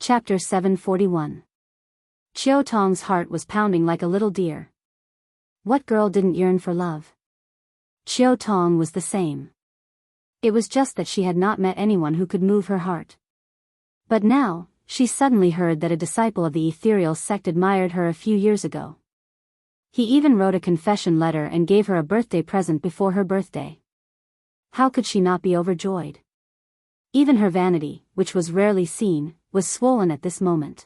Chapter 741. Chiao Tong's heart was pounding like a little deer. What girl didn't yearn for love? Chiao Tong was the same. It was just that she had not met anyone who could move her heart. But now, she suddenly heard that a disciple of the ethereal sect admired her a few years ago. He even wrote a confession letter and gave her a birthday present before her birthday. How could she not be overjoyed? Even her vanity, which was rarely seen, was swollen at this moment.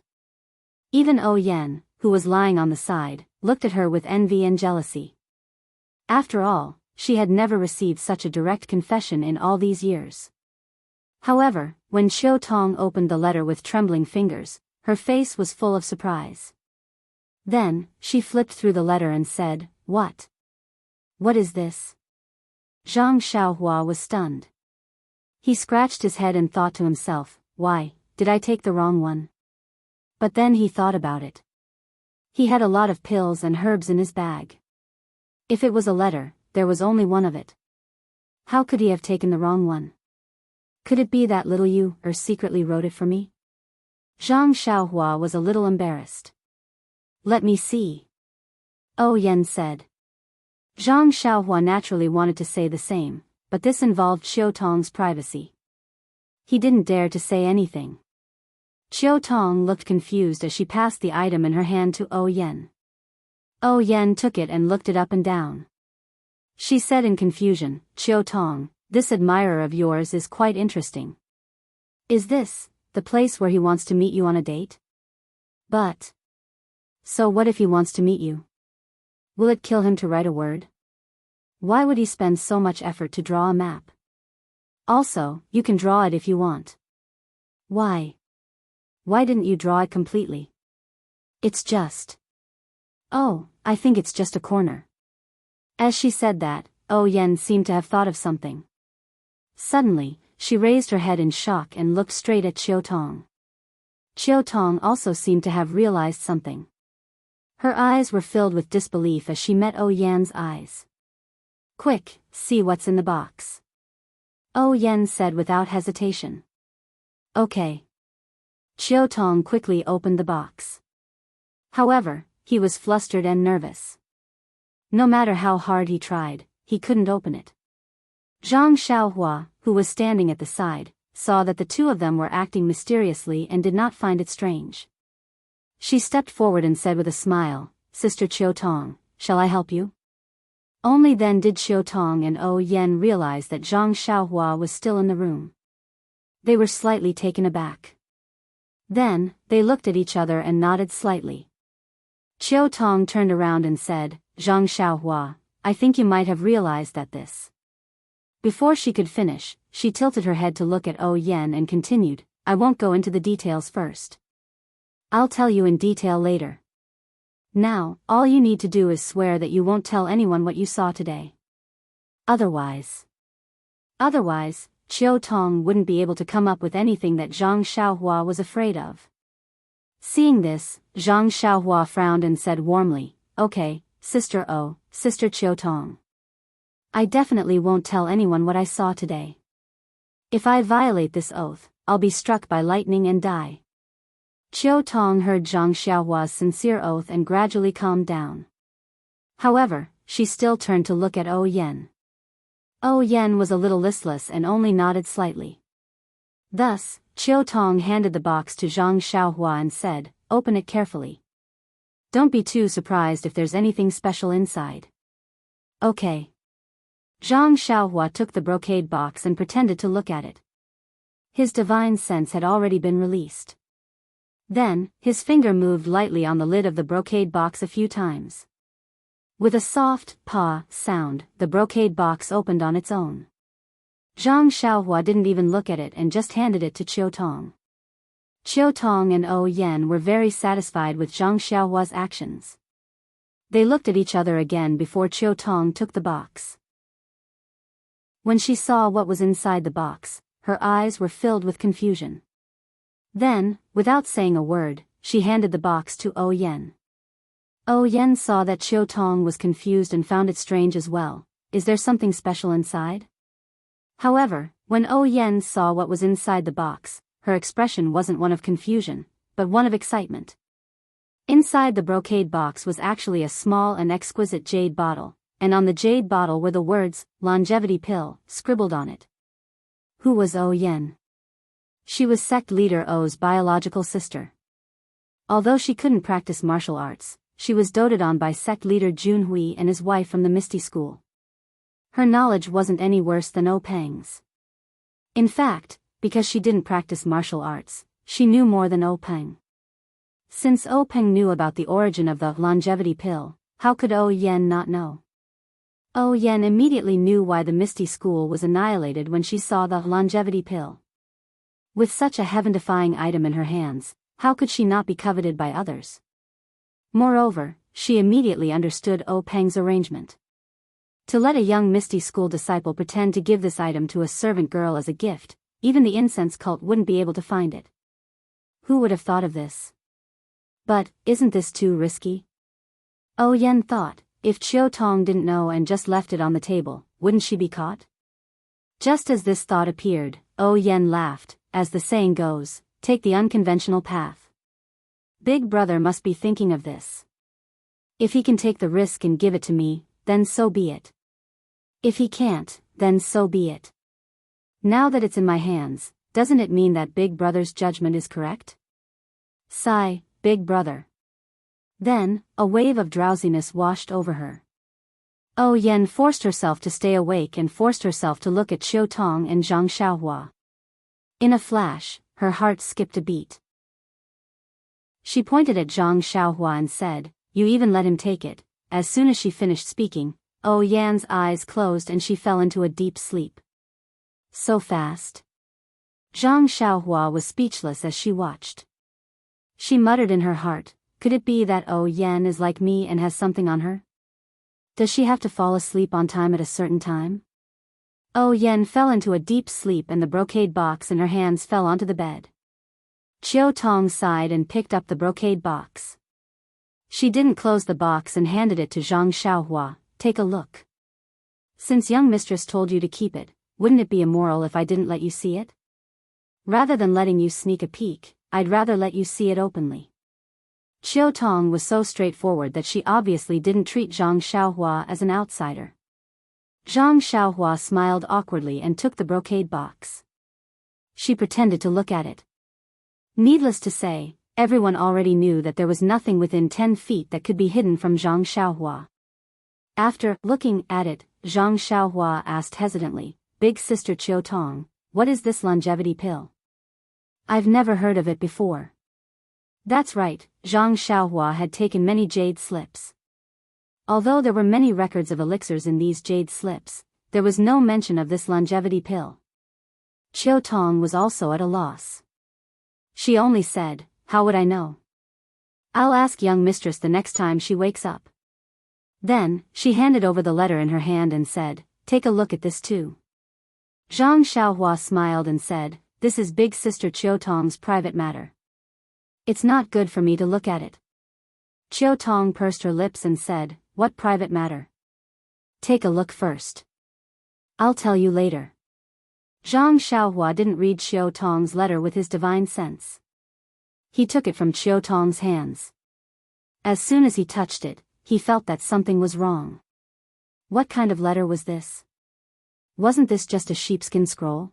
Even Oh Yen, who was lying on the side, looked at her with envy and jealousy. After all, she had never received such a direct confession in all these years. However, when Chiao Tong opened the letter with trembling fingers, her face was full of surprise. Then, she flipped through the letter and said, "What? What is this?" Zhang Xiaohua was stunned. He scratched his head and thought to himself, why, did I take the wrong one? But then he thought about it. He had a lot of pills and herbs in his bag. If it was a letter, there was only one of it. How could he have taken the wrong one? Could it be that little you secretly wrote it for me? Zhang Xiaohua was a little embarrassed. Let me see. Oh Yen said. Zhang Xiaohua naturally wanted to say the same, but this involved Chiao Tong's privacy. He didn't dare to say anything. Chiao Tong looked confused as she passed the item in her hand to Oh Yen. Oh Yen took it and looked it up and down. She said in confusion, "Chiao Tong, this admirer of yours is quite interesting. Is this the place where he wants to meet you on a date? But so what if he wants to meet you? Will it kill him to write a word? Why would he spend so much effort to draw a map? Also, you can draw it if you want. Why? Why didn't you draw it completely? It's just. Oh, I think it's just a corner." As she said that, Oh Yen seemed to have thought of something. Suddenly, she raised her head in shock and looked straight at Chiao Tong. Chiao Tong also seemed to have realized something. Her eyes were filled with disbelief as she met Oh Yen's eyes. "Quick, see what's in the box," Oh Yen said without hesitation. "Okay." Chiao Tong quickly opened the box. However, he was flustered and nervous. No matter how hard he tried, he couldn't open it. Zhang Xiaohua, who was standing at the side, saw that the two of them were acting mysteriously and did not find it strange. She stepped forward and said with a smile, "Sister Chiao Tong, shall I help you?" Only then did Chiao Tong and Oh Yen realize that Zhang Xiaohua was still in the room. They were slightly taken aback. Then, they looked at each other and nodded slightly. Chiao Tong turned around and said, "Zhang Xiaohua, I think you might have realized that this." Before she could finish, she tilted her head to look at Oh Yen and continued, "I won't go into the details first. I'll tell you in detail later. Now, all you need to do is swear that you won't tell anyone what you saw today. Otherwise, Chiao Tong wouldn't be able to come up with anything that Zhang Xiaohua was afraid of." Seeing this, Zhang Xiaohua frowned and said warmly, "Okay, Sister Chiao Tong. I definitely won't tell anyone what I saw today. If I violate this oath, I'll be struck by lightning and die." Chiao Tong heard Zhang Xiaohua's sincere oath and gradually calmed down. However, she still turned to look at Oh Yen. Oh Yen was a little listless and only nodded slightly. Thus, Chiao Tong handed the box to Zhang Xiaohua and said, "Open it carefully. Don't be too surprised if there's anything special inside." "Okay." Zhang Xiaohua took the brocade box and pretended to look at it. His divine sense had already been released. Then, his finger moved lightly on the lid of the brocade box a few times. With a soft "pa" sound, the brocade box opened on its own. Zhang Xiaohua didn't even look at it and just handed it to Chiao Tong. Chiao Tong and Oh Yen were very satisfied with Zhang Xiaohua's actions. They looked at each other again before Chiao Tong took the box. When she saw what was inside the box, her eyes were filled with confusion. Then, without saying a word, she handed the box to Oh Yen. Oh Yen saw that Chiao Tong was confused and found it strange as well. "Is there something special inside?" However, when Oh Yen saw what was inside the box, her expression wasn't one of confusion, but one of excitement. Inside the brocade box was actually a small and exquisite jade bottle, and on the jade bottle were the words, "Longevity Pill," scribbled on it. Who was Oh Yen? She was sect leader Oh's biological sister. Although she couldn't practice martial arts, she was doted on by sect leader Junhui and his wife from the Misty School. Her knowledge wasn't any worse than Oh Peng's. In fact, because she didn't practice martial arts, she knew more than Oh Peng. Since Oh Peng knew about the origin of the longevity pill, how could Oh Yen not know? Oh Yen immediately knew why the Misty School was annihilated when she saw the longevity pill. With such a heaven-defying item in her hands, how could she not be coveted by others? Moreover, she immediately understood Oh Peng's arrangement. To let a young Misty School disciple pretend to give this item to a servant girl as a gift, even the incense cult wouldn't be able to find it. Who would have thought of this? But, isn't this too risky? Oh Yen thought, if Chiu Tong didn't know and just left it on the table, wouldn't she be caught? Just as this thought appeared, Oh Yen laughed, as the saying goes, take the unconventional path. Big brother must be thinking of this. If he can take the risk and give it to me, then so be it. If he can't, then so be it. Now that it's in my hands, doesn't it mean that Big Brother's judgment is correct? Sigh, Big Brother. Then, a wave of drowsiness washed over her. Oh Yen forced herself to stay awake and forced herself to look at Chiu Tong and Zhang Xiaohua. In a flash, her heart skipped a beat. She pointed at Zhang Xiaohua and said, "You even let him take it." As soon as she finished speaking, Oh Yan's eyes closed and she fell into a deep sleep. So fast. Zhang Xiaohua was speechless as she watched. She muttered in her heart, could it be that Oh Yan is like me and has something on her? Does she have to fall asleep on time at a certain time? Oh Yan fell into a deep sleep and the brocade box in her hands fell onto the bed. Chiu Tong sighed and picked up the brocade box. She didn't close the box and handed it to Zhang Xiaohua. Take a look. Since young mistress told you to keep it, wouldn't it be immoral if I didn't let you see it? Rather than letting you sneak a peek, I'd rather let you see it openly. Chiu Tong was so straightforward that she obviously didn't treat Zhang Xiaohua as an outsider. Zhang Xiaohua smiled awkwardly and took the brocade box. She pretended to look at it. Needless to say, everyone already knew that there was nothing within 10 feet that could be hidden from Zhang Xiaohua. After looking at it, Zhang Xiaohua asked hesitantly, "Big sister Chiu Tong, what is this longevity pill? I've never heard of it before." That's right, Zhang Xiaohua had taken many jade slips. Although there were many records of elixirs in these jade slips, there was no mention of this longevity pill. Chiu Tong was also at a loss. She only said, "How would I know? I'll ask young mistress the next time she wakes up." Then, she handed over the letter in her hand and said, "Take a look at this too." Zhang Xiaohua smiled and said, "This is big sister Chiu Tong's private matter. It's not good for me to look at it." Chiu Tong pursed her lips and said, "What private matter? Take a look first. I'll tell you later." Zhang Xiaohua didn't read Chiu Tong's letter with his divine sense. He took it from Chiu Tong's hands. As soon as he touched it, he felt that something was wrong. What kind of letter was this? Wasn't this just a sheepskin scroll?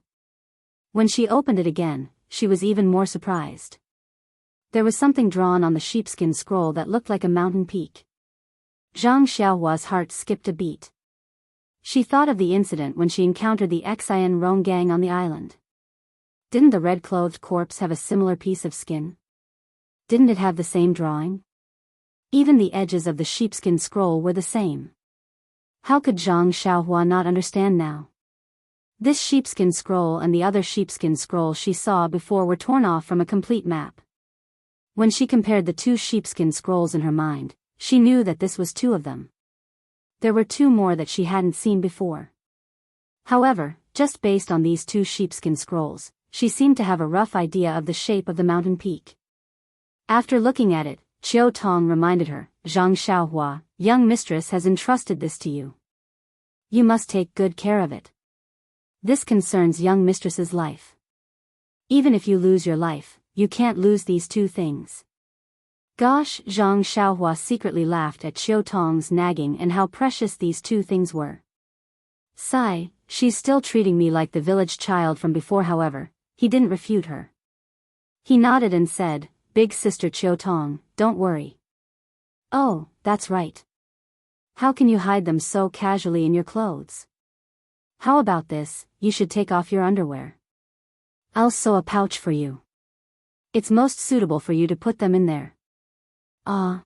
When she opened it again, she was even more surprised. There was something drawn on the sheepskin scroll that looked like a mountain peak. Zhang Xiaohua's heart skipped a beat. She thought of the incident when she encountered the Xian Rong gang on the island. Didn't the red-clothed corpse have a similar piece of skin? Didn't it have the same drawing? Even the edges of the sheepskin scroll were the same. How could Zhang Xiaohua not understand now? This sheepskin scroll and the other sheepskin scroll she saw before were torn off from a complete map. When she compared the two sheepskin scrolls in her mind, she knew that this was two of them. There were two more that she hadn't seen before. However, just based on these two sheepskin scrolls, she seemed to have a rough idea of the shape of the mountain peak. After looking at it, Chiu Tong reminded her, "Zhang Xiaohua, young mistress has entrusted this to you. You must take good care of it. This concerns young mistress's life." Even if you lose your life, you can't lose these two things. Gosh, Zhang Xiaohua secretly laughed at Qiu Tong's nagging and how precious these two things were. Sigh, she's still treating me like the village child from before. However, he didn't refute her. He nodded and said, Big sister Qiu Tong, don't worry. Oh, that's right. How can you hide them so casually in your clothes? How about this, you should take off your underwear. I'll sew a pouch for you. It's most suitable for you to put them in there. Ah.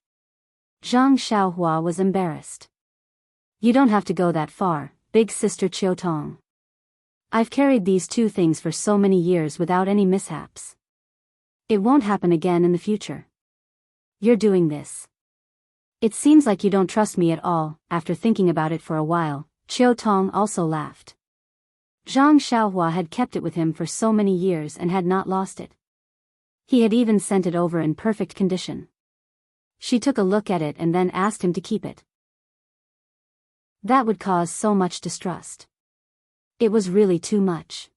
Zhang Xiaohua was embarrassed. You don't have to go that far, big sister Qiu Tong. I've carried these two things for so many years without any mishaps. It won't happen again in the future. You're doing this. It seems like you don't trust me at all. After thinking about it for a while, Qiu Tong also laughed. Zhang Xiaohua had kept it with him for so many years and had not lost it. He had even sent it over in perfect condition. She took a look at it and then asked him to keep it. That would cause so much distrust. It was really too much.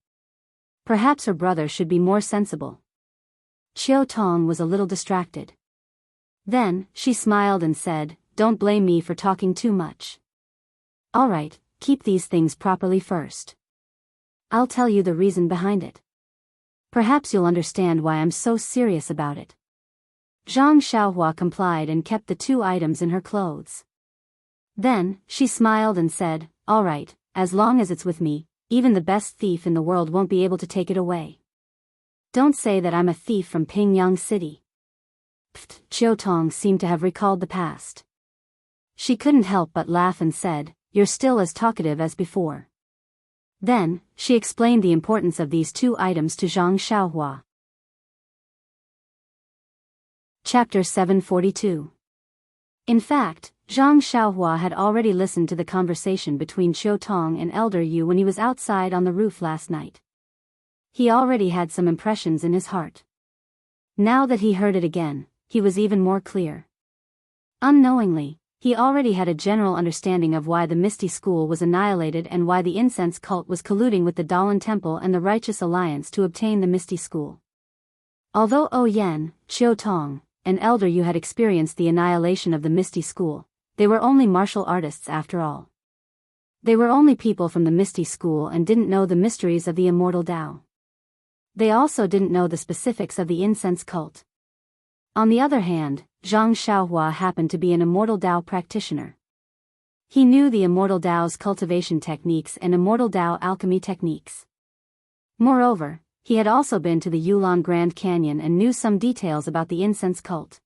Perhaps her brother should be more sensible. Qiu Tong was a little distracted. Then, she smiled and said, Don't blame me for talking too much. All right, keep these things properly first. I'll tell you the reason behind it. Perhaps you'll understand why I'm so serious about it. Zhang Xiaohua complied and kept the two items in her clothes. Then, she smiled and said, All right, as long as it's with me, even the best thief in the world won't be able to take it away. Don't say that I'm a thief from Pingyang City. Pfft, Qiu Tong seemed to have recalled the past. She couldn't help but laugh and said, You're still as talkative as before. Then, she explained the importance of these two items to Zhang Xiaohua. Chapter 742. In fact, Zhang Xiaohua had already listened to the conversation between Qiu Tong and Elder Yu when he was outside on the roof last night. He already had some impressions in his heart. Now that he heard it again, he was even more clear. Unknowingly, he already had a general understanding of why the Misty School was annihilated and why the incense cult was colluding with the Dalan Temple and the Righteous Alliance to obtain the Misty School. Although Yan, Qiu Tong, and Elder Yu had experienced the annihilation of the Misty School, they were only martial artists after all. They were only people from the Misty School and didn't know the mysteries of the immortal Tao. They also didn't know the specifics of the incense cult. On the other hand, Zhang Xiaohua happened to be an immortal Tao practitioner. He knew the immortal Tao's cultivation techniques and immortal Tao alchemy techniques. Moreover, he had also been to the Yulon Grand Canyon and knew some details about the incense cult.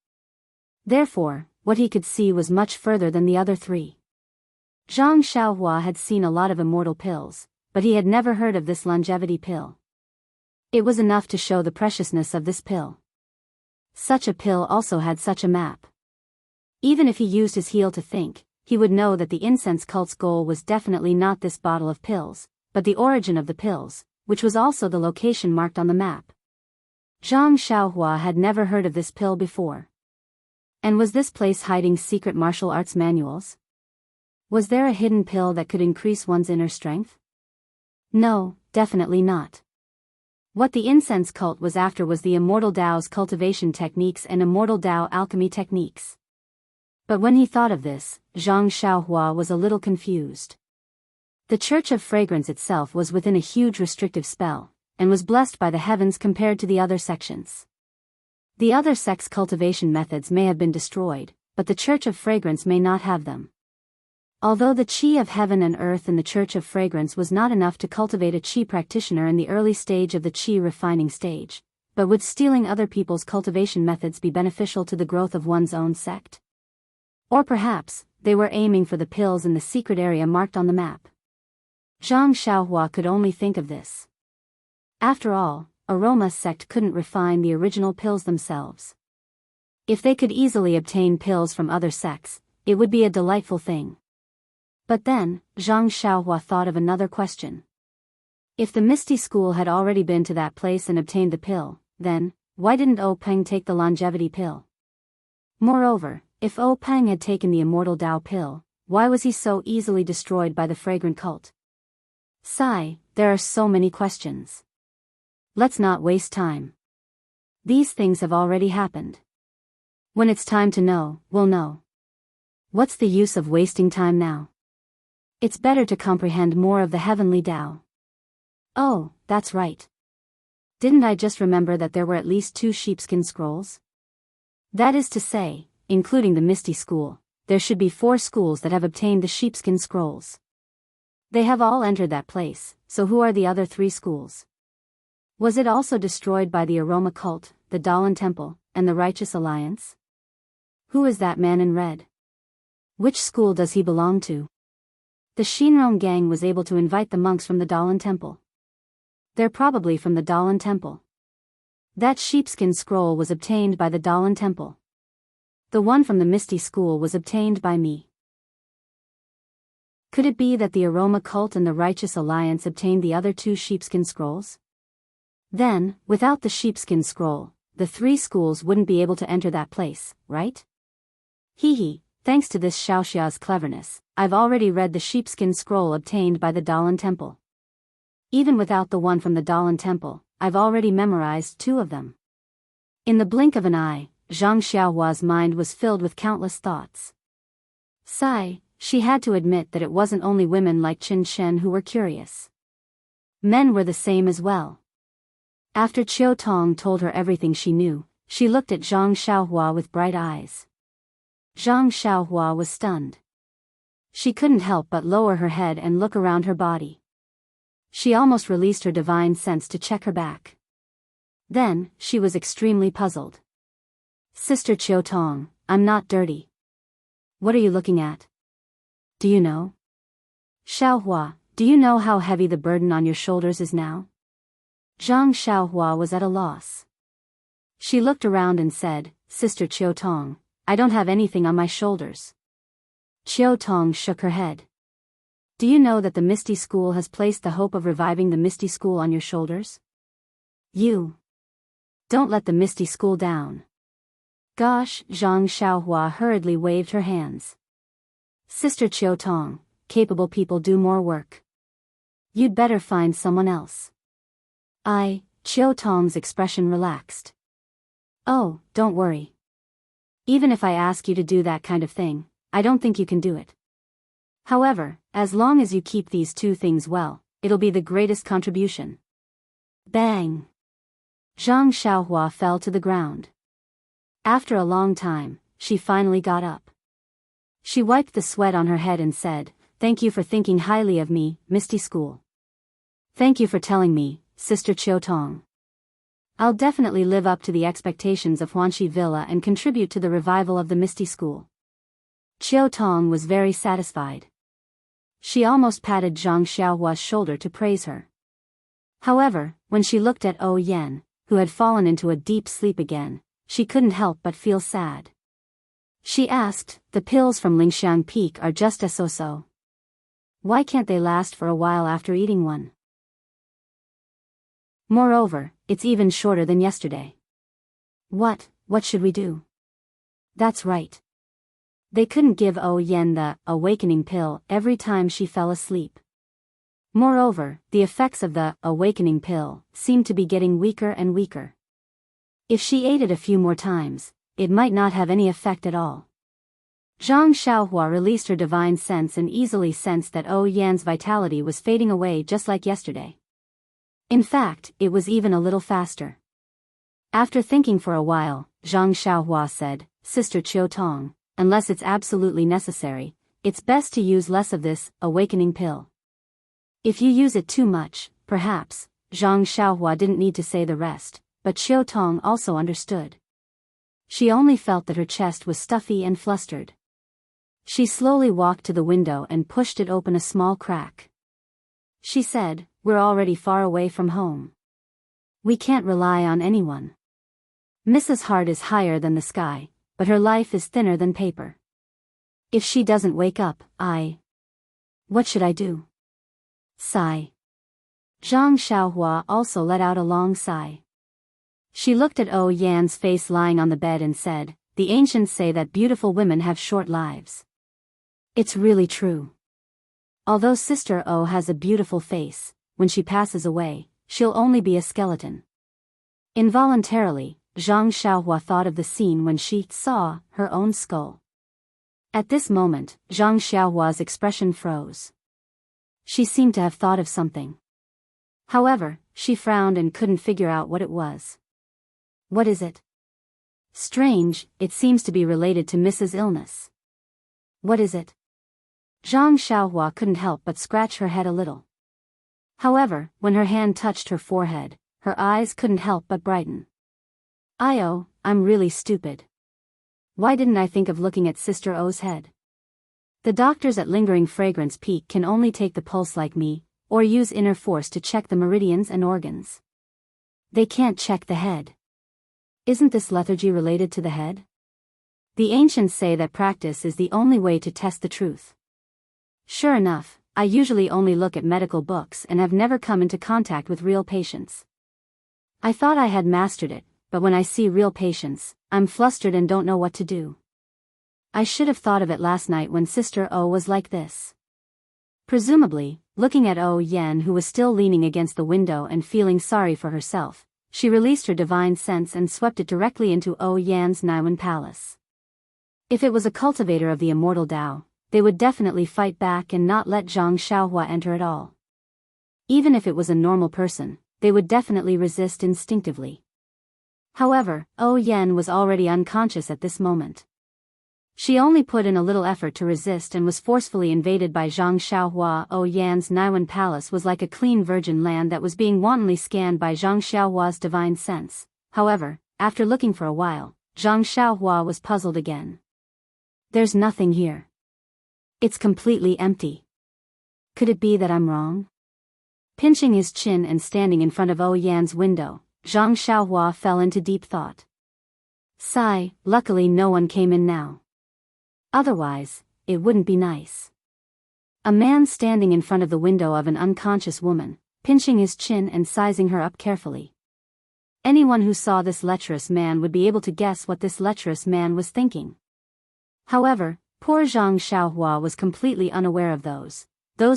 Therefore, what he could see was much further than the other three. Zhang Xiaohua had seen a lot of immortal pills, but he had never heard of this longevity pill. It was enough to show the preciousness of this pill. Such a pill also had such a map. Even if he used his heel to think, he would know that the incense cult's goal was definitely not this bottle of pills, but the origin of the pills, which was also the location marked on the map. Zhang Xiaohua had never heard of this pill before. And was this place hiding secret martial arts manuals? Was there a hidden pill that could increase one's inner strength? No, definitely not. What the incense cult was after was the immortal Tao's cultivation techniques and immortal Tao alchemy techniques. But when he thought of this, Zhang Xiaohua was a little confused. The Church of Fragrance itself was within a huge restrictive spell, and was blessed by the heavens compared to the other sections. The other sects' cultivation methods may have been destroyed, but the Church of Fragrance may not have them. Although the Qi of heaven and earth in the Church of Fragrance was not enough to cultivate a Qi practitioner in the early stage of the Qi refining stage, but would stealing other people's cultivation methods be beneficial to the growth of one's own sect? Or perhaps, they were aiming for the pills in the secret area marked on the map. Zhang Xiaohua could only think of this. After all, Aroma's sect couldn't refine the original pills themselves. If they could easily obtain pills from other sects, it would be a delightful thing. But then, Zhang Xiaohua thought of another question. If the Misty School had already been to that place and obtained the pill, then, why didn't O Peng take the longevity pill? Moreover, if O Peng had taken the immortal Tao pill, why was he so easily destroyed by the fragrant cult? Sigh, there are so many questions. Let's not waste time. These things have already happened. When it's time to know, we'll know. What's the use of wasting time now? It's better to comprehend more of the heavenly Tao. Oh, that's right. Didn't I just remember that there were at least 2 sheepskin scrolls? That is to say, including the Misty School, there should be 4 schools that have obtained the sheepskin scrolls. They have all entered that place, so who are the other 3 schools? Was it also destroyed by the Aroma Cult, the Dalan Temple, and the Righteous Alliance? Who is that man in red? Which school does he belong to? The Shinron gang was able to invite the monks from the Dalan Temple. They're probably from the Dalan Temple. That sheepskin scroll was obtained by the Dalan Temple. The one from the Misty School was obtained by me. Could it be that the Aroma Cult and the Righteous Alliance obtained the other 2 sheepskin scrolls? Then, without the sheepskin scroll, the 3 schools wouldn't be able to enter that place, right? Hee, thanks to this Xiaoxia's cleverness, I've already read the sheepskin scroll obtained by the Dalan Temple. Even without the one from the Dalan Temple, I've already memorized 2 of them. In the blink of an eye, Zhang Xiaohua's mind was filled with countless thoughts. Sigh, she had to admit that it wasn't only women like Qin Shen who were curious. Men were the same as well. After Qiu Tong told her everything she knew, she looked at Zhang Xiaohua with bright eyes. Zhang Xiaohua was stunned. She couldn't help but lower her head and look around her body. She almost released her divine sense to check her back. Then, she was extremely puzzled. Sister Qiu Tong, I'm not dirty. What are you looking at? Do you know? Xiaohua, do you know how heavy the burden on your shoulders is now? Zhang Xiaohua was at a loss. She looked around and said, Sister Qiu Tong, I don't have anything on my shoulders. Qiu Tong shook her head. Do you know that the Misty School has placed the hope of reviving the Misty School on your shoulders? You don't let the Misty School down. Gosh, Zhang Xiaohua hurriedly waved her hands. Sister Qiu Tong, capable people do more work. You'd better find someone else. Qiu Tong's expression relaxed. Oh, don't worry. Even if I ask you to do that kind of thing, I don't think you can do it. However, as long as you keep these 2 things well, it'll be the greatest contribution. Bang! Zhang Xiaohua fell to the ground. After a long time, she finally got up. She wiped the sweat on her head and said, Thank you for thinking highly of me, Misty School. Thank you for telling me, Sister Qiu Tong. I'll definitely live up to the expectations of Huanxi Villa and contribute to the revival of the Misty School. Qiu Tong was very satisfied. She almost patted Zhang Xiaohua's shoulder to praise her. However, when she looked at O Yan, who had fallen into a deep sleep again, she couldn't help but feel sad. She asked, The pills from Lingxiang Peak are just as so-so. Why can't they last for a while after eating one? Moreover, it's even shorter than yesterday. What should we do? That's right. They couldn't give O Yan the awakening pill every time she fell asleep. Moreover, the effects of the awakening pill seemed to be getting weaker and weaker. If she ate it a few more times, it might not have any effect at all. Zhang Xiaohua released her divine sense and easily sensed that O Yan's vitality was fading away just like yesterday. In fact, it was even a little faster. After thinking for a while, Zhang Xiaohua said, Sister Qiu Tong, unless it's absolutely necessary, it's best to use less of this awakening pill. If you use it too much, perhaps. Zhang Xiaohua didn't need to say the rest, but Qiu Tong also understood. She only felt that her chest was stuffy and flustered. She slowly walked to the window and pushed it open a small crack. She said, We're already far away from home. We can't rely on anyone. Mrs. Hart is higher than the sky, but her life is thinner than paper. If she doesn't wake up, what should I do? Sigh. Zhang Xiaohua also let out a long sigh. She looked at O Yan's face lying on the bed and said, The ancients say that beautiful women have short lives. It's really true. Although Sister O has a beautiful face, when she passes away, she'll only be a skeleton. Involuntarily, Zhang Xiaohua thought of the scene when she saw her own skull. At this moment, Zhang Xiaohua's expression froze. She seemed to have thought of something. However, she frowned and couldn't figure out what it was. What is it? Strange, it seems to be related to Mrs. Illness. What is it? Zhang Xiaohua couldn't help but scratch her head a little. However, when her hand touched her forehead, her eyes couldn't help but brighten. I'm really stupid. Why didn't I think of looking at Sister O's head? The doctors at Lingering Fragrance Peak can only take the pulse like me, or use inner force to check the meridians and organs. They can't check the head. Isn't this lethargy related to the head? The ancients say that practice is the only way to test the truth. Sure enough, I usually only look at medical books and have never come into contact with real patients. I thought I had mastered it, but when I see real patients, I'm flustered and don't know what to do. I should have thought of it last night when Sister O was like this. Presumably, looking at O Yan, who was still leaning against the window and feeling sorry for herself, she released her divine sense and swept it directly into O Yan's Naiwan palace. If it was a cultivator of the immortal Tao, they would definitely fight back and not let Zhang Xiaohua enter at all. Even if it was a normal person, they would definitely resist instinctively. However, O Yan was already unconscious at this moment. She only put in a little effort to resist and was forcefully invaded by Zhang Xiaohua. O Yan's Naiwan palace was like a clean virgin land that was being wantonly scanned by Zhang Xiaohua's divine sense. However, after looking for a while, Zhang Xiaohua was puzzled again. There's nothing here. It's completely empty. Could it be that I'm wrong? Pinching his chin and standing in front of O Yan's window, Zhang Xiaohua fell into deep thought. Sigh, luckily no one came in now. Otherwise, it wouldn't be nice. A man standing in front of the window of an unconscious woman, pinching his chin and sizing her up carefully. Anyone who saw this lecherous man would be able to guess what this lecherous man was thinking. However, poor Zhang Xiaohua was completely unaware of those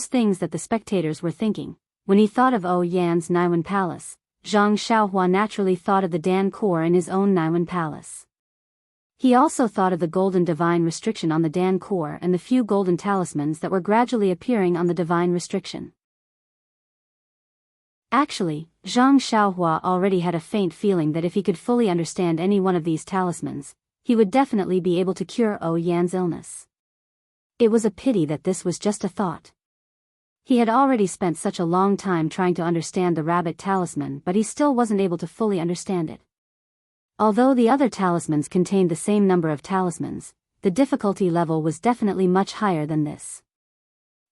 things that the spectators were thinking. When he thought of O Yan's Naiwan palace, Zhang Xiaohua naturally thought of the Dan core in his own Naiwan palace. He also thought of the golden divine restriction on the Dan core and the few golden talismans that were gradually appearing on the divine restriction. Actually, Zhang Xiaohua already had a faint feeling that if he could fully understand any one of these talismans, he would definitely be able to cure O Yan's illness. It was a pity that this was just a thought. He had already spent such a long time trying to understand the rabbit talisman, but he still wasn't able to fully understand it. Although the other talismans contained the same number of talismans, the difficulty level was definitely much higher than this.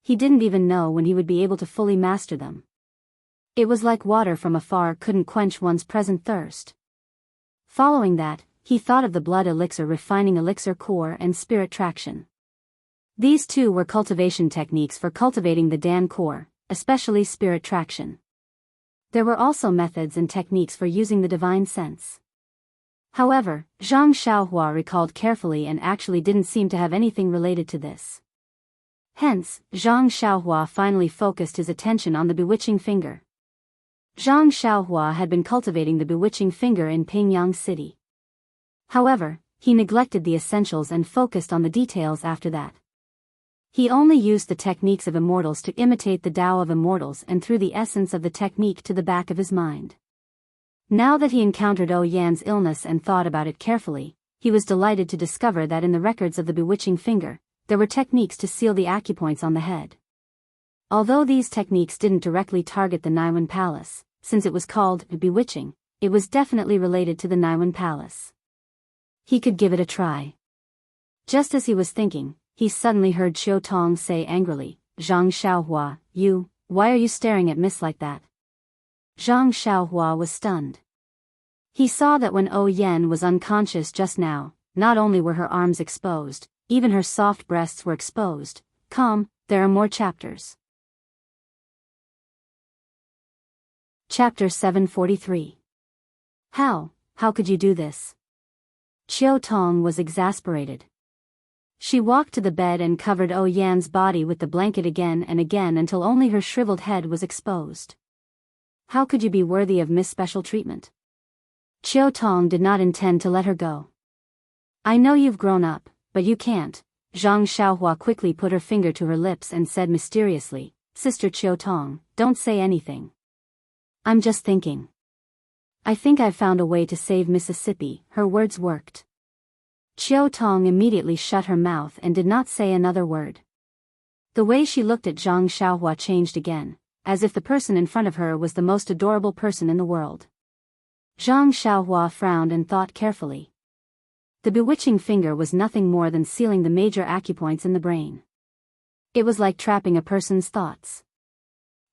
He didn't even know when he would be able to fully master them. It was like water from afar couldn't quench one's present thirst. Following that, he thought of the blood elixir, refining elixir core, and spirit traction. These two were cultivation techniques for cultivating the Dan core, especially spirit traction. There were also methods and techniques for using the divine sense. However, Zhang Xiaohua recalled carefully and actually didn't seem to have anything related to this. Hence, Zhang Xiaohua finally focused his attention on the bewitching finger. Zhang Xiaohua had been cultivating the bewitching finger in Pingyang City. However, he neglected the essentials and focused on the details after that. He only used the techniques of immortals to imitate the Tao of immortals and threw the essence of the technique to the back of his mind. Now that he encountered O Yan's illness and thought about it carefully, he was delighted to discover that in the records of the bewitching finger, there were techniques to seal the acupoints on the head. Although these techniques didn't directly target the Naiwan Palace, since it was called bewitching, it was definitely related to the Naiwan Palace. He could give it a try. Just as he was thinking, he suddenly heard Qiu Tong say angrily, Zhang Xiaohua, why are you staring at Miss like that? Zhang Xiaohua was stunned. He saw that when O Yan was unconscious just now, not only were her arms exposed, even her soft breasts were exposed. There are more chapters. Chapter 743. How could you do this? Qiu Tong was exasperated. She walked to the bed and covered O Yan's body with the blanket again and again until only her shriveled head was exposed. How could you be worthy of Miss Special Treatment? Chiao Tong did not intend to let her go. I know you've grown up, but you can't. Zhang Xiaohua quickly put her finger to her lips and said mysteriously, Sister Chiao Tong, don't say anything. I'm just thinking. I think I've found a way to save Mississippi. Her words worked. Chiao Tong immediately shut her mouth and did not say another word. The way she looked at Zhang Xiaohua changed again, as if the person in front of her was the most adorable person in the world. Zhang Xiaohua frowned and thought carefully. The bewitching finger was nothing more than sealing the major acupoints in the brain. It was like trapping a person's thoughts.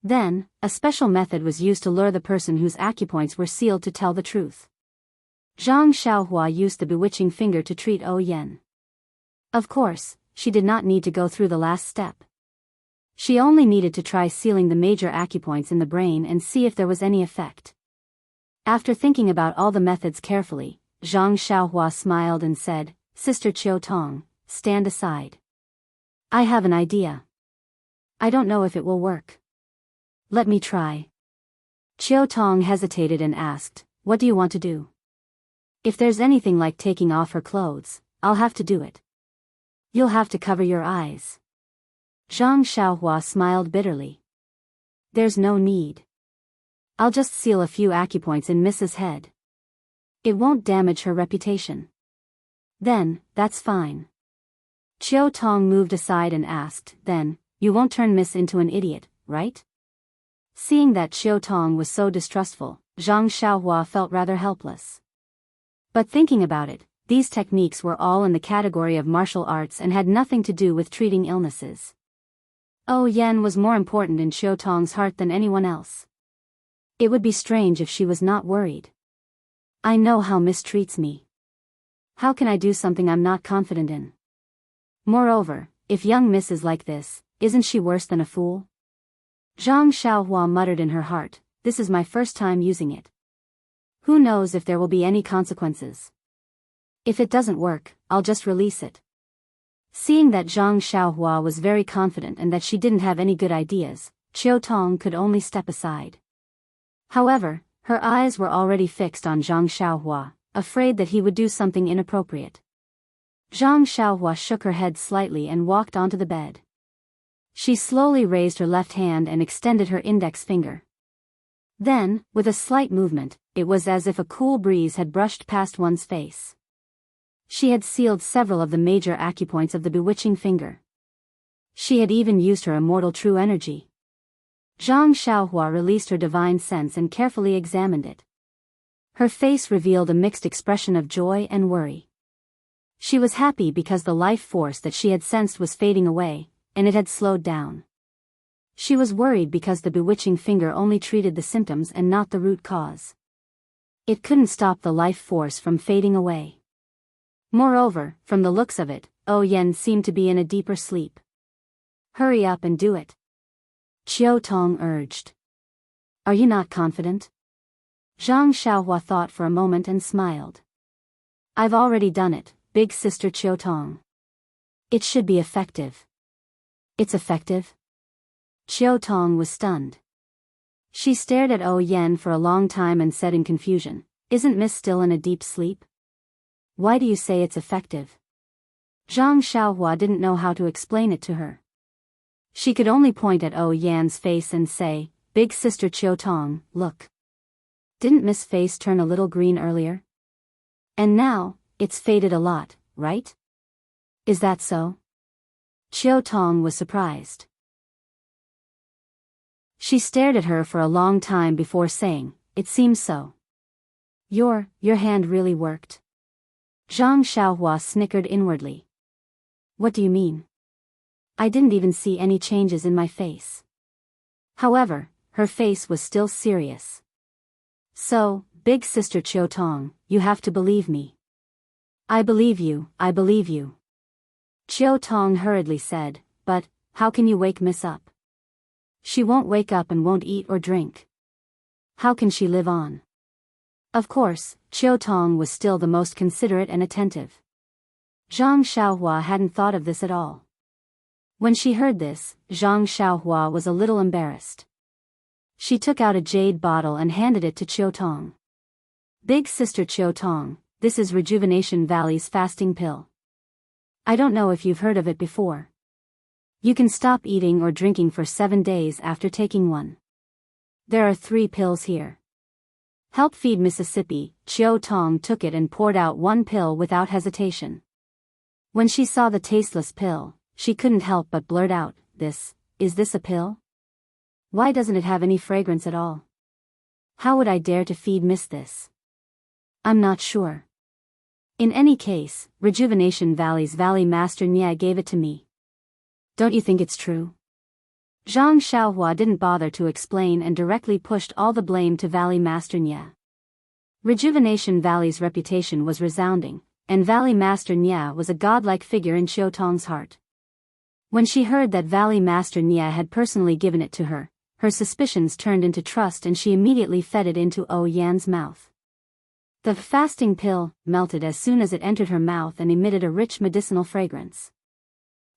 Then, a special method was used to lure the person whose acupoints were sealed to tell the truth. Zhang Xiaohua used the bewitching finger to treat Yen. Of course, she did not need to go through the last step. She only needed to try sealing the major acupoints in the brain and see if there was any effect. After thinking about all the methods carefully, Zhang Xiaohua smiled and said, Sister Chiao Tong, stand aside. I have an idea. I don't know if it will work. Let me try. Chiao Tong hesitated and asked, What do you want to do? If there's anything like taking off her clothes, I'll have to do it. You'll have to cover your eyes. Zhang Xiaohua smiled bitterly. There's no need. I'll just seal a few acupoints in Mrs. Head. It won't damage her reputation. Then, that's fine. Chiao Tong moved aside and asked, Then, you won't turn Miss into an idiot, right? Seeing that Chiao Tong was so distrustful, Zhang Xiaohua felt rather helpless. But thinking about it, these techniques were all in the category of martial arts and had nothing to do with treating illnesses. Yen was more important in Chiao Tong's heart than anyone else. It would be strange if she was not worried. I know how Miss treats me. How can I do something I'm not confident in? Moreover, if young Miss is like this, isn't she worse than a fool? Zhang Xiaohua muttered in her heart, This is my first time using it. Who knows if there will be any consequences? If it doesn't work, I'll just release it. Seeing that Zhang Xiaohua was very confident and that she didn't have any good ideas, Chiao Tong could only step aside. However, her eyes were already fixed on Zhang Xiaohua, afraid that he would do something inappropriate. Zhang Xiaohua shook her head slightly and walked onto the bed. She slowly raised her left hand and extended her index finger. Then, with a slight movement, it was as if a cool breeze had brushed past one's face. She had sealed several of the major acupoints of the bewitching finger. She had even used her immortal true energy. Zhang Xiaohua released her divine sense and carefully examined it. Her face revealed a mixed expression of joy and worry. She was happy because the life force that she had sensed was fading away, and it had slowed down. She was worried because the bewitching finger only treated the symptoms and not the root cause. It couldn't stop the life force from fading away. Moreover, from the looks of it, Yen seemed to be in a deeper sleep. Hurry up and do it. Chiao Tong urged. Are you not confident? Zhang Xiaohua thought for a moment and smiled. I've already done it, big sister Chiao Tong. It should be effective. It's effective? Chiao Tong was stunned. She stared at Yen for a long time and said in confusion, Isn't Miss still in a deep sleep? Why do you say it's effective? Zhang Xiaohua didn't know how to explain it to her. She could only point at Yan's face and say, Big sister Chiao Tong, look. Didn't Miss' face turn a little green earlier? And now, it's faded a lot, right? Is that so? Chiao Tong was surprised. She stared at her for a long time before saying, It seems so. Your hand really worked. Zhang Xiaohua snickered inwardly. What do you mean? I didn't even see any changes in my face. However, her face was still serious. So, big sister Chiao Tong, you have to believe me. I believe you, I believe you. Chiao Tong hurriedly said, But, how can you wake Miss up? She won't wake up and won't eat or drink. How can she live on? Of course, Chiao Tong was still the most considerate and attentive. Zhang Xiaohua hadn't thought of this at all. When she heard this, Zhang Xiaohua was a little embarrassed. She took out a jade bottle and handed it to Chiu Tong. Big sister Chiu Tong, this is Rejuvenation Valley's fasting pill. I don't know if you've heard of it before. You can stop eating or drinking for 7 days after taking one. There are 3 pills here. Help feed Mississippi. Chiu Tong took it and poured out 1 pill without hesitation. When she saw the tasteless pill, she couldn't help but blurt out, is this a pill? Why doesn't it have any fragrance at all? How would I dare to feed Miss this? I'm not sure. In any case, Rejuvenation Valley's Valley Master Nye gave it to me. Don't you think it's true? Zhang Xiaohua didn't bother to explain and directly pushed all the blame to Valley Master Nye. Rejuvenation Valley's reputation was resounding, and Valley Master Nye was a godlike figure in Chiu Tong's heart. When she heard that Valley Master Nye had personally given it to her, her suspicions turned into trust and she immediately fed it into Yan's mouth. The fasting pill melted as soon as it entered her mouth and emitted a rich medicinal fragrance.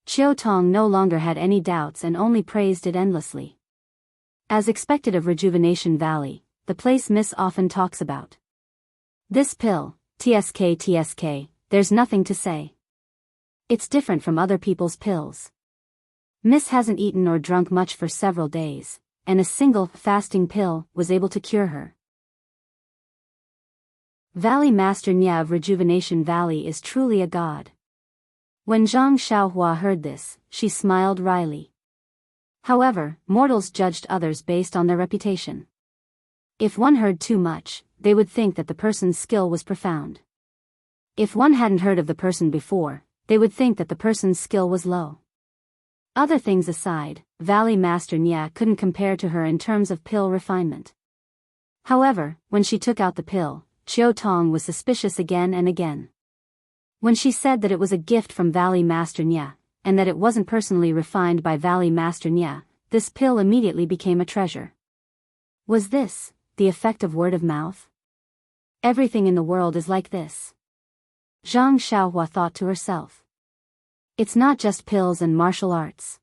Chiu Tong no longer had any doubts and only praised it endlessly. As expected of Rejuvenation Valley, the place Miss often talks about. This pill, TSK, there's nothing to say. It's different from other people's pills. Miss hasn't eaten or drunk much for several days, and a single fasting pill was able to cure her. Valley Master Nye of Rejuvenation Valley is truly a god. When Zhang Xiaohua heard this, she smiled wryly. However, mortals judged others based on their reputation. If one heard too much, they would think that the person's skill was profound. If one hadn't heard of the person before, they would think that the person's skill was low. Other things aside, Valley Master Nye couldn't compare to her in terms of pill refinement. However, when she took out the pill, Chiu Tong was suspicious again and again. When she said that it was a gift from Valley Master Nye, and that it wasn't personally refined by Valley Master Nye, this pill immediately became a treasure. Was this the effect of word of mouth? Everything in the world is like this. Zhang Xiaohua thought to herself. It's not just pills and martial arts.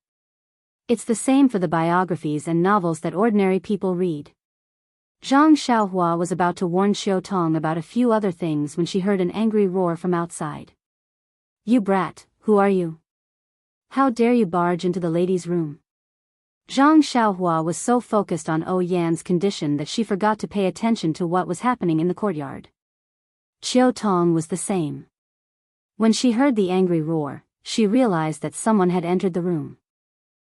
It's the same for the biographies and novels that ordinary people read. Zhang Xiaohua was about to warn Chiu Tong about a few other things when she heard an angry roar from outside. You brat, who are you? How dare you barge into the ladies' room? Zhang Xiaohua was so focused on Yan's condition that she forgot to pay attention to what was happening in the courtyard. Chiu Tong was the same. When she heard the angry roar, she realized that someone had entered the room.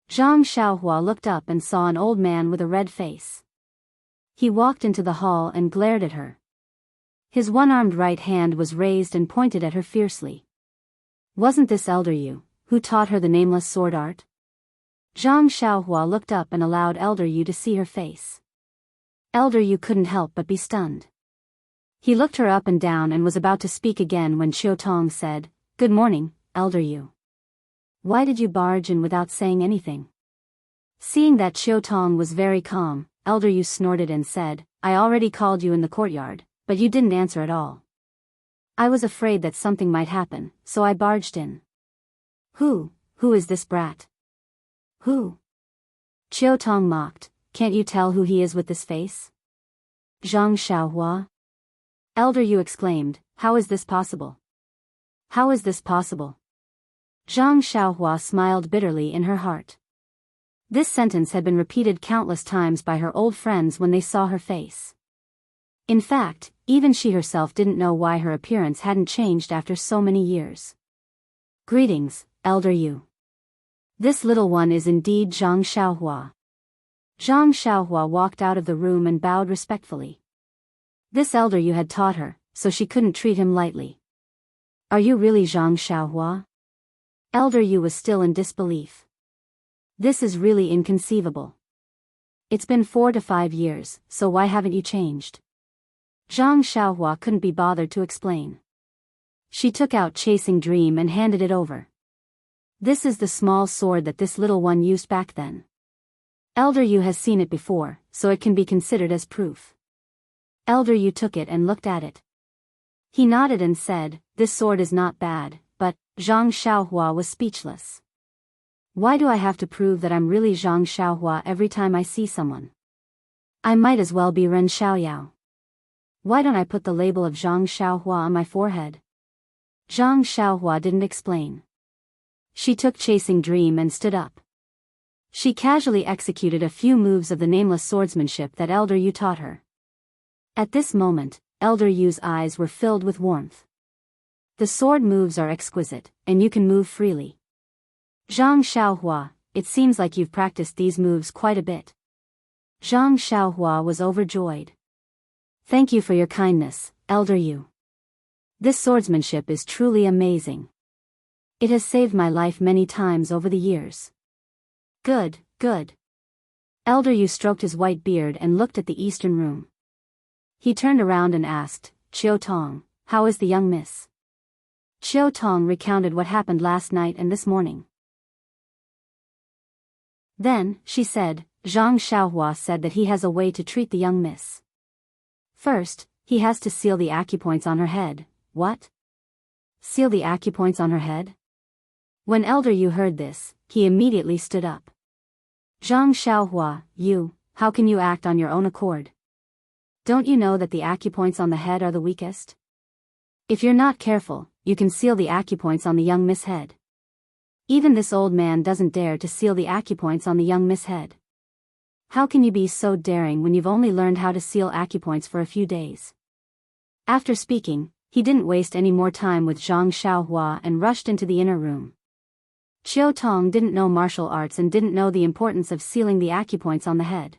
Zhang Xiaohua looked up and saw an old man with a red face. He walked into the hall and glared at her. His one-armed right hand was raised and pointed at her fiercely. Wasn't this Elder Yu, who taught her the nameless sword art? Zhang Xiaohua looked up and allowed Elder Yu to see her face. Elder Yu couldn't help but be stunned. He looked her up and down and was about to speak again when Chiu Tong said, "Good morning, Elder Yu. Why did you barge in without saying anything?" Seeing that Chiu Tong was very calm, Elder Yu snorted and said, "I already called you in the courtyard, but you didn't answer at all. I was afraid that something might happen, so I barged in." Who is this brat? Who? Chiu Tong mocked, "Can't you tell who he is with this face?" Zhang Xiaohua? Elder Yu exclaimed, "How is this possible? How is this possible?" Zhang Xiaohua smiled bitterly in her heart. This sentence had been repeated countless times by her old friends when they saw her face. In fact, even she herself didn't know why her appearance hadn't changed after so many years. "Greetings, Elder Yu. This little one is indeed Zhang Xiaohua." Zhang Xiaohua walked out of the room and bowed respectfully. This Elder Yu had taught her, so she couldn't treat him lightly. "Are you really Zhang Xiaohua?" Elder Yu was still in disbelief. "This is really inconceivable. It's been 4 to 5 years, so why haven't you changed?" Zhang Xiaohua couldn't be bothered to explain. She took out Chasing Dream and handed it over. "This is the small sword that this little one used back then. Elder Yu has seen it before, so it can be considered as proof." Elder Yu took it and looked at it. He nodded and said, "This sword is not bad," but Zhang Xiaohua was speechless. "Why do I have to prove that I'm really Zhang Xiaohua every time I see someone?" I might as well be Ren Xiaoyao. Why don't I put the label of Zhang Xiaohua on my forehead? Zhang Xiaohua didn't explain. She took Chasing Dream and stood up. She casually executed a few moves of the nameless swordsmanship that Elder Yu taught her. At this moment, Elder Yu's eyes were filled with warmth. The sword moves are exquisite, and you can move freely. Zhang Xiaohua, it seems like you've practiced these moves quite a bit. Zhang Xiaohua was overjoyed. Thank you for your kindness, Elder Yu. This swordsmanship is truly amazing. It has saved my life many times over the years. Good, good. Elder Yu stroked his white beard and looked at the eastern room. He turned around and asked, Chiu Tong, how is the young miss? Chiu Tong recounted what happened last night and this morning. Then, she said, Zhang Xiaohua said that he has a way to treat the young miss. First, he has to seal the acupoints on her head. What? Seal the acupoints on her head? When Elder Yu heard this, he immediately stood up. Zhang Xiaohua, how can you act on your own accord? Don't you know that the acupoints on the head are the weakest? If you're not careful, you can seal the acupoints on the young miss head. Even this old man doesn't dare to seal the acupoints on the young miss head. How can you be so daring when you've only learned how to seal acupoints for a few days? After speaking, he didn't waste any more time with Zhang Xiaohua and rushed into the inner room. Chiu Tong didn't know martial arts and didn't know the importance of sealing the acupoints on the head.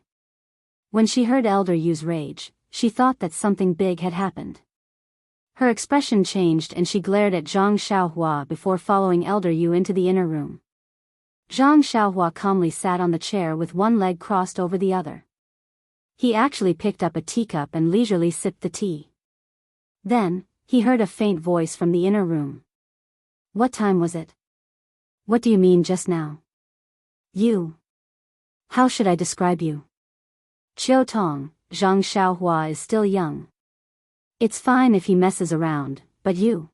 When she heard Elder Yu's rage, she thought that something big had happened. Her expression changed and she glared at Zhang Xiaohua before following Elder Yu into the inner room. Zhang Xiaohua calmly sat on the chair with one leg crossed over the other. He actually picked up a teacup and leisurely sipped the tea. Then, he heard a faint voice from the inner room. What time was it? What do you mean just now? You. How should I describe you? Chiu Tong, Zhang Xiaohua is still young. It's fine if he messes around, but you.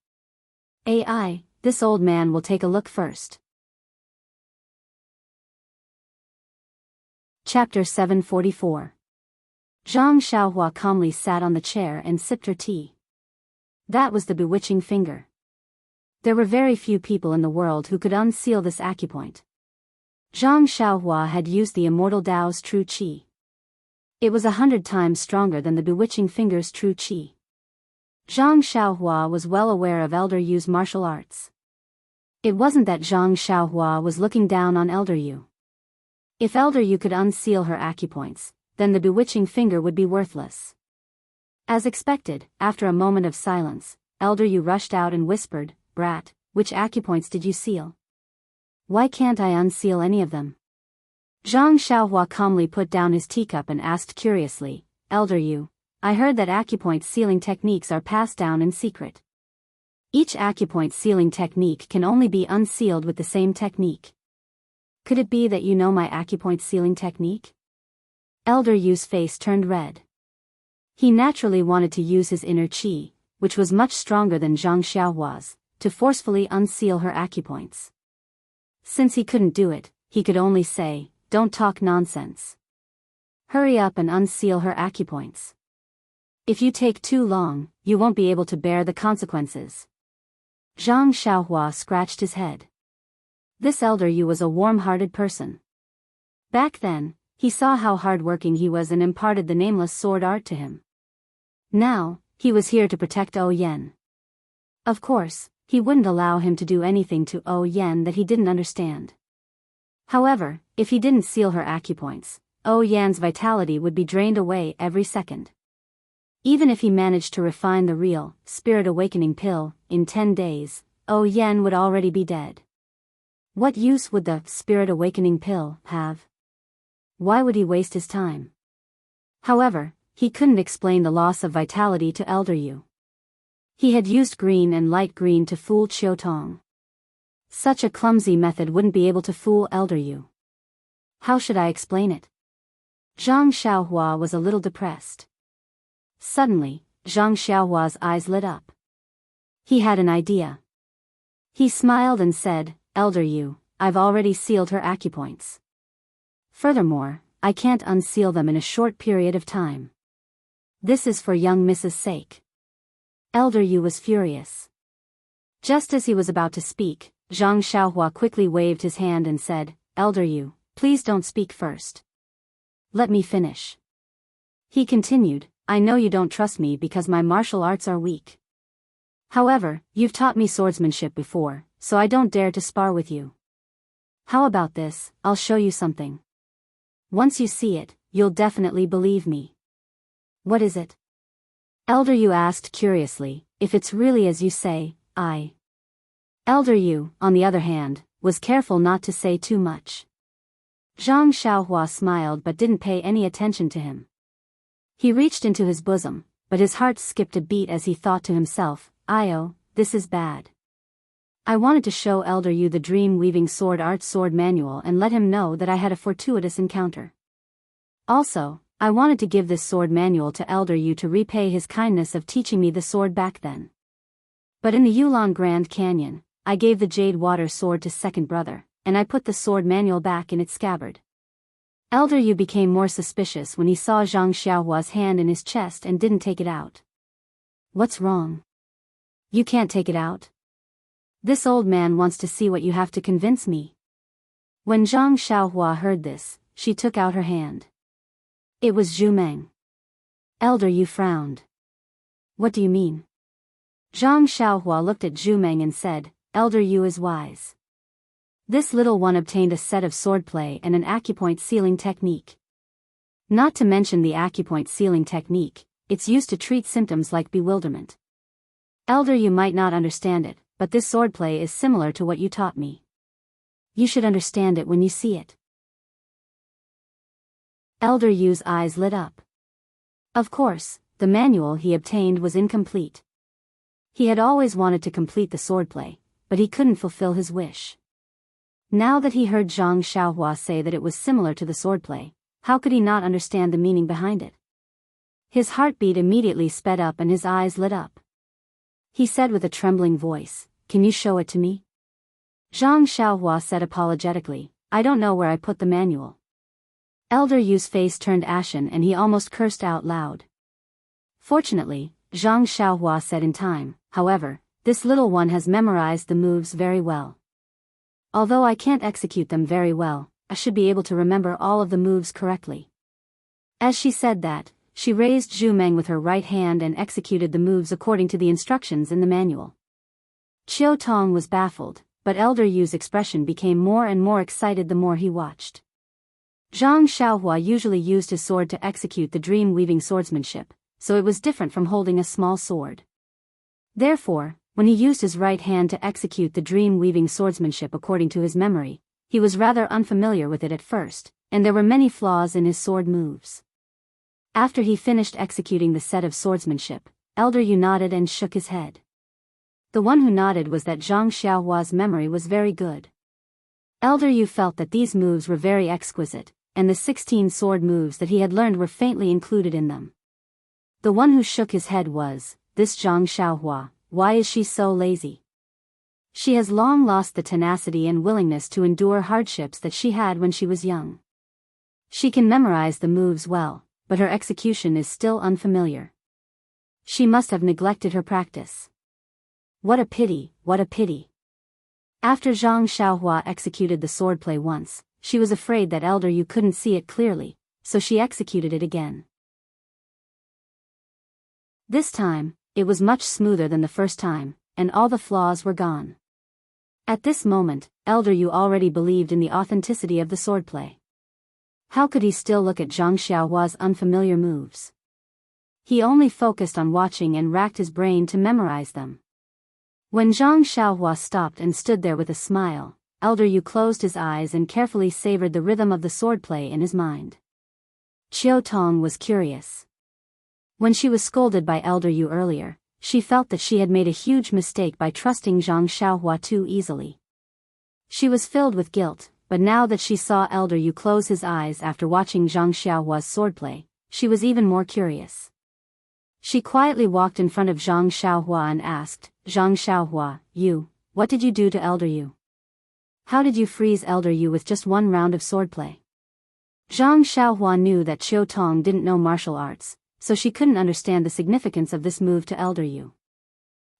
This old man will take a look first. Chapter 744. Zhang Xiaohua calmly sat on the chair and sipped her tea. That was the bewitching finger. There were very few people in the world who could unseal this acupoint. Zhang Xiaohua had used the immortal Tao's true qi. It was 100 times stronger than the bewitching finger's true qi. Zhang Xiaohua was well aware of Elder Yu's martial arts. It wasn't that Zhang Xiaohua was looking down on Elder Yu. If Elder Yu could unseal her acupoints, then the bewitching finger would be worthless. As expected, after a moment of silence, Elder Yu rushed out and whispered, Brat, which acupoints did you seal? Why can't I unseal any of them? Zhang Xiaohua calmly put down his teacup and asked curiously, Elder Yu, I heard that acupoint sealing techniques are passed down in secret. Each acupoint sealing technique can only be unsealed with the same technique. Could it be that you know my acupoint sealing technique? Elder Yu's face turned red. He naturally wanted to use his inner qi, which was much stronger than Zhang Xiaohua's, to forcefully unseal her acupoints. Since he couldn't do it, he could only say, don't talk nonsense. Hurry up and unseal her acupoints. If you take too long, you won't be able to bear the consequences. Zhang Xiaohua scratched his head. This Elder Yu was a warm-hearted person. Back then, he saw how hard-working he was and imparted the nameless sword art to him. Now, he was here to protect O Yen. Of course, he wouldn't allow him to do anything to O Yen that he didn't understand. However, if he didn't seal her acupoints, O Yan's vitality would be drained away every second. Even if he managed to refine the real, spirit awakening pill, in 10 days, O Yen would already be dead. What use would the spirit awakening pill have? Why would he waste his time? However, he couldn't explain the loss of vitality to Elder Yu. He had used green and light green to fool Chiu Tong. Such a clumsy method wouldn't be able to fool Elder Yu. How should I explain it? Zhang Xiaohua was a little depressed. Suddenly, Zhang Xiaohua's eyes lit up. He had an idea. He smiled and said, Elder Yu, I've already sealed her acupoints. Furthermore, I can't unseal them in a short period of time. This is for young Mrs. sake. Elder Yu was furious. Just as he was about to speak, Zhang Xiaohua quickly waved his hand and said, Elder Yu, please don't speak first. Let me finish. He continued, I know you don't trust me because my martial arts are weak. However, you've taught me swordsmanship before, so I don't dare to spar with you. How about this? I'll show you something. Once you see it, you'll definitely believe me. What is it? Elder Yu asked curiously. If it's really as you say, Elder Yu, on the other hand, was careful not to say too much. Zhang Xiaohua smiled but didn't pay any attention to him. He reached into his bosom, but his heart skipped a beat as he thought to himself, this is bad. I wanted to show Elder Yu the Dream Weaving Sword Art Sword Manual and let him know that I had a fortuitous encounter. Also, I wanted to give this sword manual to Elder Yu to repay his kindness of teaching me the sword back then. But in the Yulon Grand Canyon, I gave the Jade Water Sword to second brother, and I put the sword manual back in its scabbard. Elder Yu became more suspicious when he saw Zhang Xiaohua's hand in his chest and didn't take it out. What's wrong? You can't take it out? This old man wants to see what you have to convince me. When Zhang Xiaohua heard this, she took out her hand. It was Zhu Meng. Elder Yu frowned. What do you mean? Zhang Xiaohua looked at Zhu Meng and said, Elder Yu is wise. This little one obtained a set of swordplay and an acupoint sealing technique. Not to mention the acupoint sealing technique, it's used to treat symptoms like bewilderment. Elder Yu might not understand it, but this swordplay is similar to what you taught me. You should understand it when you see it. Elder Yu's eyes lit up. Of course, the manual he obtained was incomplete. He had always wanted to complete the swordplay, but he couldn't fulfill his wish. Now that he heard Zhang Xiaohua say that it was similar to the swordplay, how could he not understand the meaning behind it? His heartbeat immediately sped up and his eyes lit up. He said with a trembling voice, Can you show it to me? Zhang Xiaohua said apologetically, I don't know where I put the manual. Elder Yu's face turned ashen and he almost cursed out loud. Fortunately, Zhang Xiaohua said in time, however, this little one has memorized the moves very well. Although I can't execute them very well, I should be able to remember all of the moves correctly. As she said that, she raised Zhu Meng with her right hand and executed the moves according to the instructions in the manual. Qiu Tong was baffled, but Elder Yu's expression became more and more excited the more he watched. Zhang Xiaohua usually used his sword to execute the dream weaving swordsmanship, so it was different from holding a small sword. Therefore, when he used his right hand to execute the dream weaving swordsmanship according to his memory, he was rather unfamiliar with it at first, and there were many flaws in his sword moves. After he finished executing the set of swordsmanship, Elder Yu nodded and shook his head. The one who nodded was that Zhang Xiaohua's memory was very good. Elder Yu felt that these moves were very exquisite, and the 16 sword moves that he had learned were faintly included in them. The one who shook his head was, this Zhang Xiaohua, why is she so lazy? She has long lost the tenacity and willingness to endure hardships that she had when she was young. She can memorize the moves well, but her execution is still unfamiliar. She must have neglected her practice. What a pity, what a pity. After Zhang Xiaohua executed the swordplay once, she was afraid that Elder Yu couldn't see it clearly, so she executed it again. This time, it was much smoother than the first time, and all the flaws were gone. At this moment, Elder Yu already believed in the authenticity of the swordplay. How could he still look at Zhang Xiaohua's unfamiliar moves? He only focused on watching and racked his brain to memorize them. When Zhang Xiaohua stopped and stood there with a smile, Elder Yu closed his eyes and carefully savored the rhythm of the swordplay in his mind. Qiu Tong was curious. When she was scolded by Elder Yu earlier, she felt that she had made a huge mistake by trusting Zhang Xiaohua too easily. She was filled with guilt, but now that she saw Elder Yu close his eyes after watching Zhang Xiaohua's swordplay, she was even more curious. She quietly walked in front of Zhang Xiaohua and asked, Zhang Xiaohua, what did you do to Elder Yu? How did you freeze Elder Yu with just one round of swordplay? Zhang Xiaohua knew that Qiu Tong didn't know martial arts, so she couldn't understand the significance of this move to Elder Yu.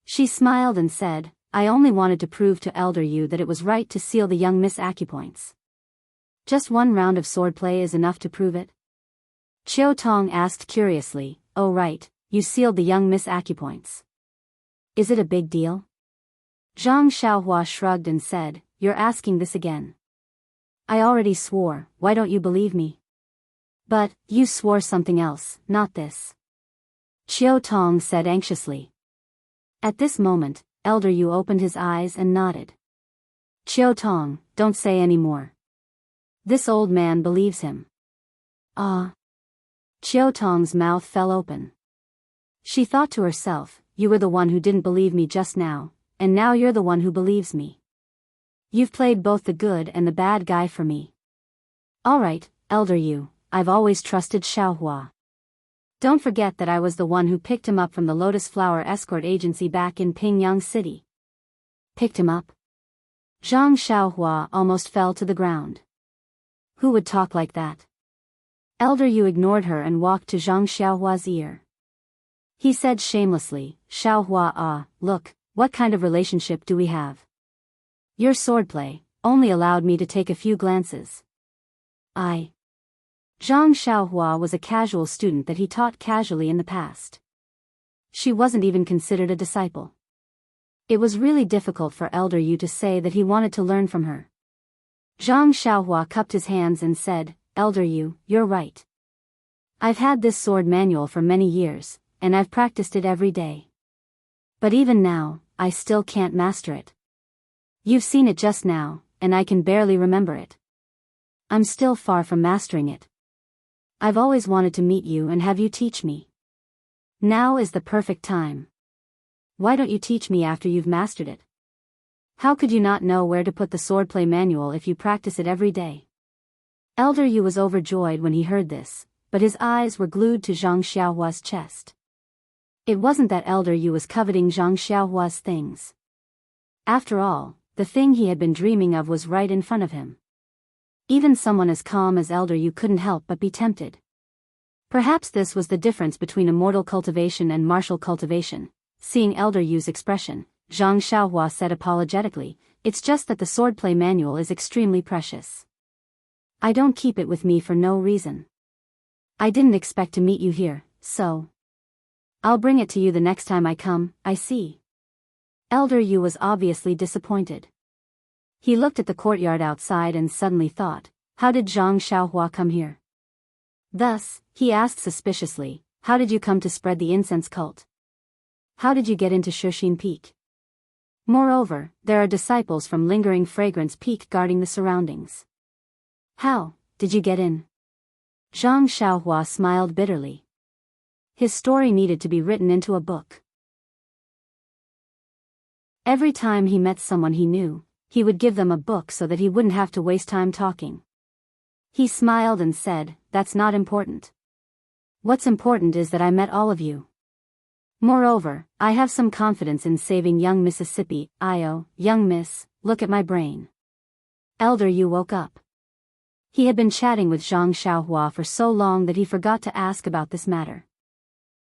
She smiled and said, I only wanted to prove to Elder Yu that it was right to seal the young Miss acupoints. Just one round of swordplay is enough to prove it? Qiu Tong asked curiously, oh right, you sealed the young Miss acupoints. Is it a big deal? Zhang Xiaohua shrugged and said, you're asking this again. I already swore, why don't you believe me? But, you swore something else, not this. Qiu Tong said anxiously. At this moment, Elder Yu opened his eyes and nodded. Qiu Tong, don't say any more. This old man believes him. Ah. Qiu Tong's mouth fell open. She thought to herself, you were the one who didn't believe me just now, and now you're the one who believes me. You've played both the good and the bad guy for me. Alright, Elder Yu, I've always trusted Xiaohua. Don't forget that I was the one who picked him up from the Lotus Flower Escort Agency back in Pingyang City. Picked him up? Zhang Xiaohua almost fell to the ground. Who would talk like that? Elder Yu ignored her and walked to Zhang Xiaohua's ear. He said shamelessly, Xiaohua, look, what kind of relationship do we have? Your swordplay only allowed me to take a few glances. Zhang Xiaohua was a casual student that he taught casually in the past. She wasn't even considered a disciple. It was really difficult for Elder Yu to say that he wanted to learn from her. Zhang Xiaohua cupped his hands and said, Elder Yu, you're right. I've had this sword manual for many years, and I've practiced it every day. But even now, I still can't master it. You've seen it just now, and I can barely remember it. I'm still far from mastering it. I've always wanted to meet you and have you teach me. Now is the perfect time. Why don't you teach me after you've mastered it? How could you not know where to put the swordplay manual if you practice it every day? Elder Yu was overjoyed when he heard this, but his eyes were glued to Zhang Xiaohua's chest. It wasn't that Elder Yu was coveting Zhang Xiaohua's things. After all, the thing he had been dreaming of was right in front of him. Even someone as calm as Elder Yu couldn't help but be tempted. Perhaps this was the difference between immortal cultivation and martial cultivation. Seeing Elder Yu's expression, Zhang Xiaohua said apologetically, it's just that the swordplay manual is extremely precious. I don't keep it with me for no reason. I didn't expect to meet you here, so I'll bring it to you the next time I come, I see. Elder Yu was obviously disappointed. He looked at the courtyard outside and suddenly thought, how did Zhang Xiaohua come here? Thus, he asked suspiciously, how did you come to spread the incense cult? How did you get into Shushin Peak? Moreover, there are disciples from Lingering Fragrance Peak guarding the surroundings. How did you get in? Zhang Xiaohua smiled bitterly. His story needed to be written into a book. Every time he met someone he knew, he would give them a book so that he wouldn't have to waste time talking. He smiled and said, that's not important. What's important is that I met all of you. Moreover, I have some confidence in saving young Mississippi. Young Miss, look at my brain. Elder Yu woke up. He had been chatting with Zhang Xiaohua for so long that he forgot to ask about this matter.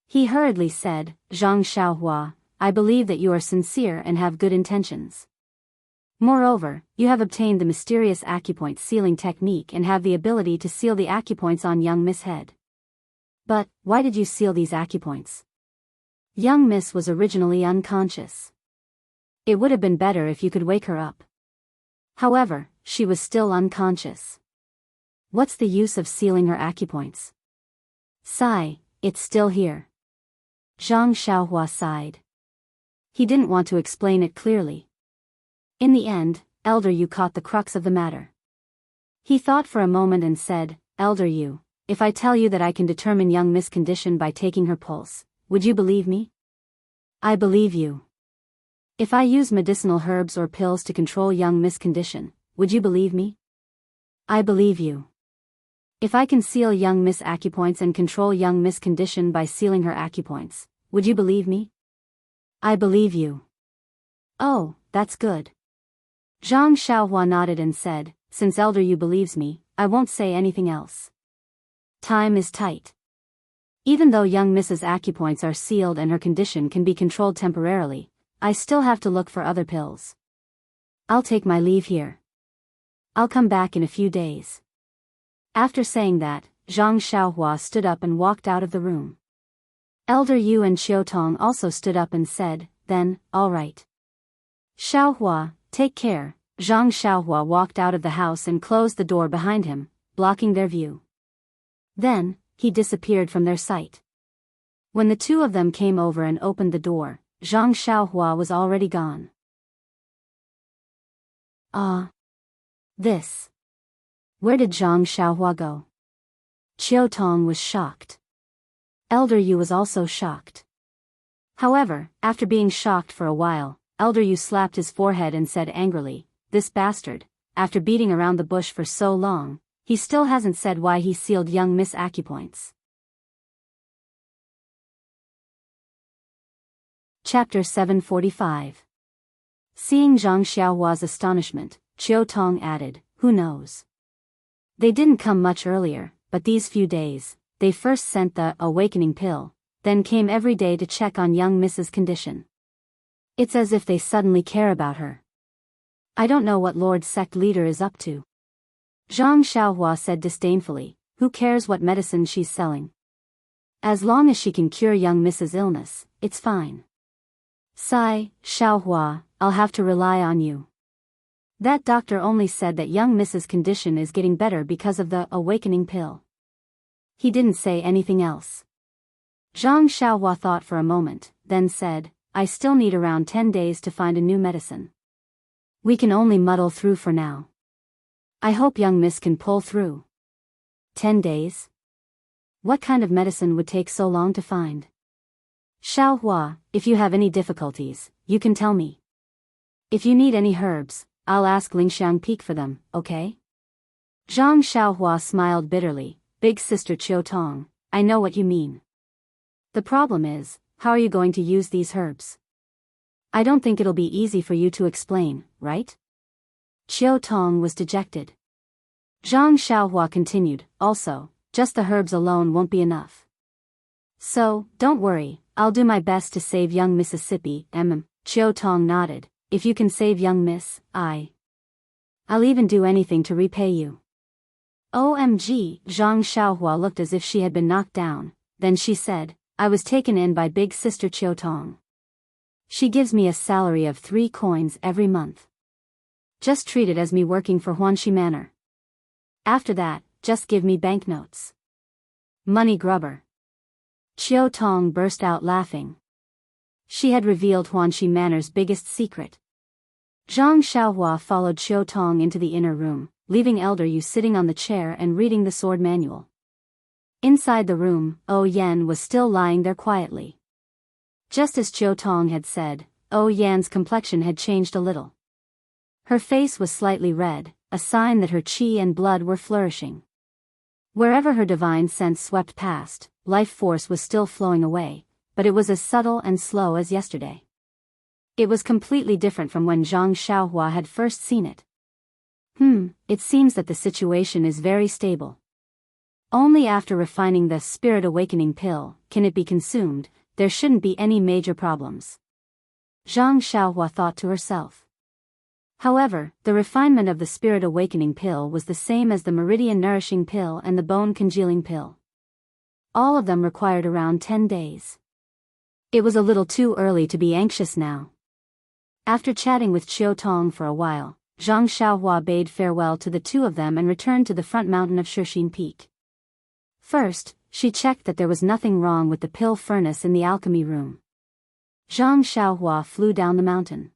He hurriedly said, Zhang Xiaohua, I believe that you are sincere and have good intentions. Moreover, you have obtained the mysterious acupoint sealing technique and have the ability to seal the acupoints on young Miss' head. But, why did you seal these acupoints? Young Miss was originally unconscious. It would have been better if you could wake her up. However, she was still unconscious. What's the use of sealing her acupoints? Sigh, it's still here. Zhang Xiaohua sighed. He didn't want to explain it clearly. In the end, Elder Yu caught the crux of the matter. He thought for a moment and said, Elder Yu, if I tell you that I can determine young Miss' condition by taking her pulse, would you believe me? I believe you. If I use medicinal herbs or pills to control young Miss' condition, would you believe me? I believe you. If I can seal young Miss' acupoints and control young Miss' condition by sealing her acupoints, would you believe me? I believe you. Oh, that's good. Zhang Xiaohua nodded and said, since Elder Yu believes me, I won't say anything else. Time is tight. Even though young Mrs. Acupoints are sealed and her condition can be controlled temporarily, I still have to look for other pills. I'll take my leave here. I'll come back in a few days. After saying that, Zhang Xiaohua stood up and walked out of the room. Elder Yu and Qiutong also stood up and said, then, all right. Xiaohua, take care. Zhang Xiaohua walked out of the house and closed the door behind him, blocking their view. Then, he disappeared from their sight. When the two of them came over and opened the door, Zhang Xiaohua was already gone. This. Where did Zhang Xiaohua go? Qiutong was shocked. Elder Yu was also shocked. However, after being shocked for a while, Elder Yu slapped his forehead and said angrily, this bastard, after beating around the bush for so long, he still hasn't said why he sealed young Miss Acupoints. Chapter 745. Seeing Zhang Xiaohua's astonishment, Qiutong added, who knows? They didn't come much earlier, but these few days, they first sent the awakening pill, then came every day to check on young Mrs.'s condition. It's as if they suddenly care about her. I don't know what Lord Sect Leader is up to. Zhang Xiaohua said disdainfully, who cares what medicine she's selling? As long as she can cure young Mrs.'s illness, it's fine. Sigh, Xiaohua, I'll have to rely on you. That doctor only said that young Mrs.'s condition is getting better because of the awakening pill. He didn't say anything else. Zhang Xiaohua thought for a moment, then said, I still need around 10 days to find a new medicine. We can only muddle through for now. I hope young Miss can pull through. 10 days? What kind of medicine would take so long to find? Xiaohua, if you have any difficulties, you can tell me. If you need any herbs, I'll ask Lingxiang Peak for them, okay? Zhang Xiaohua smiled bitterly, Big Sister Qiutong, I know what you mean. The problem is, how are you going to use these herbs? I don't think it'll be easy for you to explain, right? Qiutong was dejected. Zhang Xiaohua continued, also, just the herbs alone won't be enough. So, don't worry, I'll do my best to save young Mississippi, Qiutong nodded, if you can save young Miss, I'll even do anything to repay you. OMG, Zhang Xiaohua looked as if she had been knocked down, then she said, I was taken in by Big Sister Qiutong. She gives me a salary of 3 coins every month. Just treat it as me working for Huanxi Manor. After that, just give me banknotes. Money grubber. Qiutong burst out laughing. She had revealed Huanxi Manor's biggest secret. Zhang Xiaohua followed Qiutong into the inner room, leaving Elder Yu sitting on the chair and reading the sword manual. Inside the room, Yan was still lying there quietly. Just as Qiutong had said, Yan's complexion had changed a little. Her face was slightly red, a sign that her qi and blood were flourishing. Wherever her divine sense swept past, life force was still flowing away, but it was as subtle and slow as yesterday. It was completely different from when Zhang Xiaohua had first seen it. It seems that the situation is very stable. Only after refining the Spirit Awakening pill can it be consumed. There shouldn't be any major problems. Zhang Xiaohua thought to herself. However, the refinement of the Spirit Awakening pill was the same as the Meridian Nourishing pill and the Bone Congealing pill. All of them required around 10 days. It was a little too early to be anxious now. After chatting with Qiutong for a while, Zhang Xiaohua bade farewell to the two of them and returned to the front mountain of Shixin Peak. First, she checked that there was nothing wrong with the pill furnace in the alchemy room. Zhang Xiaohua flew down the mountain.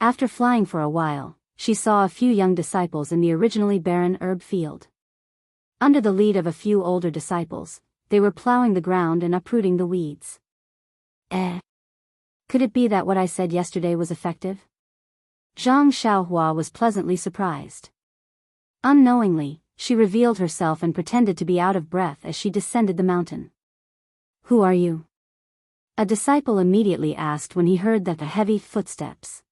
After flying for a while, she saw a few young disciples in the originally barren herb field. Under the lead of a few older disciples, they were plowing the ground and uprooting the weeds. Could it be that what I said yesterday was effective? Zhang Xiaohua was pleasantly surprised. Unknowingly, she revealed herself and pretended to be out of breath as she descended the mountain. Who are you? A disciple immediately asked when he heard the heavy footsteps.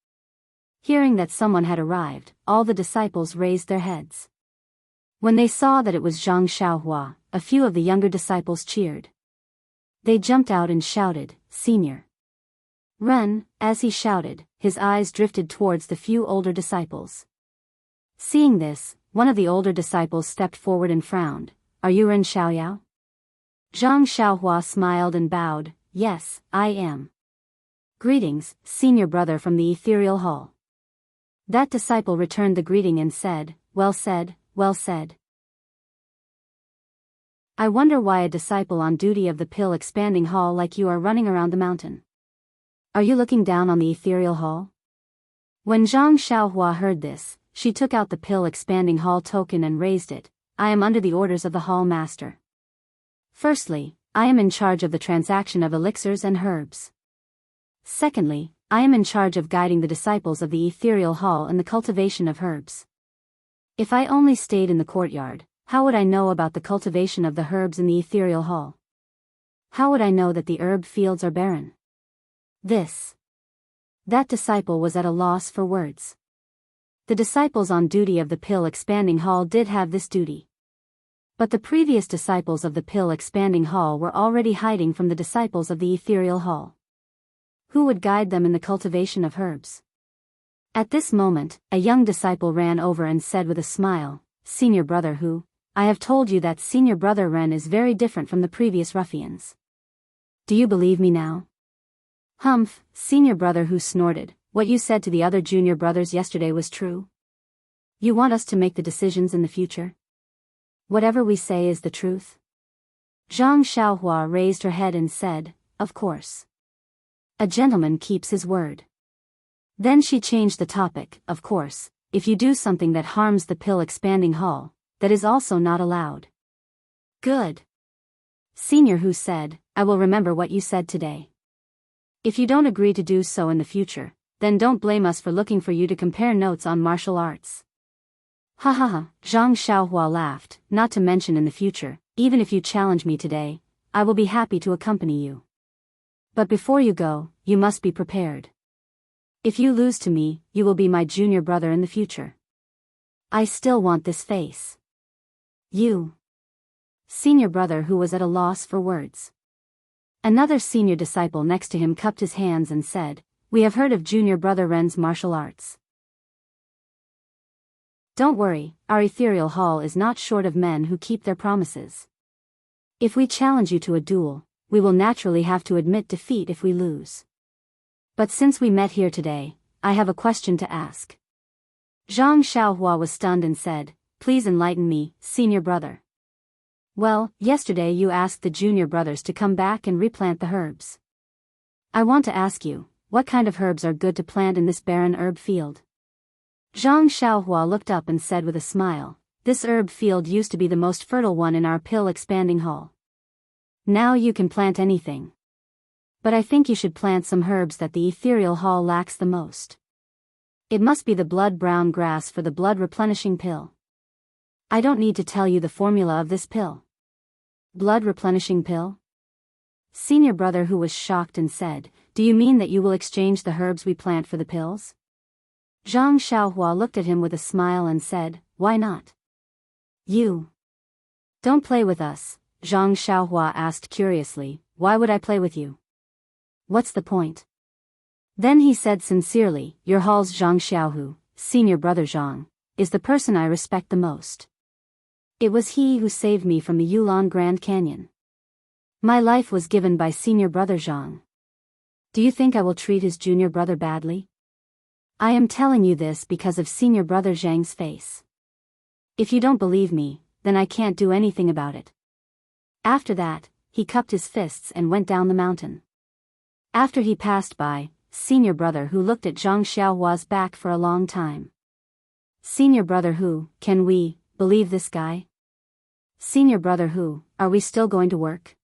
Hearing that someone had arrived, all the disciples raised their heads. When they saw that it was Zhang Xiaohua, a few of the younger disciples cheered. They jumped out and shouted, "Senior!" Ren, as he shouted, his eyes drifted towards the few older disciples. Seeing this, one of the older disciples stepped forward and frowned. "Are you Ren Xiaoyao?" Zhang Xiaohua smiled and bowed. "Yes, I am." "Greetings, senior brother from the ethereal hall." That disciple returned the greeting and said, "Well said, well said." I wonder why a disciple on duty of the pill expanding hall like you are running around the mountain. Are you looking down on the ethereal hall? When Zhang Xiaohua heard this, she took out the pill expanding hall token and raised it. "I am under the orders of the hall master. Firstly, I am in charge of the transaction of elixirs and herbs. Secondly, I am in charge of guiding the disciples of the ethereal hall in the cultivation of herbs. If I only stayed in the courtyard, how would I know about the cultivation of the herbs in the ethereal hall? How would I know that the herb fields are barren?" That disciple was at a loss for words. The disciples on duty of the pill expanding hall did have this duty. But the previous disciples of the pill expanding hall were already hiding from the disciples of the ethereal hall. Who would guide them in the cultivation of herbs? At this moment, a young disciple ran over and said with a smile, "Senior brother Hu, I have told you that senior brother Ren is very different from the previous ruffians. Do you believe me now?" "Humph," senior brother Hu snorted, "what you said to the other junior brothers yesterday was true? You want us to make the decisions in the future? Whatever we say is the truth?" Zhang Xiaohua raised her head and said, "Of course. A gentleman keeps his word." Then she changed the topic. "Of course, if you do something that harms the pill expanding hall, that is also not allowed." "Good." Senior Hu said, "I will remember what you said today. If you don't agree to do so in the future, then don't blame us for looking for you to compare notes on martial arts." "Ha ha ha," Zhang Xiaohua laughed, "not to mention in the future, even if you challenge me today, I will be happy to accompany you. But before you go, you must be prepared. If you lose to me, you will be my junior brother in the future. I still want this face." "You." Senior brother who was at a loss for words. Another senior disciple next to him cupped his hands and said, "We have heard of junior brother Ren's martial arts. Don't worry, our ethereal hall is not short of men who keep their promises. If we challenge you to a duel, we will naturally have to admit defeat if we lose. But since we met here today, I have a question to ask." Zhang Xiaohua was stunned and said, "Please enlighten me, senior brother." "Well, yesterday you asked the junior brothers to come back and replant the herbs. I want to ask you, what kind of herbs are good to plant in this barren herb field?" Zhang Xiaohua looked up and said with a smile, "This herb field used to be the most fertile one in our pill expanding hall. Now you can plant anything. But I think you should plant some herbs that the ethereal hall lacks the most. It must be the blood-brown grass for the blood-replenishing pill. I don't need to tell you the formula of this pill." "Blood-replenishing pill?" Senior brother who was shocked and said, "Do you mean that you will exchange the herbs we plant for the pills?" Zhang Xiaohua looked at him with a smile and said, "Why not?" "You don't play with us," Zhang Xiaohua asked curiously. "Why would I play with you? What's the point?" Then he said sincerely, "Your hall's Zhang Xiaohu, senior brother Zhang, is the person I respect the most. It was he who saved me from the Yulon Grand Canyon. My life was given by senior brother Zhang. Do you think I will treat his junior brother badly? I am telling you this because of senior brother Zhang's face. If you don't believe me, then I can't do anything about it." After that, he cupped his fists and went down the mountain. After he passed by, senior brother Hu looked at Zhang Xiaohua's back for a long time. "Senior brother Hu, can we believe this guy? Senior brother Hu, are we still going to work?"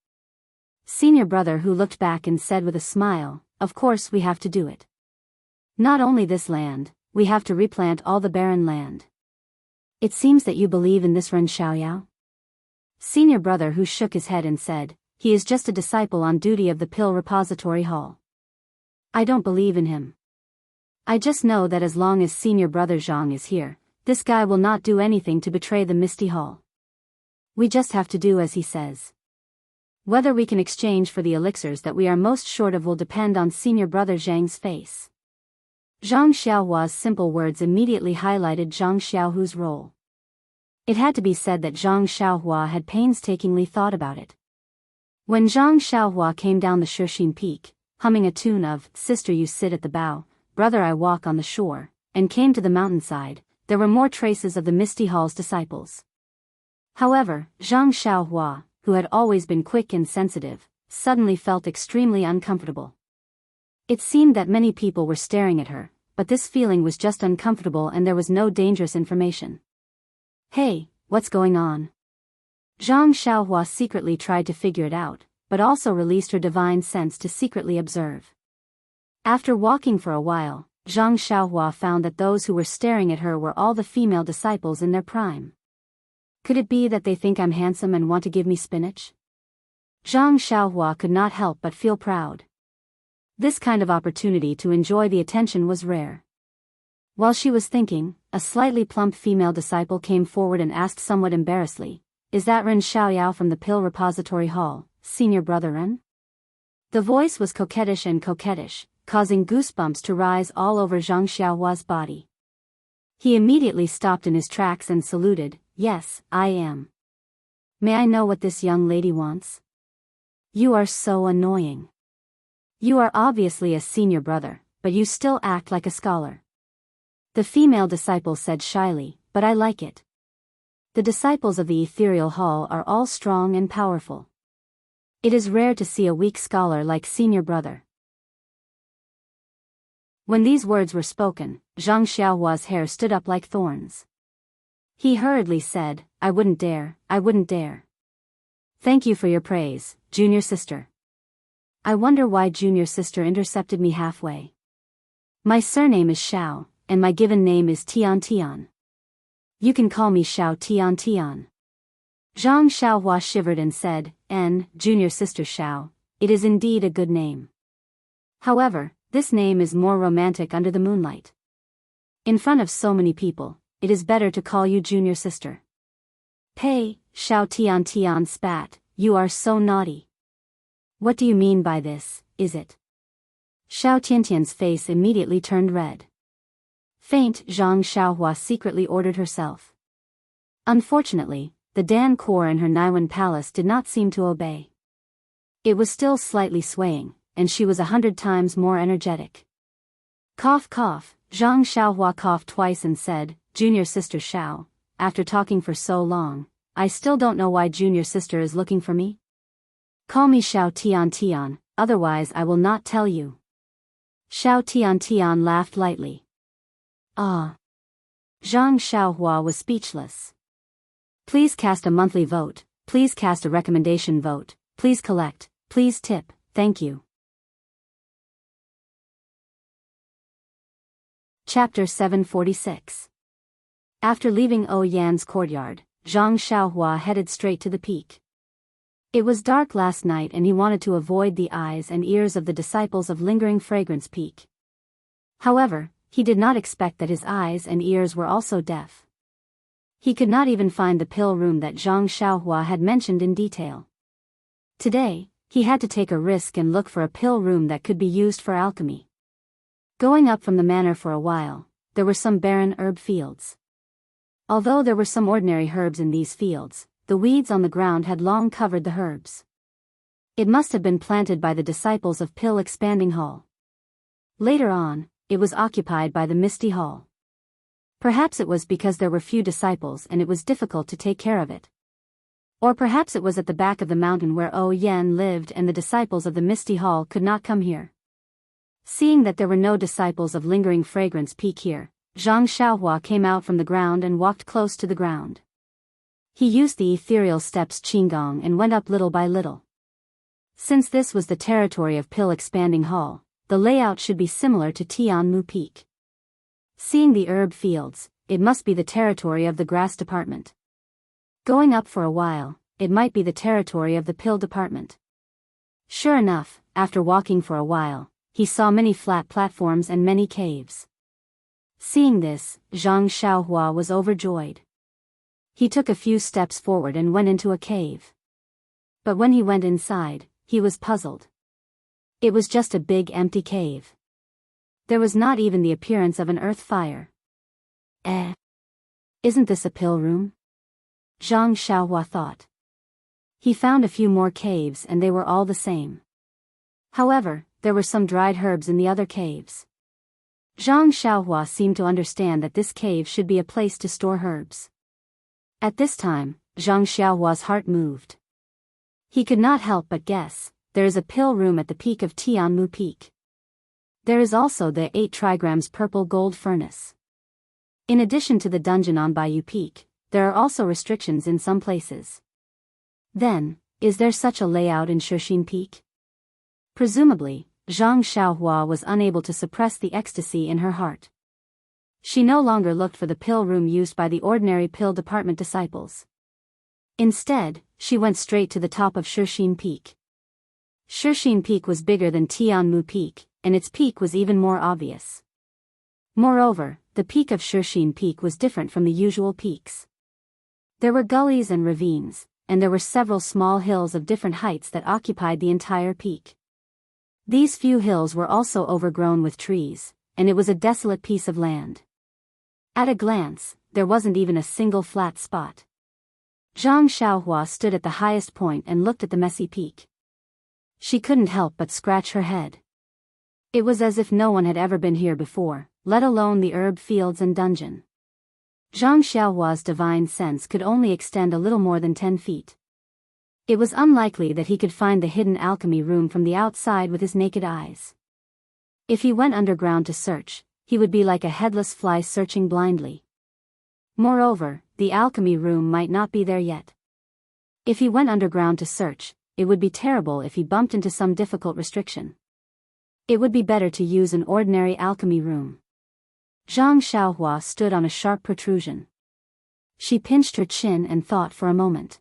Senior brother Hu looked back and said with a smile, "Of course we have to do it. Not only this land, we have to replant all the barren land. It seems that you believe in this Ren Xiaoyao?" Senior brother Hu shook his head and said, "He is just a disciple on duty of the pill repository hall. I don't believe in him. I just know that as long as senior brother Zhang is here, This guy will not do anything to betray the Misty Hall. We just have to do as he says. Whether we can exchange for the elixirs that we are most short of will depend on senior brother Zhang's face. Zhang Xiaohua's simple words immediately highlighted Zhang Xiaohu's role. It had to be said that Zhang Xiaohua had painstakingly thought about it. When Zhang Xiaohua came down the Shixin Peak, humming a tune of "Sister you sit at the bow, brother I walk on the shore," and came to the mountainside, there were more traces of the Misty Hall's disciples. However, Zhang Xiaohua, who had always been quick and sensitive, suddenly felt extremely uncomfortable. It seemed that many people were staring at her, but this feeling was just uncomfortable and there was no dangerous information. Hey, what's going on? Zhang Xiaohua secretly tried to figure it out, but also released her divine sense to secretly observe. After walking for a while, Zhang Xiaohua found that those who were staring at her were all the female disciples in their prime. Could it be that they think I'm handsome and want to give me spinach? Zhang Xiaohua could not help but feel proud. This kind of opportunity to enjoy the attention was rare. While she was thinking, a slightly plump female disciple came forward and asked somewhat embarrassedly, "Is that Ren Xiaoyao from the Pill Repository Hall, senior brother Ren?" The voice was coquettish, causing goosebumps to rise all over Zhang Xiaohua's body. He immediately stopped in his tracks and saluted, "Yes, I am. May I know what this young lady wants?" "You are so annoying. You are obviously a senior brother, but you still act like a scholar." The female disciple said shyly, "But I like it. The disciples of the Ethereal Hall are all strong and powerful. It is rare to see a weak scholar like senior brother." When these words were spoken, Zhang Xiaohua's hair stood up like thorns. He hurriedly said, I wouldn't dare. Thank you for your praise, junior sister. I wonder why junior sister intercepted me halfway. My surname is Xiao, and my given name is Tian. You can call me Xiao Tian. Zhang Xiaohua shivered and said, Junior sister Xiao, it is indeed a good name. However, this name is more romantic under the moonlight. In front of so many people, it is better to call you junior sister. Pei, Xiao Tian spat, you are so naughty. What do you mean by this, is it? Xiao Tiantian's face immediately turned red. Faint, Zhang Xiaohua secretly ordered herself. Unfortunately, the Dan core in her Naiwan palace did not seem to obey. It was still slightly swaying, and she was 100 times more energetic. Cough, Zhang Xiaohua coughed twice and said, Junior sister Xiao, after talking for so long, I still don't know why junior sister is looking for me. Call me Xiao Tian, otherwise I will not tell you. Xiao Tian laughed lightly. Ah. Zhang Xiaohua was speechless. Please cast a monthly vote, please cast a recommendation vote, please collect, please tip, thank you. Chapter 746. After leaving Yan's courtyard, Zhang Xiaohua headed straight to the peak. It was dark last night and he wanted to avoid the eyes and ears of the disciples of Lingering Fragrance Peak. However, he did not expect that his eyes and ears were also deaf. He could not even find the pill room that Zhang Xiaohua had mentioned in detail. Today, he had to take a risk and look for a pill room that could be used for alchemy. Going up from the manor for a while, there were some barren herb fields. Although there were some ordinary herbs in these fields, the weeds on the ground had long covered the herbs. It must have been planted by the disciples of Pill Expanding Hall. Later on, it was occupied by the Misty Hall. Perhaps it was because there were few disciples and it was difficult to take care of it. Or perhaps it was at the back of the mountain where Yan lived and the disciples of the Misty Hall could not come here. Seeing that there were no disciples of Lingering Fragrance Peak here, Zhang Xiaohua came out from the ground and walked close to the ground. He used the ethereal steps Qinggong and went up little by little. Since this was the territory of Pill Expanding Hall, the layout should be similar to Tianmu Peak. Seeing the herb fields, it must be the territory of the grass department. Going up for a while, it might be the territory of the pill department. Sure enough, after walking for a while, he saw many flat platforms and many caves. Seeing this, Zhang Xiaohua was overjoyed. He took a few steps forward and went into a cave. But when he went inside, he was puzzled. It was just a big empty cave. There was not even the appearance of an earth fire. Isn't this a pill room? Zhang Xiaohua thought. He found a few more caves and they were all the same. However, there were some dried herbs in the other caves. Zhang Xiaohua seemed to understand that this cave should be a place to store herbs. At this time, Zhang Xiaohua's heart moved. He could not help but guess, there is a pill room at the peak of Tianmu Peak. There is also the 8 trigrams purple gold furnace. In addition to the dungeon on Bayou Peak, there are also restrictions in some places. Then, is there such a layout in Shixin Peak? Presumably, Zhang Xiaohua was unable to suppress the ecstasy in her heart. She no longer looked for the pill room used by the ordinary pill department disciples. Instead, she went straight to the top of Shixin Peak. Shixin Peak was bigger than Tianmu Peak, and its peak was even more obvious. Moreover, the peak of Shixin Peak was different from the usual peaks. There were gullies and ravines, and there were several small hills of different heights that occupied the entire peak. These few hills were also overgrown with trees, and it was a desolate piece of land. At a glance, there wasn't even a single flat spot. Zhang Xiaohua stood at the highest point and looked at the messy peak. She couldn't help but scratch her head. It was as if no one had ever been here before, let alone the herb fields and dungeon. Zhang Xiaohua's divine sense could only extend a little more than 10 feet. It was unlikely that he could find the hidden alchemy room from the outside with his naked eyes. If he went underground to search, he would be like a headless fly searching blindly. Moreover, the alchemy room might not be there yet. If he went underground to search, it would be terrible if he bumped into some difficult restriction. It would be better to use an ordinary alchemy room. Zhang Xiaohua stood on a sharp protrusion. She pinched her chin and thought for a moment.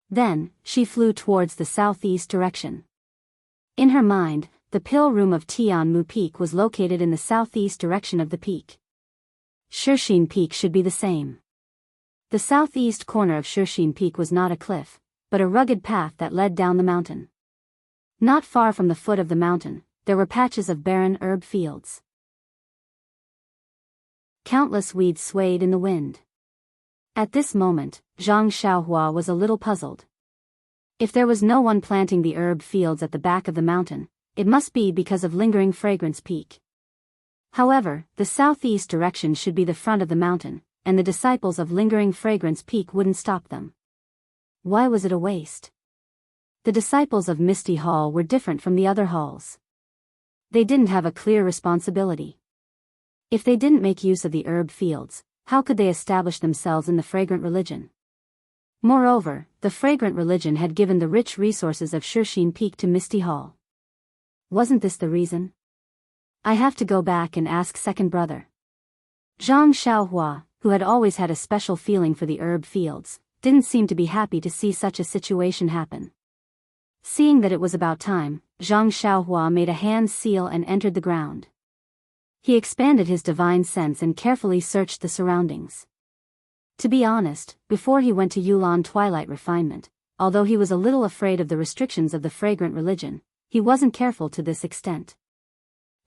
Then, she flew towards the southeast direction. In her mind, the pill room of Tianmu Peak was located in the southeast direction of the peak. Shixin Peak should be the same. The southeast corner of Shixin Peak was not a cliff, but a rugged path that led down the mountain. Not far from the foot of the mountain, there were patches of barren herb fields. Countless weeds swayed in the wind. At this moment, Zhang Xiaohua was a little puzzled. If there was no one planting the herb fields at the back of the mountain, it must be because of lingering fragrance peak. However, the southeast direction should be the front of the mountain, and the disciples of lingering fragrance peak wouldn't stop them. Why was it a waste? The disciples of Misty Hall were different from the other halls. They didn't have a clear responsibility. If they didn't make use of the herb fields, how could they establish themselves in the fragrant religion? Moreover, the fragrant religion had given the rich resources of Shixin Peak to Misty Hall. Wasn't this the reason? I have to go back and ask second brother. Zhang Xiaohua, who had always had a special feeling for the herb fields, didn't seem to be happy to see such a situation happen. Seeing that it was about time, Zhang Xiaohua made a hand seal and entered the ground. He expanded his divine sense and carefully searched the surroundings. To be honest, before he went to Yulan Twilight Refinement, although he was a little afraid of the restrictions of the fragrant religion, he wasn't careful to this extent.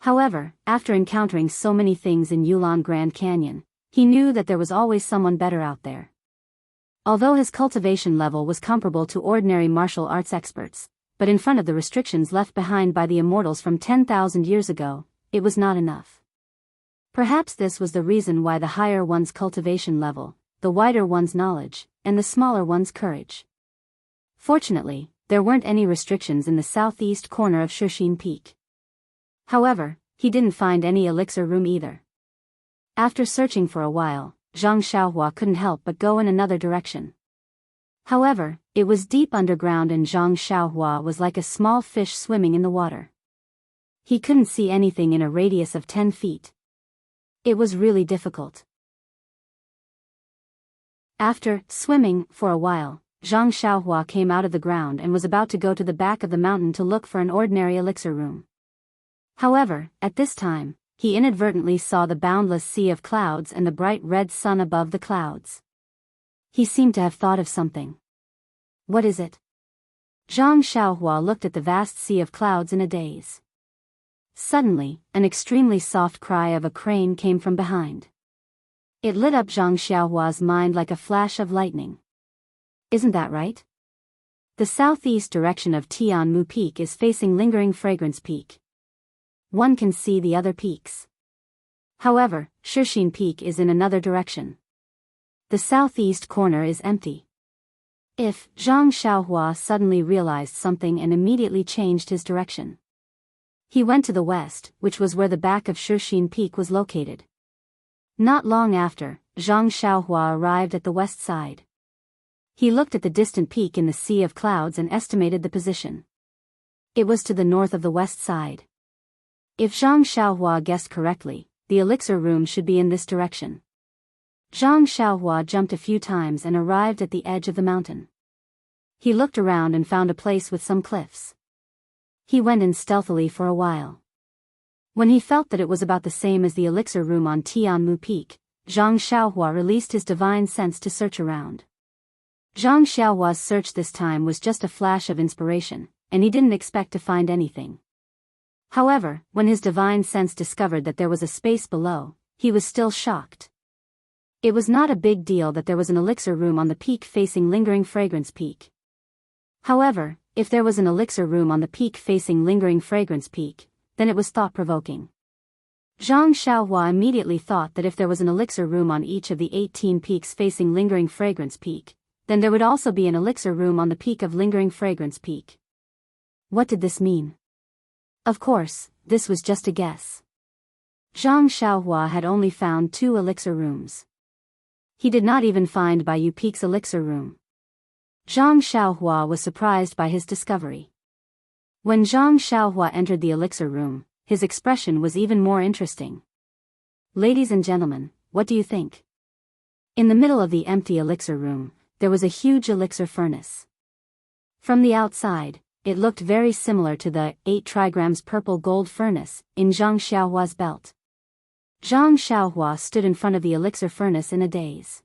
However, after encountering so many things in Yulan Grand Canyon, he knew that there was always someone better out there. Although his cultivation level was comparable to ordinary martial arts experts, but in front of the restrictions left behind by the immortals from 10,000 years ago, it was not enough. Perhaps this was the reason why the higher one's cultivation level, the wider one's knowledge, and the smaller one's courage. Fortunately, there weren't any restrictions in the southeast corner of Shixin Peak. However, he didn't find any elixir room either. After searching for a while, Zhang Xiaohua couldn't help but go in another direction. However, it was deep underground and Zhang Xiaohua was like a small fish swimming in the water. He couldn't see anything in a radius of 10 feet. It was really difficult. After swimming for a while, Zhang Xiaohua came out of the ground and was about to go to the back of the mountain to look for an ordinary elixir room. However, at this time, he inadvertently saw the boundless sea of clouds and the bright red sun above the clouds. He seemed to have thought of something. What is it? Zhang Xiaohua looked at the vast sea of clouds in a daze. Suddenly, an extremely soft cry of a crane came from behind. It lit up Zhang Xiaohua's mind like a flash of lightning. Isn't that right? The southeast direction of Tianmu Peak is facing Lingering Fragrance Peak. One can see the other peaks. However, Shixin Peak is in another direction. The southeast corner is empty. If Zhang Xiaohua suddenly realized something and immediately changed his direction. He went to the west, which was where the back of Shixin Peak was located. Not long after, Zhang Xiaohua arrived at the west side. He looked at the distant peak in the sea of clouds and estimated the position. It was to the north of the west side. If Zhang Xiaohua guessed correctly, the elixir room should be in this direction. Zhang Xiaohua jumped a few times and arrived at the edge of the mountain. He looked around and found a place with some cliffs. He went in stealthily for a while. When he felt that it was about the same as the elixir room on Tianmu Peak, Zhang Xiaohua released his divine sense to search around. Zhang Xiaohua's search this time was just a flash of inspiration, and he didn't expect to find anything. However, when his divine sense discovered that there was a space below, he was still shocked. It was not a big deal that there was an elixir room on the peak facing Lingering Fragrance Peak. However, if there was an elixir room on the peak facing Lingering Fragrance Peak, then it was thought-provoking. Zhang Xiaohua immediately thought that if there was an elixir room on each of the 18 peaks facing Lingering Fragrance Peak, then there would also be an elixir room on the peak of Lingering Fragrance Peak. What did this mean? Of course, this was just a guess. Zhang Xiaohua had only found 2 elixir rooms. He did not even find Baiyu Peak's elixir room. Zhang Xiaohua was surprised by his discovery. When Zhang Xiaohua entered the elixir room, his expression was even more interesting. Ladies and gentlemen, what do you think? In the middle of the empty elixir room, there was a huge elixir furnace. From the outside, it looked very similar to the 8 trigrams purple gold furnace in Zhang Xiaohua's belt. Zhang Xiaohua stood in front of the elixir furnace in a daze.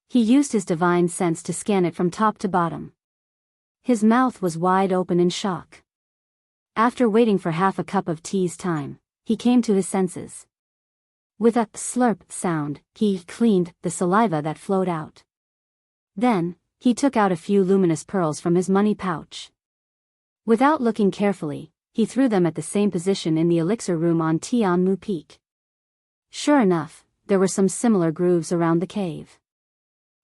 He used his divine sense to scan it from top to bottom. His mouth was wide open in shock. After waiting for half a cup of tea's time, he came to his senses. With a slurp sound, he cleaned the saliva that flowed out. Then, he took out a few luminous pearls from his money pouch. Without looking carefully, he threw them at the same position in the elixir room on Tianmu Peak. Sure enough, there were some similar grooves around the cave.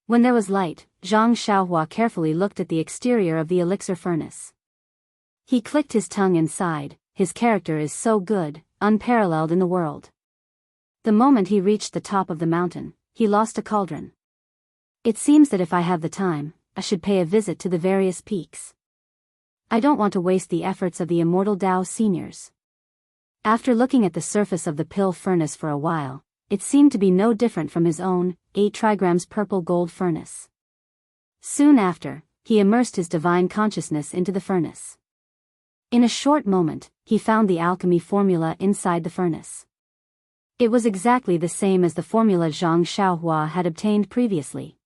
When there was light, Zhang Xiaohua carefully looked at the exterior of the elixir furnace. He clicked his tongue and sighed, his character is so good, unparalleled in the world. The moment he reached the top of the mountain, he lost a cauldron. It seems that if I have the time, I should pay a visit to the various peaks. I don't want to waste the efforts of the immortal Dao seniors. After looking at the surface of the pill furnace for a while, it seemed to be no different from his own 8 trigrams purple gold furnace. Soon after, he immersed his divine consciousness into the furnace. In a short moment, he found the alchemy formula inside the furnace. It was exactly the same as the formula Zhang Xiaohua had obtained previously.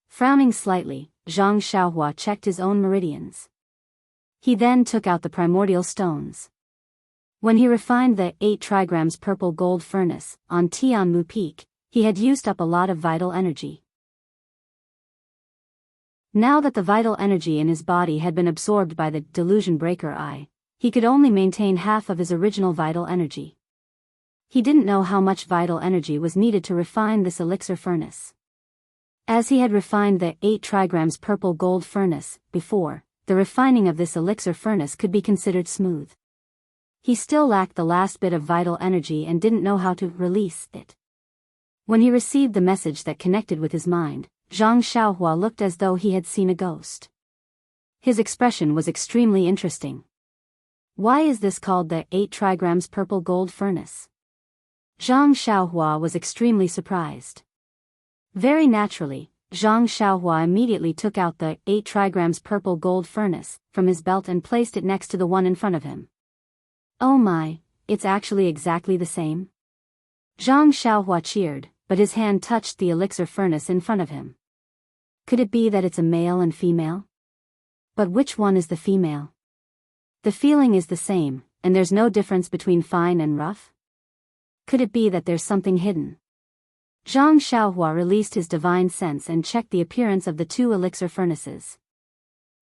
Frowning slightly, Zhang Xiaohua checked his own meridians. He then took out the primordial stones. When he refined the 8 trigrams purple gold furnace on Tianmu Peak, he had used up a lot of vital energy. Now that the vital energy in his body had been absorbed by the delusion breaker eye, he could only maintain half of his original vital energy. He didn't know how much vital energy was needed to refine this elixir furnace. As he had refined the 8 trigrams purple gold furnace before, the refining of this elixir furnace could be considered smooth. He still lacked the last bit of vital energy and didn't know how to release it. When he received the message that connected with his mind, Zhang Xiaohua looked as though he had seen a ghost. His expression was extremely interesting. Why is this called the 8 trigrams purple gold furnace? Zhang Xiaohua was extremely surprised. Very naturally, Zhang Xiaohua immediately took out the 8 trigrams purple gold furnace from his belt and placed it next to the one in front of him. Oh my, it's actually exactly the same? Zhang Xiaohua cheered, but his hand touched the elixir furnace in front of him. Could it be that it's a male and female? But which one is the female? The feeling is the same, and there's no difference between fine and rough? Could it be that there's something hidden? Zhang Xiaohua released his divine sense and checked the appearance of the two elixir furnaces.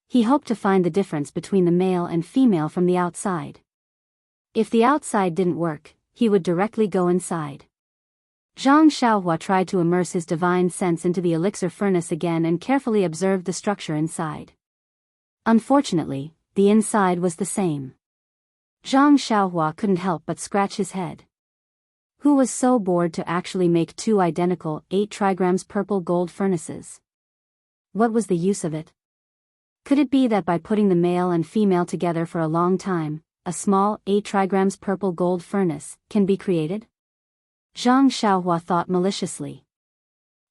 He hoped to find the difference between the male and female from the outside. If the outside didn't work, he would directly go inside. Zhang Xiaohua tried to immerse his divine sense into the elixir furnace again and carefully observed the structure inside. Unfortunately, the inside was the same. Zhang Xiaohua couldn't help but scratch his head. Who was so bored to actually make two identical 8 trigrams purple gold furnaces? What was the use of it? Could it be that by putting the male and female together for a long time, a small 8 trigrams purple gold furnace can be created? Zhang Xiaohua thought maliciously.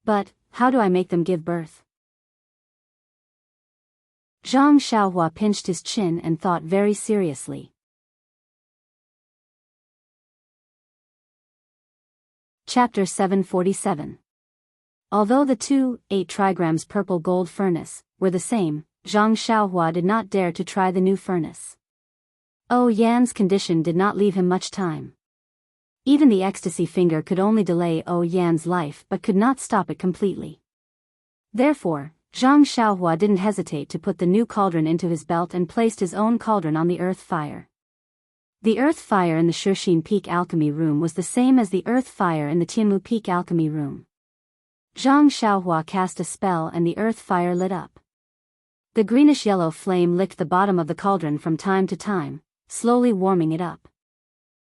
But, how do I make them give birth? Zhang Xiaohua pinched his chin and thought very seriously. Chapter 747. Although the two 8 trigrams purple gold furnace were the same, Zhang Xiaohua did not dare to try the new furnace. Oh Yan's condition did not leave him much time. Even the ecstasy finger could only delay Oh Yan's life but could not stop it completely. Therefore, Zhang Xiaohua didn't hesitate to put the new cauldron into his belt and placed his own cauldron on the earth fire. The earth fire in the Shixin Peak alchemy room was the same as the earth fire in the Tianmu Peak alchemy room. Zhang Xiaohua cast a spell and the earth fire lit up. The greenish-yellow flame licked the bottom of the cauldron from time to time, slowly warming it up.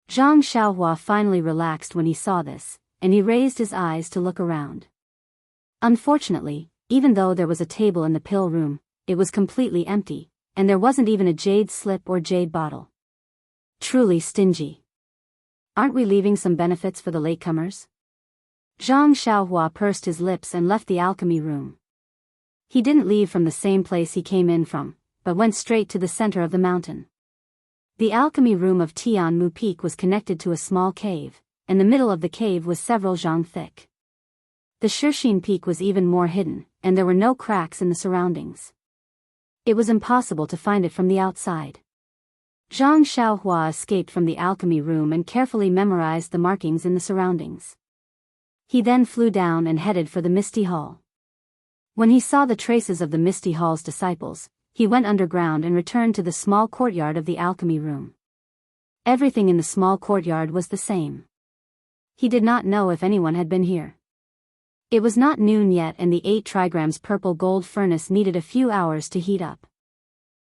Zhang Xiaohua finally relaxed when he saw this, and he raised his eyes to look around. Unfortunately, even though there was a table in the pill room, it was completely empty, and there wasn't even a jade slip or jade bottle. Truly stingy. Aren't we leaving some benefits for the latecomers? Zhang Xiaohua pursed his lips and left the alchemy room. He didn't leave from the same place he came in from, but went straight to the center of the mountain. The alchemy room of Tianmu Peak was connected to a small cave, and the middle of the cave was several zhang thick. The Shixin Peak was even more hidden, and there were no cracks in the surroundings. It was impossible to find it from the outside. Zhang Xiaohua escaped from the alchemy room and carefully memorized the markings in the surroundings. He then flew down and headed for the Misty Hall. When he saw the traces of the Misty Hall's disciples, he went underground and returned to the small courtyard of the alchemy room. Everything in the small courtyard was the same. He did not know if anyone had been here. It was not noon yet and the 8 trigrams purple gold furnace needed a few hours to heat up.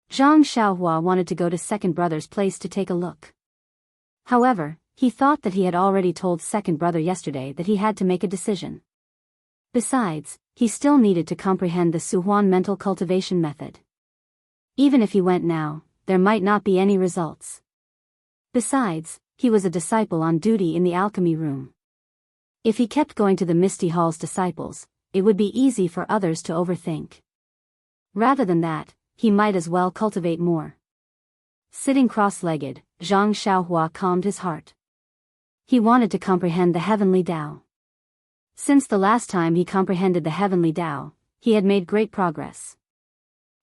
Zhang Xiaohua wanted to go to Second Brother's place to take a look. However, he thought that he had already told Second Brother yesterday that he had to make a decision. Besides, he still needed to comprehend the Suhuan mental cultivation method. Even if he went now, there might not be any results. Besides, he was a disciple on duty in the alchemy room. If he kept going to the Misty Hall's disciples, it would be easy for others to overthink. Rather than that, he might as well cultivate more. Sitting cross-legged, Zhang Xiaohua calmed his heart. He wanted to comprehend the heavenly Tao. Since the last time he comprehended the heavenly Tao, he had made great progress.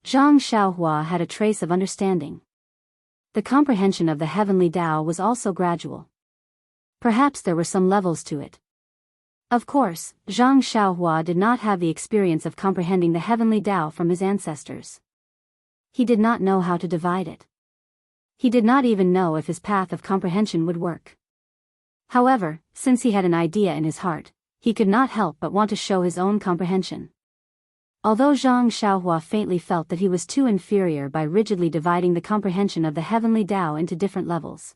Zhang Xiaohua had a trace of understanding. The comprehension of the heavenly Tao was also gradual. Perhaps there were some levels to it. Of course, Zhang Xiaohua did not have the experience of comprehending the heavenly Tao from his ancestors. He did not know how to divide it. He did not even know if his path of comprehension would work. However, since he had an idea in his heart, he could not help but want to show his own comprehension. Although Zhang Xiaohua faintly felt that he was too inferior by rigidly dividing the comprehension of the heavenly Tao into different levels.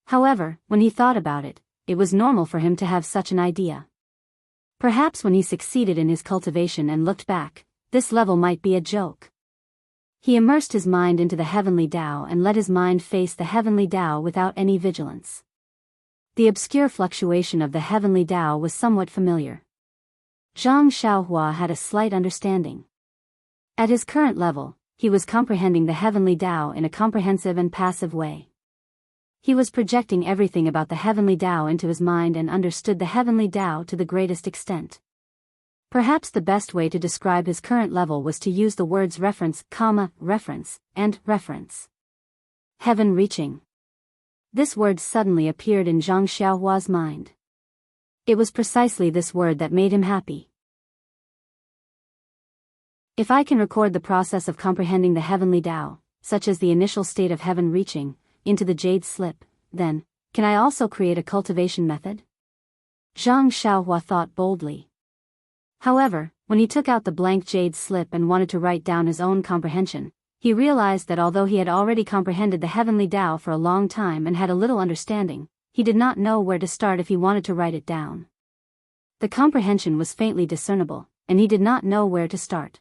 However, when he thought about it, it was normal for him to have such an idea. Perhaps when he succeeded in his cultivation and looked back, this level might be a joke. He immersed his mind into the heavenly Tao and let his mind face the heavenly Tao without any vigilance. The obscure fluctuation of the heavenly Tao was somewhat familiar. Zhang Xiaohua had a slight understanding. At his current level, he was comprehending the heavenly Tao in a comprehensive and passive way. He was projecting everything about the heavenly Tao into his mind and understood the heavenly Tao to the greatest extent. Perhaps the best way to describe his current level was to use the words reference, reference, and reference. Heaven reaching. This word suddenly appeared in Zhang Xiaohua's mind. It was precisely this word that made him happy. If I can record the process of comprehending the heavenly Tao, such as the initial state of heaven reaching, into the jade slip, then, can I also create a cultivation method? Zhang Xiaohua thought boldly. However, when he took out the blank jade slip and wanted to write down his own comprehension, he realized that although he had already comprehended the heavenly Tao for a long time and had a little understanding, he did not know where to start if he wanted to write it down. The comprehension was faintly discernible, and he did not know where to start.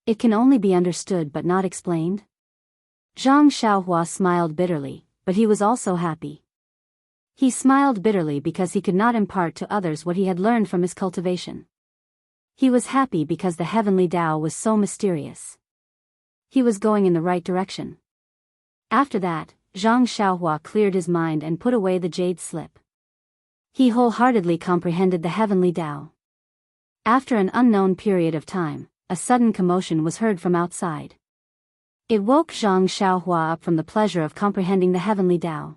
It can only be understood but not explained? Zhang Xiaohua smiled bitterly, but he was also happy. He smiled bitterly because he could not impart to others what he had learned from his cultivation. He was happy because the heavenly Tao was so mysterious. He was going in the right direction. After that, Zhang Xiaohua cleared his mind and put away the jade slip. He wholeheartedly comprehended the heavenly Tao. After an unknown period of time, a sudden commotion was heard from outside. It woke Zhang Xiaohua up from the pleasure of comprehending the heavenly Tao.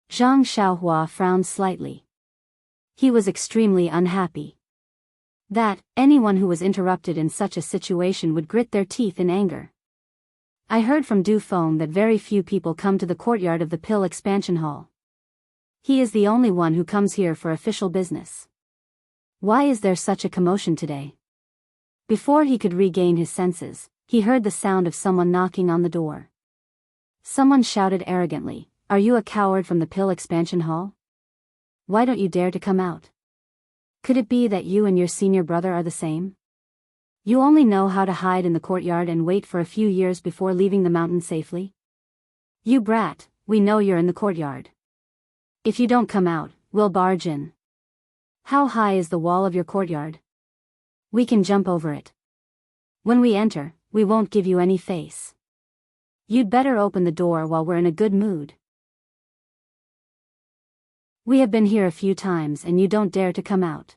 Zhang Xiaohua frowned slightly. He was extremely unhappy. That anyone who was interrupted in such a situation would grit their teeth in anger. I heard from Du Feng that very few people come to the courtyard of the Pill Expansion Hall. He is the only one who comes here for official business. Why is there such a commotion today? Before he could regain his senses, he heard the sound of someone knocking on the door. Someone shouted arrogantly, "Are you a coward from the Pill Expansion Hall? Why don't you dare to come out? Could it be that you and your senior brother are the same? You only know how to hide in the courtyard and wait for a few years before leaving the mountain safely? You brat, we know you're in the courtyard. If you don't come out, we'll barge in. How high is the wall of your courtyard? We can jump over it. When we enter, we won't give you any face. You'd better open the door while we're in a good mood. We have been here a few times and you don't dare to come out.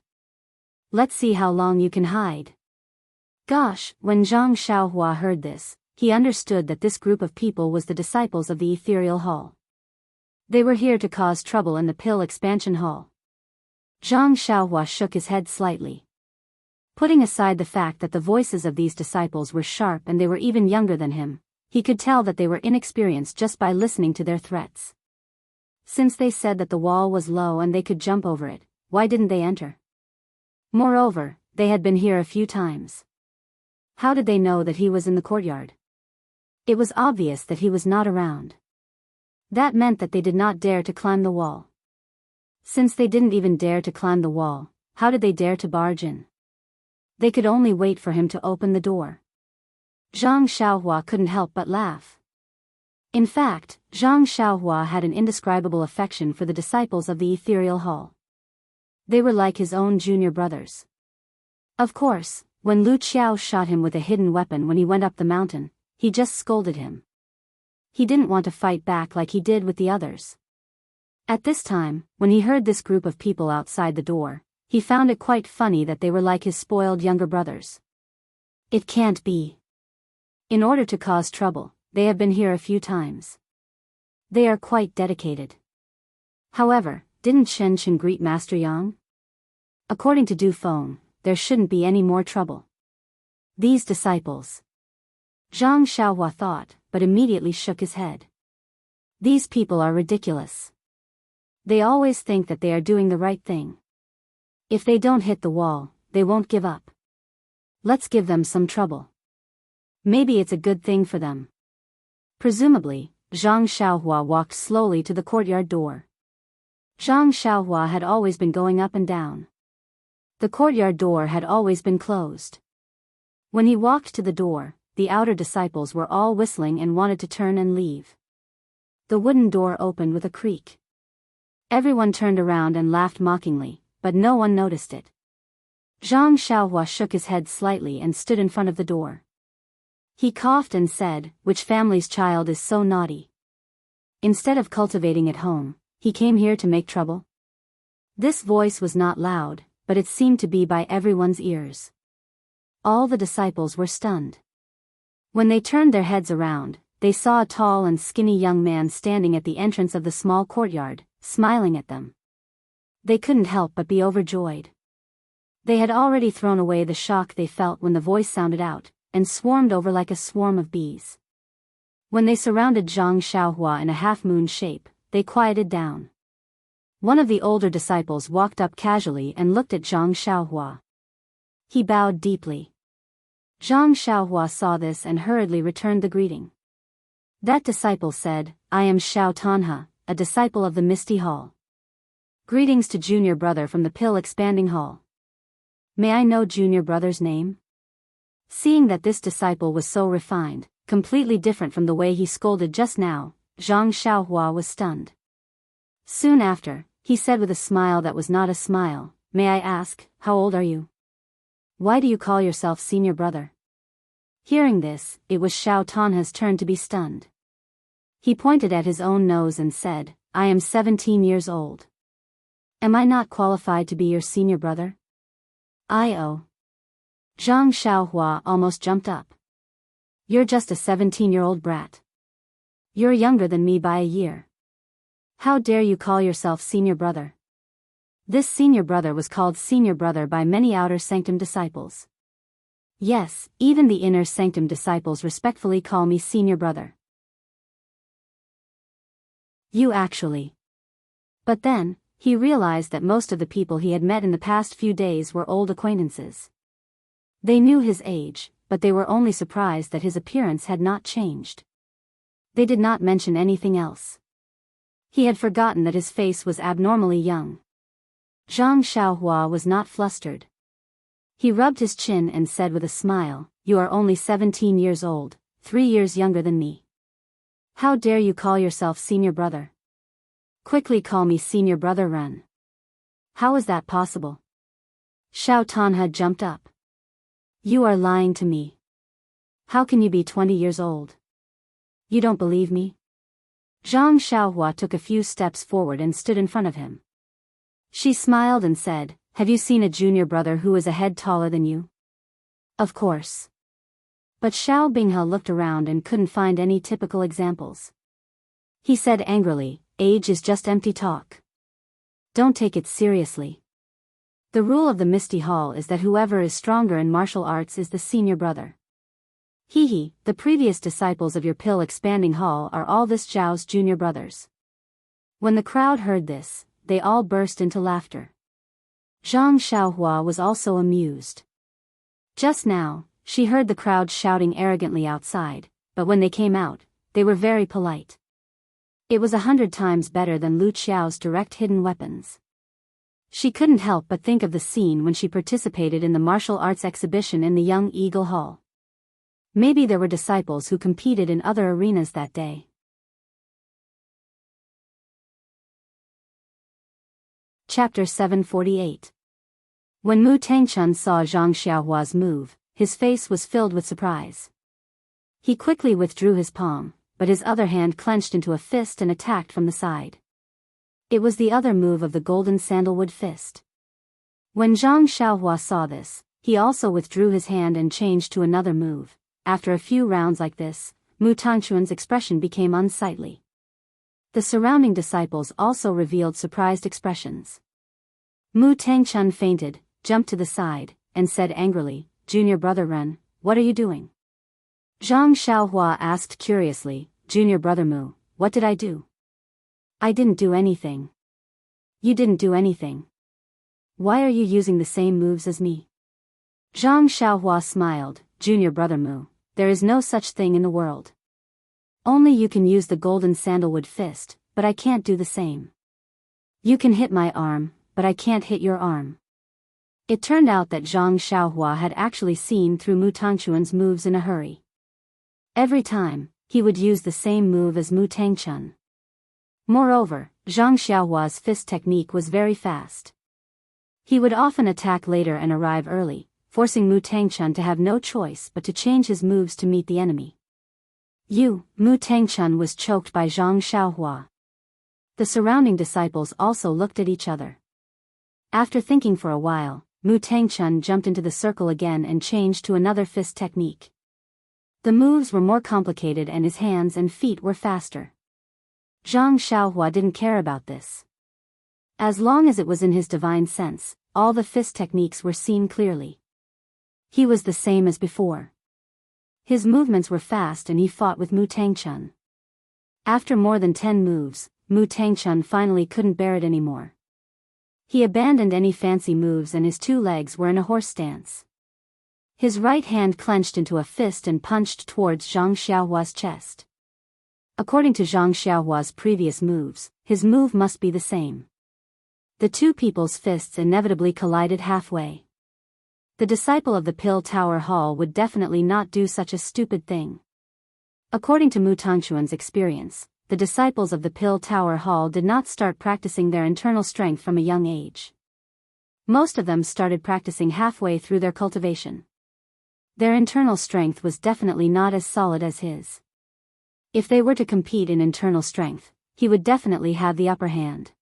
Let's see how long you can hide." Gosh, when Zhang Xiaohua heard this, he understood that this group of people was the disciples of the Ethereal Hall. They were here to cause trouble in the Pill Expansion Hall. Zhang Xiaohua shook his head slightly. Putting aside the fact that the voices of these disciples were sharp and they were even younger than him, he could tell that they were inexperienced just by listening to their threats. Since they said that the wall was low and they could jump over it, why didn't they enter? Moreover, they had been here a few times. How did they know that he was in the courtyard? It was obvious that he was not around. That meant that they did not dare to climb the wall. Since they didn't even dare to climb the wall, how did they dare to barge in? They could only wait for him to open the door. Zhang Xiaohua couldn't help but laugh. In fact, Zhang Xiaohua had an indescribable affection for the disciples of the Ethereal Hall. They were like his own junior brothers. Of course, when Lu Qiao shot him with a hidden weapon when he went up the mountain, he just scolded him. He didn't want to fight back like he did with the others. At this time, when he heard this group of people outside the door, he found it quite funny that they were like his spoiled younger brothers. It can't be. In order to cause trouble, they have been here a few times. They are quite dedicated. However, didn't Shen Chen greet Master Yang? According to Du Feng, there shouldn't be any more trouble. These disciples. Zhang Xiaohua thought, but immediately shook his head. These people are ridiculous. They always think that they are doing the right thing. If they don't hit the wall, they won't give up. Let's give them some trouble. Maybe it's a good thing for them. Presumably, Zhang Xiaohua walked slowly to the courtyard door. Zhang Xiaohua had always been going up and down. The courtyard door had always been closed. When he walked to the door, the outer disciples were all whistling and wanted to turn and leave. The wooden door opened with a creak. Everyone turned around and laughed mockingly, but no one noticed it. Zhang Xiaohua shook his head slightly and stood in front of the door. He coughed and said, "Which family's child is so naughty?" Instead of cultivating at home, he came here to make trouble? This voice was not loud, but it seemed to be by everyone's ears. All the disciples were stunned. When they turned their heads around, they saw a tall and skinny young man standing at the entrance of the small courtyard, smiling at them. They couldn't help but be overjoyed. They had already thrown away the shock they felt when the voice sounded out, and swarmed over like a swarm of bees. When they surrounded Zhang Xiaohua in a half-moon shape, they quieted down. One of the older disciples walked up casually and looked at Zhang Xiaohua. He bowed deeply. Zhang Xiaohua saw this and hurriedly returned the greeting. That disciple said, "I am Xiao Tanha, a disciple of the Misty Hall. Greetings to Junior Brother from the Pill Expanding Hall. May I know Junior Brother's name?" Seeing that this disciple was so refined, completely different from the way he scolded just now, Zhang Xiaohua was stunned. Soon after, he said with a smile that was not a smile, "May I ask, how old are you? Why do you call yourself Senior Brother?" Hearing this, it was Xiao Tanha's turn to be stunned. He pointed at his own nose and said, "I am 17 years old. Am I not qualified to be your senior brother?" "I-oh." Zhang Xiaohua almost jumped up. "You're just a 17-year-old brat. You're younger than me by a year. How dare you call yourself senior brother?" This senior brother was called senior brother by many outer sanctum disciples. Yes, even the inner sanctum disciples respectfully call me senior brother. You actually. But then, he realized that most of the people he had met in the past few days were old acquaintances. They knew his age, but they were only surprised that his appearance had not changed. They did not mention anything else. He had forgotten that his face was abnormally young. Zhang Xiaohua was not flustered. He rubbed his chin and said with a smile, "You are only 17 years old, 3 years younger than me. How dare you call yourself senior brother? Quickly call me senior brother Ren." "How is that possible?" Xiao Tanha jumped up. "You are lying to me. How can you be 20 years old? You don't believe me?" Zhang Xiaohua took a few steps forward and stood in front of him. She smiled and said, "Have you seen a junior brother who is a head taller than you?" "Of course." But Xiao Binghe looked around and couldn't find any typical examples. He said angrily, "Age is just empty talk. Don't take it seriously. The rule of the Misty Hall is that whoever is stronger in martial arts is the senior brother. Hee, the previous disciples of your Pill Expanding Hall are all this Zhao's junior brothers." When the crowd heard this, they all burst into laughter. Zhang Xiaohua was also amused. Just now, she heard the crowd shouting arrogantly outside, but when they came out, they were very polite. It was 100 times better than Lu Qiao's direct hidden weapons. She couldn't help but think of the scene when she participated in the martial arts exhibition in the Young Eagle Hall. Maybe there were disciples who competed in other arenas that day. Chapter 748. When Mu Tangchun saw Zhang Xiaohua's move, his face was filled with surprise. He quickly withdrew his palm, but his other hand clenched into a fist and attacked from the side. It was the other move of the golden sandalwood fist. When Zhang Xiaohua saw this, he also withdrew his hand and changed to another move. After a few rounds like this, Mu Tangchun's expression became unsightly. The surrounding disciples also revealed surprised expressions. Mu Tangchun fainted, jumped to the side, and said angrily, "Junior brother Ren, what are you doing?" Zhang Xiaohua asked curiously, "Junior brother Mu, what did I do?" "I didn't do anything." "You didn't do anything. Why are you using the same moves as me?" Zhang Xiaohua smiled, "Junior brother Mu, there is no such thing in the world. Only you can use the golden sandalwood fist, but I can't do the same. You can hit my arm, but I can't hit your arm." It turned out that Zhang Xiaohua had actually seen through Mu Tangchun's moves in a hurry. Every time, he would use the same move as Mu Tangchun. Moreover, Zhang Xiaohua's fist technique was very fast. He would often attack later and arrive early, forcing Mu Tangchun to have no choice but to change his moves to meet the enemy. Mu Tangchun was choked by Zhang Xiaohua. The surrounding disciples also looked at each other. After thinking for a while, Mu Tangchun jumped into the circle again and changed to another fist technique. The moves were more complicated and his hands and feet were faster. Zhang Xiaohua didn't care about this. As long as it was in his divine sense, all the fist techniques were seen clearly. He was the same as before. His movements were fast and he fought with Mu Tangchun. After more than 10 moves, Mu Tangchun finally couldn't bear it anymore. He abandoned any fancy moves and his 2 legs were in a horse stance. His right hand clenched into a fist and punched towards Zhang Xiaohua's chest. According to Zhang Xiaohua's previous moves, his move must be the same. The 2 people's fists inevitably collided halfway. The disciple of the Pill Tower Hall would definitely not do such a stupid thing. According to Mu Tangchun's experience, the disciples of the Pill Tower Hall did not start practicing their internal strength from a young age. Most of them started practicing halfway through their cultivation. Their internal strength was definitely not as solid as his. If they were to compete in internal strength, he would definitely have the upper hand.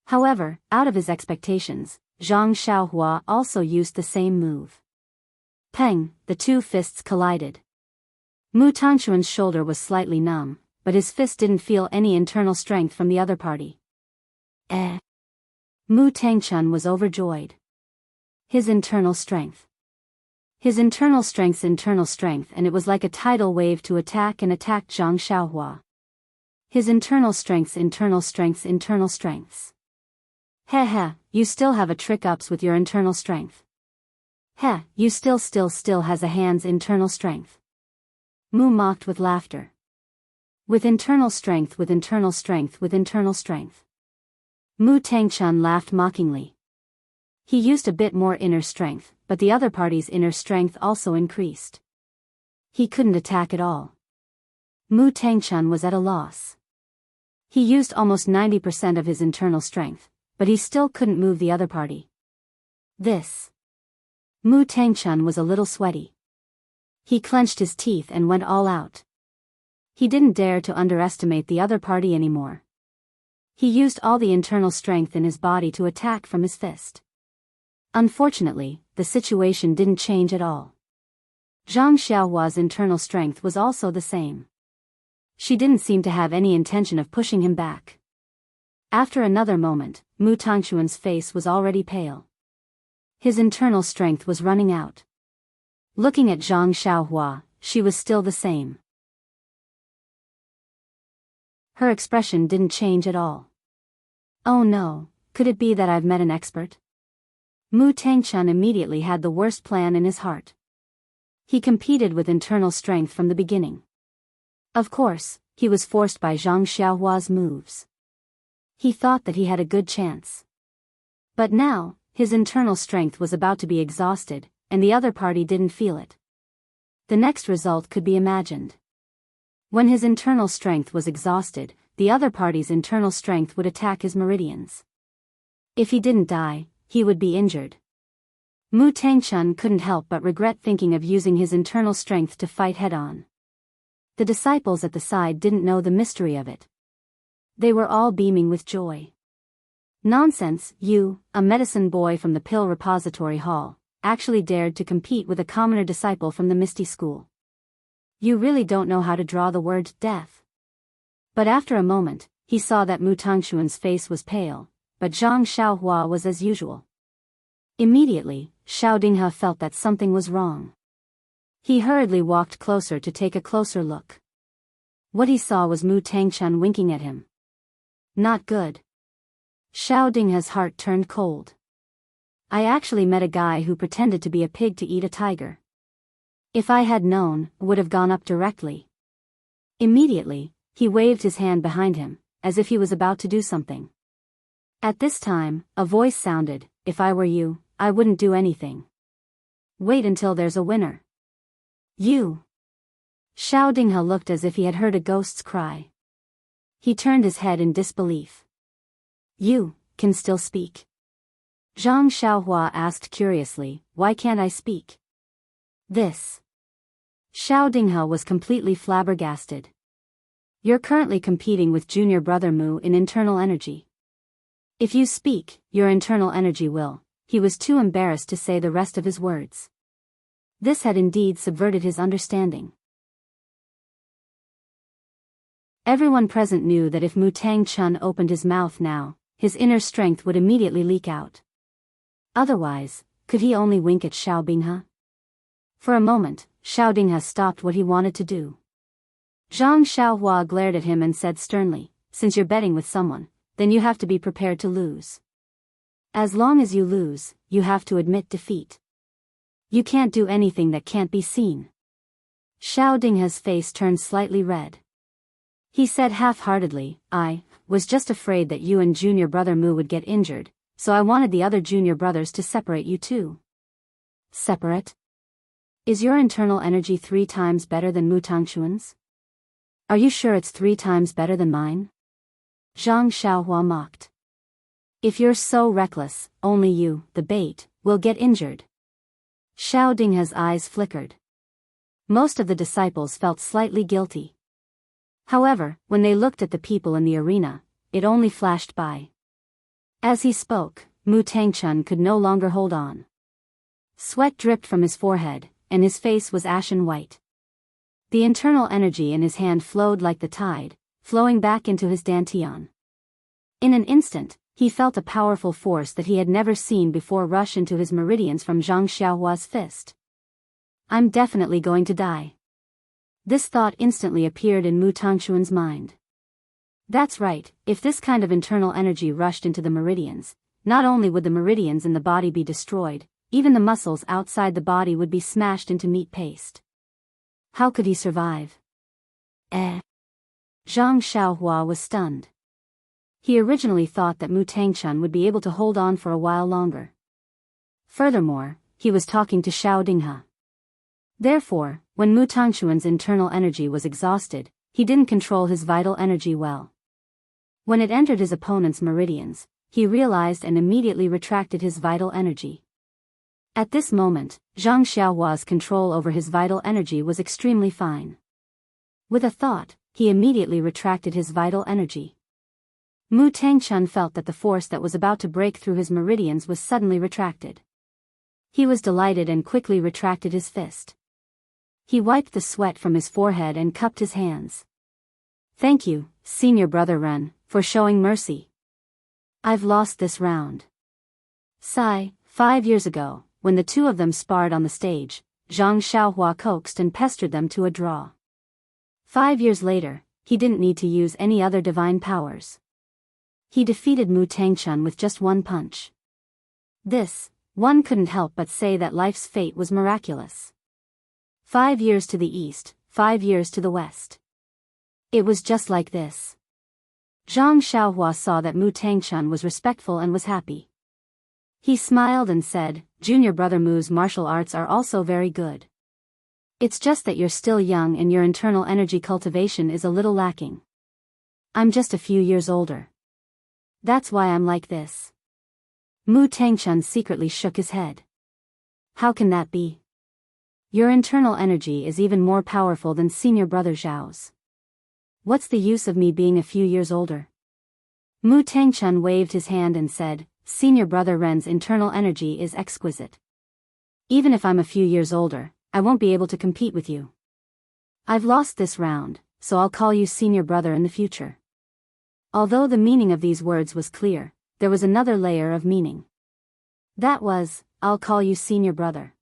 However, out of his expectations, Zhang Xiaohua also used the same move. Peng, the 2 fists collided. Mu Tangchun's shoulder was slightly numb, but his fist didn't feel any internal strength from the other party. Mu Tangchun was overjoyed. His internal strength. His internal strength's internal strength, and it was like a tidal wave to attack and attacked Zhang Xiaohua. His internal strength's internal strength's internal strengths. Heh, you still have a trick-ups with your internal strength. Heh, you still has a hand's internal strength. Mu mocked with laughter. With internal strength, with internal strength, with internal strength. Mu Tangchun laughed mockingly. He used a bit more inner strength, but the other party's inner strength also increased. He couldn't attack at all. Mu Tangchun was at a loss. He used almost 90% of his internal strength, but he still couldn't move the other party. Mu Tangchun was a little sweaty. He clenched his teeth and went all out. He didn't dare to underestimate the other party anymore. He used all the internal strength in his body to attack from his fist. Unfortunately, the situation didn't change at all. Zhang Xiaohua's internal strength was also the same. She didn't seem to have any intention of pushing him back. After another moment, Mu Tangchun's face was already pale. His internal strength was running out. Looking at Zhang Xiaohua, she was still the same. Her expression didn't change at all. Oh no, could it be that I've met an expert? Mu Tangchun immediately had the worst plan in his heart. He competed with internal strength from the beginning. Of course, he was forced by Zhang Xiaohua's moves. He thought that he had a good chance. But now, his internal strength was about to be exhausted, and the other party didn't feel it. The next result could be imagined. When his internal strength was exhausted, the other party's internal strength would attack his meridians. If he didn't die, he would be injured. Mu Tangchun couldn't help but regret thinking of using his internal strength to fight head-on. The disciples at the side didn't know the mystery of it. They were all beaming with joy. Nonsense, you, a medicine boy from the Pill Repository Hall, actually dared to compete with a commoner disciple from the Misty School. You really don't know how to draw the word death. But after a moment, he saw that Mu Tangchun's face was pale, but Zhang Xiaohua was as usual. Immediately, Xiao Dinghe felt that something was wrong. He hurriedly walked closer to take a closer look. What he saw was Mu Tangchun winking at him. Not good. Xiao Dinghe's heart turned cold. I actually met a guy who pretended to be a pig to eat a tiger. If I had known, would have gone up directly. Immediately, he waved his hand behind him, as if he was about to do something. At this time, a voice sounded, if I were you, I wouldn't do anything. Wait until there's a winner. You. Xiao Dinghe looked as if he had heard a ghost's cry. He turned his head in disbelief. You can still speak? Zhang Xiaohua asked curiously, why can't I speak? Xiao Dinghe was completely flabbergasted. You're currently competing with junior brother Mu in internal energy. If you speak, your internal energy will. He was too embarrassed to say the rest of his words. This had indeed subverted his understanding. Everyone present knew that if Mu Tangchun opened his mouth now, his inner strength would immediately leak out. Otherwise, could he only wink at Xiao Binghe? For a moment, Xiao Dinghe stopped what he wanted to do. Zhang Xiaohua glared at him and said sternly, since you're betting with someone, then you have to be prepared to lose. As long as you lose, you have to admit defeat. You can't do anything that can't be seen. Xiao Dinghe's face turned slightly red. He said half-heartedly, I was just afraid that you and junior brother Mu would get injured, so I wanted the other junior brothers to separate you too. Separate? Is your internal energy 3 times better than Mu Tangchuan's? Are you sure it's 3 times better than mine? Zhang Xiaohua mocked. If you're so reckless, only you, the bait, will get injured. Xiao Dinghe's eyes flickered. Most of the disciples felt slightly guilty. However, when they looked at the people in the arena, it only flashed by. As he spoke, Mu Tangchun could no longer hold on. Sweat dripped from his forehead, and his face was ashen white. The internal energy in his hand flowed like the tide, flowing back into his dantian. In an instant, he felt a powerful force that he had never seen before rush into his meridians from Zhang Xiaohua's fist. I'm definitely going to die. This thought instantly appeared in Mu Tangchuan's mind. That's right, if this kind of internal energy rushed into the meridians, not only would the meridians in the body be destroyed, even the muscles outside the body would be smashed into meat paste. How could he survive? Zhang Xiaohua was stunned. He originally thought that Mu Tangchun would be able to hold on for a while longer. Furthermore, he was talking to Xiao Dinghe. Therefore, when Mu Tangchuan's internal energy was exhausted, he didn't control his vital energy well. When it entered his opponent's meridians, he realized and immediately retracted his vital energy. At this moment, Zhang Xiaohua's control over his vital energy was extremely fine. With a thought, he immediately retracted his vital energy. Mu Tangchun felt that the force that was about to break through his meridians was suddenly retracted. He was delighted and quickly retracted his fist. He wiped the sweat from his forehead and cupped his hands. Thank you, senior brother Ren, for showing mercy. I've lost this round. Sigh, 5 years ago, when the two of them sparred on the stage, Zhang Xiaohua coaxed and pestered them to a draw. 5 years later, he didn't need to use any other divine powers. He defeated Mu Tangchun with just one punch. This, one couldn't help but say that life's fate was miraculous. 5 years to the east, 5 years to the west. It was just like this. Zhang Xiaohua saw that Mu Tangchun was respectful and was happy. He smiled and said, Junior brother Mu's martial arts are also very good. It's just that you're still young and your internal energy cultivation is a little lacking. I'm just a few years older. That's why I'm like this. Mu Tangchun secretly shook his head. How can that be? Your internal energy is even more powerful than senior brother Zhao's. What's the use of me being a few years older? Mu Tangchun waved his hand and said, Senior brother Ren's internal energy is exquisite. Even if I'm a few years older, I won't be able to compete with you. I've lost this round, so I'll call you senior brother in the future. Although the meaning of these words was clear, there was another layer of meaning. That was, I'll call you senior brother.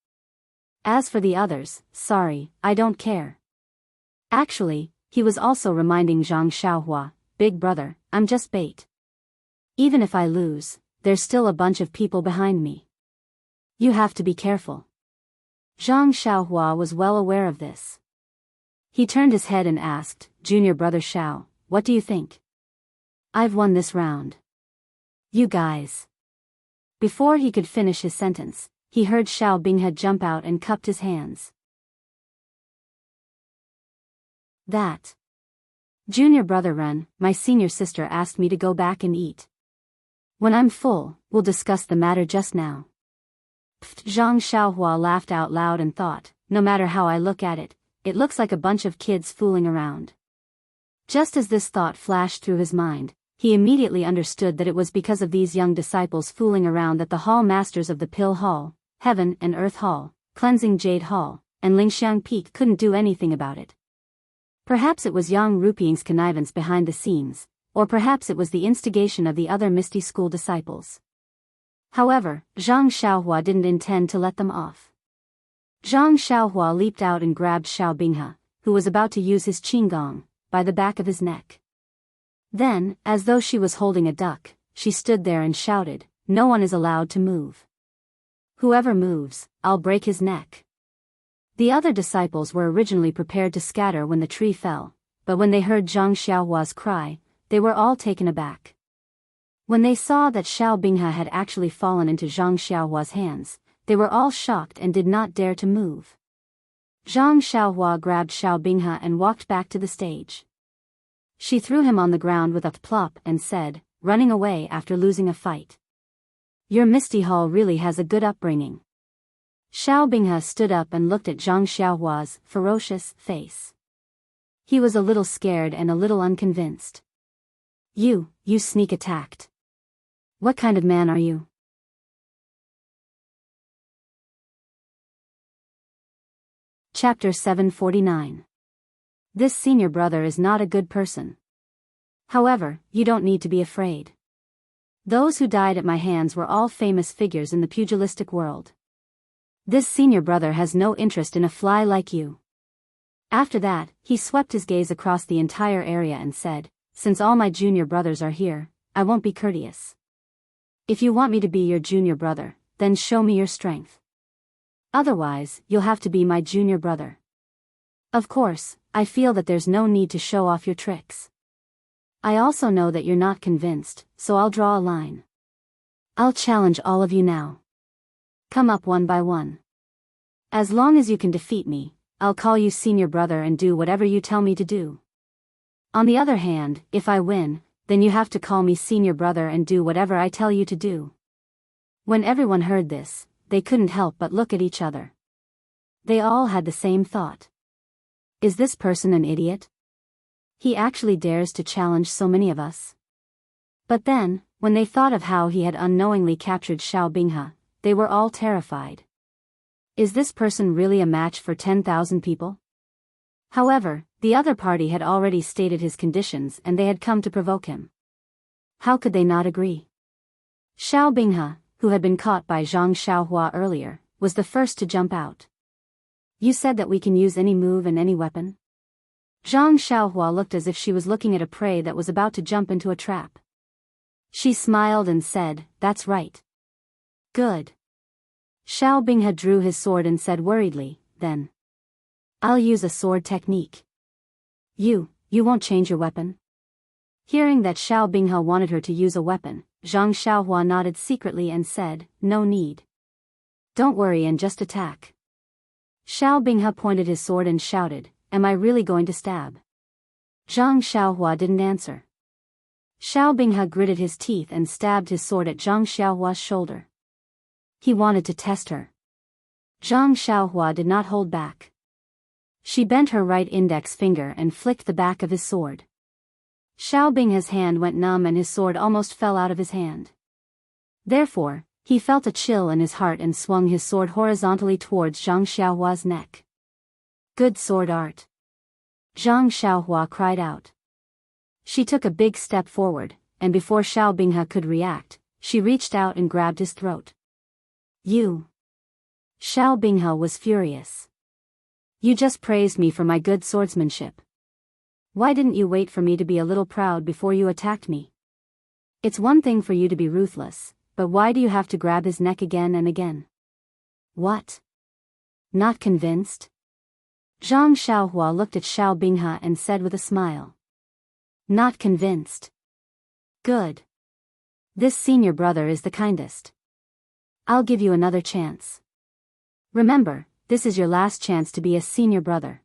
As for the others, sorry, I don't care. Actually, he was also reminding Zhang Xiaohua, big brother, I'm just bait. Even if I lose, there's still a bunch of people behind me. You have to be careful. Zhang Xiaohua was well aware of this. He turned his head and asked, Junior brother Xiao, what do you think? I've won this round. You guys. Before he could finish his sentence, he heard Xiao Binghe jump out and cupped his hands. That. Junior brother Ren, my senior sister asked me to go back and eat. When I'm full, we'll discuss the matter just now. Pfft, Zhang Xiaohua laughed out loud and thought, no matter how I look at it, it looks like a bunch of kids fooling around. Just as this thought flashed through his mind, he immediately understood that it was because of these young disciples fooling around that the hall masters of the Pill Hall, Heaven and Earth Hall, Cleansing Jade Hall, and Lingxiang Peak couldn't do anything about it. Perhaps it was Yang Rupiang's connivance behind the scenes, or perhaps it was the instigation of the other Misty School disciples. However, Zhang Xiaohua didn't intend to let them off. Zhang Xiaohua leaped out and grabbed Xiao Binghe, who was about to use his qinggong, by the back of his neck. Then, as though she was holding a duck, she stood there and shouted, "No one is allowed to move. Whoever moves, I'll break his neck." The other disciples were originally prepared to scatter when the tree fell, but when they heard Zhang Xiaohua's cry, they were all taken aback. When they saw that Xiao Binghe had actually fallen into Zhang Xiaohua's hands, they were all shocked and did not dare to move. Zhang Xiaohua grabbed Xiao Binghe and walked back to the stage. She threw him on the ground with a plop and said, running away after losing a fight, "Your Misty Hall really has a good upbringing." Xiao Binghe stood up and looked at Zhang Xiaohua's ferocious face. He was a little scared and a little unconvinced. You sneak attacked. What kind of man are you?" Chapter 749. This senior brother is not a good person. However, you don't need to be afraid. Those who died at my hands were all famous figures in the pugilistic world. This senior brother has no interest in a fly like you. After that, he swept his gaze across the entire area and said, "Since all my junior brothers are here, I won't be courteous. If you want me to be your junior brother, then show me your strength. Otherwise, you'll have to be my junior brother. Of course, I feel that there's no need to show off your tricks. I also know that you're not convinced, so I'll draw a line. I'll challenge all of you now. Come up one by one. As long as you can defeat me, I'll call you senior brother and do whatever you tell me to do. On the other hand, if I win, then you have to call me senior brother and do whatever I tell you to do." When everyone heard this, they couldn't help but look at each other. They all had the same thought. Is this person an idiot? He actually dares to challenge so many of us. But then, when they thought of how he had unknowingly captured Xiao Binghe, they were all terrified. Is this person really a match for 10,000 people? However, the other party had already stated his conditions and they had come to provoke him. How could they not agree? Xiao Binghe, who had been caught by Zhang Xiaohua earlier, was the first to jump out. You said that we can use any move and any weapon? Zhang Xiaohua looked as if she was looking at a prey that was about to jump into a trap. She smiled and said, "That's right." Good. Xiao Binghe drew his sword and said worriedly, "Then I'll use a sword technique." You won't change your weapon?" Hearing that Xiao Binghe wanted her to use a weapon, Zhang Xiaohua nodded secretly and said, "No need. Don't worry and just attack." Xiao Binghe pointed his sword and shouted, "Am I really going to stab?" Zhang Xiaohua didn't answer. Xiao Binghe gritted his teeth and stabbed his sword at Zhang Xiaohua's shoulder. He wanted to test her. Zhang Xiaohua did not hold back. She bent her right index finger and flicked the back of his sword. Xiao Binghe's hand went numb and his sword almost fell out of his hand. Therefore, he felt a chill in his heart and swung his sword horizontally towards Zhang Xiaohua's neck. Good sword art. Zhang Xiaohua cried out. She took a big step forward, and before Xiao Binghe could react, she reached out and grabbed his throat. You. Xiao Binghe was furious. You just praised me for my good swordsmanship. Why didn't you wait for me to be a little proud before you attacked me? It's one thing for you to be ruthless, but why do you have to grab his neck again and again? What? Not convinced? Zhang Xiaohua looked at Xiao Binghe and said with a smile. Not convinced. Good. This senior brother is the kindest. I'll give you another chance. Remember, this is your last chance to be a senior brother.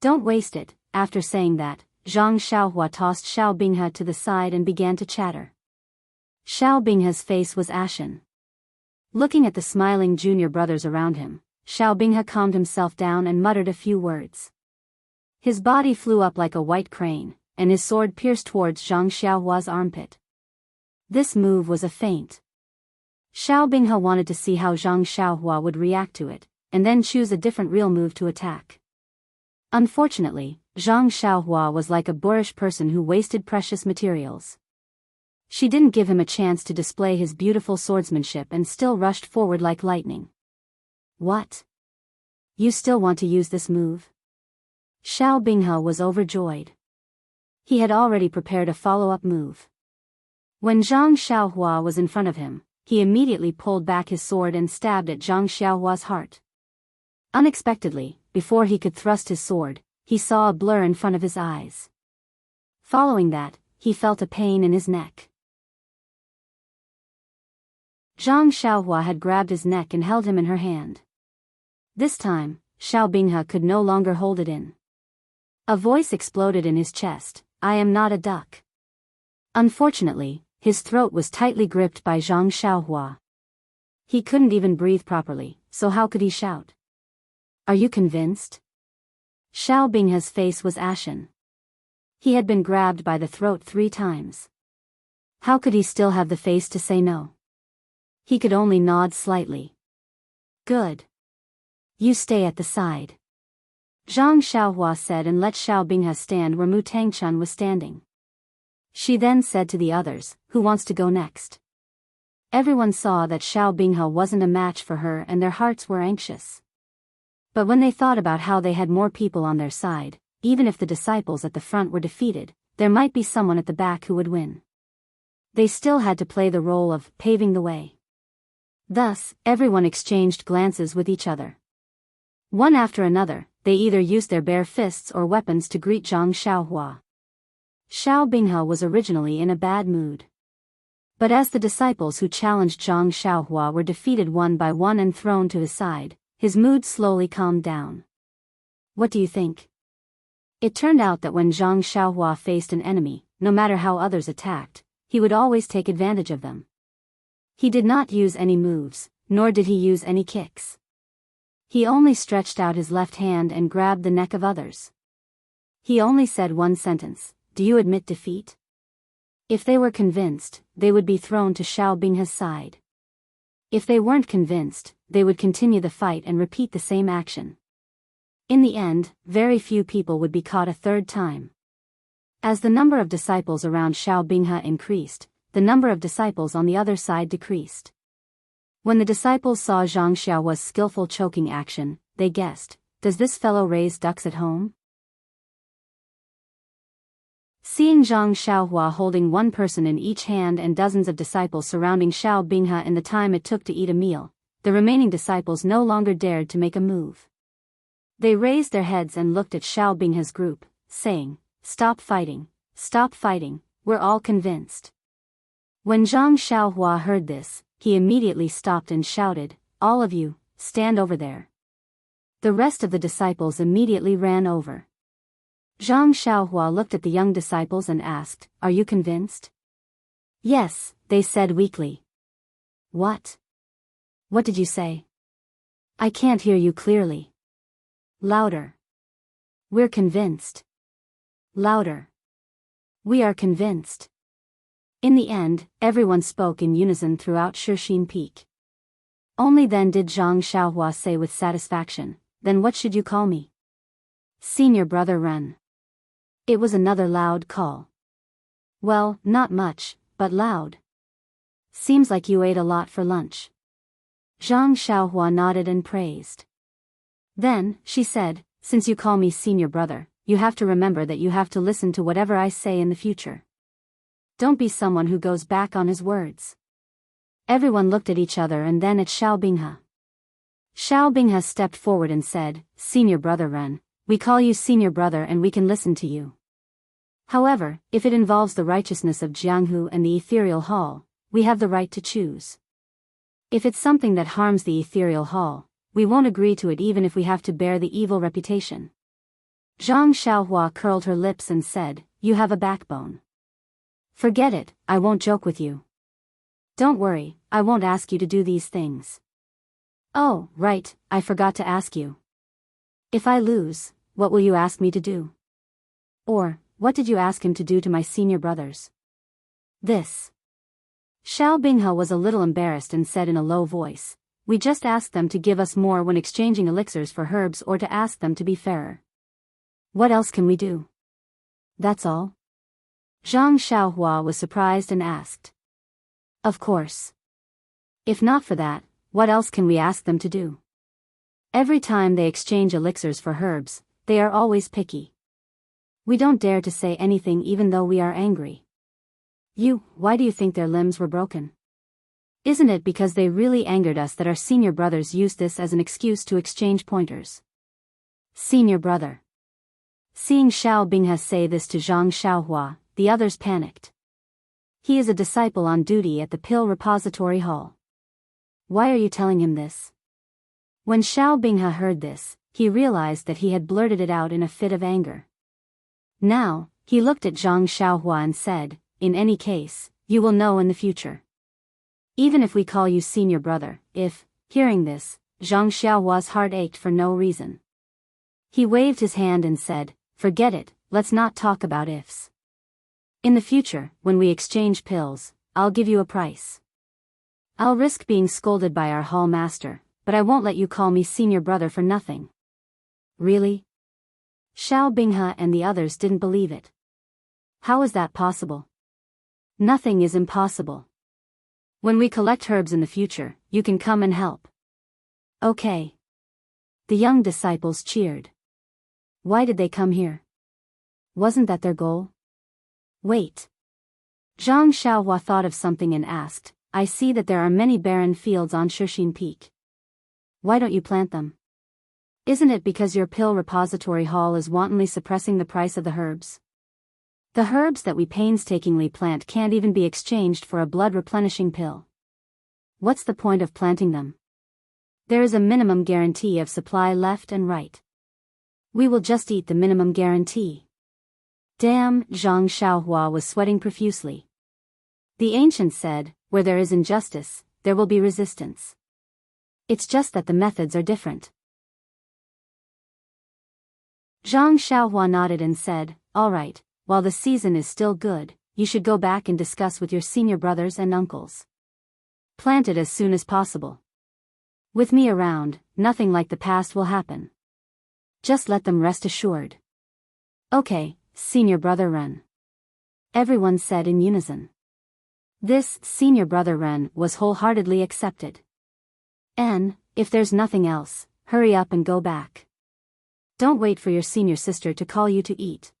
Don't waste it. After saying that, Zhang Xiaohua tossed Xiao Binghe to the side and began to chatter. Xiao Binghe's face was ashen. Looking at the smiling junior brothers around him, Xiao Binghe calmed himself down and muttered a few words. His body flew up like a white crane, and his sword pierced towards Zhang Xiaohua's armpit. This move was a feint. Xiao Binghe wanted to see how Zhang Xiaohua would react to it, and then choose a different real move to attack. Unfortunately, Zhang Xiaohua was like a boorish person who wasted precious materials. She didn't give him a chance to display his beautiful swordsmanship and still rushed forward like lightning. What? You still want to use this move? Xiao Binghe was overjoyed. He had already prepared a follow-up move. When Zhang Xiaohua was in front of him, he immediately pulled back his sword and stabbed at Zhang Xiaohua's heart. Unexpectedly, before he could thrust his sword, he saw a blur in front of his eyes. Following that, he felt a pain in his neck. Zhang Xiaohua had grabbed his neck and held him in her hand. This time, Xiao Binghe could no longer hold it in. A voice exploded in his chest, "I am not a duck." Unfortunately, his throat was tightly gripped by Zhang Xiaohua. He couldn't even breathe properly, so how could he shout? "Are you convinced?" Xiao Binghe's face was ashen. He had been grabbed by the throat 3 times. How could he still have the face to say no? He could only nod slightly. "Good. You stay at the side," Zhang Xiaohua said, and let Xiao Binghe stand where Mu Tangchun was standing. She then said to the others, "Who wants to go next?" Everyone saw that Xiao Binghe wasn't a match for her and their hearts were anxious. But when they thought about how they had more people on their side, even if the disciples at the front were defeated, there might be someone at the back who would win. They still had to play the role of paving the way. Thus, everyone exchanged glances with each other. One after another, they either used their bare fists or weapons to greet Zhang Xiaohua. Xiao Binghe was originally in a bad mood. But as the disciples who challenged Zhang Xiaohua were defeated one by one and thrown to his side, his mood slowly calmed down. What do you think? It turned out that when Zhang Xiaohua faced an enemy, no matter how others attacked, he would always take advantage of them. He did not use any moves, nor did he use any kicks. He only stretched out his left hand and grabbed the neck of others. He only said one sentence, "Do you admit defeat?" If they were convinced, they would be thrown to Xiao Binghe's side. If they weren't convinced, they would continue the fight and repeat the same action. In the end, very few people would be caught a 3rd time. As the number of disciples around Xiao Binghe increased, the number of disciples on the other side decreased. When the disciples saw Zhang Xiaohua's skillful choking action, they guessed, "Does this fellow raise ducks at home?" Seeing Zhang Xiaohua holding one person in each hand and dozens of disciples surrounding Xiao Binghe in the time it took to eat a meal, the remaining disciples no longer dared to make a move. They raised their heads and looked at Xiao Binghe's group, saying, "Stop fighting, we're all convinced." When Zhang Xiaohua heard this, he immediately stopped and shouted, "All of you, stand over there." The rest of the disciples immediately ran over. Zhang Xiaohua looked at the young disciples and asked, "Are you convinced?" "Yes," they said weakly. "What? What did you say? I can't hear you clearly." "Louder." "We're convinced." "Louder." "We are convinced." In the end, everyone spoke in unison throughout Shixin Peak. Only then did Zhang Xiaohua say with satisfaction, "Then what should you call me?" "Senior brother Ren." It was another loud call. "Well, not much, but loud. Seems like you ate a lot for lunch." Zhang Xiaohua nodded and praised. Then, she said, "Since you call me senior brother, you have to remember that you have to listen to whatever I say in the future. Don't be someone who goes back on his words." Everyone looked at each other and then at Xiao Binghe. Xiao Binghe stepped forward and said, "Senior brother Ren, we call you senior brother and we can listen to you. However, if it involves the righteousness of Jianghu and the ethereal hall, we have the right to choose. If it's something that harms the ethereal hall, we won't agree to it even if we have to bear the evil reputation." Zhang Xiaohua curled her lips and said, "You have a backbone. Forget it, I won't joke with you. Don't worry, I won't ask you to do these things." Oh, right, I forgot to ask you. If I lose, what will you ask me to do? Or, what did you ask him to do to my senior brothers? This. Xiao Binghe was a little embarrassed and said in a low voice, we just asked them to give us more when exchanging elixirs for herbs or to ask them to be fairer. What else can we do? That's all? Zhang Xiaohua was surprised and asked. Of course. If not for that, what else can we ask them to do? Every time they exchange elixirs for herbs, they are always picky. We don't dare to say anything even though we are angry. Why do you think their limbs were broken? Isn't it because they really angered us that our senior brothers used this as an excuse to exchange pointers? Senior brother. Seeing Xiao Binghe say this to Zhang Xiaohua, the others panicked. He is a disciple on duty at the Pill Repository Hall. Why are you telling him this? When Xiao Binghe heard this, he realized that he had blurted it out in a fit of anger. Now, he looked at Zhang Xiaohua and said, in any case, you will know in the future. Even if we call you senior brother, hearing this, Zhang Xiaohua's heart ached for no reason. He waved his hand and said, forget it, let's not talk about ifs. In the future, when we exchange pills, I'll give you a price. I'll risk being scolded by our hall master, but I won't let you call me senior brother for nothing. Really? Xiao Binghe and the others didn't believe it. How is that possible? Nothing is impossible. When we collect herbs in the future, you can come and help. Okay. The young disciples cheered. Why did they come here? Wasn't that their goal? Wait. Zhang Xiaohua thought of something and asked, I see that there are many barren fields on Shixin Peak. Why don't you plant them? Isn't it because your pill repository hall is wantonly suppressing the price of the herbs? The herbs that we painstakingly plant can't even be exchanged for a blood-replenishing pill. What's the point of planting them? There is a minimum guarantee of supply left and right. We will just eat the minimum guarantee. Damn, Zhang Xiaohua was sweating profusely. The ancients said, where there is injustice, there will be resistance. It's just that the methods are different. Zhang Xiaohua nodded and said, all right. While the season is still good, you should go back and discuss with your senior brothers and uncles. Plant it as soon as possible. With me around, nothing like the past will happen. Just let them rest assured. Okay, senior brother Ren. Everyone said in unison. This, senior brother Ren, was wholeheartedly accepted. And, if there's nothing else, hurry up and go back. Don't wait for your senior sister to call you to eat.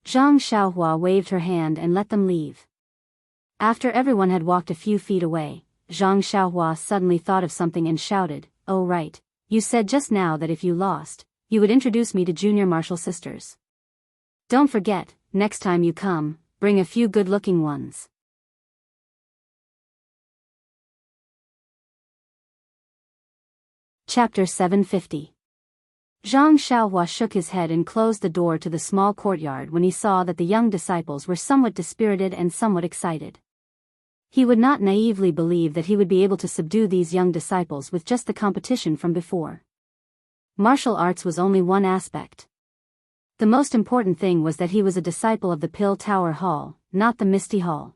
Zhang Xiaohua waved her hand and let them leave. After everyone had walked a few feet away, Zhang Xiaohua suddenly thought of something and shouted, oh right, you said just now that if you lost, you would introduce me to junior martial sisters. Don't forget, next time you come, bring a few good-looking ones. Chapter 750. Zhang Xiaohua shook his head and closed the door to the small courtyard when he saw that the young disciples were somewhat dispirited and somewhat excited. He would not naively believe that he would be able to subdue these young disciples with just the competition from before. Martial arts was only one aspect. The most important thing was that he was a disciple of the Pill Tower Hall, not the Misty Hall.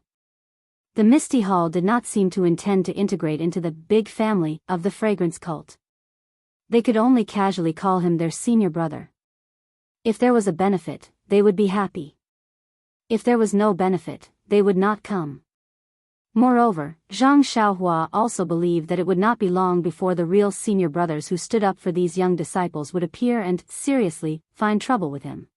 The Misty Hall did not seem to intend to integrate into the big family of the fragrance cult. They could only casually call him their senior brother. If there was a benefit, they would be happy. If there was no benefit, they would not come. Moreover, Zhang Xiaohua also believed that it would not be long before the real senior brothers who stood up for these young disciples would appear and, seriously, find trouble with him.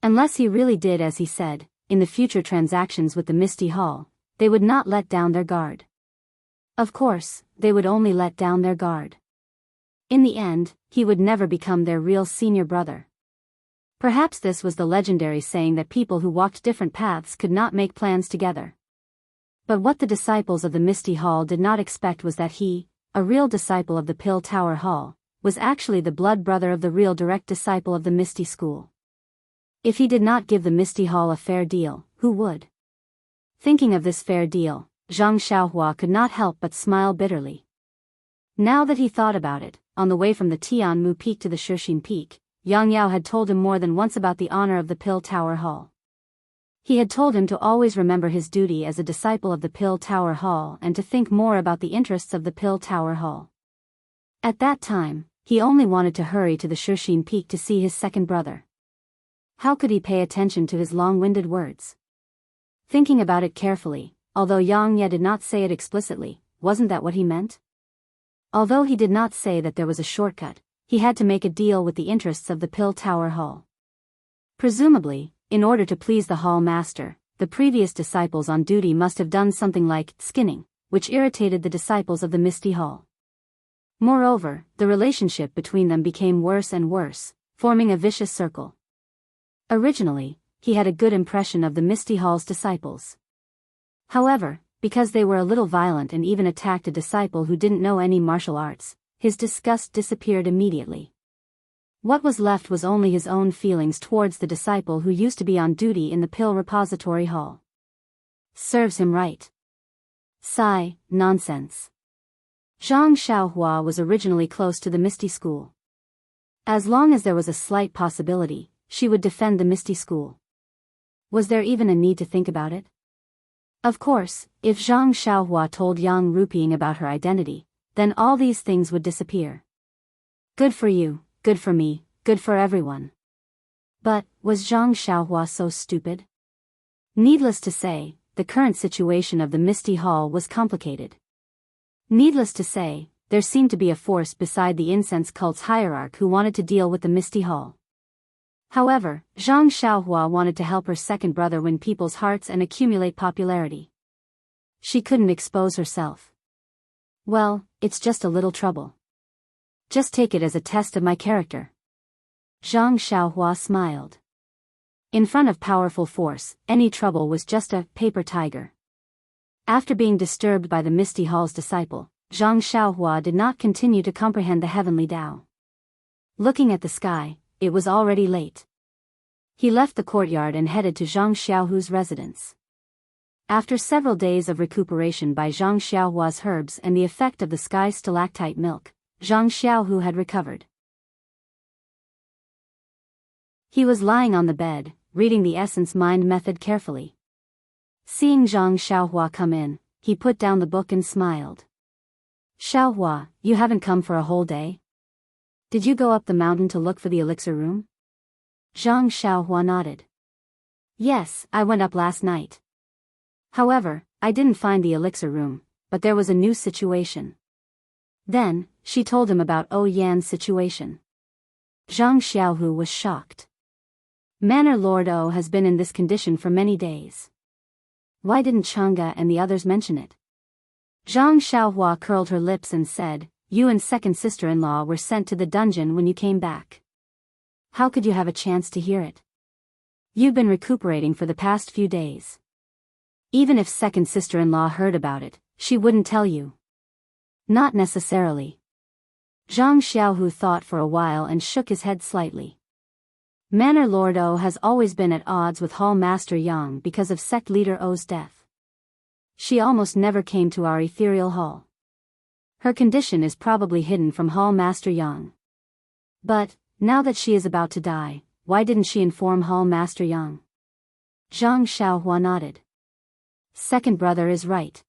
Unless he really did as he said, in the future transactions with the Misty Hall, they would not let down their guard. Of course, they would only let down their guard. In the end, he would never become their real senior brother. Perhaps this was the legendary saying that people who walked different paths could not make plans together. But what the disciples of the Misty Hall did not expect was that he, a real disciple of the Pill Tower Hall, was actually the blood brother of the real direct disciple of the Misty School. If he did not give the Misty Hall a fair deal, who would? Thinking of this fair deal, Zhang Xiaohua could not help but smile bitterly. Now that he thought about it, on the way from the Tianmu Peak to the Shushin Peak, Yang Yao had told him more than once about the honor of the Pill Tower Hall. He had told him to always remember his duty as a disciple of the Pill Tower Hall and to think more about the interests of the Pill Tower Hall. At that time, he only wanted to hurry to the Shushin Peak to see his second brother. How could he pay attention to his long-winded words? Thinking about it carefully, although Yang Ye did not say it explicitly, wasn't that what he meant? Although he did not say that there was a shortcut, he had to make a deal with the interests of the Pill Tower Hall. Presumably, in order to please the hall master, the previous disciples on duty must have done something like skinning, which irritated the disciples of the Misty Hall. Moreover, the relationship between them became worse and worse, forming a vicious circle. Originally, he had a good impression of the Misty Hall's disciples. However, because they were a little violent and even attacked a disciple who didn't know any martial arts, his disgust disappeared immediately. What was left was only his own feelings towards the disciple who used to be on duty in the Pill Repository Hall. Serves him right. Sigh, nonsense. Zhang Xiaohua was originally close to the Misty School. As long as there was a slight possibility, she would defend the Misty School. Was there even a need to think about it? Of course, if Zhang Xiaohua told Yang Ruping about her identity, then all these things would disappear. Good for you, good for me, good for everyone. But, was Zhang Xiaohua so stupid? Needless to say, the current situation of the Misty Hall was complicated. Needless to say, there seemed to be a force beside the incense cult's hierarch who wanted to deal with the Misty Hall. However, Zhang Xiaohua wanted to help her second brother win people's hearts and accumulate popularity. She couldn't expose herself. Well, it's just a little trouble. Just take it as a test of my character. Zhang Xiaohua smiled. In front of powerful force, any trouble was just a paper tiger. After being disturbed by the Misty Hall's disciple, Zhang Xiaohua did not continue to comprehend the heavenly Tao. Looking at the sky, it was already late. He left the courtyard and headed to Zhang Xiaohu's residence. After several days of recuperation by Zhang Xiaohua's herbs and the effect of the sky stalactite milk, Zhang Xiaohu had recovered. He was lying on the bed, reading the Essence Mind method carefully. Seeing Zhang Xiaohua come in, he put down the book and smiled. Xiaohua, you haven't come for a whole day? Did you go up the mountain to look for the elixir room? Zhang Xiaohua nodded. Yes, I went up last night. However, I didn't find the elixir room, but there was a new situation. Then, she told him about O Yan's situation. Zhang Xiaohu was shocked. Manor Lord O has been in this condition for many days. Why didn't Chang'e and the others mention it? Zhang Xiaohua curled her lips and said, you and second sister-in-law were sent to the dungeon when you came back. How could you have a chance to hear it? You've been recuperating for the past few days. Even if second sister-in-law heard about it, she wouldn't tell you. Not necessarily. Zhang Xiaohu thought for a while and shook his head slightly. Manor Lord O has always been at odds with Hall Master Yang because of sect leader O's death. She almost never came to our ethereal hall. Her condition is probably hidden from Hall Master Yang. But, now that she is about to die, why didn't she inform Hall Master Yang? Zhang Xiaohua nodded. Second brother is right.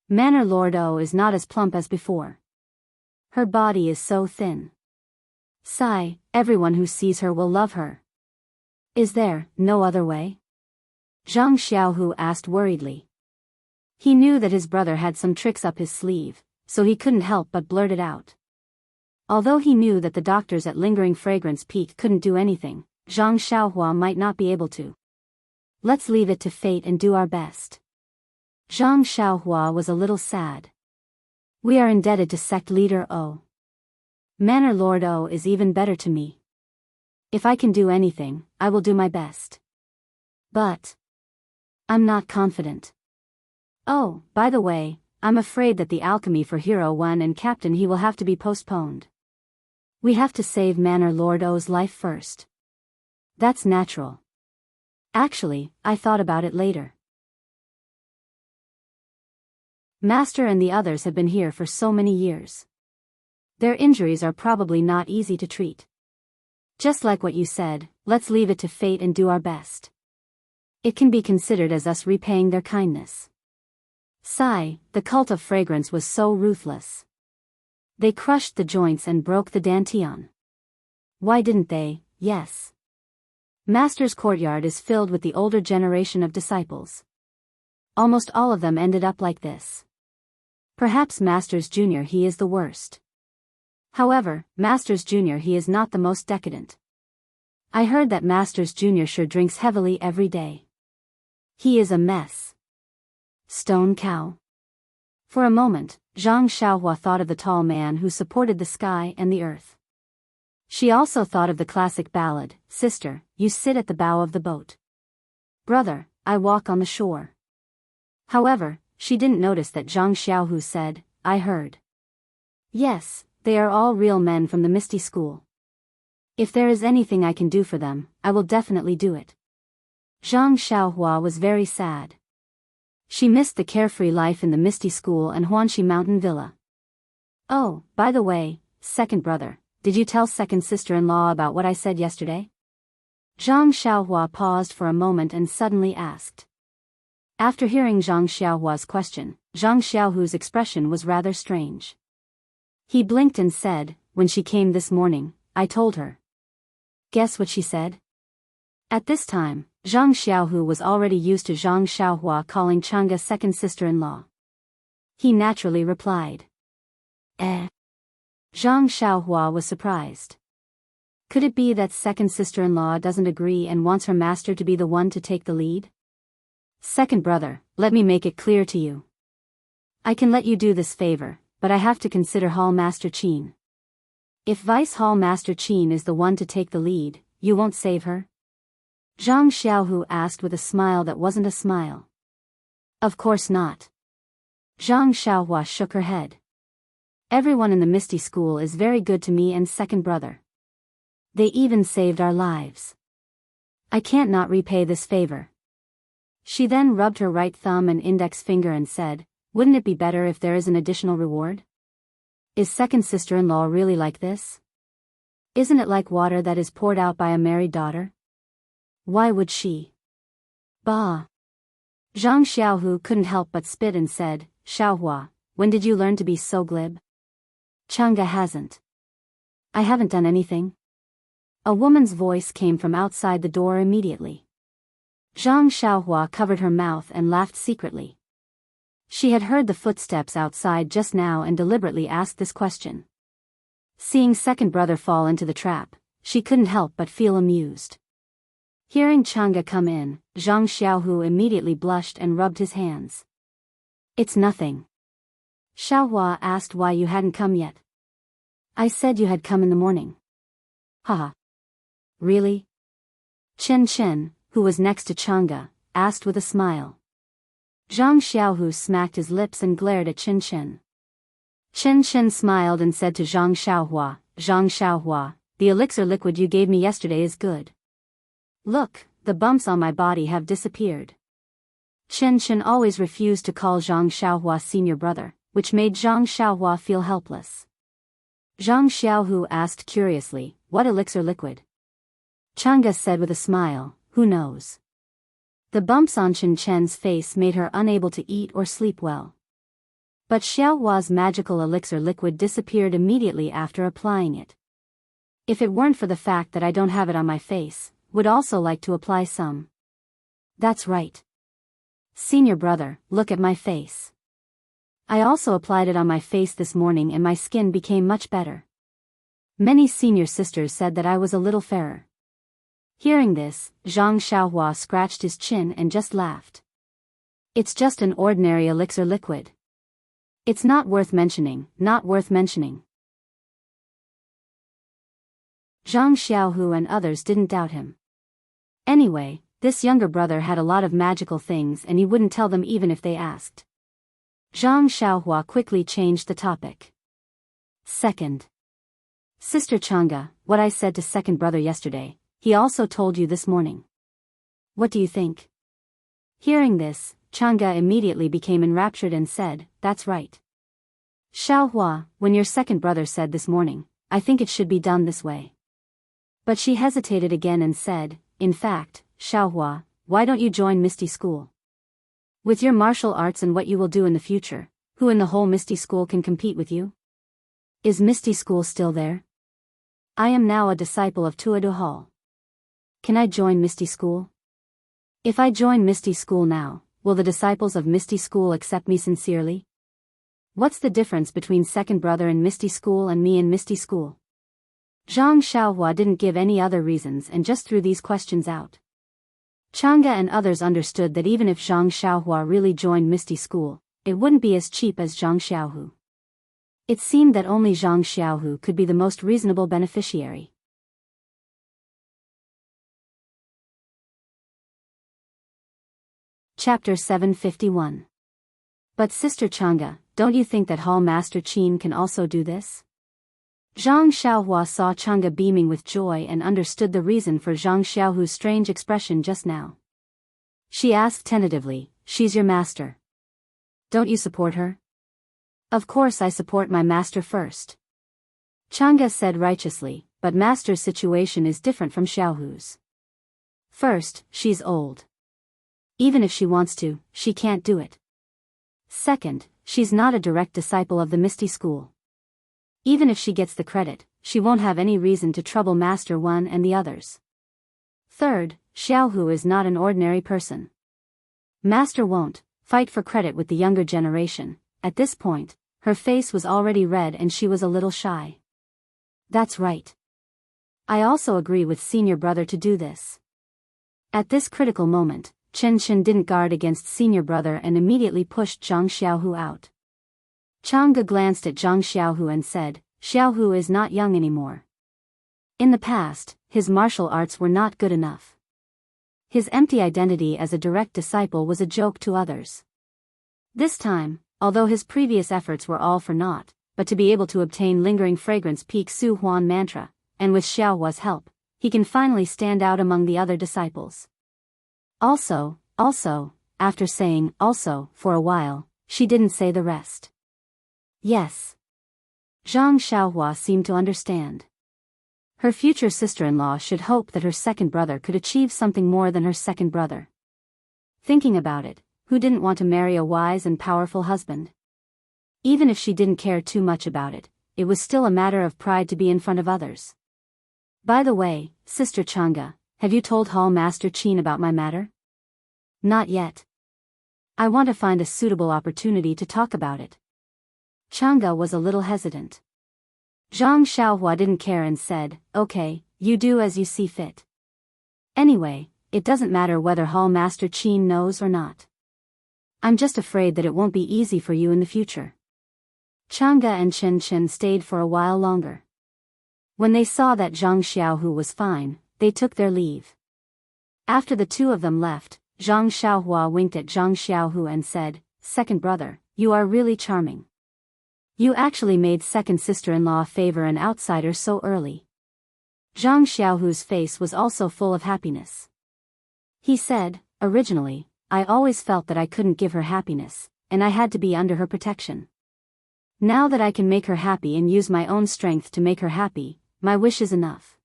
Manor Lord O is not as plump as before. Her body is so thin. Sigh, everyone who sees her will love her. Is there no other way? Zhang Xiaohu asked worriedly. He knew that his brother had some tricks up his sleeve, so he couldn't help but blurt it out. Although he knew that the doctors at Lingering Fragrance Peak couldn't do anything, Zhang Xiaohua might not be able to. Let's leave it to fate and do our best. Zhang Xiaohua was a little sad. We are indebted to sect leader O. Manor Lord O is even better to me. If I can do anything, I will do my best. But I'm not confident. Oh, by the way, I'm afraid that the alchemy for Hero 1 and Captain He will have to be postponed. We have to save Manor Lord O's life first. That's natural. Actually, I thought about it later. Master and the others have been here for so many years. Their injuries are probably not easy to treat. Just like what you said, let's leave it to fate and do our best. It can be considered as us repaying their kindness. Sigh, the cult of fragrance was so ruthless. They crushed the joints and broke the dantian. Why didn't they? Yes. Master's courtyard is filled with the older generation of disciples. Almost all of them ended up like this. Perhaps Master's Junior he is the worst. However, Master's Junior he is not the most decadent. I heard that Master's Junior sure drinks heavily every day. He is a mess. Stone cow. For a moment, Zhang Xiaohua thought of the tall man who supported the sky and the earth. She also thought of the classic ballad, "Sister, you sit at the bow of the boat. Brother, I walk on the shore." However, she didn't notice that Zhang Xiaohu said, "I heard." Yes, they are all real men from the Misty School. If there is anything I can do for them, I will definitely do it. Zhang Xiaohua was very sad. She missed the carefree life in the Misty School and Huanxi Mountain Villa. Oh, by the way, second brother, did you tell second sister-in-law about what I said yesterday? Zhang Xiaohua paused for a moment and suddenly asked. After hearing Zhang Xiaohua's question, Zhang Xiaohu's expression was rather strange. He blinked and said, "When she came this morning, I told her." Guess what she said? At this time, Zhang Xiaohu was already used to Zhang Xiaohua calling Chang'e second sister-in-law. He naturally replied. Eh? Zhang Xiaohua was surprised. Could it be that second sister-in-law doesn't agree and wants her master to be the one to take the lead? Second brother, let me make it clear to you. I can let you do this favor, but I have to consider Hall Master Qin. If Vice Hall Master Qin is the one to take the lead, you won't save her? Zhang Xiaohu asked with a smile that wasn't a smile. Of course not. Zhang Xiaohua shook her head. Everyone in the Misty School is very good to me and second brother. They even saved our lives. I can't not repay this favor. She then rubbed her right thumb and index finger and said, "Wouldn't it be better if there is an additional reward? Is second sister-in-law really like this? Isn't it like water that is poured out by a married daughter? Why would she?" Bah! Zhang Xiaohu couldn't help but spit and said, "Xiaohua, when did you learn to be so glib?" Chang'e hasn't. I haven't done anything. A woman's voice came from outside the door immediately. Zhang Xiaohua covered her mouth and laughed secretly. She had heard the footsteps outside just now and deliberately asked this question. Seeing second brother fall into the trap, she couldn't help but feel amused. Hearing Chang'e come in, Zhang Xiaohu immediately blushed and rubbed his hands. It's nothing. Xiaohua asked why you hadn't come yet. I said you had come in the morning. Haha. Really? Chen Chen, who was next to Chang'e, asked with a smile. Zhang Xiaohu smacked his lips and glared at Chen Chen. Chen Chen smiled and said to Zhang Xiaohua, the elixir liquid you gave me yesterday is good. Look, the bumps on my body have disappeared. Chen Chen always refused to call Zhang Xiaohua senior brother, which made Zhang Xiaohua feel helpless. Zhang Xiaohu asked curiously, what elixir liquid? Chang'e said with a smile, who knows? The bumps on Chen Chen's face made her unable to eat or sleep well. But Xiaohua's magical elixir liquid disappeared immediately after applying it. If it weren't for the fact that I don't have it on my face, would also like to apply some. That's right. Senior brother, look at my face. I also applied it on my face this morning and my skin became much better. Many senior sisters said that I was a little fairer. Hearing this, Zhang Xiaohua scratched his chin and just laughed. It's just an ordinary elixir liquid. It's not worth mentioning, not worth mentioning. Zhang Xiaohu and others didn't doubt him. Anyway, this younger brother had a lot of magical things and he wouldn't tell them even if they asked. Zhang Xiaohua quickly changed the topic. Second. Sister Chang'e, what I said to second brother yesterday, he also told you this morning. What do you think? Hearing this, Chang'e immediately became enraptured and said, that's right. Xiaohua, when your second brother said this morning, I think it should be done this way. But she hesitated again and said, in fact, Xiaohua, why don't you join Misty School? With your martial arts and what you will do in the future, who in the whole Misty School can compete with you? Is Misty School still there? I am now a disciple of Tuadu Hall. Can I join Misty School? If I join Misty School now, will the disciples of Misty School accept me sincerely? What's the difference between second brother in Misty School and me in Misty School? Zhang Xiaohua didn't give any other reasons and just threw these questions out. Chang'e and others understood that even if Zhang Xiaohua really joined Misty School, it wouldn't be as cheap as Zhang Xiaohu. It seemed that only Zhang Xiaohu could be the most reasonable beneficiary. Chapter 751. But Sister Chang'e, don't you think that Hall Master Qin can also do this? Zhang Xiaohua saw Chang'e beaming with joy and understood the reason for Zhang Xiaohu's strange expression just now. She asked tentatively, she's your master. Don't you support her? Of course I support my master first. Chang'e said righteously, but master's situation is different from Xiaohu's. First, she's old. Even if she wants to, she can't do it. Second, she's not a direct disciple of the Misty School. Even if she gets the credit, she won't have any reason to trouble Master One and the others. Third, Xiaohu is not an ordinary person. Master won't fight for credit with the younger generation. At this point, her face was already red and she was a little shy. That's right. I also agree with senior brother to do this. At this critical moment, Chen Chen didn't guard against senior brother and immediately pushed Zhang Xiaohu out. Chang'e glanced at Zhang Xiaohu and said, Xiaohu is not young anymore. In the past, his martial arts were not good enough. His empty identity as a direct disciple was a joke to others. This time, although his previous efforts were all for naught, but to be able to obtain lingering fragrance peak Su Huan mantra, and with Xiaohua's help, he can finally stand out among the other disciples. Also, after saying also for a while, she didn't say the rest. Yes. Zhang Xiaohua seemed to understand. Her future sister-in-law should hope that her second brother could achieve something more than her second brother. Thinking about it, who didn't want to marry a wise and powerful husband? Even if she didn't care too much about it, it was still a matter of pride to be in front of others. By the way, Sister Chang'e, have you told Hall Master Qin about my matter? Not yet. I want to find a suitable opportunity to talk about it. Chang'e was a little hesitant. Zhang Xiaohua didn't care and said, okay, you do as you see fit. Anyway, it doesn't matter whether Hall Master Qin knows or not. I'm just afraid that it won't be easy for you in the future. Chang'e and Chen Chen stayed for a while longer. When they saw that Zhang Xiaohu was fine, they took their leave. After the two of them left, Zhang Xiaohua winked at Zhang Xiaohu and said, second brother, you are really charming. You actually made second sister-in-law favor an outsider so early. Zhang Xiaohu's face was also full of happiness. He said, originally, I always felt that I couldn't give her happiness, and I had to be under her protection. Now that I can make her happy and use my own strength to make her happy, my wish is enough.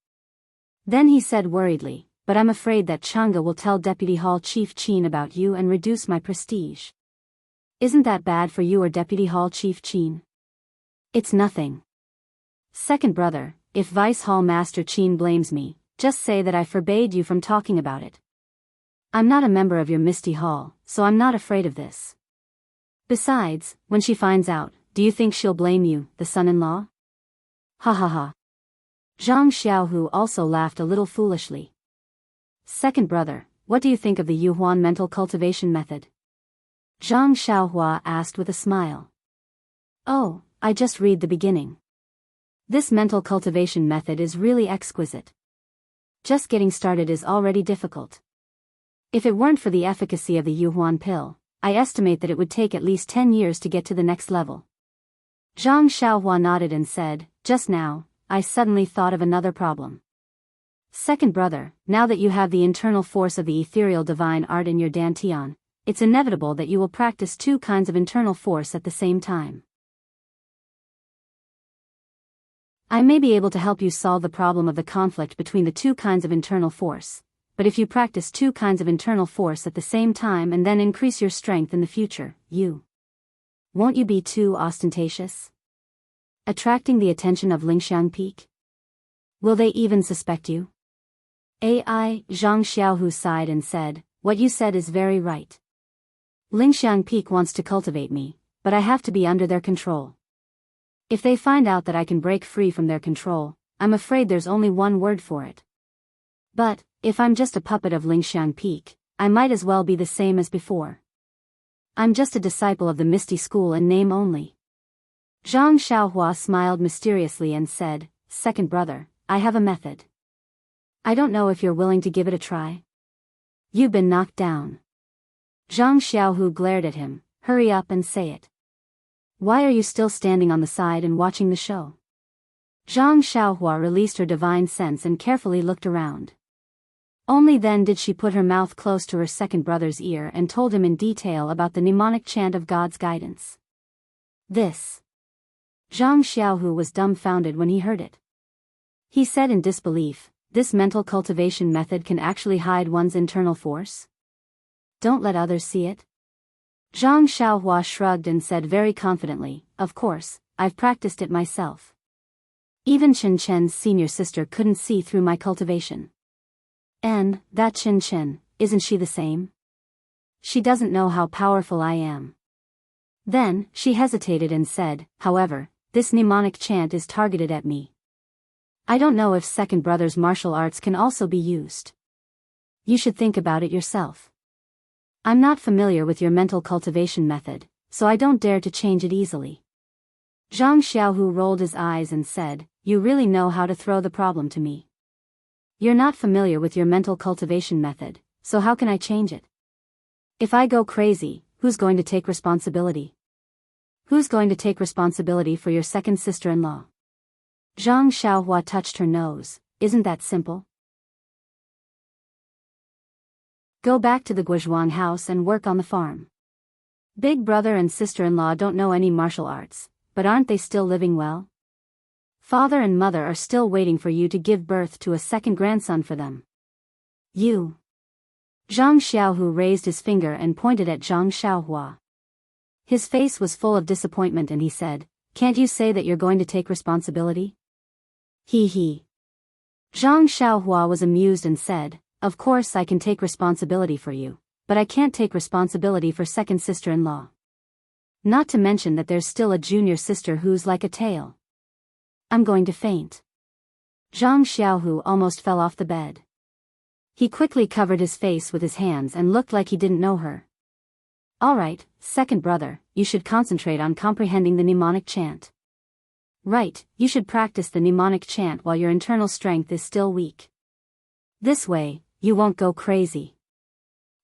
Then he said worriedly, but I'm afraid that Chang'e will tell Deputy Hall Chief Qin about you and reduce my prestige. Isn't that bad for you or Deputy Hall Chief Qin? It's nothing. Second brother, if Vice Hall Master Qin blames me, just say that I forbade you from talking about it. I'm not a member of your Misty Hall, so I'm not afraid of this. Besides, when she finds out, do you think she'll blame you, the son-in-law? Ha ha ha. Zhang Xiaohu also laughed a little foolishly. Second brother, what do you think of the Yuhuan mental cultivation method? Zhang Xiaohua asked with a smile. Oh, I just read the beginning. This mental cultivation method is really exquisite. Just getting started is already difficult. If it weren't for the efficacy of the Yuhuan pill, I estimate that it would take at least 10 years to get to the next level. Zhang Xiaohua nodded and said, just now, I suddenly thought of another problem. Second brother, now that you have the internal force of the ethereal divine art in your dantian, it's inevitable that you will practice two kinds of internal force at the same time. I may be able to help you solve the problem of the conflict between the two kinds of internal force, but if you practice two kinds of internal force at the same time and then increase your strength in the future, won't you be too ostentatious? Attracting the attention of Lingxiang Peak? Will they even suspect you? Zhang Xiaohu sighed and said, what you said is very right. Lingxiang Peak wants to cultivate me, but I have to be under their control. If they find out that I can break free from their control, I'm afraid there's only one word for it. But, if I'm just a puppet of Lingxiang Peak, I might as well be the same as before. I'm just a disciple of the Misty School in name only. Zhang Xiaohua smiled mysteriously and said, second brother, I have a method. I don't know if you're willing to give it a try. You've been knocked down. Zhang Xiaohu glared at him, hurry up and say it. Why are you still standing on the side and watching the show? Zhang Xiaohua released her divine sense and carefully looked around. Only then did she put her mouth close to her second brother's ear and told him in detail about the mnemonic chant of God's guidance. This. Zhang Xiaohu was dumbfounded when he heard it. He said in disbelief, this mental cultivation method can actually hide one's internal force? Don't let others see it. Zhang Xiaohua shrugged and said very confidently, of course, I've practiced it myself. Even Chen Chen's senior sister couldn't see through my cultivation. And, that Chen Chen, isn't she the same? She doesn't know how powerful I am. Then, she hesitated and said, however, this mnemonic chant is targeted at me. I don't know if second brother's martial arts can also be used. You should think about it yourself. I'm not familiar with your mental cultivation method, so I don't dare to change it easily. Zhang Xiaohu rolled his eyes and said, you really know how to throw the problem to me. You're not familiar with your mental cultivation method, so how can I change it? If I go crazy, who's going to take responsibility? Who's going to take responsibility for your second sister-in-law? Zhang Xiaohua touched her nose, isn't that simple? Go back to the Guozhuang house and work on the farm. Big brother and sister-in-law don't know any martial arts, but aren't they still living well? Father and mother are still waiting for you to give birth to a second grandson for them. You. Zhang Xiaohu raised his finger and pointed at Zhang Xiaohua. His face was full of disappointment and he said, can't you say that you're going to take responsibility? He. Zhang Xiaohua was amused and said, of course I can take responsibility for you, but I can't take responsibility for second sister-in-law. Not to mention that there's still a junior sister who's like a tail. I'm going to faint. Zhang Xiaohu almost fell off the bed. He quickly covered his face with his hands and looked like he didn't know her. All right, second brother, you should concentrate on comprehending the mnemonic chant. Right, you should practice the mnemonic chant while your internal strength is still weak. This way, you won't go crazy.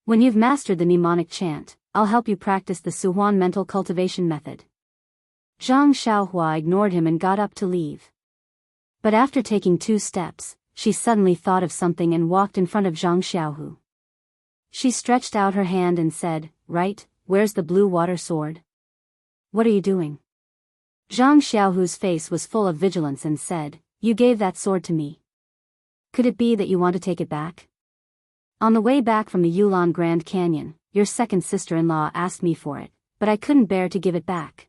When you've mastered the mnemonic chant, I'll help you practice the Suhuan mental cultivation method. Zhang Xiaohua ignored him and got up to leave. But after taking 2 steps, she suddenly thought of something and walked in front of Zhang Xiaohu. She stretched out her hand and said, right, where's the blue water sword? What are you doing? Zhang Xiaohu's face was full of vigilance and said, you gave that sword to me. Could it be that you want to take it back? On the way back from the Yulon Grand Canyon, your second sister-in-law asked me for it, but I couldn't bear to give it back.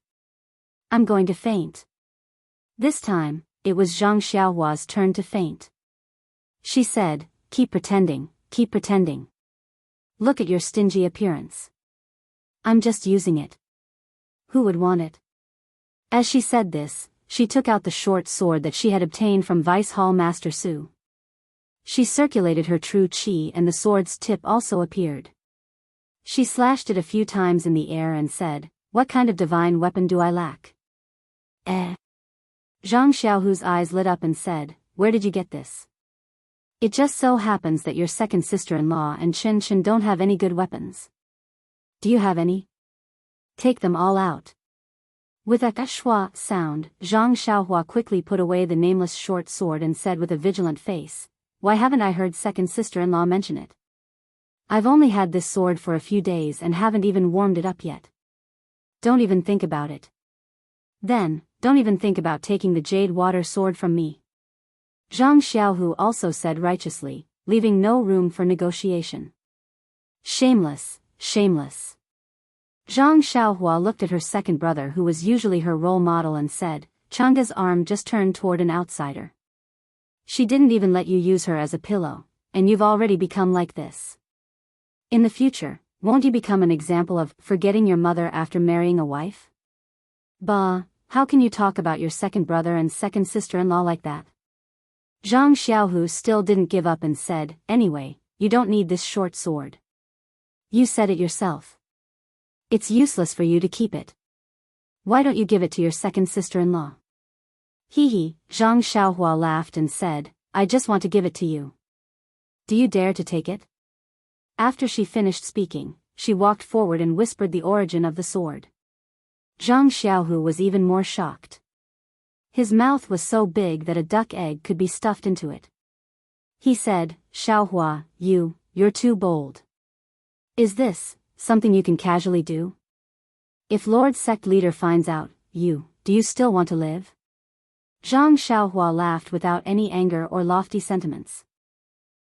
I'm going to faint. This time, it was Zhang Xiaohua's turn to faint. She said, keep pretending, keep pretending. Look at your stingy appearance. I'm just using it. Who would want it? As she said this, she took out the short sword that she had obtained from Vice Hall Master Su. She circulated her true qi and the sword's tip also appeared. She slashed it a few times in the air and said, what kind of divine weapon do I lack? Zhang Xiaohu's eyes lit up and said, where did you get this? It just so happens that your second sister-in-law and Chen Chen don't have any good weapons. Do you have any? Take them all out. With a schwa sound, Zhang Xiaohua quickly put away the nameless short sword and said with a vigilant face, why haven't I heard second sister-in-law mention it? I've only had this sword for a few days and haven't even warmed it up yet. Don't even think about it. Then, don't even think about taking the jade water sword from me. Zhang Xiaohu also said righteously, leaving no room for negotiation. Shameless, shameless. Zhang Xiaohua looked at her second brother, who was usually her role model, and said, Changa's arm just turned toward an outsider. She didn't even let you use her as a pillow, and you've already become like this. In the future, won't you become an example of forgetting your mother after marrying a wife? Bah, how can you talk about your second brother and second sister-in-law like that? Zhang Xiaohu still didn't give up and said, anyway, you don't need this short sword. You said it yourself. It's useless for you to keep it. Why don't you give it to your second sister-in-law? Hee, Zhang Xiaohua laughed and said, I just want to give it to you. Do you dare to take it? After she finished speaking, she walked forward and whispered the origin of the sword. Zhang Xiaohu was even more shocked. His mouth was so big that a duck egg could be stuffed into it. He said, Xiaohua, you're too bold. Is this something you can casually do? If Lord Sect Leader finds out, do you still want to live? Zhang Xiaohua laughed without any anger or lofty sentiments.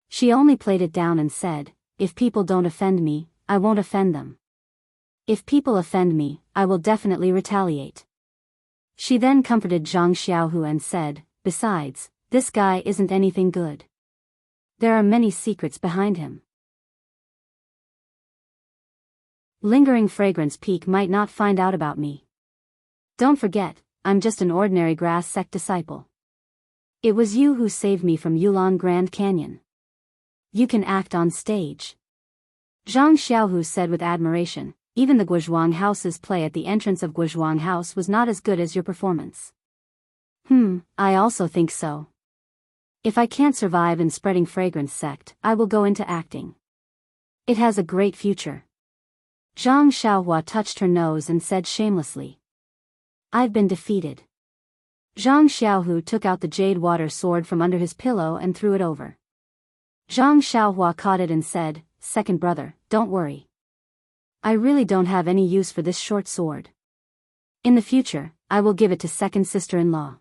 She only played it down and said, if people don't offend me, I won't offend them. If people offend me, I will definitely retaliate. She then comforted Zhang Xiaohu and said, besides, this guy isn't anything good. There are many secrets behind him. Lingering fragrance peak might not find out about me. Don't forget, I'm just an ordinary grass sect disciple. It was you who saved me from Yulon Grand Canyon. You can act on stage. Zhang Xiaohu said with admiration, even the Guozhuang House's play at the entrance of Guozhuang House was not as good as your performance. I also think so. If I can't survive in spreading fragrance sect, I will go into acting. It has a great future. Zhang Xiaohua touched her nose and said shamelessly, I've been defeated. Zhang Xiaohu took out the jade water sword from under his pillow and threw it over. Zhang Xiaohua caught it and said, second brother, don't worry. I really don't have any use for this short sword. In the future, I will give it to second sister-in-law.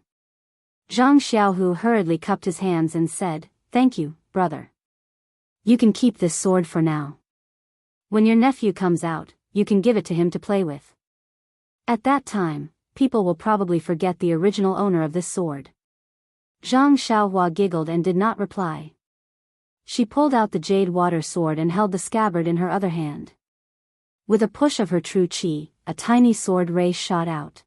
Zhang Xiaohu hurriedly cupped his hands and said, thank you, brother. You can keep this sword for now. When your nephew comes out, you can give it to him to play with. At that time, people will probably forget the original owner of this sword. Zhang Xiaohua giggled and did not reply. She pulled out the jade water sword and held the scabbard in her other hand. With a push of her true qi, a tiny sword ray shot out.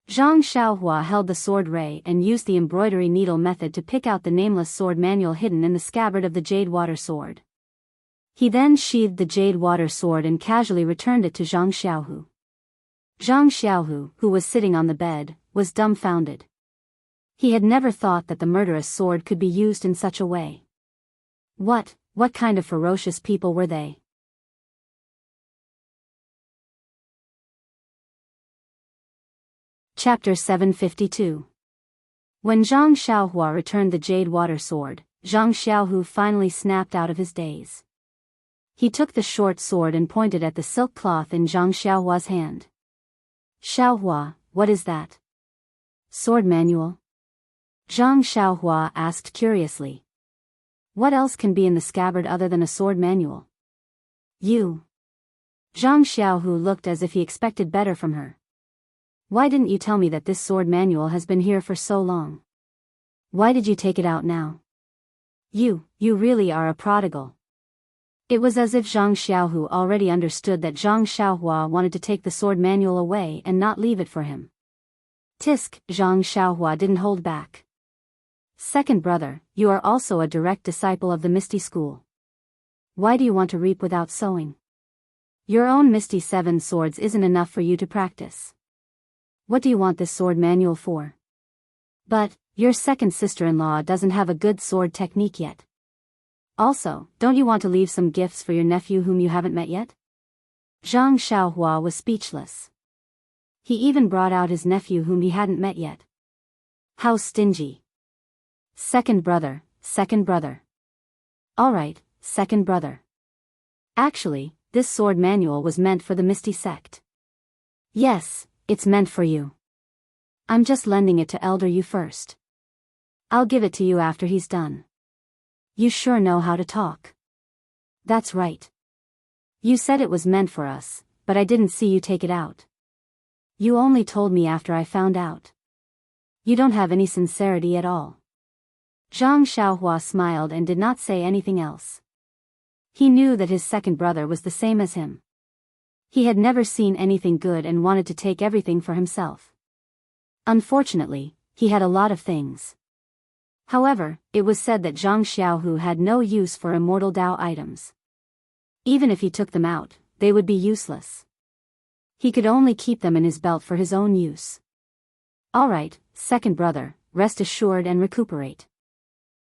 Zhang Xiaohua held the sword ray and used the embroidery needle method to pick out the nameless sword manual hidden in the scabbard of the jade water sword. He then sheathed the jade water sword and casually returned it to Zhang Xiaohu. Zhang Xiaohu, who was sitting on the bed, was dumbfounded. He had never thought that the murderous sword could be used in such a way. What kind of ferocious people were they? Chapter 752. When Zhang Xiaohua returned the jade water sword, Zhang Xiaohu finally snapped out of his daze. He took the short sword and pointed at the silk cloth in Zhang Xiaohua's hand. Xiaohua, what is that? Sword manual? Zhang Xiaohua asked curiously. What else can be in the scabbard other than a sword manual? You. Zhang Xiaohu looked as if he expected better from her. Why didn't you tell me that this sword manual has been here for so long? Why did you take it out now? You really are a prodigal. It was as if Zhang Xiaohu already understood that Zhang Xiaohua wanted to take the sword manual away and not leave it for him. Tisk, Zhang Xiaohua didn't hold back. Second brother, you are also a direct disciple of the Misty School. Why do you want to reap without sowing? Your own Misty Seven Swords isn't enough for you to practice. What do you want this sword manual for? But, your second sister-in-law doesn't have a good sword technique yet. Also, don't you want to leave some gifts for your nephew whom you haven't met yet? Zhang Xiaohua was speechless. He even brought out his nephew whom he hadn't met yet. How stingy. Second brother. Alright, second brother. Actually, this sword manual was meant for the Misty Sect. Yes, it's meant for you. I'm just lending it to Elder Yu first. I'll give it to you after he's done. You sure know how to talk. That's right. You said it was meant for us, but I didn't see you take it out. You only told me after I found out. You don't have any sincerity at all. Zhang Xiaohua smiled and did not say anything else. He knew that his second brother was the same as him. He had never seen anything good and wanted to take everything for himself. Unfortunately, he had a lot of things. However, it was said that Zhang Xiaohu had no use for immortal Dao items. Even if he took them out, they would be useless. He could only keep them in his belt for his own use. Alright, second brother, rest assured and recuperate.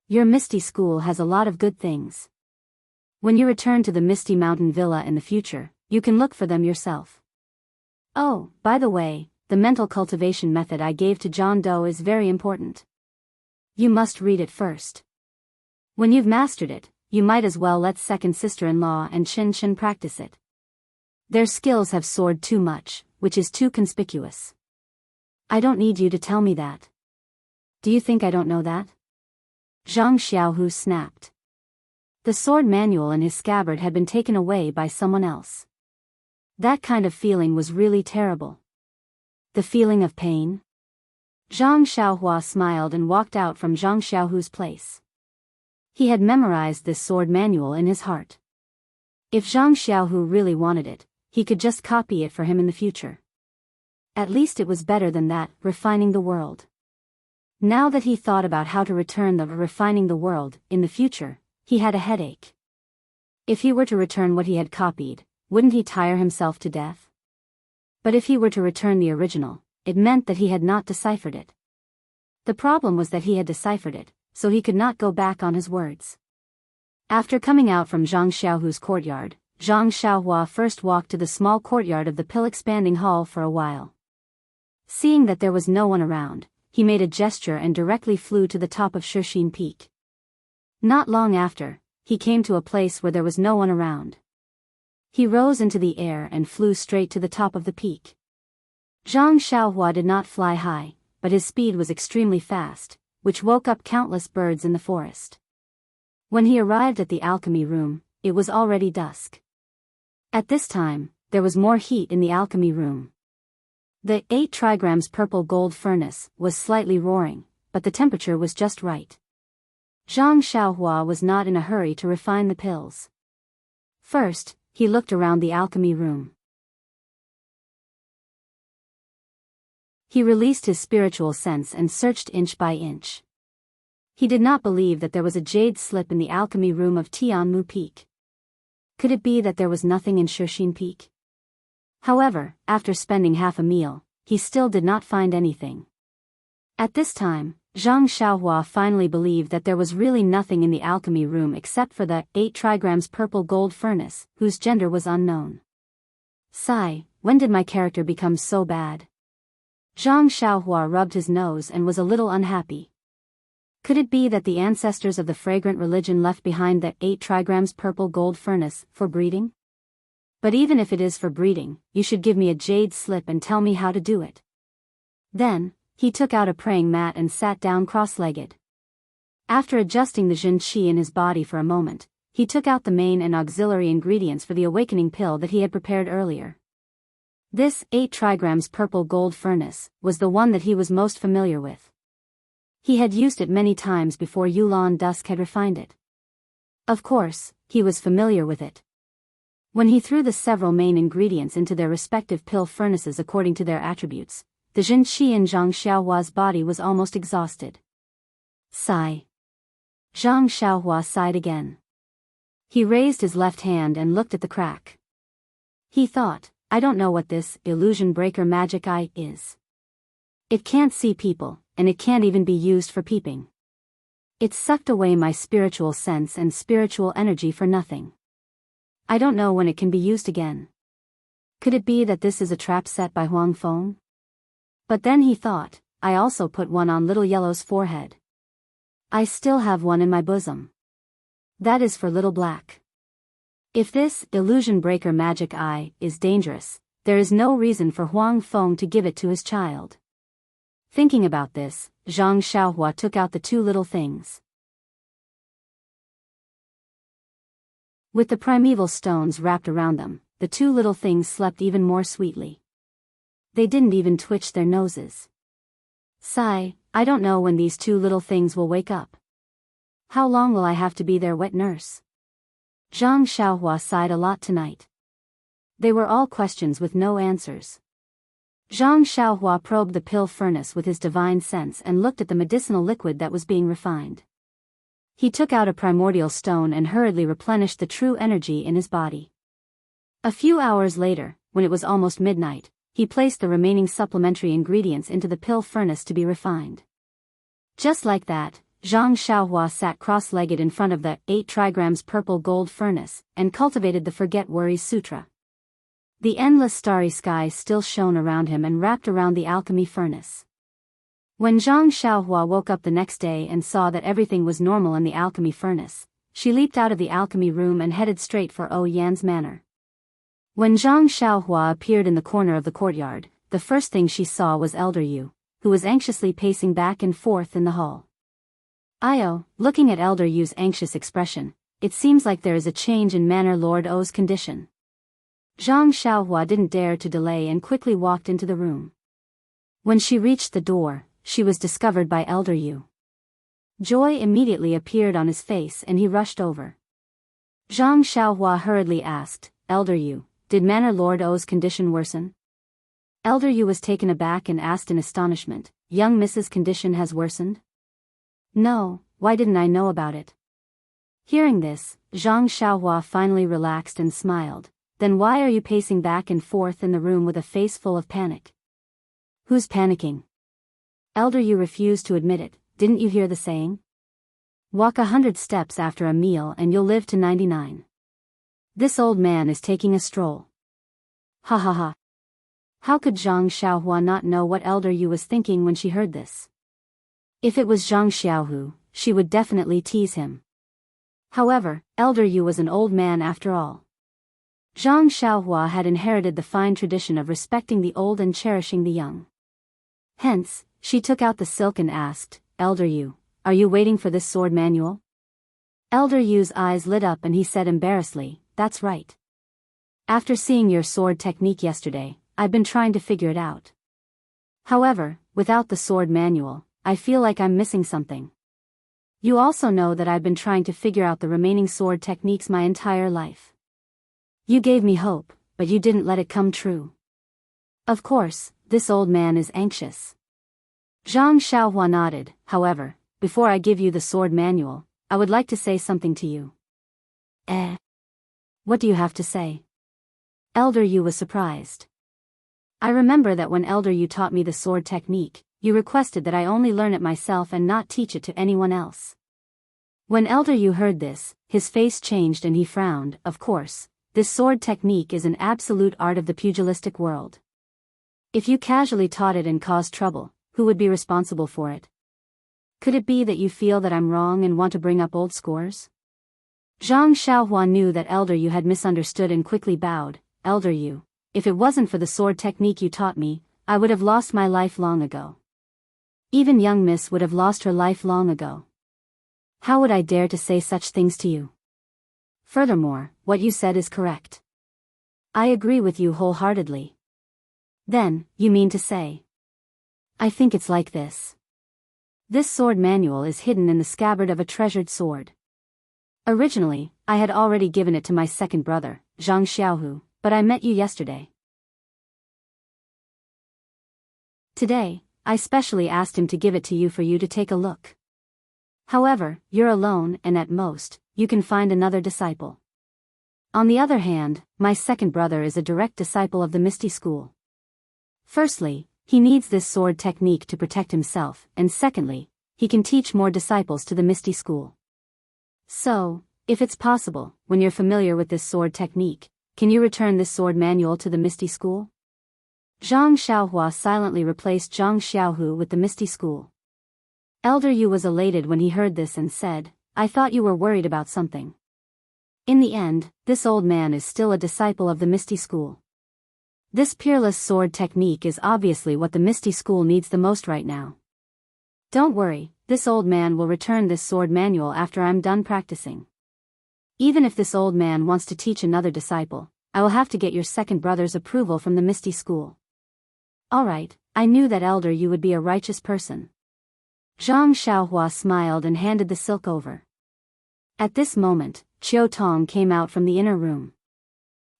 Your Misty School has a lot of good things. When you return to the Misty Mountain Villa in the future, you can look for them yourself. Oh, by the way, the mental cultivation method I gave to John Doe is very important. You must read it first. When you've mastered it, you might as well let second sister-in-law and Chin Chin practice it. Their skills have soared too much, which is too conspicuous. I don't need you to tell me that. Do you think I don't know that? Zhang Xiaohu snapped. The sword manual in his scabbard had been taken away by someone else. That kind of feeling was really terrible. The feeling of pain? Zhang Xiaohua smiled and walked out from Zhang Xiaohu's place. He had memorized this sword manual in his heart. If Zhang Xiaohu really wanted it, he could just copy it for him in the future. At least it was better than that, refining the world. Now that he thought about how to return the refining the world in the future, he had a headache. If he were to return what he had copied, wouldn't he tire himself to death? But if he were to return the original, it meant that he had not deciphered it. The problem was that he had deciphered it, so he could not go back on his words. After coming out from Zhang Xiaohu's courtyard, Zhang Xiaohua first walked to the small courtyard of the pill-expanding hall for a while. Seeing that there was no one around, he made a gesture and directly flew to the top of Shixin Peak. Not long after, he came to a place where there was no one around. He rose into the air and flew straight to the top of the peak. Zhang Xiaohua did not fly high, but his speed was extremely fast, which woke up countless birds in the forest. When he arrived at the alchemy room, it was already dusk. At this time, there was more heat in the alchemy room. The 8 trigrams purple gold furnace was slightly roaring, but the temperature was just right. Zhang Xiaohua was not in a hurry to refine the pills. First, he looked around the alchemy room. He released his spiritual sense and searched inch by inch. He did not believe that there was a jade slip in the alchemy room of Tianmu Peak. Could it be that there was nothing in Shixin Peak? However, after spending half a meal, he still did not find anything. At this time, Zhang Xiaohua finally believed that there was really nothing in the alchemy room except for the 8 trigrams purple gold furnace, whose gender was unknown. Sigh, when did my character become so bad? Zhang Xiaohua rubbed his nose and was a little unhappy. Could it be that the ancestors of the fragrant religion left behind the 8 trigrams purple gold furnace for breeding? But even if it is for breeding, you should give me a jade slip and tell me how to do it. Then, he took out a praying mat and sat down cross-legged. After adjusting the Jin Qi in his body for a moment, he took out the main and auxiliary ingredients for the awakening pill that he had prepared earlier. This 8 trigrams purple gold furnace was the one that he was most familiar with. He had used it many times before Yulan Dusk had refined it. Of course, he was familiar with it. When he threw the several main ingredients into their respective pill furnaces according to their attributes, the Jin Qi in Zhang Xiaohua's body was almost exhausted. Sigh. Zhang Xiaohua sighed again. He raised his left hand and looked at the crack. He thought, I don't know what this illusion breaker magic eye is. It can't see people, and it can't even be used for peeping. It sucked away my spiritual sense and spiritual energy for nothing. I don't know when it can be used again. Could it be that this is a trap set by Huang Feng? But then he thought, I also put one on Little Yellow's forehead. I still have one in my bosom. That is for Little Black. If this illusion breaker magic eye is dangerous, there is no reason for Huang Feng to give it to his child. Thinking about this, Zhang Xiaohua took out the two little things. With the primeval stones wrapped around them, the two little things slept even more sweetly. They didn't even twitch their noses. Sigh, I don't know when these two little things will wake up. How long will I have to be their wet nurse? Zhang Xiaohua sighed a lot tonight. They were all questions with no answers. Zhang Xiaohua probed the pill furnace with his divine sense and looked at the medicinal liquid that was being refined. He took out a primordial stone and hurriedly replenished the true energy in his body. A few hours later, when it was almost midnight, he placed the remaining supplementary ingredients into the pill furnace to be refined. Just like that, Zhang Xiaohua sat cross-legged in front of the 8 trigrams purple gold furnace and cultivated the Forget Worries Sutra. The endless starry sky still shone around him and wrapped around the alchemy furnace. When Zhang Xiaohua woke up the next day and saw that everything was normal in the alchemy furnace, she leaped out of the alchemy room and headed straight for Ou Yan's manor. When Zhang Xiaohua appeared in the corner of the courtyard, the first thing she saw was Elder Yu, who was anxiously pacing back and forth in the hall. Io, looking at Elder Yu's anxious expression, it seems like there is a change in Manor Lord Ou's condition. Zhang Xiaohua didn't dare to delay and quickly walked into the room. When she reached the door, she was discovered by Elder Yu. Joy immediately appeared on his face and he rushed over. Zhang Xiaohua hurriedly asked, Elder Yu, did Manor Lord Ou's condition worsen? Elder Yu was taken aback and asked in astonishment, young Mrs. condition has worsened? No, why didn't I know about it? Hearing this, Zhang Xiaohua finally relaxed and smiled. Then why are you pacing back and forth in the room with a face full of panic? Who's panicking? Elder Yu refused to admit it. Didn't you hear the saying? Walk 100 steps after a meal and you'll live to 99. This old man is taking a stroll. Ha ha ha. How could Zhang Xiaohua not know what Elder Yu was thinking when she heard this? If it was Zhang Xiaohu, she would definitely tease him. However, Elder Yu was an old man after all. Zhang Xiaohua had inherited the fine tradition of respecting the old and cherishing the young. Hence, she took out the silk and asked, Elder Yu, are you waiting for this sword manual? Elder Yu's eyes lit up and he said embarrassedly, that's right. After seeing your sword technique yesterday, I've been trying to figure it out. However, without the sword manual, I feel like I'm missing something. You also know that I've been trying to figure out the remaining sword techniques my entire life. You gave me hope, but you didn't let it come true. Of course, this old man is anxious. Zhang Xiaohua nodded. However, before I give you the sword manual, I would like to say something to you. What do you have to say? Elder Yu was surprised. I remember that when Elder Yu taught me the sword technique, you requested that I only learn it myself and not teach it to anyone else. When Elder Yu heard this, his face changed and he frowned. Of course, this sword technique is an absolute art of the pugilistic world. If you casually taught it and caused trouble, who would be responsible for it? Could it be that you feel that I'm wrong and want to bring up old scores? Zhang Xiaohua knew that Elder Yu had misunderstood and quickly bowed. Elder Yu, if it wasn't for the sword technique you taught me, I would have lost my life long ago. Even young Miss would have lost her life long ago. How would I dare to say such things to you? Furthermore, what you said is correct. I agree with you wholeheartedly. Then, you mean to say? I think it's like this. This sword manual is hidden in the scabbard of a treasured sword. Originally, I had already given it to my second brother, Zhang Xiaohu, but I met you yesterday. Today, I specially asked him to give it to you for you to take a look. However, you're alone and at most, you can find another disciple. On the other hand, my second brother is a direct disciple of the Misty School. Firstly, he needs this sword technique to protect himself, and secondly, he can teach more disciples to the Misty School. So, if it's possible, when you're familiar with this sword technique, can you return this sword manual to the Misty School? Zhang Xiaohua silently replaced Zhang Xiaohu with the Misty School. Elder Yu was elated when he heard this and said, I thought you were worried about something. In the end, this old man is still a disciple of the Misty School. This peerless sword technique is obviously what the Misty School needs the most right now. Don't worry, this old man will return this sword manual after I'm done practicing. Even if this old man wants to teach another disciple, I will have to get your second brother's approval from the Misty School. Alright, I knew that elder you would be a righteous person. Zhang Xiaohua smiled and handed the silk over. At this moment, Qiu Tong came out from the inner room.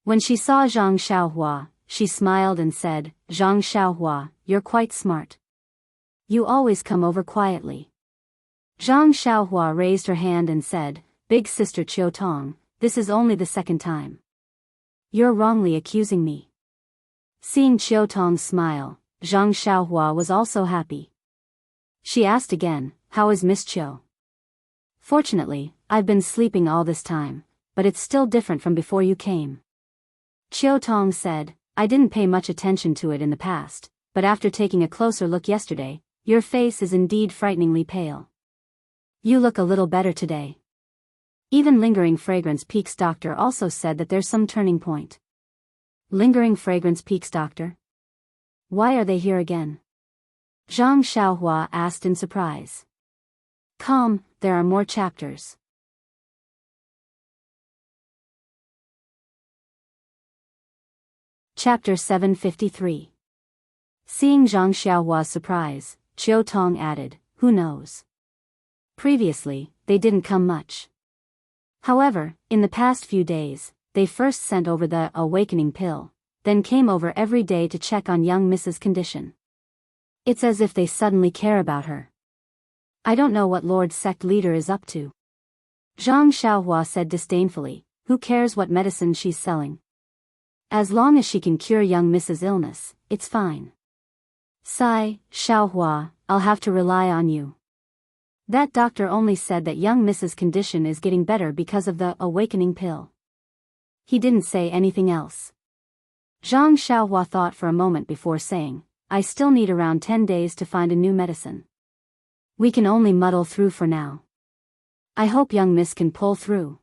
When she saw Zhang Xiaohua, she smiled and said, Zhang Xiaohua, you're quite smart. You always come over quietly. Zhang Xiaohua raised her hand and said, Big sister Qiu Tong, this is only the second time. You're wrongly accusing me. Seeing Qiu Tong smile, Zhang Xiaohua was also happy. She asked again, how is Miss Qiu? Fortunately, I've been sleeping all this time, but it's still different from before you came. Qiu Tong said, I didn't pay much attention to it in the past, but after taking a closer look yesterday, your face is indeed frighteningly pale. You look a little better today. Even Lingering Fragrance Peaks doctor also said that there's some turning point. Lingering Fragrance Peaks doctor? Why are they here again? Zhang Xiaohua asked in surprise. Come, there are more chapters. Chapter 753. Seeing Zhang Xiaohua's surprise, Qiu Tong added, who knows? Previously, they didn't come much. However, in the past few days, they first sent over the awakening pill, then came over every day to check on young Mrs. condition. It's as if they suddenly care about her. I don't know what Lord Sect Leader is up to. Zhang Xiaohua said disdainfully, who cares what medicine she's selling? As long as she can cure young Mrs. illness, it's fine. Sigh, Xiaohua, I'll have to rely on you. That doctor only said that young Mrs. condition is getting better because of the awakening pill. He didn't say anything else. Zhang Xiaohua thought for a moment before saying, I still need around 10 days to find a new medicine. We can only muddle through for now. I hope young Miss can pull through.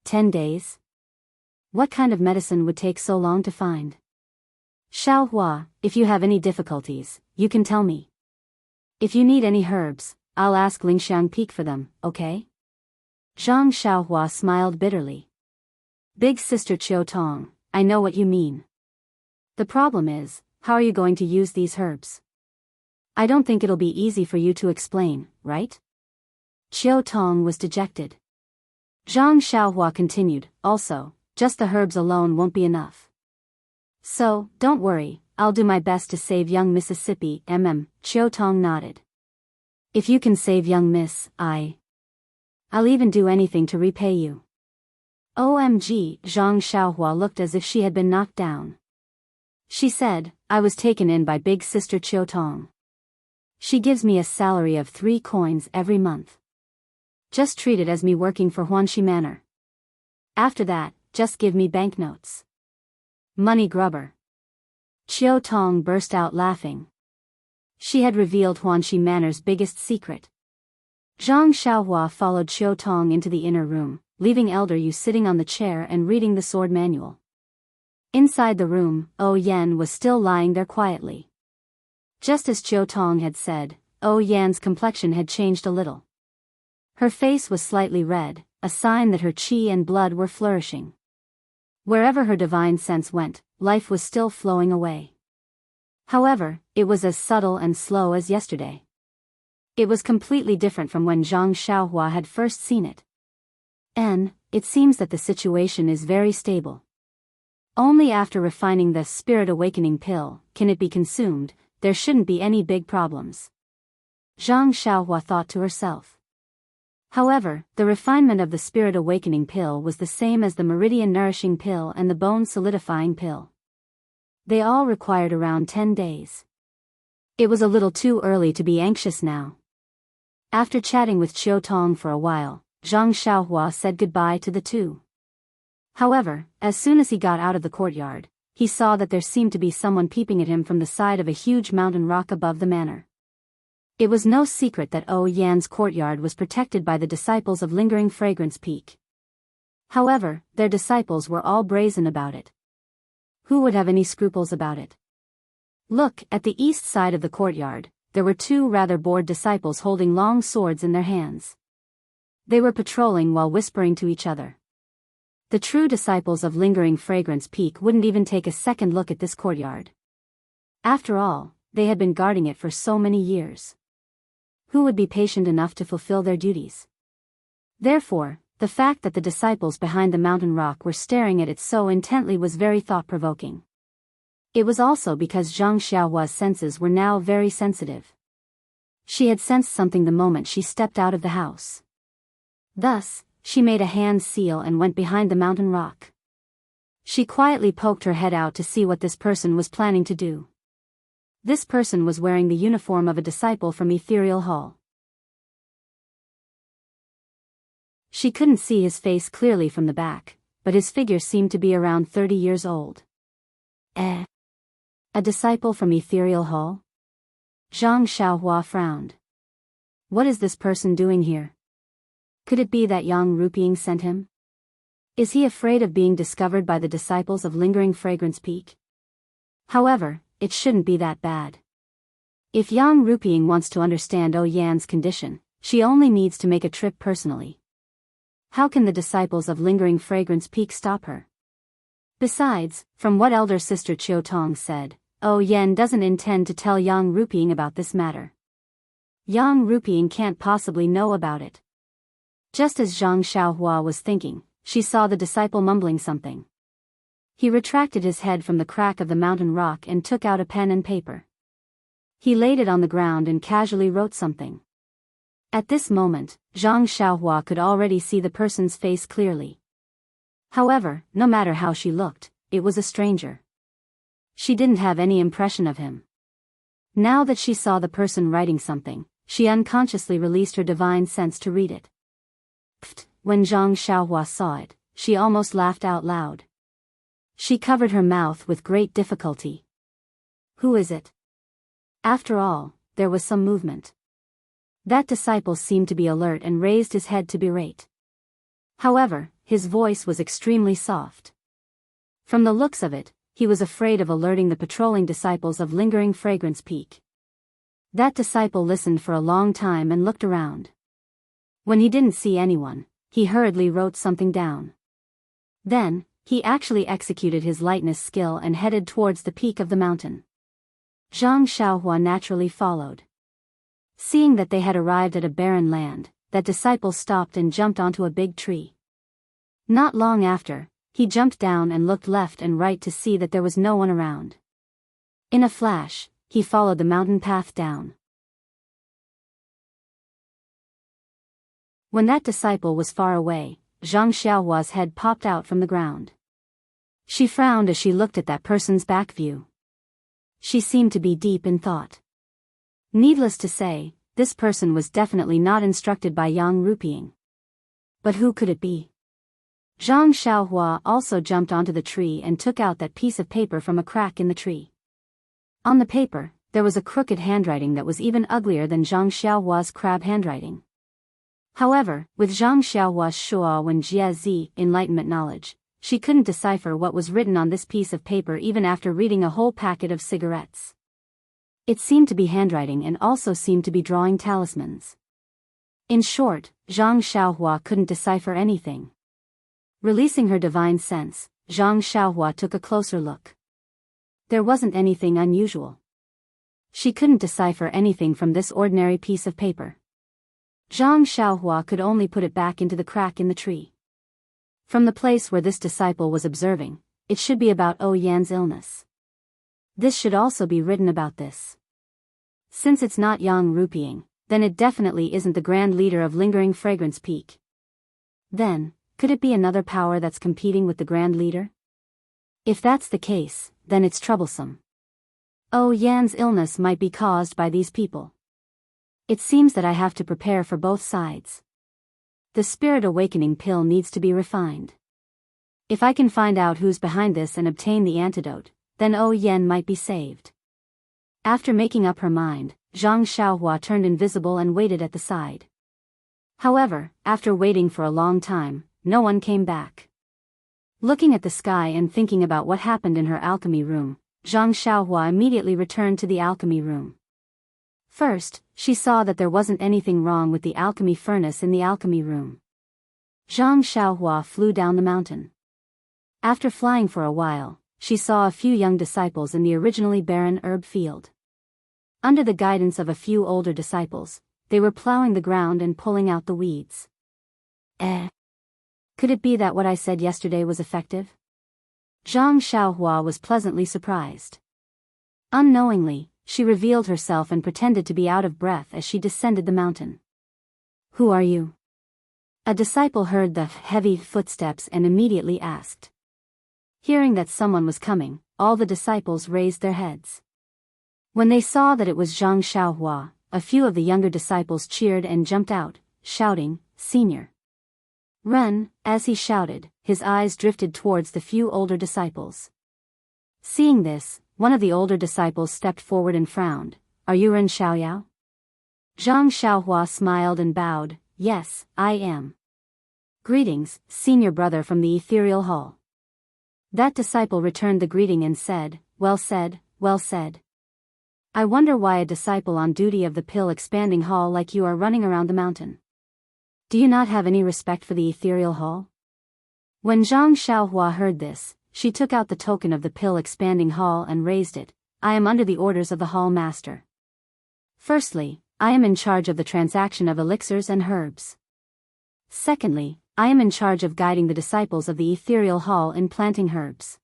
10 days? What kind of medicine would take so long to find? Xiaohua, if you have any difficulties, you can tell me. If you need any herbs, I'll ask Lingxiang Peak for them, okay? Zhang Xiaohua smiled bitterly. Big sister Qiu Tong, I know what you mean. The problem is, how are you going to use these herbs? I don't think it'll be easy for you to explain, right? Qiu Tong was dejected. Zhang Xiaohua continued, also, just the herbs alone won't be enough. So, don't worry, I'll do my best to save young Mississippi, Qiu Tong nodded. If you can save young Miss, I'll even do anything to repay you. OMG, Zhang Xiaohua looked as if she had been knocked down. She said, I was taken in by big sister Qiu Tong. She gives me a salary of 3 coins every month. Just treat it as me working for Huanxi Manor. After that, just give me banknotes. Money grubber. Qiu Tong burst out laughing. She had revealed Huanxi Manor's biggest secret. Zhang Xiaohua followed Qiu Tong into the inner room, leaving Elder Yu sitting on the chair and reading the sword manual. Inside the room, O Yan was still lying there quietly. Just as Qiu Tong had said, O Yan's complexion had changed a little. Her face was slightly red, a sign that her qi and blood were flourishing. Wherever her divine sense went, life was still flowing away. However, it was as subtle and slow as yesterday. It was completely different from when Zhang Xiaohua had first seen it. It seems that the situation is very stable. Only after refining the Spirit Awakening pill can it be consumed. There shouldn't be any big problems. Zhang Xiaohua thought to herself. However, the refinement of the Spirit Awakening pill was the same as the Meridian Nourishing pill and the Bone Solidifying pill. They all required around 10 days. It was a little too early to be anxious now. After chatting with Qiu Tong for a while, Zhang Xiaohua said goodbye to the two. However, as soon as he got out of the courtyard, he saw that there seemed to be someone peeping at him from the side of a huge mountain rock above the manor. It was no secret that O Yan's courtyard was protected by the disciples of Lingering Fragrance Peak. However, their disciples were all brazen about it. Who would have any scruples about it? Look, at the east side of the courtyard, there were two rather bored disciples holding long swords in their hands. They were patrolling while whispering to each other. The true disciples of Lingering Fragrance Peak wouldn't even take a second look at this courtyard. After all, they had been guarding it for so many years. Who would be patient enough to fulfill their duties? Therefore, the fact that the disciples behind the mountain rock were staring at it so intently was very thought-provoking. It was also because Zhang Xiaohua's senses were now very sensitive. She had sensed something the moment she stepped out of the house. Thus, she made a hand seal and went behind the mountain rock. She quietly poked her head out to see what this person was planning to do. This person was wearing the uniform of a disciple from Ethereal Hall. She couldn't see his face clearly from the back, but his figure seemed to be around 30 years old. A disciple from Ethereal Hall? Zhang Xiaohua frowned. What is this person doing here? Could it be that Yang Ruping sent him? Is he afraid of being discovered by the disciples of Lingering Fragrance Peak? However, it shouldn't be that bad. If Yang Ruping wants to understand Yan's condition, she only needs to make a trip personally. How can the disciples of Lingering Fragrance Peak stop her? Besides, from what elder sister Qiutong said, Yan doesn't intend to tell Yang Ruping about this matter. Yang Ruping can't possibly know about it. Just as Zhang Xiaohua was thinking, she saw the disciple mumbling something. He retracted his head from the crack of the mountain rock and took out a pen and paper. He laid it on the ground and casually wrote something. At this moment, Zhang Xiaohua could already see the person's face clearly. However, no matter how she looked, it was a stranger. She didn't have any impression of him. Now that she saw the person writing something, she unconsciously released her divine sense to read it. Pfft! When Zhang Xiaohua saw it, she almost laughed out loud. She covered her mouth with great difficulty. Who is it? After all, there was some movement. That disciple seemed to be alert and raised his head to berate. However, his voice was extremely soft. From the looks of it, he was afraid of alerting the patrolling disciples of Lingering Fragrance Peak. That disciple listened for a long time and looked around. When he didn't see anyone, he hurriedly wrote something down. Then, he actually executed his lightness skill and headed towards the peak of the mountain. Zhang Xiaohua naturally followed. Seeing that they had arrived at a barren land, that disciple stopped and jumped onto a big tree. Not long after, he jumped down and looked left and right to see that there was no one around. In a flash, he followed the mountain path down. When that disciple was far away, Zhang Xiaohua's head popped out from the ground. She frowned as she looked at that person's back view. She seemed to be deep in thought. Needless to say, this person was definitely not instructed by Yang Ruping. But who could it be? Zhang Xiaohua also jumped onto the tree and took out that piece of paper from a crack in the tree. On the paper, there was a crooked handwriting that was even uglier than Zhang Xiaohua's crab handwriting. However, with Zhang Xiaohua's Shuo Wen Jie Zi enlightenment knowledge, she couldn't decipher what was written on this piece of paper even after reading a whole packet of cigarettes. It seemed to be handwriting and also seemed to be drawing talismans. In short, Zhang Xiaohua couldn't decipher anything. Releasing her divine sense, Zhang Xiaohua took a closer look. There wasn't anything unusual. She couldn't decipher anything from this ordinary piece of paper. Zhang Xiaohua could only put it back into the crack in the tree. From the place where this disciple was observing, it should be about Yan's illness. This should also be written about this. Since it's not Yang Ruping, then it definitely isn't the grand leader of Lingering Fragrance Peak. Then, could it be another power that's competing with the grand leader? If that's the case, then it's troublesome. Yan's illness might be caused by these people. It seems that I have to prepare for both sides. The spirit awakening pill needs to be refined. If I can find out who's behind this and obtain the antidote, then Yan might be saved. After making up her mind, Zhang Xiaohua turned invisible and waited at the side. However, after waiting for a long time, no one came back. Looking at the sky and thinking about what happened in her alchemy room, Zhang Xiaohua immediately returned to the alchemy room. First, she saw that there wasn't anything wrong with the alchemy furnace in the alchemy room. Zhang Xiaohua flew down the mountain. After flying for a while, she saw a few young disciples in the originally barren herb field. Under the guidance of a few older disciples, they were plowing the ground and pulling out the weeds. Could it be that what I said yesterday was effective? Zhang Xiaohua was pleasantly surprised. Unknowingly, she revealed herself and pretended to be out of breath as she descended the mountain. Who are you? A disciple heard the heavy footsteps and immediately asked. Hearing that someone was coming, all the disciples raised their heads. When they saw that it was Zhang Xiaohua, a few of the younger disciples cheered and jumped out, shouting, "Senior!" Run!" As he shouted, his eyes drifted towards the few older disciples. Seeing this, one of the older disciples stepped forward and frowned. "Are you Ren Xiaoyao?" Zhang Xiaohua smiled and bowed. "Yes, I am." "Greetings, senior brother from the ethereal hall." That disciple returned the greeting and said, "Well said, well said. I wonder why a disciple on duty of the pill expanding hall like you are running around the mountain. Do you not have any respect for the ethereal hall?" When Zhang Xiaohua heard this, she took out the token of the pill expanding hall and raised it. "I am under the orders of the hall master. Firstly, I am in charge of the transaction of elixirs and herbs. Secondly, I am in charge of guiding the disciples of the ethereal hall in planting herbs.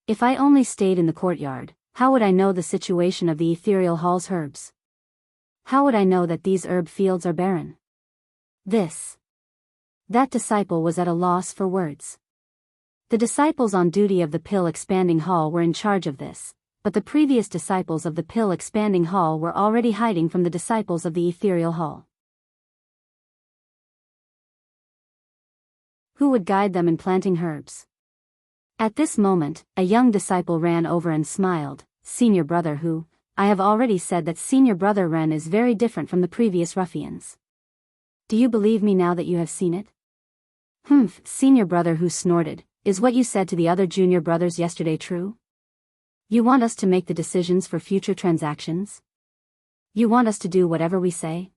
If I only stayed in the courtyard, how would I know the situation of the ethereal hall's herbs? How would I know that these herb fields are barren?" That disciple was at a loss for words. The disciples on duty of the pill expanding hall were in charge of this, but the previous disciples of the pill expanding hall were already hiding from the disciples of the ethereal hall. Who would guide them in planting herbs? At this moment, a young disciple ran over and smiled. "Senior brother Hu, I have already said that senior brother Ren is very different from the previous ruffians. Do you believe me now that you have seen it?" "Humph," senior brother Hu snorted. "Is what you said to the other junior brothers yesterday true? You want us to make the decisions for future transactions? You want us to do whatever we say?"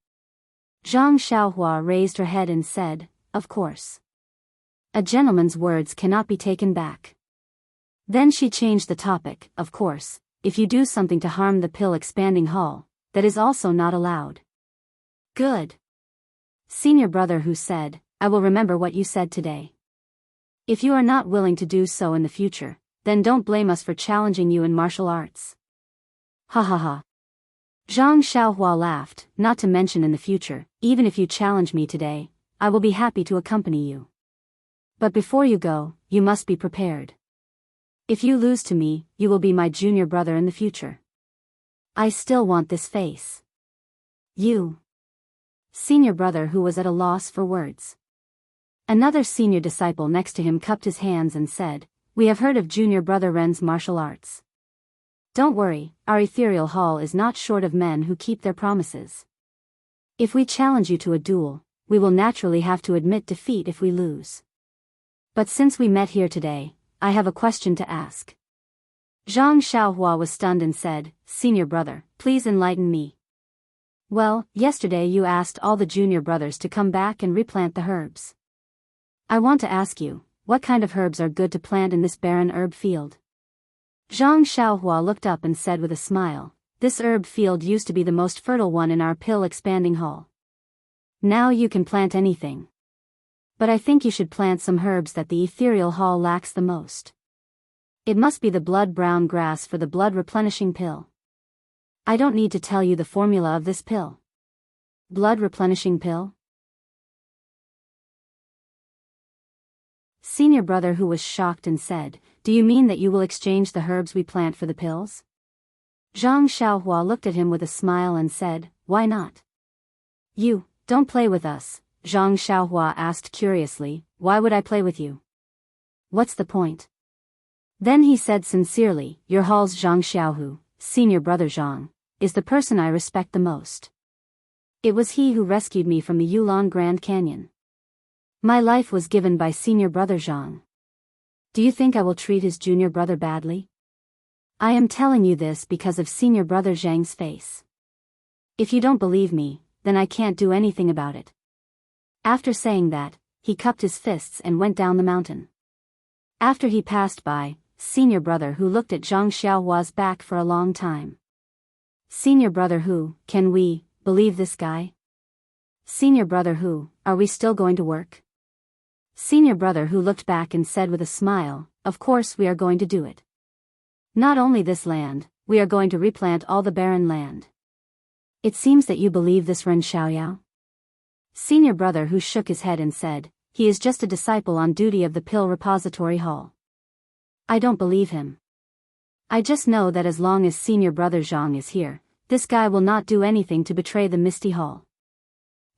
Zhang Xiaohua raised her head and said, "Of course. A gentleman's words cannot be taken back." Then she changed the topic. "Of course, if you do something to harm the pill expanding hall, that is also not allowed." "Good." Senior brother Hu said, "I will remember what you said today. If you are not willing to do so in the future, then don't blame us for challenging you in martial arts." "Ha ha ha." Zhang Xiaohua laughed. "Not to mention in the future, even if you challenge me today, I will be happy to accompany you. But before you go, you must be prepared. If you lose to me, you will be my junior brother in the future. I still want this face." "You." Senior brother Hu was at a loss for words. Another senior disciple next to him cupped his hands and said, "We have heard of junior brother Ren's martial arts. Don't worry, our ethereal hall is not short of men who keep their promises. If we challenge you to a duel, we will naturally have to admit defeat if we lose. But since we met here today, I have a question to ask." Zhang Xiaohua was stunned and said, "Senior brother, please enlighten me." "Well, yesterday you asked all the junior brothers to come back and replant the herbs. I want to ask you, what kind of herbs are good to plant in this barren herb field?" Zhang Xiaohua looked up and said with a smile, "This herb field used to be the most fertile one in our pill expanding hall. Now you can plant anything. But I think you should plant some herbs that the ethereal hall lacks the most. It must be the blood brown grass for the blood replenishing pill. I don't need to tell you the formula of this pill. Blood replenishing pill?" Senior brother Hu was shocked and said, "Do you mean that you will exchange the herbs we plant for the pills?" Zhang Xiaohua looked at him with a smile and said, "Why not?" "You, don't play with us," Zhang Xiaohua asked curiously. "Why would I play with you? What's the point?" Then he said sincerely, "Your hall's Zhang Xiaohu, senior brother Zhang, is the person I respect the most. It was he who rescued me from the Yulon Grand Canyon. My life was given by senior brother Zhang. Do you think I will treat his junior brother badly? I am telling you this because of senior brother Zhang's face. If you don't believe me, then I can't do anything about it. After saying that, he cupped his fists and went down the mountain. After he passed by, senior brother Hu looked at Zhang Xiaohua's back for a long time. Senior brother Hu, can we believe this guy? Senior brother Hu, are we still going to work? Senior brother Hu looked back and said with a smile, of course we are going to do it. Not only this land, we are going to replant all the barren land. It seems that you believe this Ren Xiaoyao? Senior brother Hu shook his head and said, he is just a disciple on duty of the Pill Repository Hall. I don't believe him. I just know that as long as senior brother Zhang is here, this guy will not do anything to betray the Misty Hall.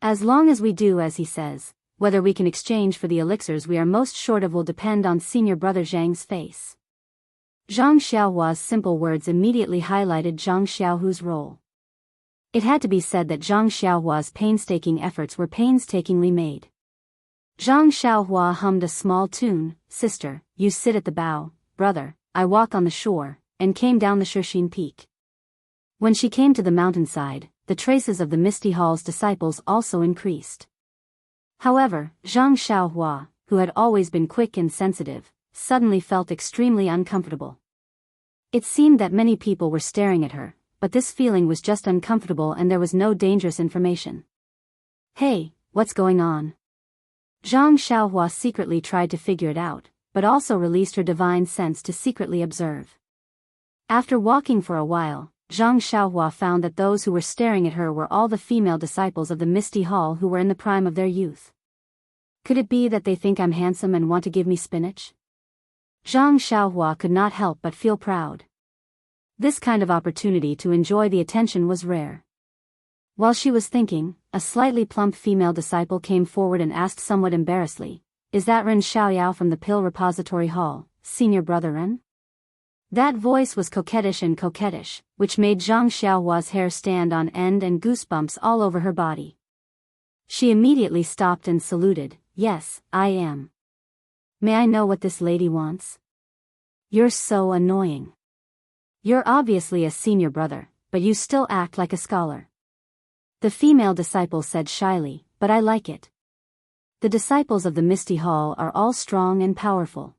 As long as we do as he says, whether we can exchange for the elixirs we are most short of will depend on senior brother Zhang's face. Zhang Xiaohua's simple words immediately highlighted Zhang Xiaohu's role. It had to be said that Zhang Xiaohua's painstaking efforts were painstakingly made. Zhang Xiaohua hummed a small tune, sister, you sit at the bow, brother, I walk on the shore, and came down the Shixin peak. When she came to the mountainside, the traces of the Misty Hall's disciples also increased. However, Zhang Xiaohua, who had always been quick and sensitive, suddenly felt extremely uncomfortable. It seemed that many people were staring at her, but this feeling was just uncomfortable and there was no dangerous information. Hey, what's going on? Zhang Xiaohua secretly tried to figure it out, but also released her divine sense to secretly observe. After walking for a while, Zhang Xiaohua found that those who were staring at her were all the female disciples of the Misty Hall who were in the prime of their youth. Could it be that they think I'm handsome and want to give me spinach? Zhang Xiaohua could not help but feel proud. This kind of opportunity to enjoy the attention was rare. While she was thinking, a slightly plump female disciple came forward and asked somewhat embarrassedly, is that Ren Xiaoyao from the Pill Repository Hall, senior brother Ren? That voice was coquettish, which made Zhang Xiaohua's hair stand on end and goosebumps all over her body. She immediately stopped and saluted, yes, I am. May I know what this lady wants? You're so annoying. You're obviously a senior brother, but you still act like a scholar. The female disciple said shyly, but I like it. The disciples of the Misty Hall are all strong and powerful.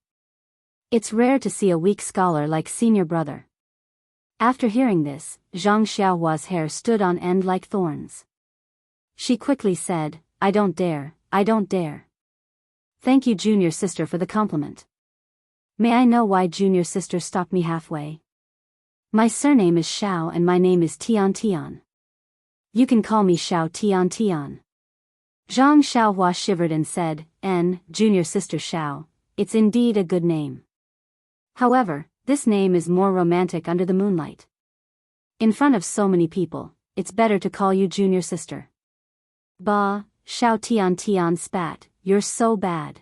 It's rare to see a weak scholar like senior brother. After hearing this, Zhang Xiaohua's hair stood on end like thorns. She quickly said, I don't dare. Thank you junior sister for the compliment. May I know why junior sister stopped me halfway? My surname is Xiao and my name is Tian. You can call me Xiao Tian. Zhang Xiaohua shivered and said, junior sister Xiao, it's indeed a good name. However, this name is more romantic under the moonlight. In front of so many people, it's better to call you junior sister. Bah, Xiao Tian spat, you're so bad.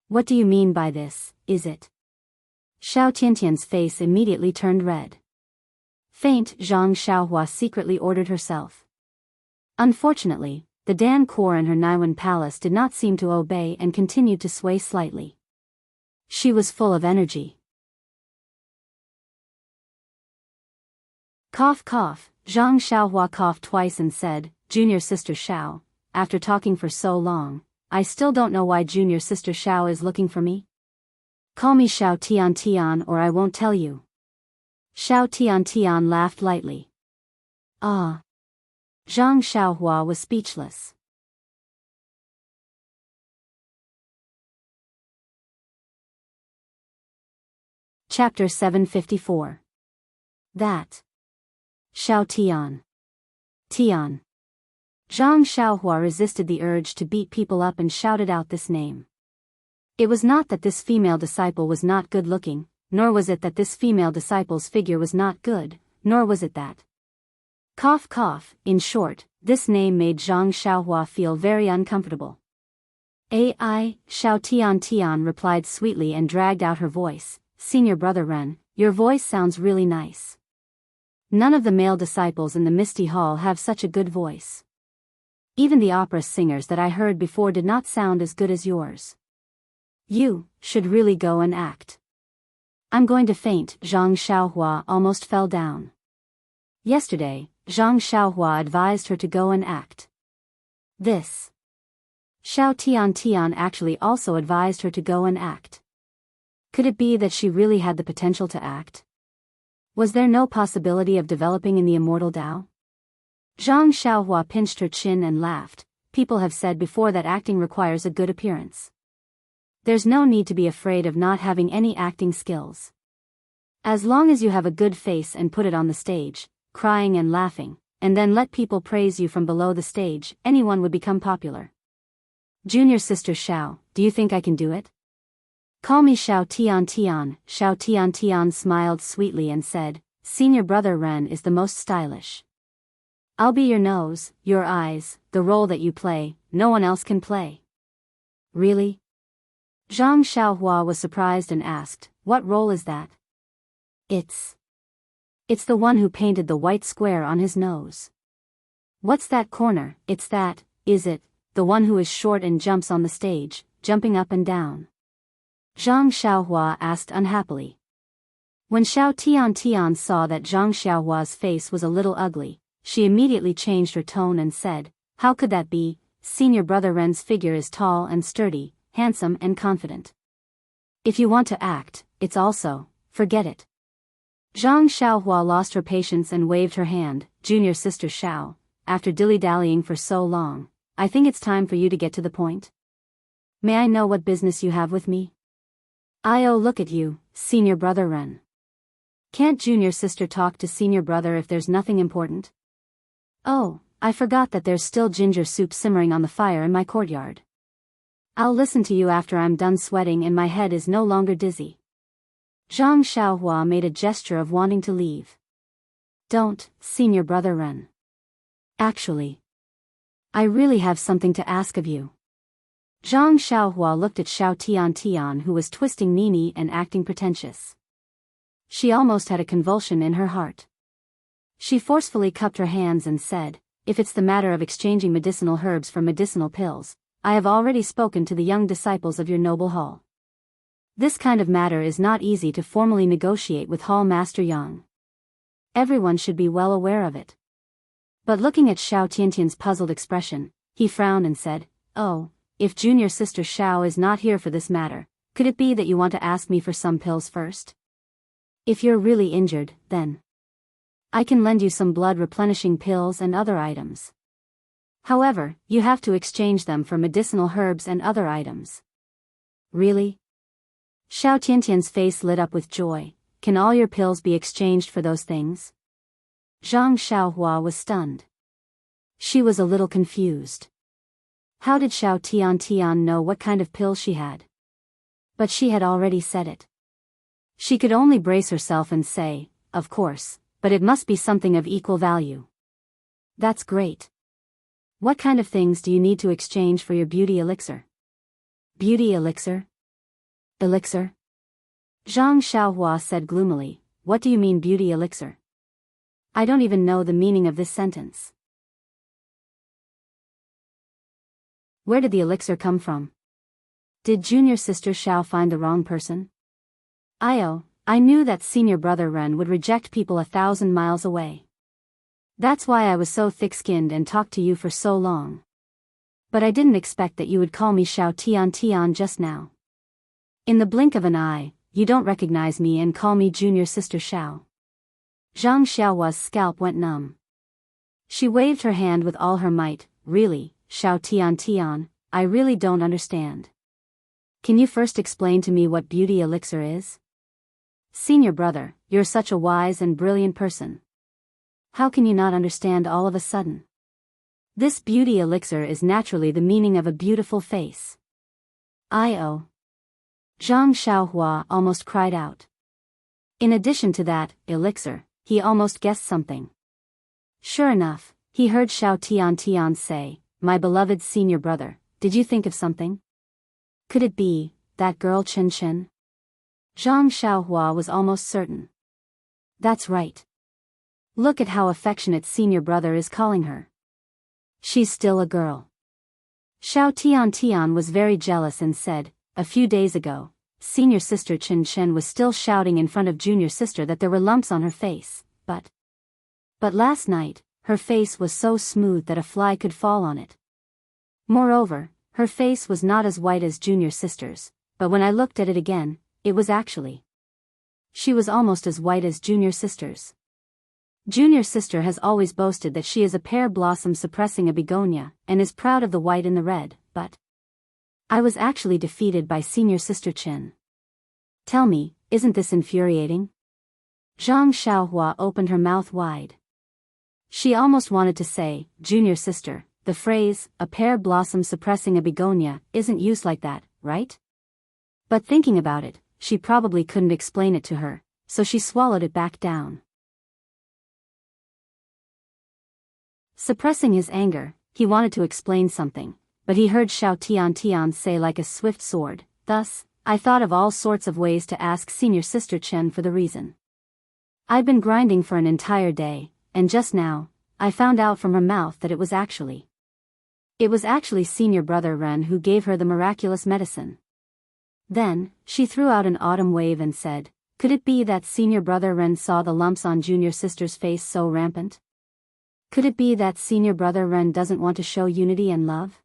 What do you mean by this, is it? Xiao Tiantian's face immediately turned red. Faint, Zhang Xiaohua secretly ordered herself. Unfortunately, the Dan core in her Naiwan palace did not seem to obey and continued to sway slightly. She was full of energy. Cough cough, Zhang Xiaohua coughed twice and said, Junior sister Xiao, after talking for so long, I still don't know why junior sister Xiao is looking for me. Call me Xiao Tian or I won't tell you. Xiao Tian laughed lightly. Ah. Zhang Xiaohua was speechless. Chapter 754. That. Xiao Tian. Zhang Xiaohua resisted the urge to beat people up and shouted out this name. It was not that this female disciple was not good looking, nor was it that this female disciple's figure was not good, nor was it that. Cough cough, in short, this name made Zhang Xiaohua feel very uncomfortable. Xiao Tian replied sweetly and dragged out her voice, Senior brother Ren, your voice sounds really nice. None of the male disciples in the Misty Hall have such a good voice. Even the opera singers that I heard before did not sound as good as yours. You should really go and act. I'm going to faint. Zhang Xiaohua almost fell down. Yesterday, Zhang Xiaohua advised her to go and act. This. Xiao Tian actually also advised her to go and act. Could it be that she really had the potential to act? Was there no possibility of developing in the immortal Tao? Zhang Xiaohua pinched her chin and laughed. People have said before that acting requires a good appearance. There's no need to be afraid of not having any acting skills. As long as you have a good face and put it on the stage, crying and laughing, and then let people praise you from below the stage, anyone would become popular. Junior sister Xiao, do you think I can do it? Call me Xiao Tian. Xiao Tian smiled sweetly and said, Senior brother Ren is the most stylish. I'll be your nose, your eyes, the role that you play, no one else can play. Really? Zhang Xiaohua was surprised and asked, what role is that? It's the one who painted the white square on his nose. What's that corner? It's that, is it, the one who is short and jumps on the stage, jumping up and down? Zhang Xiaohua asked unhappily. When Xiao Tian saw that Zhang Xiaohua's face was a little ugly, she immediately changed her tone and said, how could that be? Senior brother Ren's figure is tall and sturdy, handsome and confident. If you want to act, it's also, forget it. Zhang Xiaohua lost her patience and waved her hand. Junior sister Xiao, after dilly-dallying for so long, I think it's time for you to get to the point. May I know what business you have with me? Look at you, senior brother Ren. Can't junior sister talk to senior brother if there's nothing important? Oh, I forgot that there's still ginger soup simmering on the fire in my courtyard. I'll listen to you after I'm done sweating and my head is no longer dizzy. Zhang Xiaohua made a gesture of wanting to leave. Don't, senior brother Ren. Actually, I really have something to ask of you. Zhang Xiaohua looked at Xiao Tian who was twisting Nini and acting pretentious. She almost had a convulsion in her heart. She forcefully cupped her hands and said, if it's the matter of exchanging medicinal herbs for medicinal pills, I have already spoken to the young disciples of your noble hall. This kind of matter is not easy to formally negotiate with Hall Master Yang. Everyone should be well aware of it. But looking at Xiao Tiantian's puzzled expression, he frowned and said, oh, if junior sister Xiao is not here for this matter, could it be that you want to ask me for some pills first? If you're really injured, then I can lend you some blood replenishing pills and other items. However, you have to exchange them for medicinal herbs and other items. Really? Xiao Tiantian's face lit up with joy. Can all your pills be exchanged for those things? Zhang Xiaohua was stunned. She was a little confused. How did Xiao Tian know what kind of pill she had? But she had already said it. She could only brace herself and say, of course, but it must be something of equal value. That's great. What kind of things do you need to exchange for your beauty elixir? Beauty elixir? Elixir? Zhang Xiaohua said gloomily, what do you mean beauty elixir? I don't even know the meaning of this sentence. Where did the elixir come from? Did junior sister Xiao find the wrong person? I knew that senior brother Ren would reject people 1,000 miles away. That's why I was so thick-skinned and talked to you for so long. But I didn't expect that you would call me Xiao Tian just now. In the blink of an eye, you don't recognize me and call me junior sister Xiao. Zhang Xiaohua's scalp went numb. She waved her hand with all her might. Really, Xiao Tian, I really don't understand. Can you first explain to me what beauty elixir is? Senior brother, you're such a wise and brilliant person. How can you not understand all of a sudden? This beauty elixir is naturally the meaning of a beautiful face. Zhang Xiaohua almost cried out. In addition to that, elixir, he almost guessed something. Sure enough, he heard Xiao Tian say, my beloved senior brother, did you think of something? Could it be that girl Chen Chen? Zhang Xiaohua was almost certain. That's right. Look at how affectionate senior brother is calling her. She's still a girl. Xiao Tian was very jealous and said, a few days ago, senior sister Chen Chen was still shouting in front of junior sister that there were lumps on her face, but last night, her face was so smooth that a fly could fall on it. Moreover, her face was not as white as junior sister's, but when I looked at it again, it was actually. She was almost as white as junior sister's. Junior sister has always boasted that she is a pear blossom suppressing a begonia, and is proud of the white and the red, but I was actually defeated by senior sister Chen. Tell me, isn't this infuriating? Zhang Xiaohua opened her mouth wide. She almost wanted to say, junior sister, the phrase, a pear blossom suppressing a begonia, isn't used like that, right? But thinking about it, she probably couldn't explain it to her, so she swallowed it back down. Suppressing his anger, he wanted to explain something, but he heard Xiao Tian say like a swift sword, thus, I thought of all sorts of ways to ask senior sister Chen for the reason. I'd been grinding for an entire day, and just now, I found out from her mouth that it was actually senior brother Ren who gave her the miraculous medicine. Then, she threw out an autumn wave and said, could it be that senior brother Ren saw the lumps on junior sister's face so rampant? Could it be that senior brother Ren doesn't want to show unity and love?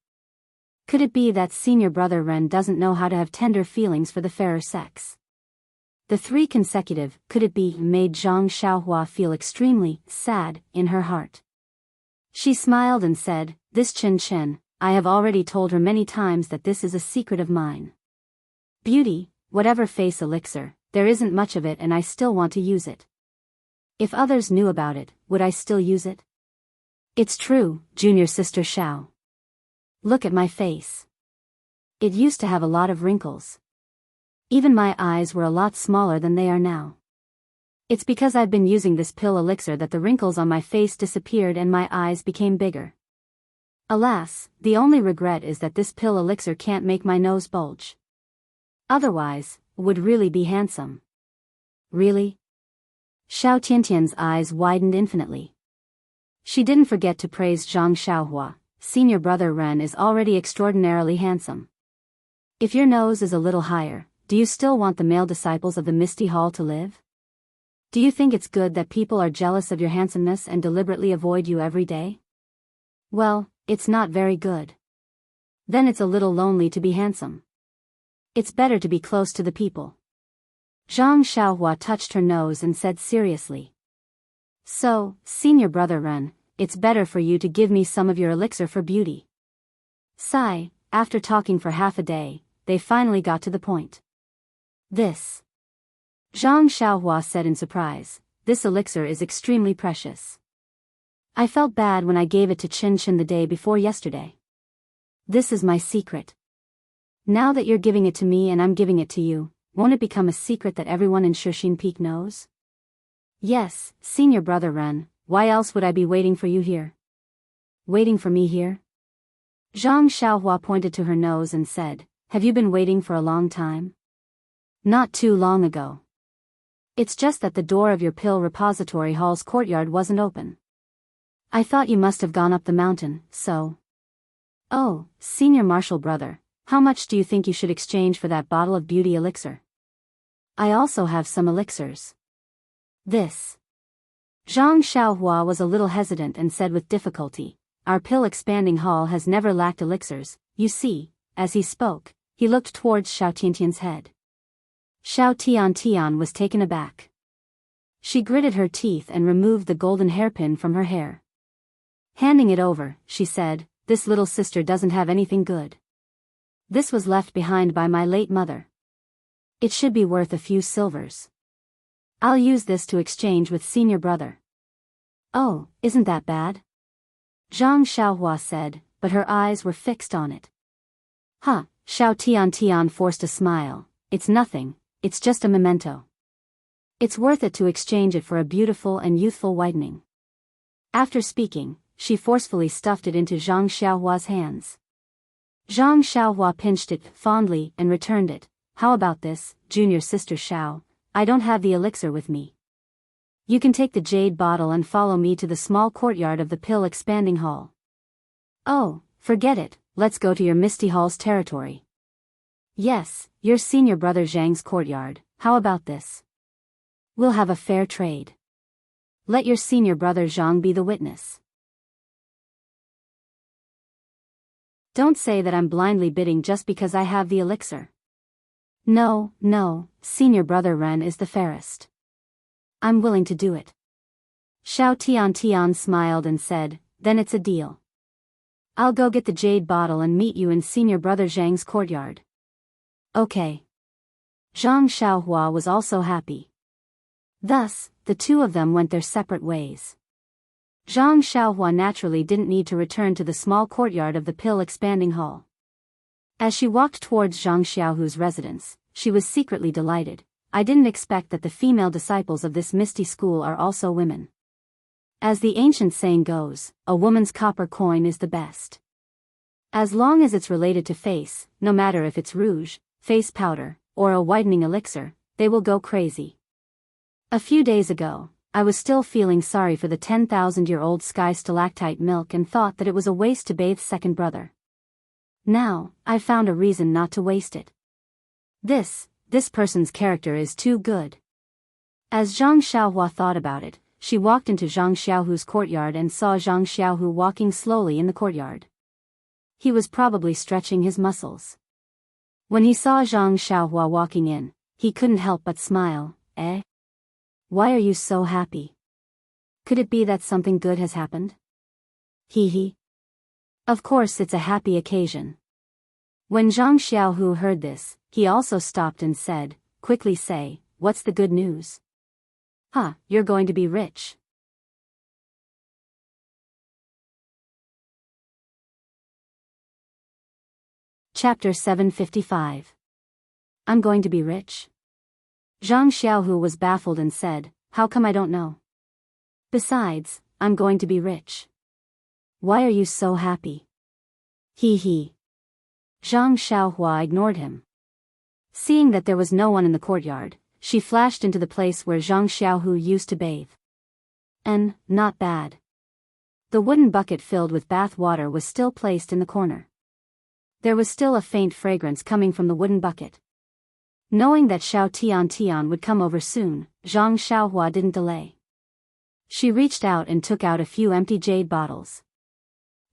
Could it be that senior brother Ren doesn't know how to have tender feelings for the fairer sex? The three consecutive could it be made Zhang Xiaohua feel extremely sad in her heart. She smiled and said, this Chen Chen, I have already told her many times that this is a secret of mine. Beauty, whatever face elixir, there isn't much of it and I still want to use it. If others knew about it, would I still use it? It's true, junior sister Xiao. Look at my face. It used to have a lot of wrinkles. Even my eyes were a lot smaller than they are now. It's because I've been using this pill elixir that the wrinkles on my face disappeared and my eyes became bigger. Alas, the only regret is that this pill elixir can't make my nose bulge. Otherwise, would really be handsome. Really? Xiao Tiantian's eyes widened infinitely. She didn't forget to praise Zhang Xiaohua, senior brother Ren is already extraordinarily handsome. If your nose is a little higher, do you still want the male disciples of the Misty Hall to live? Do you think it's good that people are jealous of your handsomeness and deliberately avoid you every day? Well, it's not very good. Then it's a little lonely to be handsome. It's better to be close to the people. Zhang Xiaohua touched her nose and said seriously. So, senior brother Ren, it's better for you to give me some of your elixir for beauty. Sigh, after talking for half a day, they finally got to the point. This. Zhang Xiaohua said in surprise, this elixir is extremely precious. I felt bad when I gave it to Chen Chen the day before yesterday. This is my secret. Now that you're giving it to me and I'm giving it to you, won't it become a secret that everyone in Shixin Peak knows? Yes, senior brother Ren, why else would I be waiting for you here? Waiting for me here? Zhang Xiaohua pointed to her nose and said, have you been waiting for a long time? Not too long ago. It's just that the door of your pill repository hall's courtyard wasn't open. I thought you must have gone up the mountain, so. Oh, senior marshal brother, how much do you think you should exchange for that bottle of beauty elixir? I also have some elixirs. This. Zhang Xiaohua was a little hesitant and said with difficulty, our pill expanding hall has never lacked elixirs, you see. As he spoke, he looked towards Xiao Tiantian's head. Xiao Tian was taken aback. She gritted her teeth and removed the golden hairpin from her hair. Handing it over, she said, this little sister doesn't have anything good. This was left behind by my late mother. It should be worth a few silvers. I'll use this to exchange with senior brother. Oh, isn't that bad? Zhang Xiaohua said, but her eyes were fixed on it. Huh, Xiao Tian forced a smile, it's nothing, it's just a memento. It's worth it to exchange it for a beautiful and youthful whitening. After speaking, she forcefully stuffed it into Zhang Xiaohua's hands. Zhang Xiaohua pinched it fondly and returned it. How about this, junior sister Xiao? I don't have the elixir with me. You can take the jade bottle and follow me to the small courtyard of the pill expanding hall. Oh, forget it, let's go to your Misty Hall's territory. Yes, your senior brother Zhang's courtyard, how about this? We'll have a fair trade. Let your senior brother Zhang be the witness. Don't say that I'm blindly bidding just because I have the elixir. No, senior brother Ren is the fairest. I'm willing to do it. Xiao Tian smiled and said, then it's a deal. I'll go get the jade bottle and meet you in senior brother Zhang's courtyard. Okay. Zhang Xiaohua was also happy. Thus, the two of them went their separate ways. Zhang Xiaohua naturally didn't need to return to the small courtyard of the pill-expanding hall. As she walked towards Zhang Xiaohu's residence, she was secretly delighted. I didn't expect that the female disciples of this misty school are also women. As the ancient saying goes, a woman's copper coin is the best. As long as it's related to face, no matter if it's rouge, face powder, or a whitening elixir, they will go crazy. A few days ago, I was still feeling sorry for the 10,000-year-old sky stalactite milk and thought that it was a waste to bathe second brother. Now, I found a reason not to waste it. This person's character is too good. As Zhang Xiaohua thought about it, she walked into Zhang Xiaohu's courtyard and saw Zhang Xiaohu walking slowly in the courtyard. He was probably stretching his muscles. When he saw Zhang Xiaohua walking in, he couldn't help but smile. Why are you so happy? Could it be that something good has happened? Hee. Of course it's a happy occasion. When Zhang Xiaohu heard this, he also stopped and said, quickly say, what's the good news? You're going to be rich. Chapter 755. I'm going to be rich? Zhang Xiaohu was baffled and said, how come I don't know? Besides, I'm going to be rich. Why are you so happy? Hee. Zhang Xiaohua ignored him. Seeing that there was no one in the courtyard, she flashed into the place where Zhang Xiaohu used to bathe. And, not bad. The wooden bucket filled with bath water was still placed in the corner. There was still a faint fragrance coming from the wooden bucket. Knowing that Xiao Tian would come over soon, Zhang Xiaohua didn't delay. She reached out and took out a few empty jade bottles.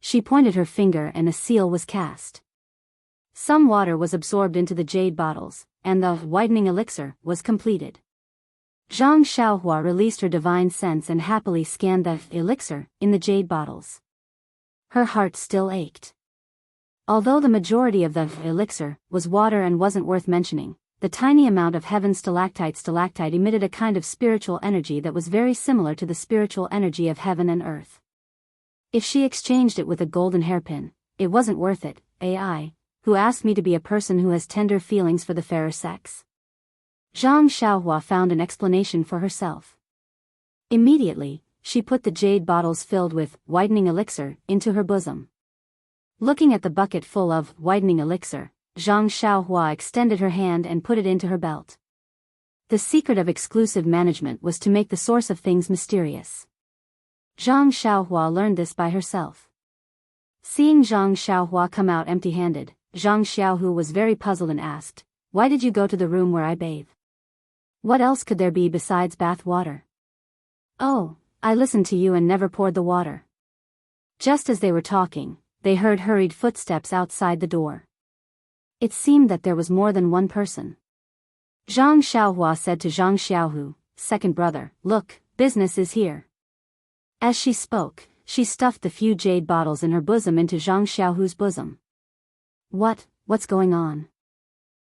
She pointed her finger and a seal was cast. Some water was absorbed into the jade bottles, and the whitening elixir was completed. Zhang Xiaohua released her divine sense and happily scanned the elixir in the jade bottles. Her heart still ached. Although the majority of the elixir was water and wasn't worth mentioning, the tiny amount of heaven stalactite emitted a kind of spiritual energy that was very similar to the spiritual energy of heaven and earth. If she exchanged it with a golden hairpin, it wasn't worth it. AI, who asked me to be a person who has tender feelings for the fairer sex? Zhang Xiaohua found an explanation for herself. Immediately, she put the jade bottles filled with whitening elixir into her bosom. Looking at the bucket full of whitening elixir, Zhang Xiaohua extended her hand and put it into her belt. The secret of exclusive management was to make the source of things mysterious. Zhang Xiaohua learned this by herself. Seeing Zhang Xiaohua come out empty-handed, Zhang Xiaohu was very puzzled and asked, why did you go to the room where I bathe? What else could there be besides bath water? Oh, I listened to you and never poured the water. Just as they were talking, they heard hurried footsteps outside the door. It seemed that there was more than one person. Zhang Xiaohua said to Zhang Xiaohu, second brother, look, business is here. As she spoke, she stuffed the few jade bottles in her bosom into Zhang Xiaohu's bosom. What's going on?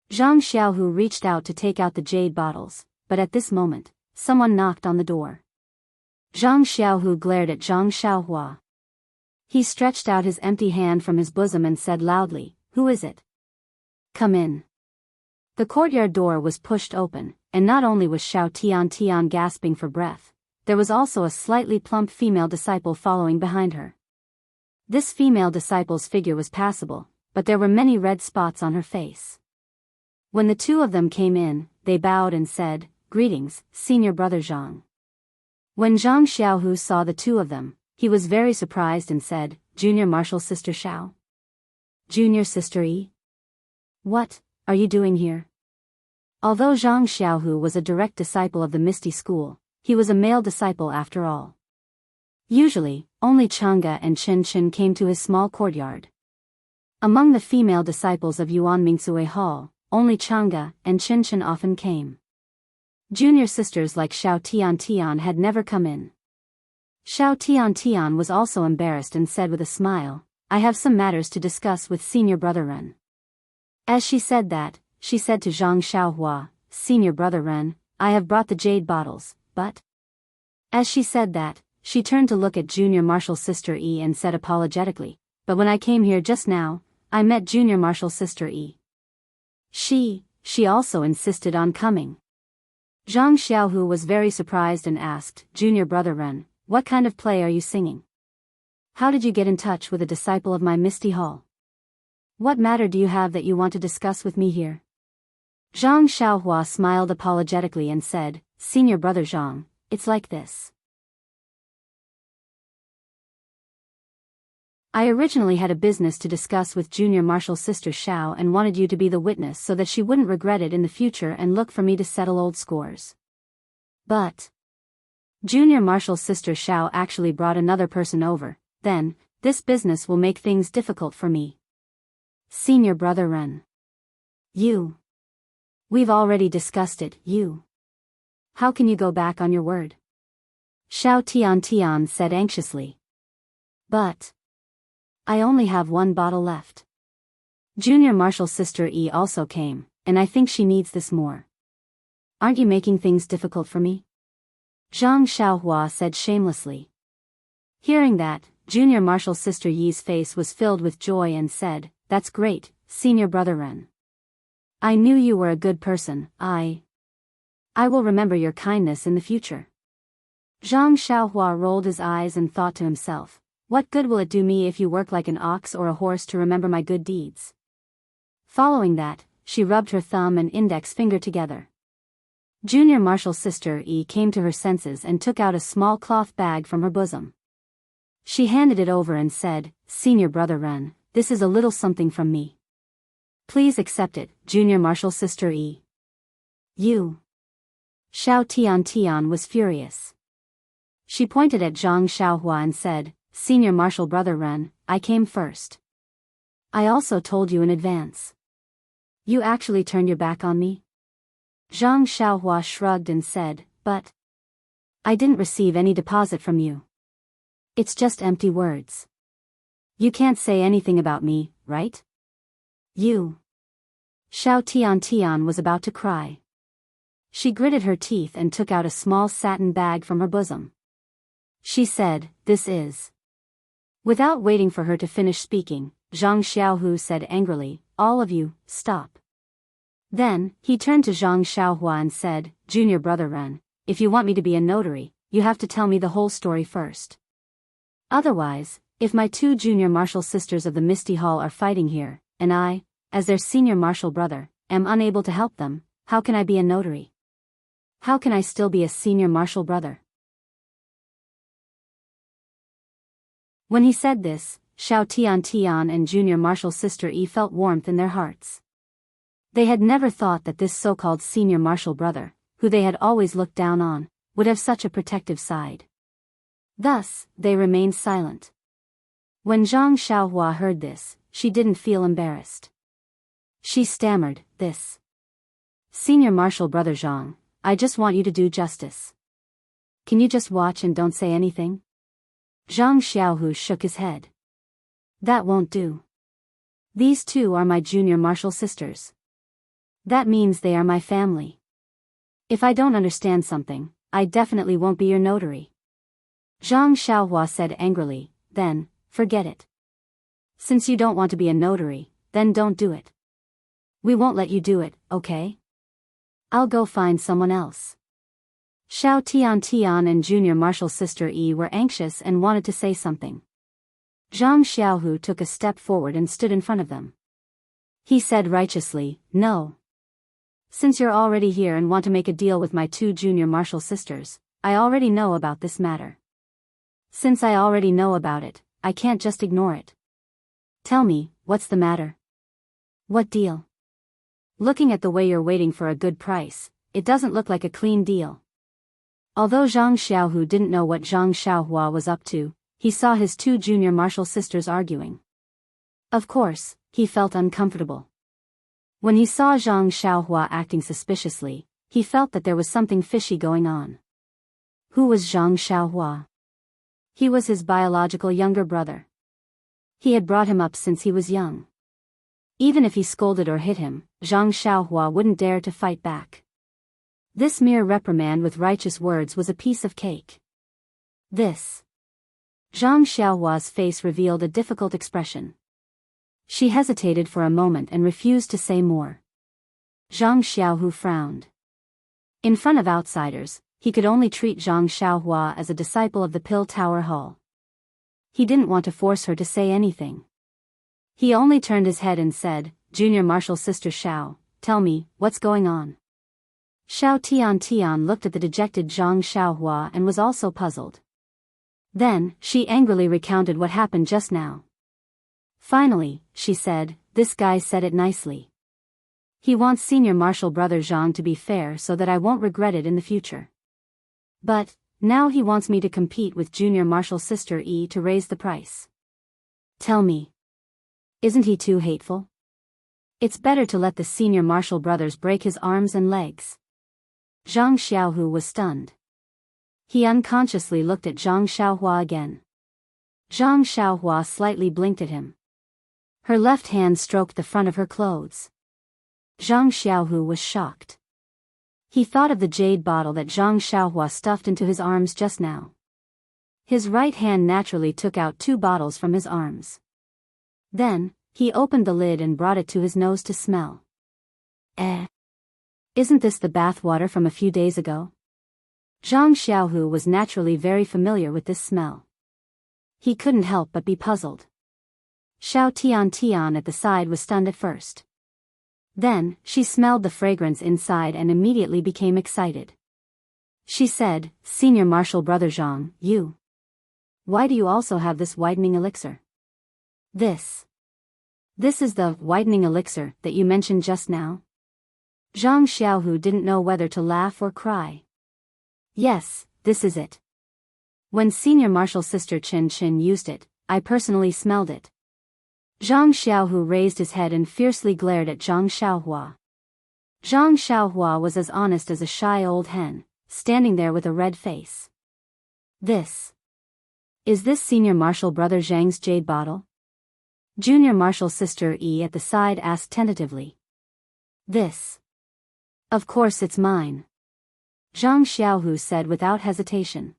Zhang Xiaohu reached out to take out the jade bottles, but at this moment, someone knocked on the door. Zhang Xiaohu glared at Zhang Xiaohua. He stretched out his empty hand from his bosom and said loudly, who is it? Come in. The courtyard door was pushed open, and not only was Xiao Tian gasping for breath, there was also a slightly plump female disciple following behind her. This female disciple's figure was passable, but there were many red spots on her face. When the two of them came in, they bowed and said, greetings, senior brother Zhang. When Zhang Xiaohu saw the two of them, he was very surprised and said, junior martial sister Xiao? Junior sister Yi? What are you doing here? Although Zhang Xiaohu was a direct disciple of the Misty School, he was a male disciple after all. Usually, only Chang'e and Chen Chen came to his small courtyard. Among the female disciples of Yuan Mingzue Hall, only Chang'e and Chen Chen often came. Junior sisters like Xiao Tian Tian had never come in. Xiao Tian Tian was also embarrassed and said with a smile, I have some matters to discuss with senior brother Ren. As she said that, she said to Zhang Xiaohua, Senior brother Ren, I have brought the jade bottles, but... As she said that, she turned to look at junior martial sister Yi and said apologetically, but when I came here just now, I met junior martial sister Yi. She also insisted on coming. Zhang Xiaohu was very surprised and asked, Junior brother Ren, what kind of play are you singing? How did you get in touch with a disciple of my Misty Hall? What matter do you have that you want to discuss with me here? Zhang Xiaohua smiled apologetically and said, Senior brother Zhang, it's like this. I originally had a business to discuss with junior martial sister Xiao and wanted you to be the witness so that she wouldn't regret it in the future and look for me to settle old scores. But junior martial sister Xiao actually brought another person over, then, this business will make things difficult for me. Senior brother Ren. We've already discussed it, How can you go back on your word? Xiao Tian Tian said anxiously. But I only have one bottle left. Junior martial sister Yi also came, and I think she needs this more. Aren't you making things difficult for me? Zhang Xiaohua said shamelessly. Hearing that, junior martial sister Yi's face was filled with joy and said, That's great, senior brother Ren. I knew you were a good person, I will remember your kindness in the future. Zhang Xiaohua rolled his eyes and thought to himself, what good will it do me if you work like an ox or a horse to remember my good deeds? Following that, she rubbed her thumb and index finger together. Junior martial sister Yi came to her senses and took out a small cloth bag from her bosom. She handed it over and said, Senior brother Ren, this is a little something from me. Please accept it, junior martial sister Yi. You. Xiao Tian Tian was furious. She pointed at Zhang Xiaohua and said, Senior martial brother Ren, I came first. I also told you in advance. You actually turned your back on me? Zhang Xiaohua shrugged and said, but I didn't receive any deposit from you. It's just empty words. You can't say anything about me, right? You. Xiao Tian Tian was about to cry. She gritted her teeth and took out a small satin bag from her bosom. She said, This is. Without waiting for her to finish speaking, Zhang Xiaohu said angrily, All of you, stop. Then, he turned to Zhang Xiaohua and said, Junior brother Ren, if you want me to be a notary, you have to tell me the whole story first. Otherwise, if my two junior martial sisters of the Misty Hall are fighting here, and I, as their senior martial brother, am unable to help them, how can I be a notary? How can I still be a senior martial brother? When he said this, Xiao Tian Tian and junior martial sister Yi felt warmth in their hearts. They had never thought that this so-called senior martial brother, who they had always looked down on, would have such a protective side. Thus, they remained silent. When Zhang Xiaohua heard this, she didn't feel embarrassed. She stammered, This. Senior martial brother Zhang, I just want you to do justice. Can you just watch and don't say anything? Zhang Xiaohu shook his head. That won't do. These two are my junior martial sisters. That means they are my family. If I don't understand something, I definitely won't be your notary. Zhang Xiaohua said angrily, Then, forget it. Since you don't want to be a notary, then don't do it. We won't let you do it, okay? I'll go find someone else. Xiao Tian Tian and junior martial sister Yi were anxious and wanted to say something. Zhang Xiaohu took a step forward and stood in front of them. He said righteously, No. Since you're already here and want to make a deal with my two junior martial sisters, I already know about this matter. Since I already know about it, I can't just ignore it. Tell me, what's the matter? What deal? Looking at the way you're waiting for a good price, it doesn't look like a clean deal. Although Zhang Xiaohu didn't know what Zhang Xiaohua was up to, he saw his two junior martial sisters arguing. Of course, he felt uncomfortable. When he saw Zhang Xiaohua acting suspiciously, he felt that there was something fishy going on. Who was Zhang Xiaohua? He was his biological younger brother. He had brought him up since he was young. Even if he scolded or hit him, Zhang Xiaohua wouldn't dare to fight back. This mere reprimand with righteous words was a piece of cake. This. Zhang Xiaohua's face revealed a difficult expression. She hesitated for a moment and refused to say more. Zhang Xiaohu frowned. In front of outsiders, he could only treat Zhang Xiaohua as a disciple of the Pill Tower Hall. He didn't want to force her to say anything. He only turned his head and said, "Junior martial sister Xiao, tell me, what's going on?" Xiao Tian looked at the dejected Zhang Xiaohua and was also puzzled. Then, she angrily recounted what happened just now. Finally, she said, "This guy said it nicely. He wants senior martial brother Zhang to be fair so that I won't regret it in the future. But, now he wants me to compete with junior martial sister E to raise the price. Tell me. Isn't he too hateful? It's better to let the senior martial brothers break his arms and legs." Zhang Xiaohu was stunned. He unconsciously looked at Zhang Xiaohua again. Zhang Xiaohua slightly blinked at him. Her left hand stroked the front of her clothes. Zhang Xiaohu was shocked. He thought of the jade bottle that Zhang Xiaohua stuffed into his arms just now. His right hand naturally took out 2 bottles from his arms. Then, he opened the lid and brought it to his nose to smell. Isn't this the bath water from a few days ago? Zhang Xiaohu was naturally very familiar with this smell. He couldn't help but be puzzled. Xiao Tian at the side was stunned at first. Then, she smelled the fragrance inside and immediately became excited. She said, "Senior martial brother Zhang, you. Why do you also have this whitening elixir? This is the whitening elixir that you mentioned just now?" Zhang Xiaohu didn't know whether to laugh or cry. "Yes, this is it. When senior martial sister Chen used it, I personally smelled it." Zhang Xiaohu raised his head and fiercely glared at Zhang Xiaohua. Zhang Xiaohua was as honest as a shy old hen, standing there with a red face. Is this senior martial brother Zhang's jade bottle?" Junior martial sister E at the side asked tentatively. Of course it's mine," Zhang Xiaohu said without hesitation.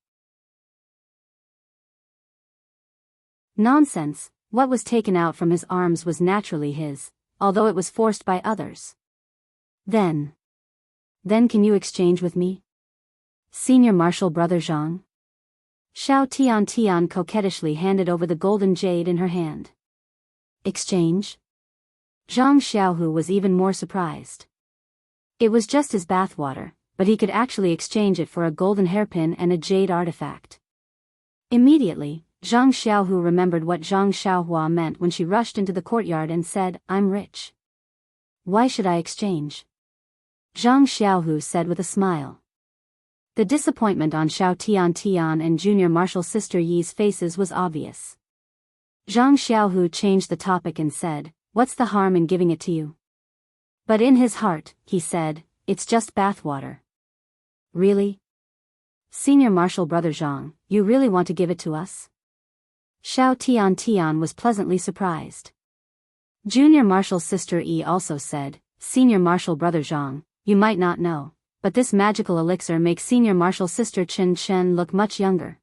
Nonsense, what was taken out from his arms was naturally his, although it was forced by others. Then can you exchange with me? Senior martial brother Zhang? Xiao Tian coquettishly handed over the golden jade in her hand. Exchange? Zhang Xiaohu was even more surprised. It was just his bathwater, but he could actually exchange it for a golden hairpin and a jade artifact. Immediately, Zhang Xiaohu remembered what Zhang Xiaohua meant when she rushed into the courtyard and said, "I'm rich. Why should I exchange?" Zhang Xiaohu said with a smile. The disappointment on Xiao Tian and junior martial sister Yi's faces was obvious. Zhang Xiaohu changed the topic and said, "What's the harm in giving it to you?" But in his heart, he said, "It's just bathwater." Really? Senior martial brother Zhang, you really want to give it to us? Xiao Tian was pleasantly surprised. Junior martial sister E also said, "Senior martial brother Zhang, you might not know, but this magical elixir makes senior martial sister Chen look much younger."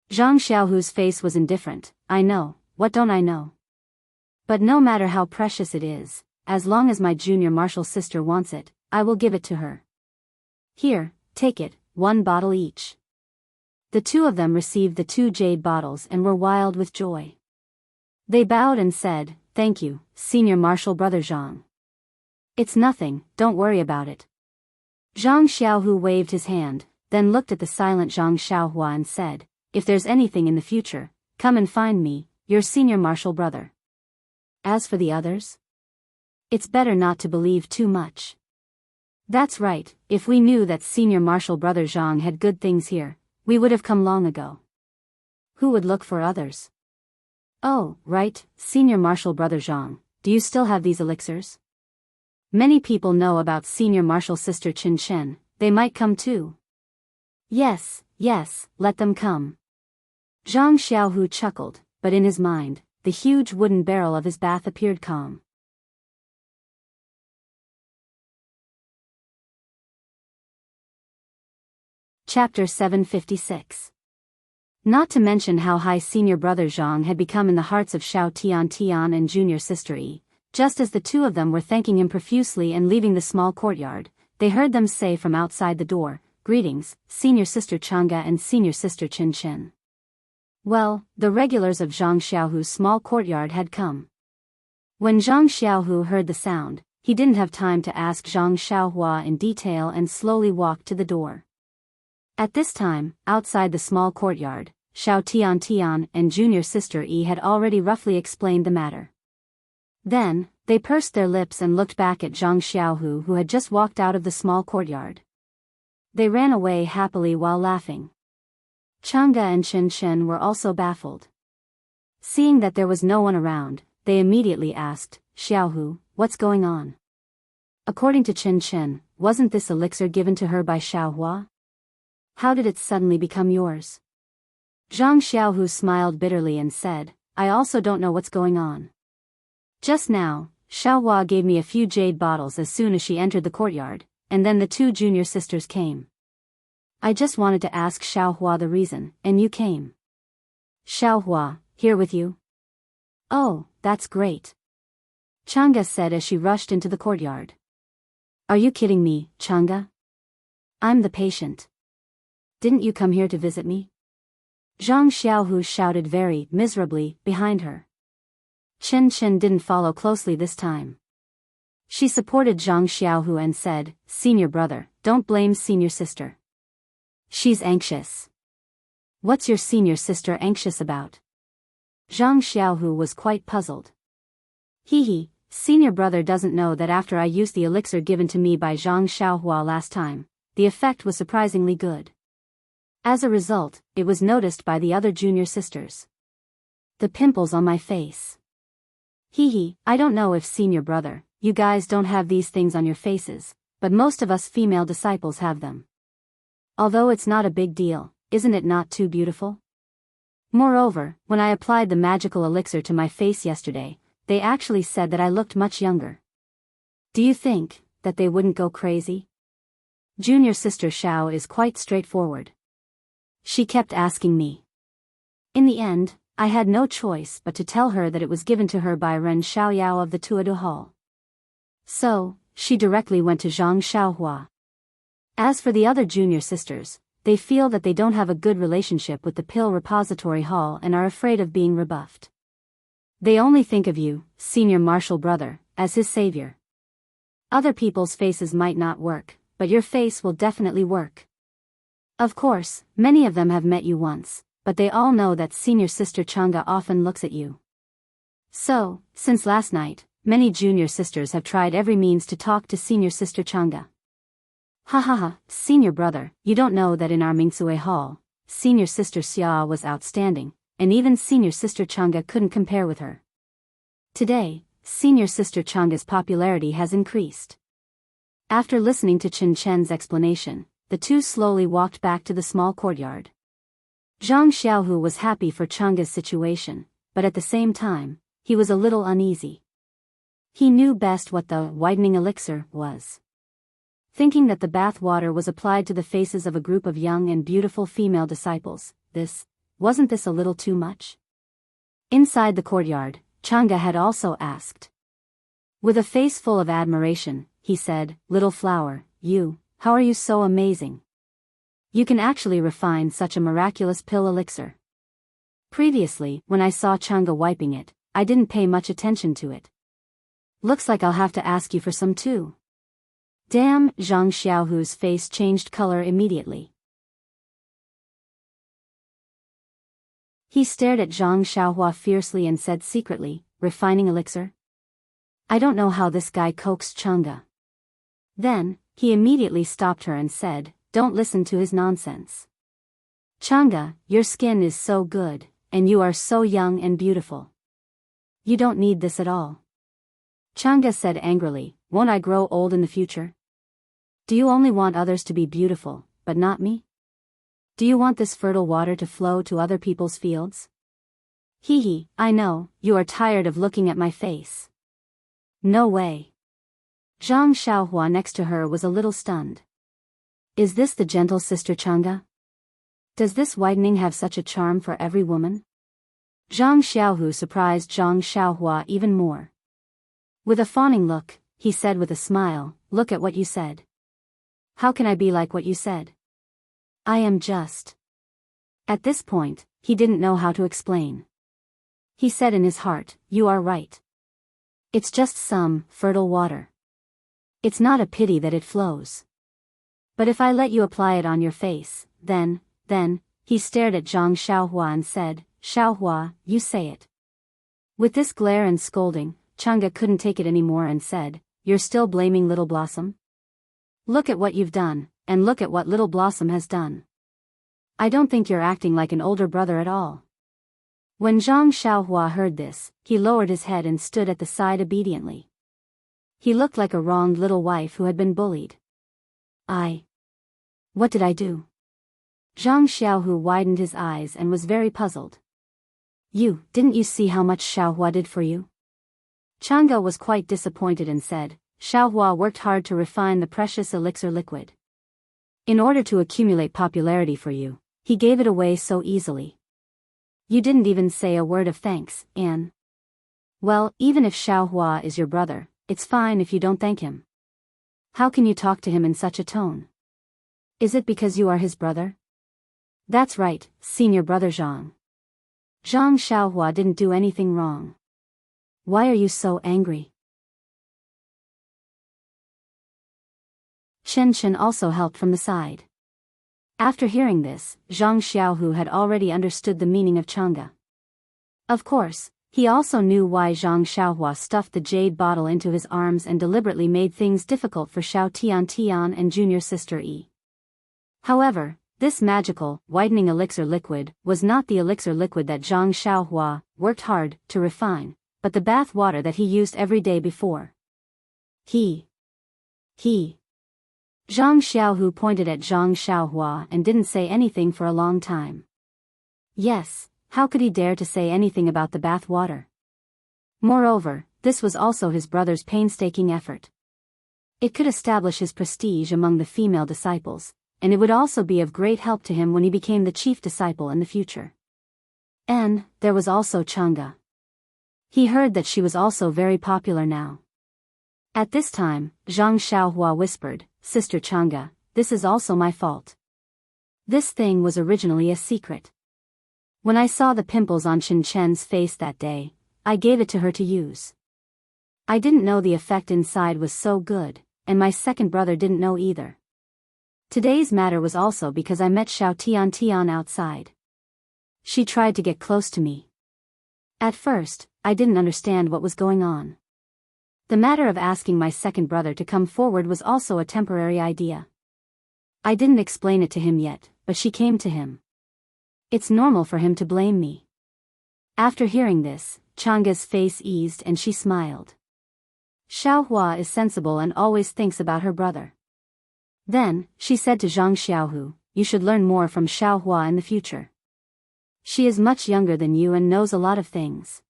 Zhang Xiaohu's face was indifferent. "I know, what don't I know? But no matter how precious it is, as long as my junior martial sister wants it, I will give it to her. Here, take it, 1 bottle each." The 2 of them received the 2 jade bottles and were wild with joy. They bowed and said, "Thank you, senior martial brother Zhang. It's nothing, don't worry about it." Zhang Xiaohu waved his hand, then looked at the silent Zhang Xiaohua and said, "If there's anything in the future, come and find me, your senior martial brother. As for the others, It's better not to believe too much. That's right, if we knew that Senior Marshal Brother Zhang had good things here, we would have come long ago. Who would look for others? Oh, right, Senior Marshal Brother Zhang, do you still have these elixirs? Many people know about Senior Marshal Sister Qin Shen, they might come too. Yes, let them come. Zhang Xiaohu chuckled, but in his mind, the huge wooden barrel of his bath appeared calm. Chapter 756. Not to mention how high Senior Brother Zhang had become in the hearts of Xiao Tian and Junior Sister Yi. Just as the two of them were thanking him profusely and leaving the small courtyard, they heard them say from outside the door, "Greetings, Senior Sister Chang'e and Senior Sister Qin Shen." Well, the regulars of Zhang Xiaohu's small courtyard had come. When Zhang Xiaohu heard the sound, he didn't have time to ask Zhang Xiaohua in detail and slowly walked to the door. At this time, outside the small courtyard, Xiao Tian and Junior Sister Yi had already roughly explained the matter. Then, they pursed their lips and looked back at Zhang Xiaohu, who had just walked out of the small courtyard. They ran away happily while laughing. Chang'e and Qin Shen were also baffled. Seeing that there was no one around, they immediately asked, "Xiaohu, what's going on?" According to Qin Shen, wasn't this elixir given to her by Xiaohua? How did it suddenly become yours? Zhang Xiaohu smiled bitterly and said, "I also don't know what's going on. Just now, Xiaohua gave me a few jade bottles as soon as she entered the courtyard, and then the two junior sisters came. I just wanted to ask Xiaohua the reason, and you came." "Xiaohua, here with you?" "Oh, that's great," Chang'e said as she rushed into the courtyard. "Are you kidding me, Chang'e? I'm the patient. Didn't you come here to visit me?" Zhang Xiaohu shouted very miserably behind her. Qin Shen didn't follow closely this time. She supported Zhang Xiaohu and said, "Senior brother, don't blame senior sister. She's anxious." "What's your senior sister anxious about?" Zhang Xiaohu was quite puzzled. Hee, senior brother doesn't know that after I used the elixir given to me by Zhang Xiaohua last time, the effect was surprisingly good. As a result, it was noticed by the other junior sisters. The pimples on my face. Hee, I don't know if senior brother, you guys don't have these things on your faces, but most of us female disciples have them. Although it's not a big deal, isn't it not too beautiful? Moreover, when I applied the magical elixir to my face yesterday, they actually said that I looked much younger. Do you think that they wouldn't go crazy? Junior sister Xiao is quite straightforward. She kept asking me. In the end, I had no choice but to tell her that it was given to her by Ren Xiaoyao of the Tuodu Hall. So, she directly went to Zhang Xiaohua. As for the other junior sisters, they feel that they don't have a good relationship with the Pill Repository Hall and are afraid of being rebuffed. They only think of you, Senior Marshal Brother, as his savior. Other people's faces might not work, but your face will definitely work. Of course, many of them have met you once, but they all know that Senior Sister Chang'e often looks at you. So, since last night, many junior sisters have tried every means to talk to Senior Sister Chang'e. Ha, Senior Brother, you don't know that in our Mingsue Hall, Senior Sister Xia was outstanding, and even Senior Sister Chang'e couldn't compare with her. Today, Senior Sister Chang'e's popularity has increased. After listening to Qin Shen's explanation, the two slowly walked back to the small courtyard. Zhang Xiaohu was happy for Chang'e's situation, but at the same time, he was a little uneasy. He knew best what the whitening elixir was. Thinking that the bath water was applied to the faces of a group of young and beautiful female disciples, wasn't this a little too much? Inside the courtyard, Chang'e had also asked. With a face full of admiration, he said, "Little flower, how are you so amazing? You can actually refine such a miraculous pill elixir." Previously, when I saw Chang'e wiping it, I didn't pay much attention to it. Looks like I'll have to ask you for some too. Damn, Zhang Xiaohu's face changed color immediately. He stared at Zhang Xiaohua fiercely and said secretly, "Refining elixir? I don't know how this guy coaxed Chang'e. Then, he immediately stopped her and said, don't listen to his nonsense. Chang'e, your skin is so good, and you are so young and beautiful. You don't need this at all. Chang'e said angrily, won't I grow old in the future? Do you only want others to be beautiful, but not me? Do you want this fertile water to flow to other people's fields? Hee hee, I know, you are tired of looking at my face. No way. Zhang Xiaohua next to her was a little stunned. Is this the gentle sister Chang'e? Does this whitening have such a charm for every woman? Zhang Xiaohu surprised Zhang Xiaohua even more. With a fawning look, he said with a smile, look at what you said. How can I be like what you said? I am just. At this point, he didn't know how to explain. He said in his heart, you are right. It's just some fertile water. It's not a pity that it flows. But if I let you apply it on your face, then, he stared at Zhang Xiaohua and said, Xiaohua, you say it. With this glare and scolding, Chang'e couldn't take it anymore and said, you're still blaming Little Blossom? Look at what you've done, and look at what Little Blossom has done. I don't think you're acting like an older brother at all. When Zhang Xiaohua heard this, he lowered his head and stood at the side obediently. He looked like a wronged little wife who had been bullied. What did I do? Zhang Xiaohu widened his eyes and was very puzzled. Didn't you see how much Xiaohua did for you? Chang'e was quite disappointed and said, Xiaohua worked hard to refine the precious elixir liquid. In order to accumulate popularity for you, he gave it away so easily. You didn't even say a word of thanks, Anne. Well, even if Xiaohua is your brother, it's fine if you don't thank him. How can you talk to him in such a tone? Is it because you are his brother? That's right, senior brother Zhang. Zhang Xiaohua didn't do anything wrong. Why are you so angry? Chen Chen also helped from the side. After hearing this, Zhang Xiaohu had already understood the meaning of Chang'e. Of course, he also knew why Zhang Xiaohua stuffed the jade bottle into his arms and deliberately made things difficult for Xiao Tian and junior sister Yi. However, this magical, whitening elixir liquid was not the elixir liquid that Zhang Xiaohua worked hard to refine, but the bath water that he used every day before. Zhang Xiaohu pointed at Zhang Xiaohua and didn't say anything for a long time. Yes, how could he dare to say anything about the bath water? Moreover, this was also his brother's painstaking effort. It could establish his prestige among the female disciples, and it would also be of great help to him when he became the chief disciple in the future. And there was also Chang'e. He heard that she was also very popular now. At this time, Zhang Xiaohua whispered, Sister Chang'e, this is also my fault. This thing was originally a secret. When I saw the pimples on Chen Chen's face that day, I gave it to her to use. I didn't know the effect inside was so good, and my second brother didn't know either. Today's matter was also because I met Xiao Tian outside. She tried to get close to me. At first, I didn't understand what was going on. The matter of asking my second brother to come forward was also a temporary idea. I didn't explain it to him yet, but she came to him. It's normal for him to blame me. After hearing this, Chang'e's face eased and she smiled. Xiaohua is sensible and always thinks about her brother. Then, she said to Zhang Xiaohu, you should learn more from Xiaohua in the future. She is much younger than you and knows a lot of things.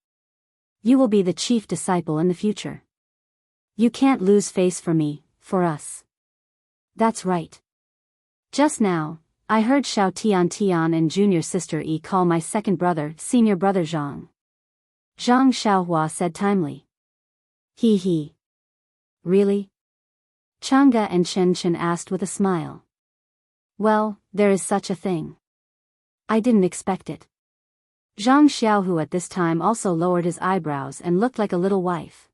You will be the chief disciple in the future. You can't lose face for me, for us. That's right. Just now, I heard Xiao Tian and junior sister Yi call my second brother senior brother Zhang. Zhang Xiaohua said timely. Really? Chang'e and Chen Chen asked with a smile. Well, there is such a thing. I didn't expect it. Zhang Xiaohu at this time also lowered his eyebrows and looked like a little wife.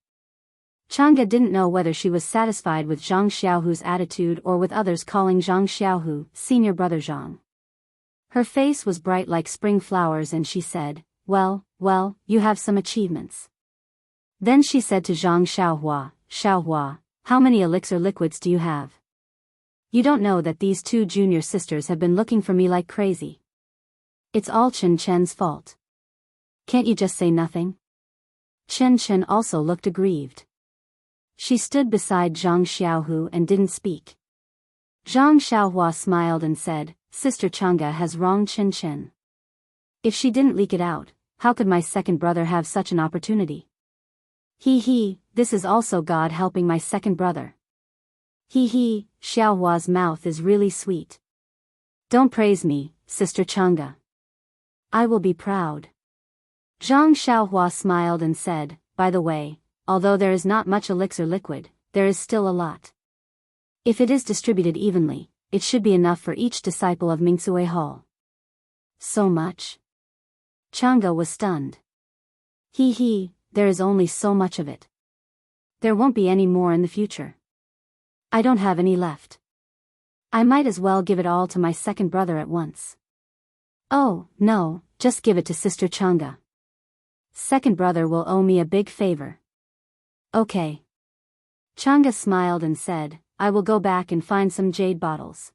Chang'e didn't know whether she was satisfied with Zhang Xiaohu's attitude or with others calling Zhang Xiaohu senior brother Zhang. Her face was bright like spring flowers and she said, well, you have some achievements. Then she said to Zhang Xiaohua, Xiaohua, how many elixir liquids do you have? You don't know that these two junior sisters have been looking for me like crazy. It's all Chen Chen's fault. Can't you just say nothing? Chen Chen also looked aggrieved. She stood beside Zhang Xiaohu and didn't speak. Zhang Xiaohua smiled and said, Sister Chang'e has wronged Chen Chen. If she didn't leak it out, how could my second brother have such an opportunity? This is also God helping my second brother. Xiaohua's mouth is really sweet. Don't praise me, Sister Chang'e. I will be proud. Zhang Xiaohua smiled and said, by the way, although there is not much elixir liquid, there is still a lot. If it is distributed evenly, it should be enough for each disciple of Mingsui Hall. So much? Chang'e was stunned. There is only so much of it. There won't be any more in the future. I don't have any left. I might as well give it all to my second brother at once. Oh, no, just give it to Sister Chang'e. Second brother will owe me a big favor. Okay. Chang'e smiled and said, I will go back and find some jade bottles.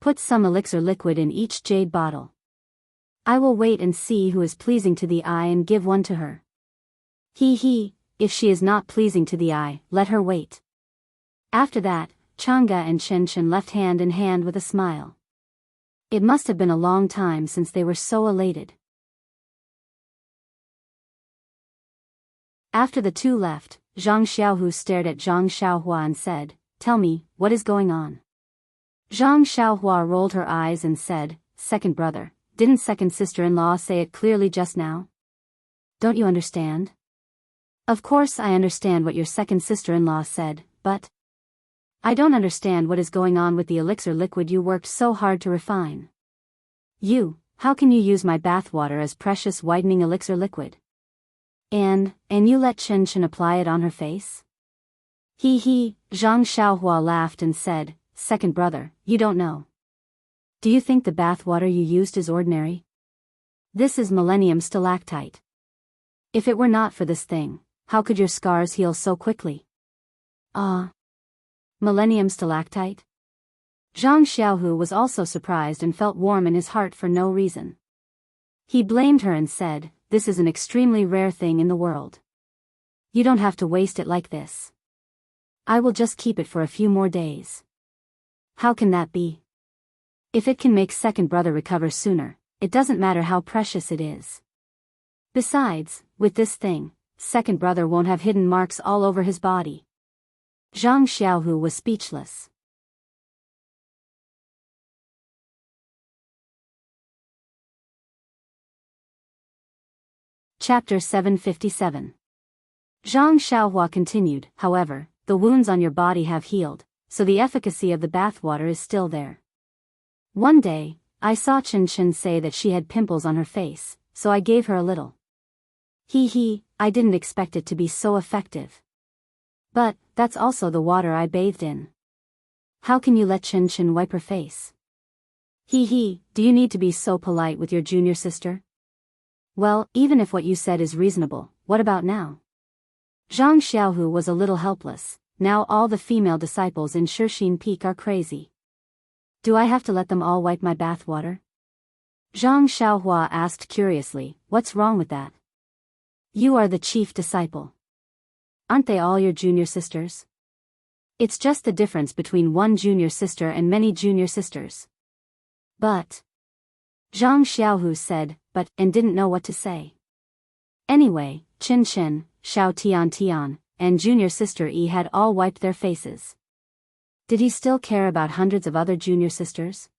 Put some elixir liquid in each jade bottle. I will wait and see who is pleasing to the eye and give one to her. If she is not pleasing to the eye, let her wait. After that, Chang'e and Chen Chen left hand in hand with a smile. It must have been a long time since they were so elated. After the two left, Zhang Xiaohu stared at Zhang Xiaohua and said, Tell me, what is going on? Zhang Xiaohua rolled her eyes and said, Second brother, didn't second sister-in-law say it clearly just now? Don't you understand? Of course I understand what your second sister-in-law said, but I don't understand what is going on with the elixir liquid you worked so hard to refine. How can you use my bathwater as precious whitening elixir liquid? And you let Chen Chen apply it on her face? Zhang Xiaohua laughed and said, Second brother, you don't know. Do you think the bathwater you used is ordinary? This is millennium stalactite. If it were not for this thing, how could your scars heal so quickly? Millennium stalactite? Zhang Xiaohu was also surprised and felt warm in his heart for no reason. He blamed her and said, This is an extremely rare thing in the world. You don't have to waste it like this. I will just keep it for a few more days. How can that be? If it can make second brother recover sooner, it doesn't matter how precious it is. Besides, with this thing, second brother won't have hidden marks all over his body. Zhang Xiaohu was speechless. Chapter 757. Zhang Xiaohua continued, However, the wounds on your body have healed, so the efficacy of the bathwater is still there. One day, I saw Chen Chen say that she had pimples on her face, so I gave her a little. I didn't expect it to be so effective. But, that's also the water I bathed in. How can you let Chen Chen wipe her face? Do you need to be so polite with your junior sister? Well, even if what you said is reasonable, what about now? Zhang Xiaohu was a little helpless. Now all the female disciples in Shixin Peak are crazy. Do I have to let them all wipe my bathwater? Zhang Xiaohua asked curiously, What's wrong with that? You are the chief disciple. Aren't they all your junior sisters? It's just the difference between one junior sister and many junior sisters. But Zhang Xiaohu said, and didn't know what to say. Anyway, Chin Chin, Xiao Tian, and junior sister E had all wiped their faces. Did he still care about hundreds of other junior sisters?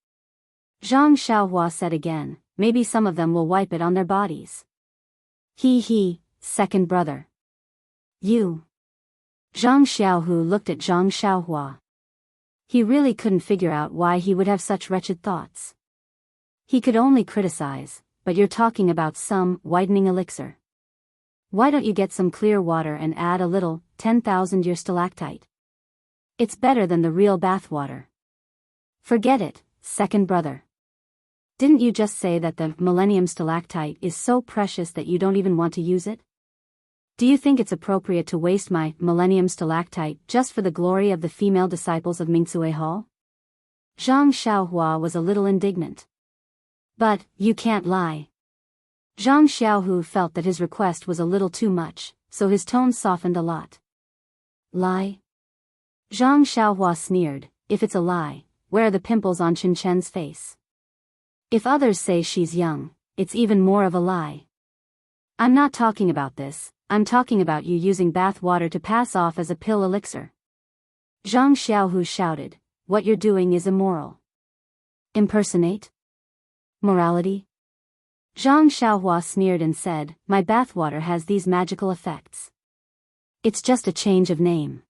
Zhang Xiaohua said again, maybe some of them will wipe it on their bodies. Second brother. You. Zhang Xiaohu looked at Zhang Xiaohua. He really couldn't figure out why he would have such wretched thoughts. He could only criticize, but you're talking about some whitening elixir. Why don't you get some clear water and add a little 10,000-year stalactite? It's better than the real bathwater. Forget it, second brother. Didn't you just say that the millennium stalactite is so precious that you don't even want to use it? Do you think it's appropriate to waste my millennium stalactite just for the glory of the female disciples of Mingcue Hall? Zhang Xiaohua was a little indignant. But, you can't lie. Zhang Xiaohu felt that his request was a little too much, so his tone softened a lot. Lie? Zhang Xiaohua sneered, if it's a lie, where are the pimples on Chen Chen's face? If others say she's young, it's even more of a lie. I'm not talking about this, I'm talking about you using bath water to pass off as a pill elixir. Zhang Xiaohu shouted, what you're doing is immoral. Impersonate? Morality? Zhang Xiaohua sneered and said, my bathwater has these magical effects. It's just a change of name.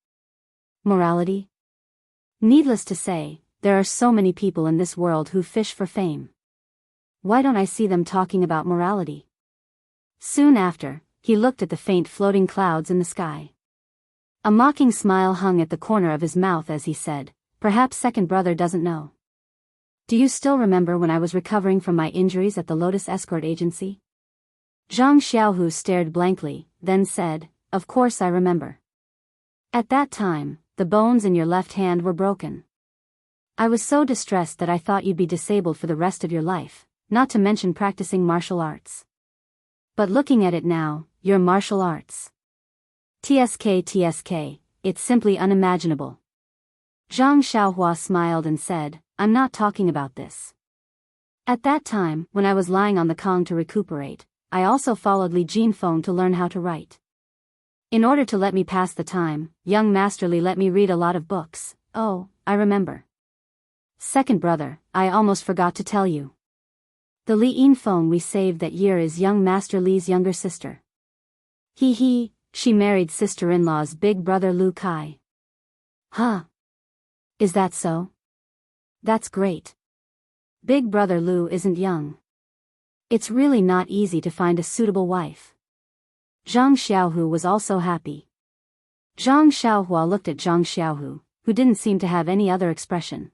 Morality? Needless to say, there are so many people in this world who fish for fame. Why don't I see them talking about morality? Soon after, he looked at the faint floating clouds in the sky. A mocking smile hung at the corner of his mouth as he said, perhaps second brother doesn't know. Do you still remember when I was recovering from my injuries at the Lotus Escort Agency? Zhang Xiaohu stared blankly, then said, of course I remember. At that time, the bones in your left hand were broken. I was so distressed that I thought you'd be disabled for the rest of your life, not to mention practicing martial arts. But looking at it now, your martial arts. TSK, it's simply unimaginable. Zhang Xiaohua smiled and said, I'm not talking about this. At that time, when I was lying on the Kong to recuperate, I also followed Li Jinfeng to learn how to write. In order to let me pass the time, young Master Li let me read a lot of books. Oh, I remember. Second brother, I almost forgot to tell you. The Li Yinfeng we saved that year is young Master Li's younger sister. She married sister-in-law's big brother Lu Kai. Huh? Is that so? That's great. Big brother Lu isn't young. It's really not easy to find a suitable wife. Zhang Xiaohu was also happy. Zhang Xiaohua looked at Zhang Xiaohu, who didn't seem to have any other expression.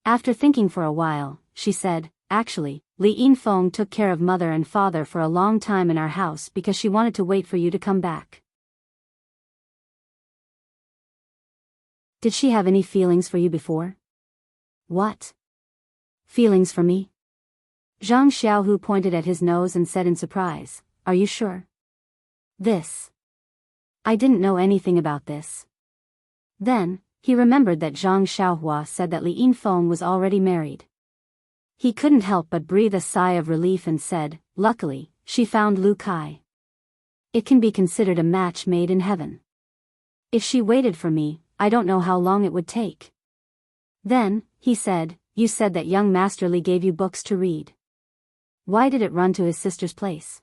After thinking for a while, she said, actually, Li Yinfeng took care of mother and father for a long time in our house because she wanted to wait for you to come back. Did she have any feelings for you before? What? Feelings for me? Zhang Xiaohu pointed at his nose and said in surprise, are you sure? This. I didn't know anything about this. Then, he remembered that Zhang Xiaohua said that Li Yinfeng was already married. He couldn't help but breathe a sigh of relief and said, luckily, she found Lu Kai. It can be considered a match made in heaven. If she waited for me, I don't know how long it would take. Then, he said, you said that young Master Li gave you books to read. Why did it run to his sister's place?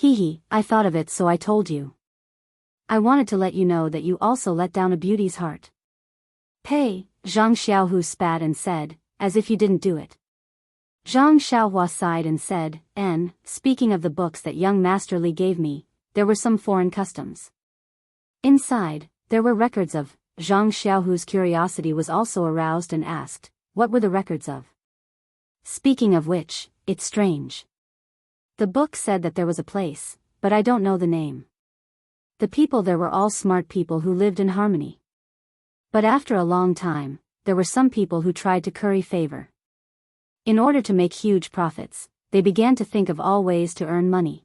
I thought of it so I told you. I wanted to let you know that you also let down a beauty's heart. Pay, Zhang Xiaohu spat and said, as if you didn't do it. Zhang Xiaohua sighed and said, speaking of the books that young Master Li gave me, there were some foreign customs. Inside, there were records of. Zhang Xiaohu's curiosity was also aroused and asked, what were the records of? Speaking of which, it's strange. The book said that there was a place, but I don't know the name. The people there were all smart people who lived in harmony. But after a long time, there were some people who tried to curry favor. In order to make huge profits, they began to think of all ways to earn money.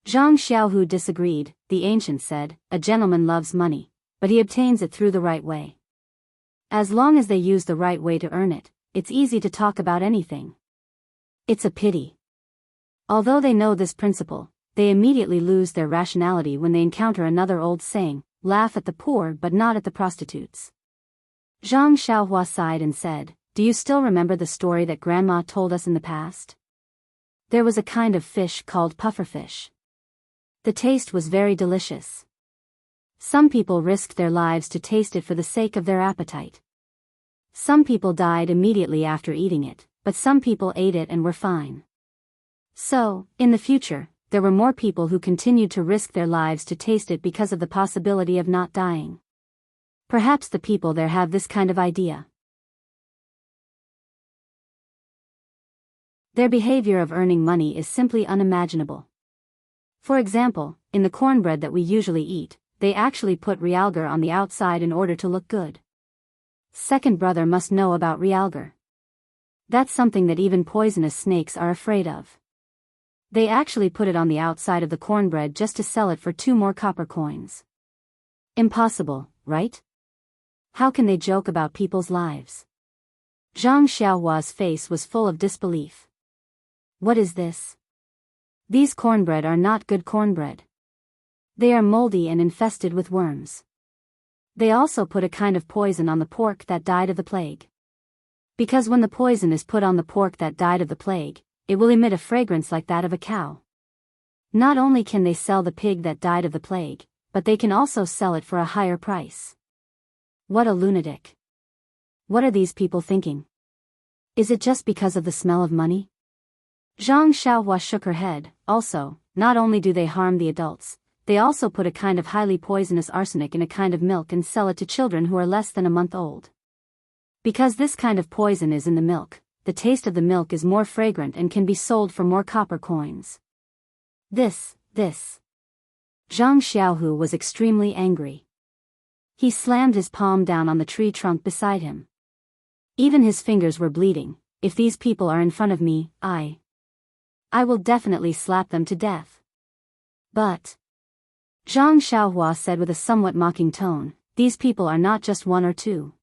Zhang Xiaohu disagreed. The ancient said, a gentleman loves money, but he obtains it through the right way. As long as they use the right way to earn it, it's easy to talk about anything. It's a pity. Although they know this principle, they immediately lose their rationality when they encounter another old saying, laugh at the poor but not at the prostitutes. Zhang Xiaohua sighed and said, do you still remember the story that Grandma told us in the past? There was a kind of fish called pufferfish. The taste was very delicious. Some people risked their lives to taste it for the sake of their appetite. Some people died immediately after eating it, but some people ate it and were fine. So, in the future, there were more people who continued to risk their lives to taste it because of the possibility of not dying. Perhaps the people there have this kind of idea. Their behavior of earning money is simply unimaginable. For example, in the cornbread that we usually eat, they actually put realgar on the outside in order to look good. Second brother must know about realgar. That's something that even poisonous snakes are afraid of. They actually put it on the outside of the cornbread just to sell it for 2 more copper coins. Impossible, right? How can they joke about people's lives? Zhang Xiaohua's face was full of disbelief. What is this? These cornbread are not good cornbread. They are moldy and infested with worms. They also put a kind of poison on the pork that died of the plague. Because when the poison is put on the pork that died of the plague, it will emit a fragrance like that of a cow. Not only can they sell the pig that died of the plague, but they can also sell it for a higher price. What a lunatic. What are these people thinking? Is it just because of the smell of money? Zhang Xiaohua shook her head. Also, not only do they harm the adults, they also put a kind of highly poisonous arsenic in a kind of milk and sell it to children who are less than a month old. Because this kind of poison is in the milk, the taste of the milk is more fragrant and can be sold for more copper coins. This. Zhang Xiaohu was extremely angry. He slammed his palm down on the tree trunk beside him. Even his fingers were bleeding. If these people are in front of me, I will definitely slap them to death. But Zhang Xiaohua said with a somewhat mocking tone, these people are not just 1 or 2.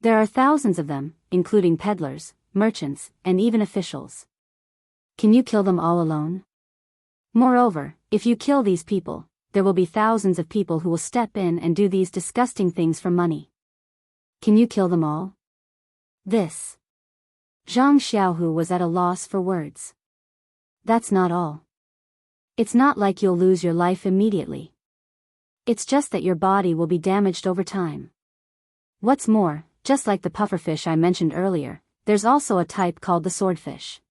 There are thousands of them, including peddlers, merchants, and even officials. Can you kill them all alone? Moreover, if you kill these people, there will be thousands of people who will step in and do these disgusting things for money. Can you kill them all? This. Zhang Xiaohu was at a loss for words. That's not all. It's not like you'll lose your life immediately. It's just that your body will be damaged over time. What's more, just like the pufferfish I mentioned earlier, there's also a type called the swordfish.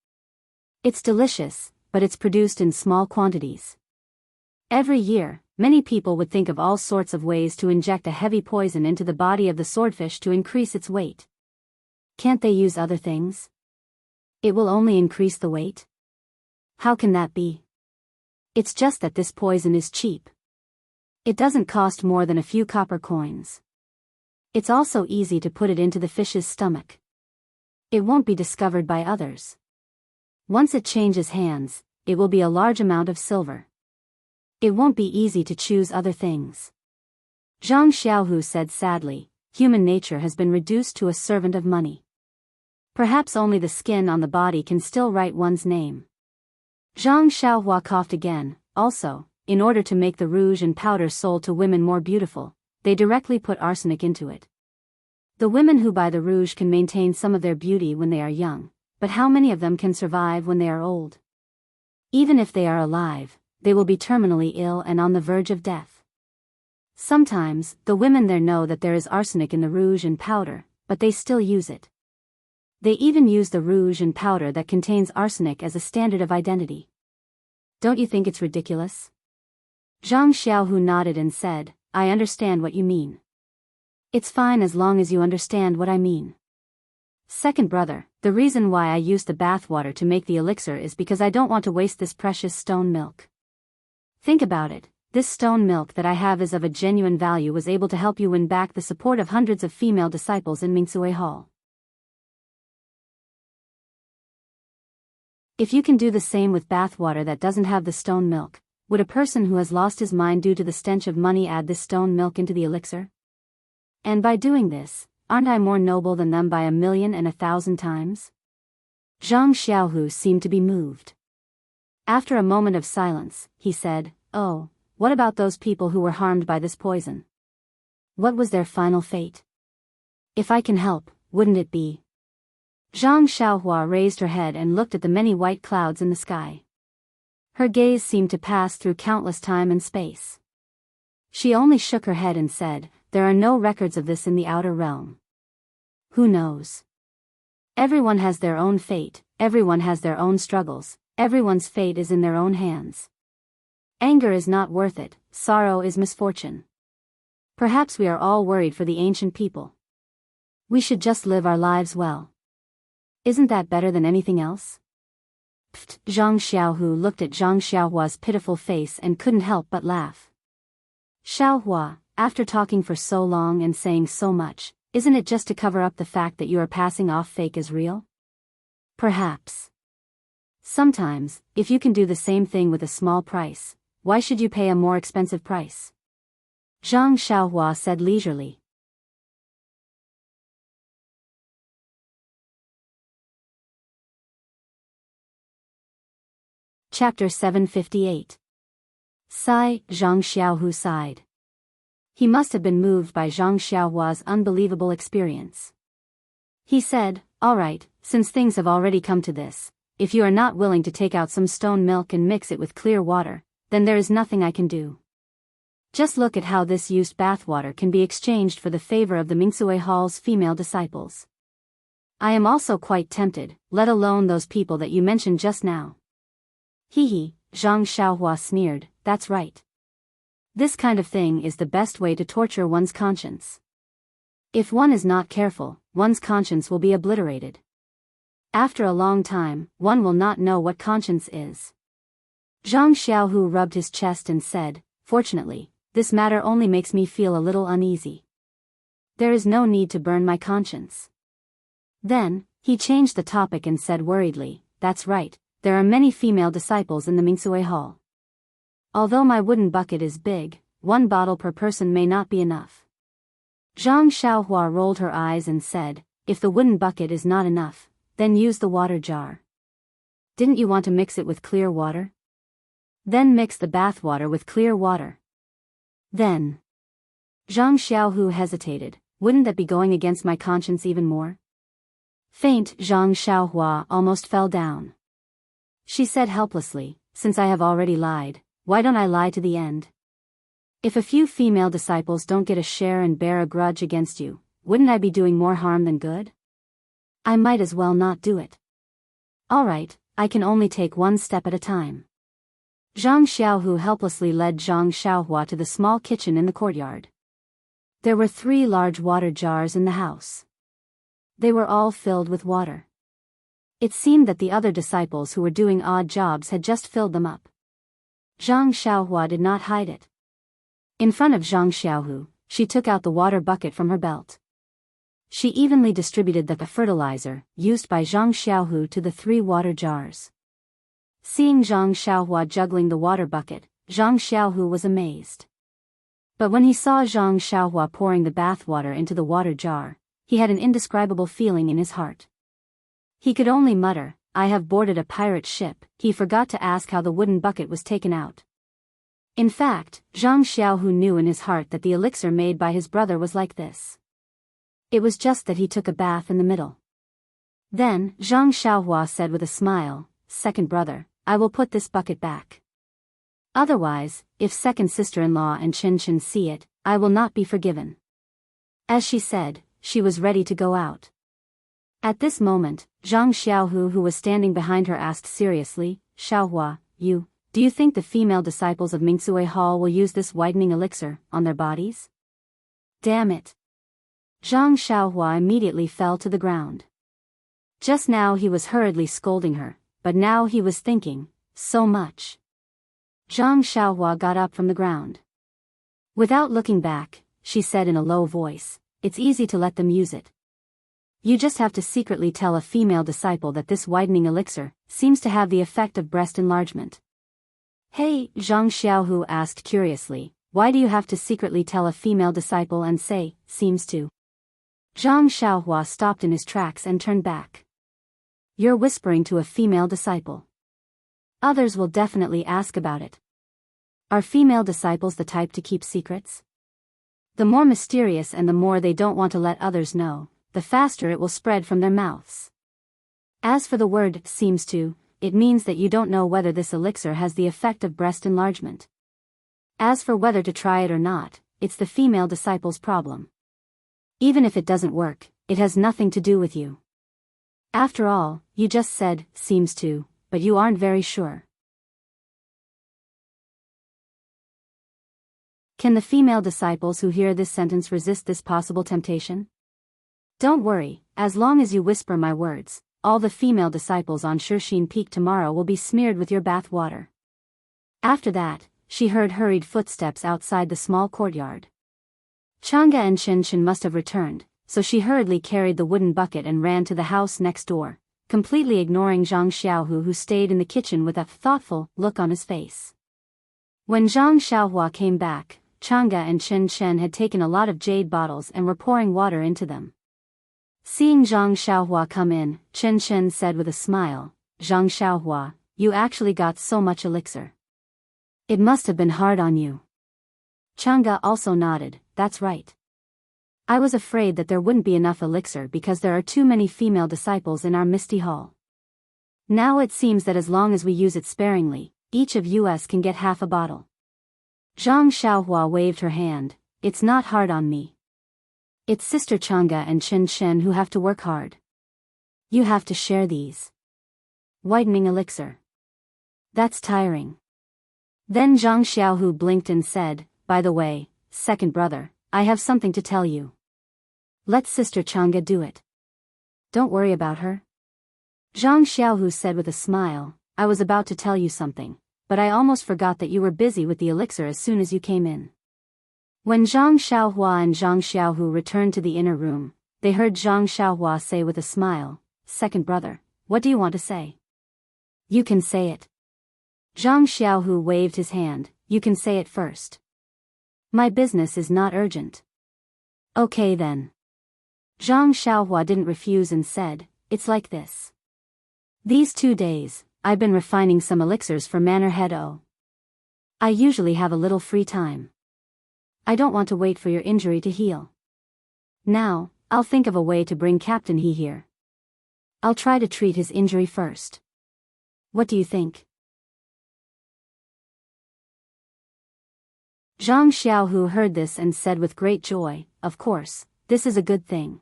It's delicious, but it's produced in small quantities. Every year, many people would think of all sorts of ways to inject a heavy poison into the body of the swordfish to increase its weight. Can't they use other things? It will only increase the weight? How can that be? It's just that this poison is cheap. It doesn't cost more than a few copper coins. It's also easy to put it into the fish's stomach. It won't be discovered by others. Once it changes hands, it will be a large amount of silver. It won't be easy to choose other things. Zhang Xiaohu said sadly, human nature has been reduced to a servant of money. Perhaps only the skin on the body can still write one's name. Zhang Xiaohua coughed again. Also, in order to make the rouge and powder sold to women more beautiful, they directly put arsenic into it. The women who buy the rouge can maintain some of their beauty when they are young, but how many of them can survive when they are old? Even if they are alive, they will be terminally ill and on the verge of death. Sometimes, the women there know that there is arsenic in the rouge and powder, but they still use it. They even use the rouge and powder that contains arsenic as a standard of identity. Don't you think it's ridiculous? Zhang Xiaohu nodded and said, I understand what you mean. It's fine as long as you understand what I mean. Second brother, the reason why I used the bathwater to make the elixir is because I don't want to waste this precious stone milk. Think about it, this stone milk that I have is of a genuine value was able to help you win back the support of hundreds of female disciples in Mingsui Hall. If you can do the same with bathwater that doesn't have the stone milk, would a person who has lost his mind due to the stench of money add this stone milk into the elixir? And by doing this, aren't I more noble than them by 1,000,000 and 1,000 times? Zhang Xiaohu seemed to be moved. After a moment of silence, he said, Oh, what about those people who were harmed by this poison? What was their final fate? If I can help, wouldn't it be? Zhang Xiaohua raised her head and looked at the many white clouds in the sky. Her gaze seemed to pass through countless time and space. She only shook her head and said, There are no records of this in the outer realm. Who knows? Everyone has their own fate, everyone has their own struggles, everyone's fate is in their own hands. Anger is not worth it, sorrow is misfortune. Perhaps we are all worried for the ancient people. We should just live our lives well. Isn't that better than anything else? Pfft, Zhang Xiaohu looked at Zhang Xiaohua's pitiful face and couldn't help but laugh. Xiaohua, after talking for so long and saying so much, isn't it just to cover up the fact that you are passing off fake as real? Perhaps. Sometimes, if you can do the same thing with a small price, why should you pay a more expensive price? Zhang Xiaohua said leisurely. Chapter 758. Sigh, Zhang Xiaohu sighed. He must have been moved by Zhang Xiaohua's unbelievable experience. He said, "All right, since things have already come to this, if you are not willing to take out some stone milk and mix it with clear water, then there is nothing I can do. Just look at how this used bathwater can be exchanged for the favor of the Mingsui Hall's female disciples. I am also quite tempted, let alone those people that you mentioned just now." Hee, Zhang Xiaohua sneered, "That's right. This kind of thing is the best way to torture one's conscience. If one is not careful, one's conscience will be obliterated. After a long time, one will not know what conscience is." Zhang Xiaohu rubbed his chest and said, "Fortunately, this matter only makes me feel a little uneasy. There is no need to burn my conscience." Then, he changed the topic and said worriedly, "That's right, there are many female disciples in the Mingsui Hall. Although my wooden bucket is big, 1 bottle per person may not be enough." Zhang Xiaohua rolled her eyes and said, "If the wooden bucket is not enough, then use the water jar. Didn't you want to mix it with clear water? Then mix the bath water with clear water. Then." Zhang Xiaohu hesitated, "Wouldn't that be going against my conscience even more?" Faint Zhang Xiaohua almost fell down. She said helplessly, "Since I have already lied, why don't I lie to the end? If a few female disciples don't get a share and bear a grudge against you, wouldn't I be doing more harm than good? I might as well not do it. All right, I can only take one step at a time." Zhang Xiaohu helplessly led Zhang Xiaohua to the small kitchen in the courtyard. There were 3 large water jars in the house. They were all filled with water. It seemed that the other disciples who were doing odd jobs had just filled them up. Zhang Xiaohua did not hide it. In front of Zhang Xiaohu, she took out the water bucket from her belt. She evenly distributed the fertilizer used by Zhang Xiaohu to the 3 water jars. Seeing Zhang Xiaohua juggling the water bucket, Zhang Xiaohu was amazed. But when he saw Zhang Xiaohua pouring the bath water into the water jar, he had an indescribable feeling in his heart. He could only mutter, "I have boarded a pirate ship." He forgot to ask how the wooden bucket was taken out. In fact, Zhang Xiaohu knew in his heart that the elixir made by his brother was like this. It was just that he took a bath in the middle. Then, Zhang Xiaohua said with a smile, "Second brother, I will put this bucket back. Otherwise, if second sister-in-law and Chin Chin see it, I will not be forgiven." As she said, she was ready to go out. At this moment, Zhang Xiaohu, who was standing behind her, asked seriously, "Xiaohua, do you think the female disciples of Mingsui Hall will use this whitening elixir on their bodies?" "Damn it." Zhang Xiaohua immediately fell to the ground. Just now he was hurriedly scolding her, but now he was thinking, so much. Zhang Xiaohua got up from the ground. Without looking back, she said in a low voice, "It's easy to let them use it. You just have to secretly tell a female disciple that this whitening elixir seems to have the effect of breast enlargement." "Hey," Zhang Xiaohu asked curiously, "why do you have to secretly tell a female disciple and say, seems to?" Zhang Xiaohua stopped in his tracks and turned back. "You're whispering to a female disciple. Others will definitely ask about it. Are female disciples the type to keep secrets? The more mysterious and the more they don't want to let others know, the faster it will spread from their mouths. As for the word, seems to, it means that you don't know whether this elixir has the effect of breast enlargement. As for whether to try it or not, it's the female disciple's problem. Even if it doesn't work, it has nothing to do with you. After all, you just said, seems to, but you aren't very sure." Can the female disciples who hear this sentence resist this possible temptation? Don't worry, as long as you whisper my words, all the female disciples on Shishin Peak tomorrow will be smeared with your bath water. After that, she heard hurried footsteps outside the small courtyard. Chang'e and Chen must have returned, so she hurriedly carried the wooden bucket and ran to the house next door, completely ignoring Zhang Xiaohu, who stayed in the kitchen with a thoughtful look on his face. When Zhang Xiaohua came back, Chang'e and Chen had taken a lot of jade bottles and were pouring water into them. Seeing Zhang Xiaohua come in, Chen said with a smile, "Zhang Xiaohua, you actually got so much elixir. It must have been hard on you." Chang'e also nodded, "That's right. I was afraid that there wouldn't be enough elixir because there are too many female disciples in our Misty Hall. Now it seems that as long as we use it sparingly, each of us can get half a bottle." Zhang Xiaohua waved her hand, "It's not hard on me. It's Sister Chang'e and Chen who have to work hard. You have to share these. Whitening elixir. That's tiring." Then Zhang Xiaohu blinked and said, "By the way, second brother, I have something to tell you. Let Sister Chang'e do it. Don't worry about her." Zhang Xiaohu said with a smile, "I was about to tell you something, but I almost forgot that you were busy with the elixir as soon as you came in." When Zhang Xiaohua and Zhang Xiaohu returned to the inner room, they heard Zhang Xiaohua say with a smile, "Second brother, what do you want to say?" "You can say it." Zhang Xiaohu waved his hand, "You can say it first. My business is not urgent." "Okay then." Zhang Xiaohua didn't refuse and said, "It's like this. These 2 days, I've been refining some elixirs for Manor Head O. I usually have a little free time. I don't want to wait for your injury to heal. Now, I'll think of a way to bring Captain He here. I'll try to treat his injury first. What do you think?" Zhang Xiaohu heard this and said with great joy, "Of course, this is a good thing.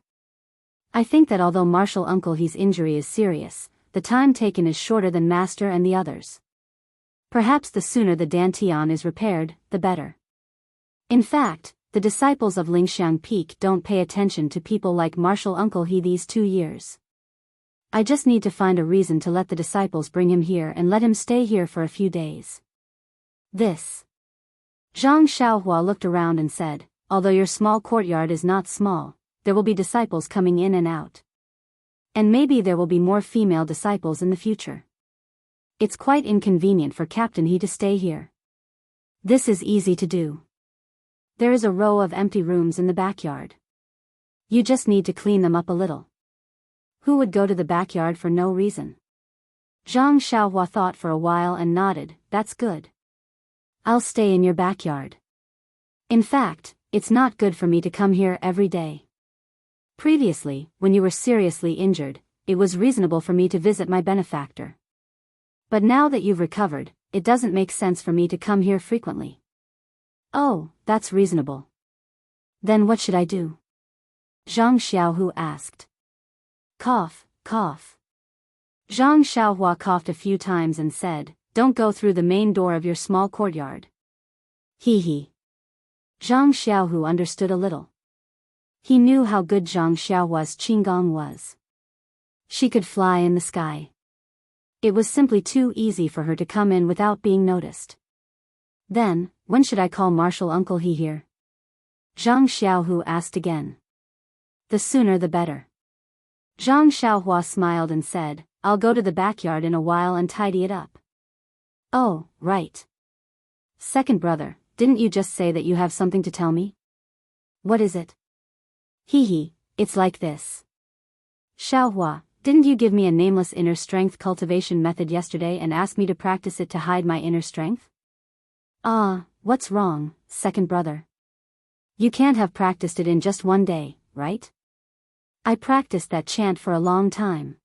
I think that although Martial Uncle He's injury is serious, the time taken is shorter than Master and the others. Perhaps the sooner the Dantian is repaired, the better. In fact, the disciples of Lingxiang Peak don't pay attention to people like Martial Uncle He these 2 years. I just need to find a reason to let the disciples bring him here and let him stay here for a few days. This." Zhang Xiaohua looked around and said, "Although your small courtyard is not small, there will be disciples coming in and out. And maybe there will be more female disciples in the future. It's quite inconvenient for Captain He to stay here. This is easy to do. There is a row of empty rooms in the backyard. You just need to clean them up a little. Who would go to the backyard for no reason?" Zhang Xiaohua thought for a while and nodded, "That's good. I'll stay in your backyard. In fact, it's not good for me to come here every day. Previously, when you were seriously injured, it was reasonable for me to visit my benefactor. But now that you've recovered, it doesn't make sense for me to come here frequently." "Oh, that's reasonable. Then what should I do?" Zhang Xiaohu asked. "Cough, cough." Zhang Xiaohua coughed a few times and said, "Don't go through the main door of your small courtyard." He. Zhang Xiaohu understood a little. He knew how good Zhang Xiaohua's qigong was. She could fly in the sky. It was simply too easy for her to come in without being noticed. "Then, when should I call Martial Uncle He here?" Zhang Xiaohu asked again. "The sooner the better." Zhang Xiaohua smiled and said, "I'll go to the backyard in a while and tidy it up." "Oh, right. Second brother, didn't you just say that you have something to tell me?" "What is it?" It's like this. Xiaohua, didn't you give me a nameless inner strength cultivation method yesterday and ask me to practice it to hide my inner strength?" "Ah, what's wrong, second brother? You can't have practiced it in just 1 day, right? I practiced that chant for a long time."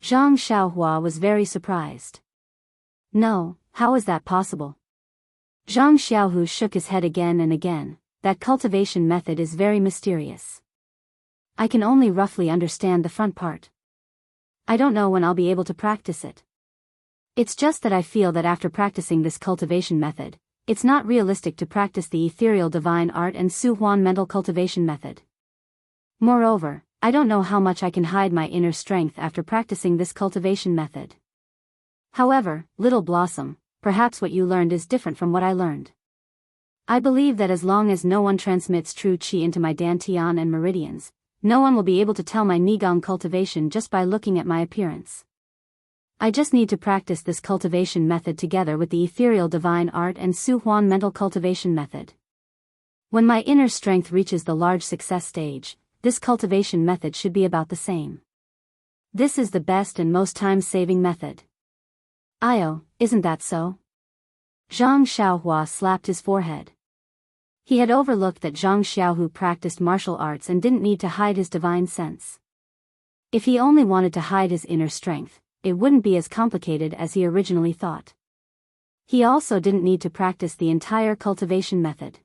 Zhang Xiaohua was very surprised. "No, how is that possible?" Zhang Xiaohu shook his head again and again. "That cultivation method is very mysterious. I can only roughly understand the front part. I don't know when I'll be able to practice it. It's just that I feel that after practicing this cultivation method, it's not realistic to practice the ethereal divine art and Su Huan mental cultivation method. Moreover, I don't know how much I can hide my inner strength after practicing this cultivation method. However, Little Blossom, perhaps what you learned is different from what I learned. I believe that as long as no one transmits true qi into my dantian and meridians, no one will be able to tell my Nigong cultivation just by looking at my appearance. I just need to practice this cultivation method together with the ethereal divine art and Su Huan mental cultivation method. When my inner strength reaches the large success stage, this cultivation method should be about the same. This is the best and most time-saving method. Io, isn't that so? Zhang Xiaohua slapped his forehead. He had overlooked that Zhang Xiaohu practiced martial arts and didn't need to hide his divine sense. If he only wanted to hide his inner strength, it wouldn't be as complicated as he originally thought. He also didn't need to practice the entire cultivation method.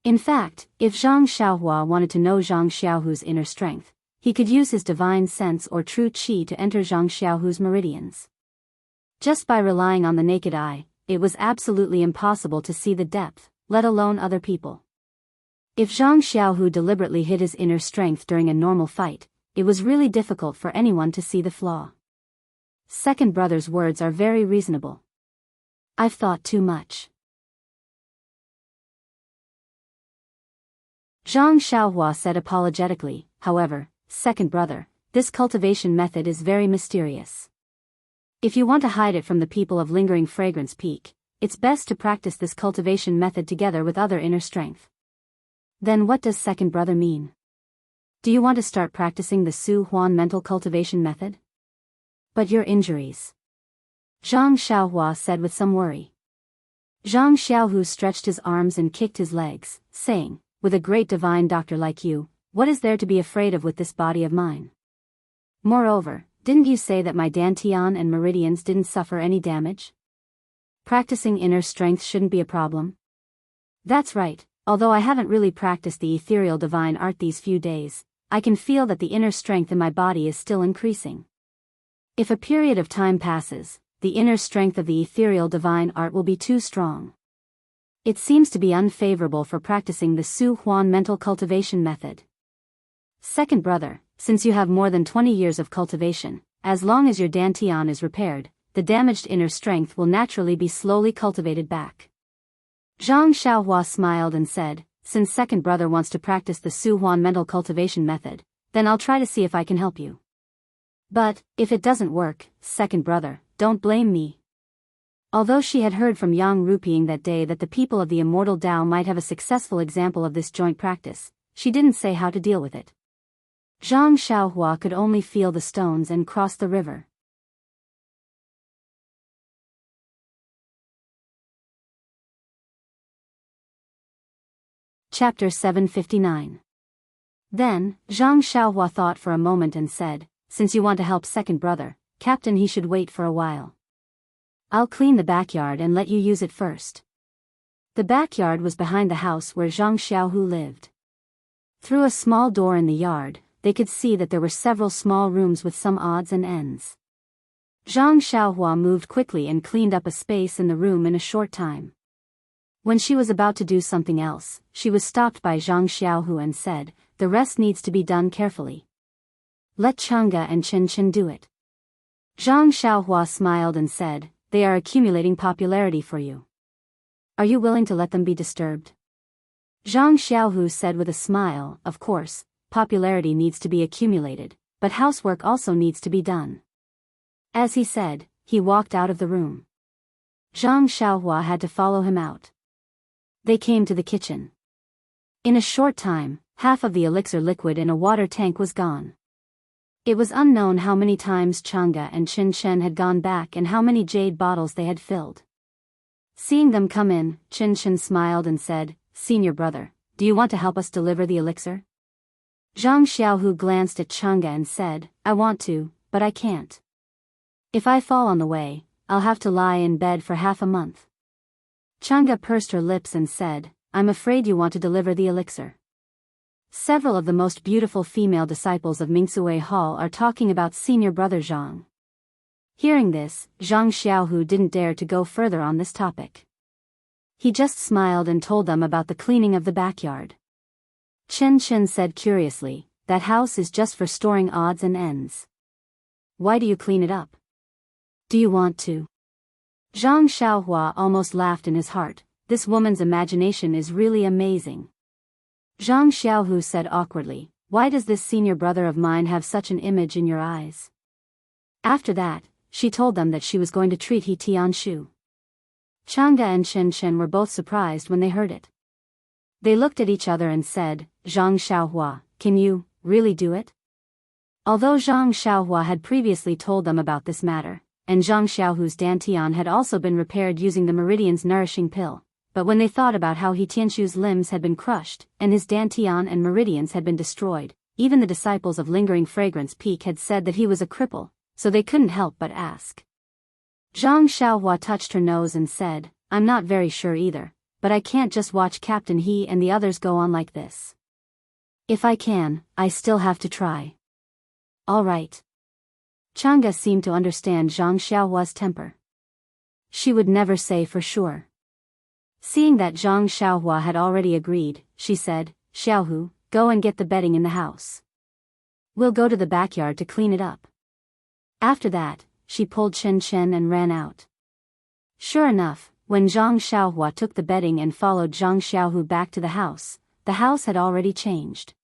In fact, if Zhang Xiaohua wanted to know Zhang Xiaohu's inner strength, he could use his divine sense or true qi to enter Zhang Xiaohu's meridians. Just by relying on the naked eye, it was absolutely impossible to see the depth, let alone other people. If Zhang Xiaohu deliberately hid his inner strength during a normal fight, it was really difficult for anyone to see the flaw. Second brother's words are very reasonable. I've thought too much. Zhang Xiaohua said apologetically, however, second brother, this cultivation method is very mysterious. If you want to hide it from the people of Lingering Fragrance Peak, it's best to practice this cultivation method together with other inner strength. Then what does second brother mean? Do you want to start practicing the Su Huan mental cultivation method? But your injuries. Zhang Xiaohua said with some worry. Zhang Xiaohu stretched his arms and kicked his legs, saying, with a great divine doctor like you, what is there to be afraid of with this body of mine? Moreover, didn't you say that my dantian and meridians didn't suffer any damage? Practicing inner strength shouldn't be a problem. That's right, although I haven't really practiced the ethereal divine art these few days, I can feel that the inner strength in my body is still increasing. If a period of time passes, the inner strength of the ethereal divine art will be too strong. It seems to be unfavorable for practicing the Su Huan mental cultivation method. Second brother, since you have more than 20 years of cultivation, as long as your dantian is repaired, the damaged inner strength will naturally be slowly cultivated back. Zhang Xiaohua smiled and said, since second brother wants to practice the Su Huan mental cultivation method, then I'll try to see if I can help you. But, if it doesn't work, second brother, don't blame me. Although she had heard from Yang Rupiang that day that the people of the immortal Tao might have a successful example of this joint practice, she didn't say how to deal with it. Zhang Xiaohua could only feel the stones and cross the river. Chapter 759. Then, Zhang Xiaohua thought for a moment and said, since you want to help second brother, Captain, he should wait for a while. I'll clean the backyard and let you use it first. The backyard was behind the house where Zhang Xiaohu lived. Through a small door in the yard, they could see that there were several small rooms with some odds and ends. Zhang Xiaohua moved quickly and cleaned up a space in the room in a short time. When she was about to do something else, she was stopped by Zhang Xiaohu and said, the rest needs to be done carefully. Let Chang'e and Chen do it. Zhang Xiaohua smiled and said, they are accumulating popularity for you. Are you willing to let them be disturbed? Zhang Xiaohu said with a smile, of course, popularity needs to be accumulated, but housework also needs to be done. As he said, he walked out of the room. Zhang Xiaohua had to follow him out. They came to the kitchen. In a short time, half of the elixir liquid in a water tank was gone. It was unknown how many times Chang'e and Chen had gone back and how many jade bottles they had filled. Seeing them come in, Chen smiled and said, Senior brother, do you want to help us deliver the elixir? Zhang Xiaohu glanced at Chang'e and said, I want to, but I can't. If I fall on the way, I'll have to lie in bed for half a month. Chang'e pursed her lips and said, I'm afraid you want to deliver the elixir. Several of the most beautiful female disciples of Mingsui Hall are talking about senior brother Zhang. Hearing this, Zhang Xiaohu didn't dare to go further on this topic. He just smiled and told them about the cleaning of the backyard. Chen said curiously, that house is just for storing odds and ends. Why do you clean it up? Do you want to? Zhang Xiaohua almost laughed in his heart. This woman's imagination is really amazing. Zhang Xiaohu said awkwardly, why does this senior brother of mine have such an image in your eyes? After that, she told them that she was going to treat He Tianshu. Chang'e and Chen Chen were both surprised when they heard it. They looked at each other and said, Zhang Xiaohua, can you really do it? Although Zhang Xiaohua had previously told them about this matter, and Zhang Xiaohu's dantian had also been repaired using the Meridian's nourishing pill, but when they thought about how He Tianshu's limbs had been crushed, and his dantian and meridians had been destroyed, even the disciples of Lingering Fragrance Peak had said that he was a cripple, so they couldn't help but ask. Zhang Xiaohua touched her nose and said, I'm not very sure either, but I can't just watch Captain He and the others go on like this. If I can, I still have to try. All right. Chang'e seemed to understand Zhang Xiaohua's temper. She would never say for sure. Seeing that Zhang Xiaohua had already agreed, she said, Xiaohu, go and get the bedding in the house. We'll go to the backyard to clean it up. After that, she pulled Chen Chen and ran out. Sure enough, when Zhang Xiaohua took the bedding and followed Zhang Xiaohu back to the house had already changed.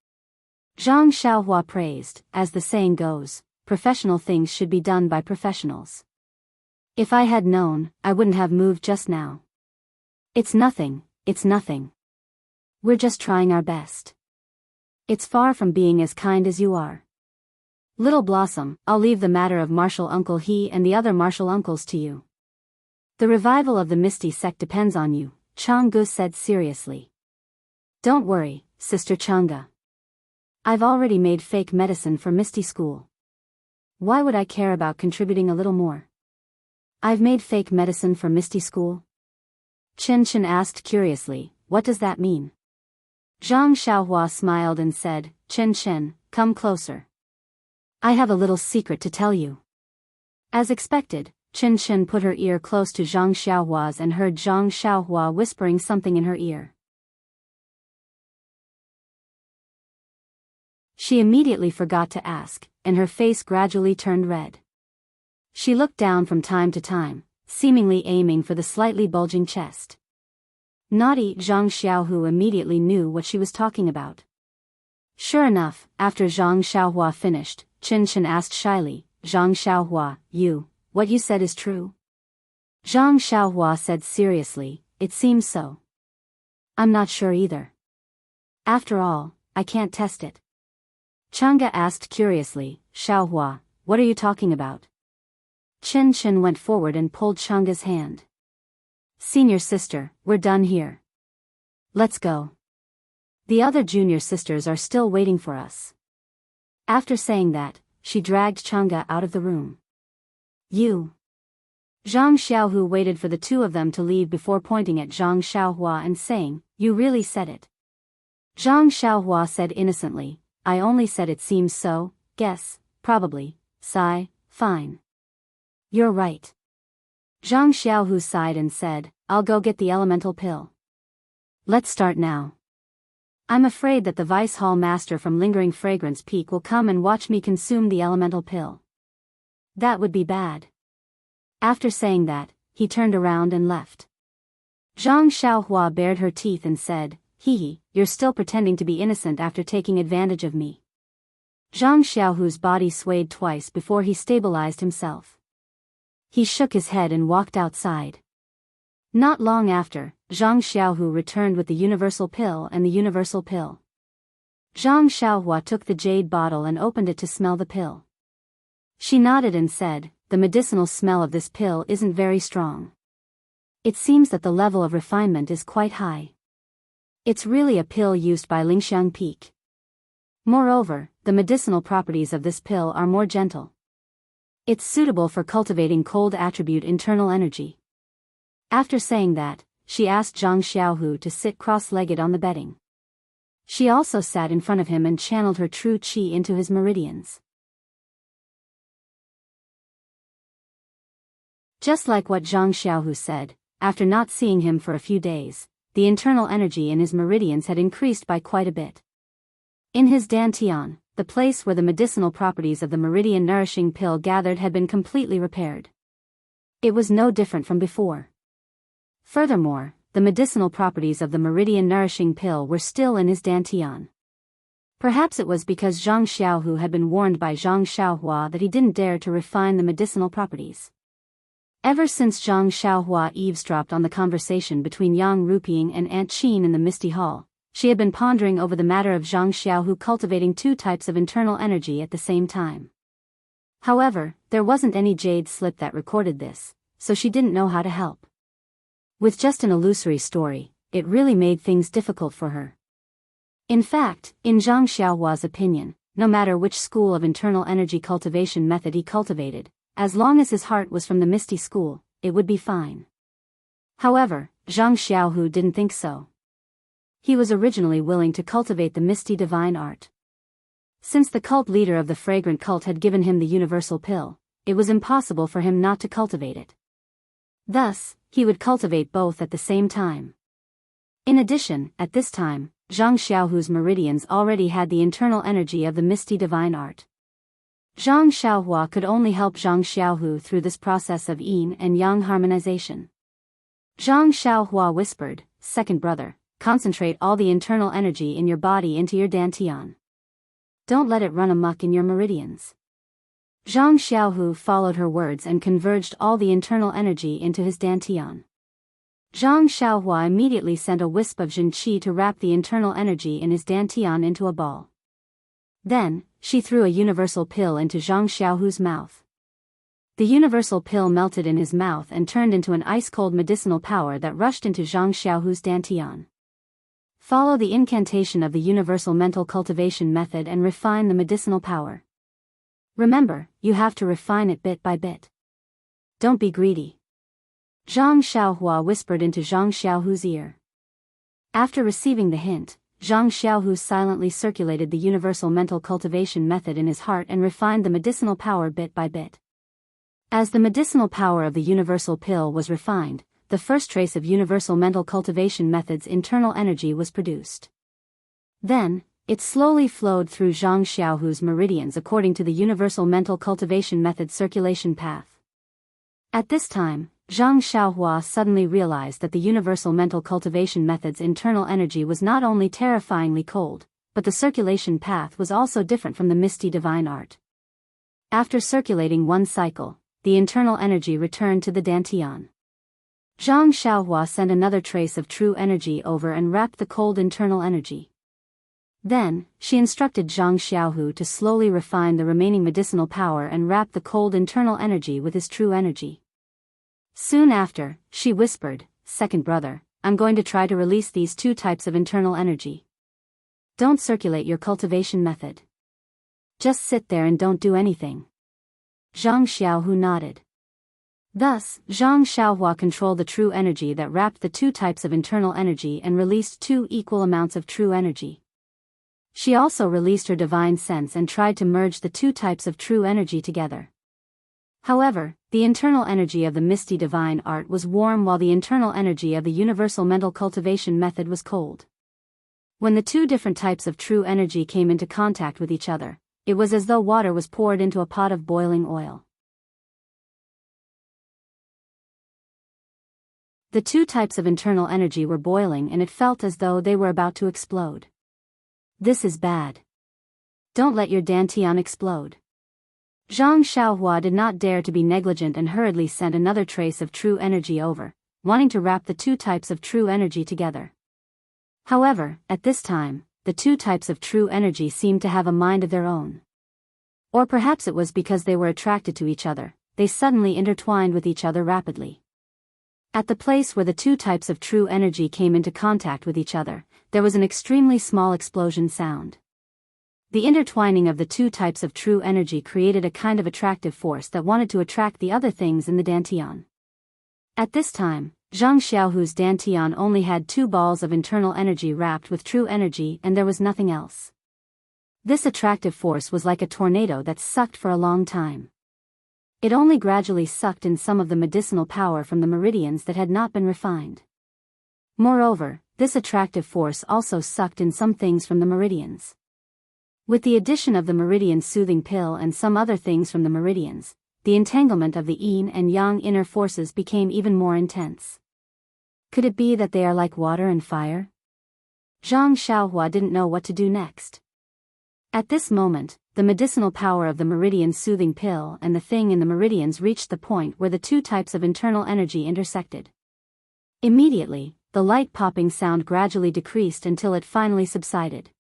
Zhang Xiaohua praised, as the saying goes, professional things should be done by professionals. If I had known, I wouldn't have moved just now. It's nothing, it's nothing. We're just trying our best. It's far from being as kind as you are. Little Blossom, I'll leave the matter of Martial Uncle He and the other martial uncles to you. The revival of the Misty sect depends on you, Chang'e said seriously. Don't worry, Sister Chang'e. I've already made fake medicine for Misty School. Why would I care about contributing a little more? I've made fake medicine for Misty School? Chen Chen asked curiously, what does that mean? Zhang Xiaohua smiled and said, Chen Chen, come closer. I have a little secret to tell you. As expected, Chen Chen put her ear close to Zhang Xiaohua's and heard Zhang Xiaohua whispering something in her ear. She immediately forgot to ask, and her face gradually turned red. She looked down from time to time, seemingly aiming for the slightly bulging chest. Naughty Zhang Xiaohu immediately knew what she was talking about. Sure enough, after Zhang Xiaohua finished, Chen Chen asked shyly, Zhang Xiaohua, what you said is true? Zhang Xiaohua said seriously, it seems so. I'm not sure either. After all, I can't test it. Chang'e asked curiously, Xiaohua, what are you talking about? Chen Chen went forward and pulled Chang'e's hand. Senior sister, we're done here. Let's go. The other junior sisters are still waiting for us. After saying that, she dragged Chang'e out of the room. You. Zhang Xiaohu waited for the two of them to leave before pointing at Zhang Xiaohua and saying, you really said it. Zhang Xiaohua said innocently, I only said it seems so, guess, probably, sigh, fine. You're right. Zhang Xiaohu sighed and said, I'll go get the elemental pill. Let's start now. I'm afraid that the Vice Hall Master from Lingering Fragrance Peak will come and watch me consume the elemental pill. That would be bad. After saying that, he turned around and left. Zhang Xiaohua bared her teeth and said, you're still pretending to be innocent after taking advantage of me. Zhang Xiaohu's body swayed twice before he stabilized himself. He shook his head and walked outside. Not long after, Zhang Xiaohu returned with the universal pill and the universal pill. Zhang Xiaohua took the jade bottle and opened it to smell the pill. She nodded and said, the medicinal smell of this pill isn't very strong. It seems that the level of refinement is quite high. It's really a pill used by Lingxiang Peak. Moreover, the medicinal properties of this pill are more gentle. It's suitable for cultivating cold attribute internal energy. After saying that, she asked Zhang Xiaohu to sit cross-legged on the bedding. She also sat in front of him and channeled her true qi into his meridians. Just like what Zhang Xiaohu said, after not seeing him for a few days, the internal energy in his meridians had increased by quite a bit. In his dantian, the place where the medicinal properties of the meridian nourishing pill gathered had been completely repaired. It was no different from before. Furthermore, the medicinal properties of the meridian nourishing pill were still in his dantian. Perhaps it was because Zhang Xiaohu had been warned by Zhang Xiaohua that he didn't dare to refine the medicinal properties. Ever since Zhang Xiaohua eavesdropped on the conversation between Yang Ruping and Aunt Qin in the Misty Hall, she had been pondering over the matter of Zhang Xiaohu cultivating two types of internal energy at the same time. However, there wasn't any jade slip that recorded this, so she didn't know how to help. With just an illusory story, it really made things difficult for her. In fact, in Zhang Xiaohua's opinion, no matter which school of internal energy cultivation method he cultivated, as long as his heart was from the Misty School, it would be fine. However, Zhang Xiaohu didn't think so. He was originally willing to cultivate the Misty Divine Art. Since the cult leader of the fragrant cult had given him the universal pill, it was impossible for him not to cultivate it. Thus, he would cultivate both at the same time. In addition, at this time, Zhang Xiaohu's meridians already had the internal energy of the Misty Divine Art. Zhang Xiaohua could only help Zhang Xiaohu through this process of yin and yang harmonization. Zhang Xiaohua whispered, "Second brother, concentrate all the internal energy in your body into your dantian. Don't let it run amok in your meridians." Zhang Xiaohu followed her words and converged all the internal energy into his dantian. Zhang Xiaohua immediately sent a wisp of Jin Qi to wrap the internal energy in his dantian into a ball. Then, she threw a universal pill into Zhang Xiaohu's mouth. The universal pill melted in his mouth and turned into an ice-cold medicinal power that rushed into Zhang Xiaohu's dantian. Follow the incantation of the universal mental cultivation method and refine the medicinal power. Remember, you have to refine it bit by bit. Don't be greedy. Zhang Xiaohua whispered into Zhang Xiaohu's ear. After receiving the hint, Zhang Xiaohu silently circulated the universal mental cultivation method in his heart and refined the medicinal power bit by bit. As the medicinal power of the universal pill was refined, the first trace of universal mental cultivation method's internal energy was produced. Then, it slowly flowed through Zhang Xiaohu's meridians according to the universal mental cultivation method circulation path. At this time, Zhang Xiaohua suddenly realized that the universal mental cultivation method's internal energy was not only terrifyingly cold, but the circulation path was also different from the Misty Divine Art. After circulating one cycle, the internal energy returned to the dantian. Zhang Xiaohua sent another trace of true energy over and wrapped the cold internal energy. Then, she instructed Zhang Xiaohu to slowly refine the remaining medicinal power and wrap the cold internal energy with his true energy. Soon after, she whispered, "Second brother, I'm going to try to release these two types of internal energy. Don't circulate your cultivation method. Just sit there and don't do anything." Zhang Xiaohu nodded. Thus, Zhang Xiaohua controlled the true energy that wrapped the two types of internal energy and released two equal amounts of true energy. She also released her divine sense and tried to merge the two types of true energy together. However, the internal energy of the Misty Divine Art was warm while the internal energy of the universal mental cultivation method was cold. When the two different types of true energy came into contact with each other, it was as though water was poured into a pot of boiling oil. The two types of internal energy were boiling and it felt as though they were about to explode. This is bad. Don't let your dantian explode. Zhang Xiaohua did not dare to be negligent and hurriedly sent another trace of true energy over, wanting to wrap the two types of true energy together. However, at this time, the two types of true energy seemed to have a mind of their own. Or perhaps it was because they were attracted to each other, they suddenly intertwined with each other rapidly. At the place where the two types of true energy came into contact with each other, there was an extremely small explosion sound. The intertwining of the two types of true energy created a kind of attractive force that wanted to attract the other things in the dantian. At this time, Zhang Xiaohu's dantian only had two balls of internal energy wrapped with true energy and there was nothing else. This attractive force was like a tornado that sucked for a long time. It only gradually sucked in some of the medicinal power from the meridians that had not been refined. Moreover, this attractive force also sucked in some things from the meridians. With the addition of the meridian soothing pill and some other things from the meridians, the entanglement of the yin and yang inner forces became even more intense. Could it be that they are like water and fire? Zhang Xiaohua didn't know what to do next. At this moment, the medicinal power of the meridian soothing pill and the thing in the meridians reached the point where the two types of internal energy intersected. Immediately, the light popping sound gradually decreased until it finally subsided.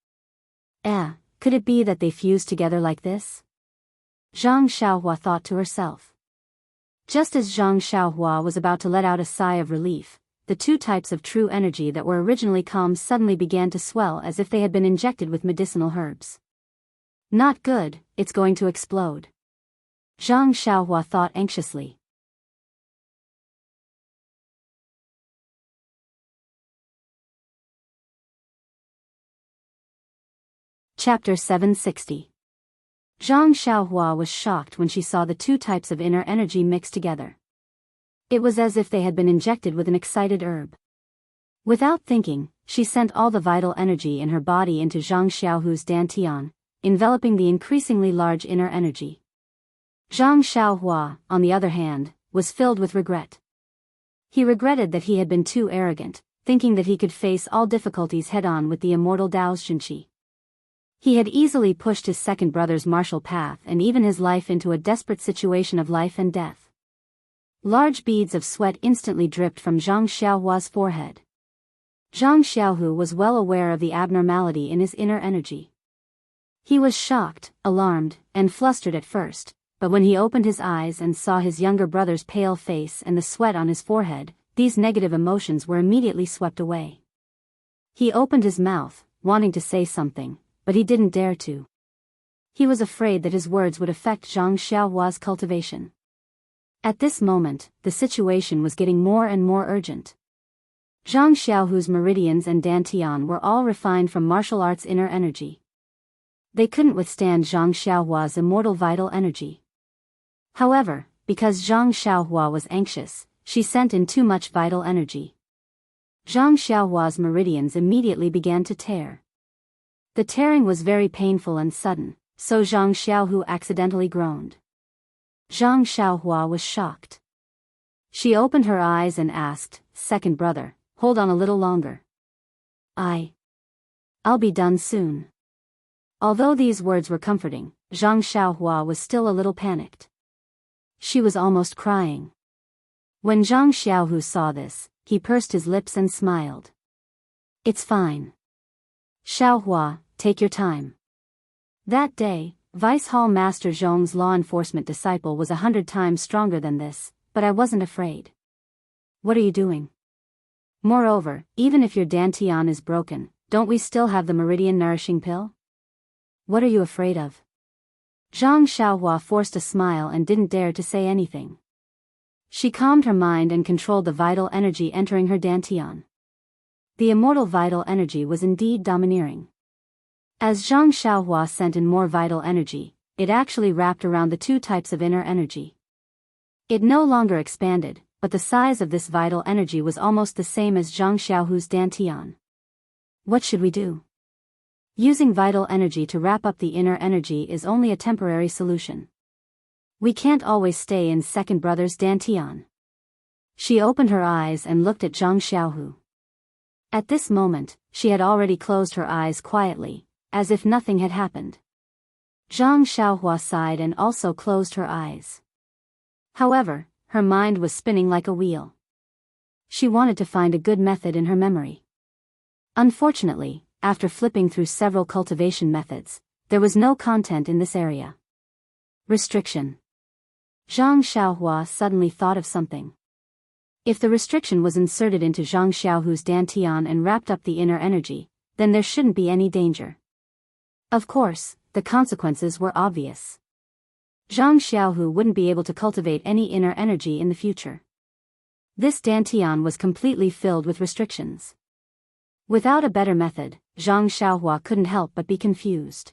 Could it be that they fused together like this? Zhang Xiaohua thought to herself. Just as Zhang Xiaohua was about to let out a sigh of relief, the two types of true energy that were originally calm suddenly began to swell as if they had been injected with medicinal herbs. Not good, it's going to explode. Zhang Xiaohua thought anxiously. Chapter 760. Zhang Xiaohua was shocked when she saw the two types of inner energy mixed together. It was as if they had been injected with an excited herb. Without thinking, she sent all the vital energy in her body into Zhang Xiaohu's dantian, enveloping the increasingly large inner energy. Zhang Xiaohua, on the other hand, was filled with regret. He regretted that he had been too arrogant, thinking that he could face all difficulties head-on with the immortal Dao Xunqi. He had easily pushed his second brother's martial path and even his life into a desperate situation of life and death. Large beads of sweat instantly dripped from Zhang Xiaohua's forehead. Zhang Xiaohu was well aware of the abnormality in his inner energy. He was shocked, alarmed, and flustered at first, but when he opened his eyes and saw his younger brother's pale face and the sweat on his forehead, these negative emotions were immediately swept away. He opened his mouth, wanting to say something, but he didn't dare to. He was afraid that his words would affect Zhang Xiaohua's cultivation. At this moment, the situation was getting more and more urgent. Zhang Xiaohu's meridians and dantian were all refined from martial arts inner energy. They couldn't withstand Zhang Xiaohua's immortal vital energy. However, because Zhang Xiaohua was anxious, she sent in too much vital energy. Zhang Xiaohua's meridians immediately began to tear. The tearing was very painful and sudden, so Zhang Xiaohu accidentally groaned. Zhang Xiaohua was shocked. She opened her eyes and asked, "Second brother, hold on a little longer. I'll be done soon." Although these words were comforting, Zhang Xiaohua was still a little panicked. She was almost crying. When Zhang Xiaohu saw this, he pursed his lips and smiled. "It's fine. Xiaohua, take your time." That day, Vice Hall Master Zhong's law enforcement disciple was 100 times stronger than this, but I wasn't afraid. "What are you doing? Moreover, even if your dantian is broken, don't we still have the meridian nourishing pill? What are you afraid of?" Zhang Xiaohua forced a smile and didn't dare to say anything. She calmed her mind and controlled the vital energy entering her dantian. The immortal vital energy was indeed domineering. As Zhang Xiaohua sent in more vital energy, it actually wrapped around the two types of inner energy. It no longer expanded, but the size of this vital energy was almost the same as Zhang Xiaohu's dantian. What should we do? Using vital energy to wrap up the inner energy is only a temporary solution. We can't always stay in second brother's dantian. She opened her eyes and looked at Zhang Xiaohu. At this moment, she had already closed her eyes quietly, as if nothing had happened. Zhang Xiaohua sighed and also closed her eyes. However, her mind was spinning like a wheel. She wanted to find a good method in her memory. Unfortunately, after flipping through several cultivation methods, there was no content in this area. Restriction. Zhang Xiaohua suddenly thought of something. If the restriction was inserted into Zhang Xiaohu's dantian and wrapped up the inner energy, then there shouldn't be any danger. Of course, the consequences were obvious. Zhang Xiaohu wouldn't be able to cultivate any inner energy in the future. This dantian was completely filled with restrictions. Without a better method, Zhang Xiaohua couldn't help but be confused.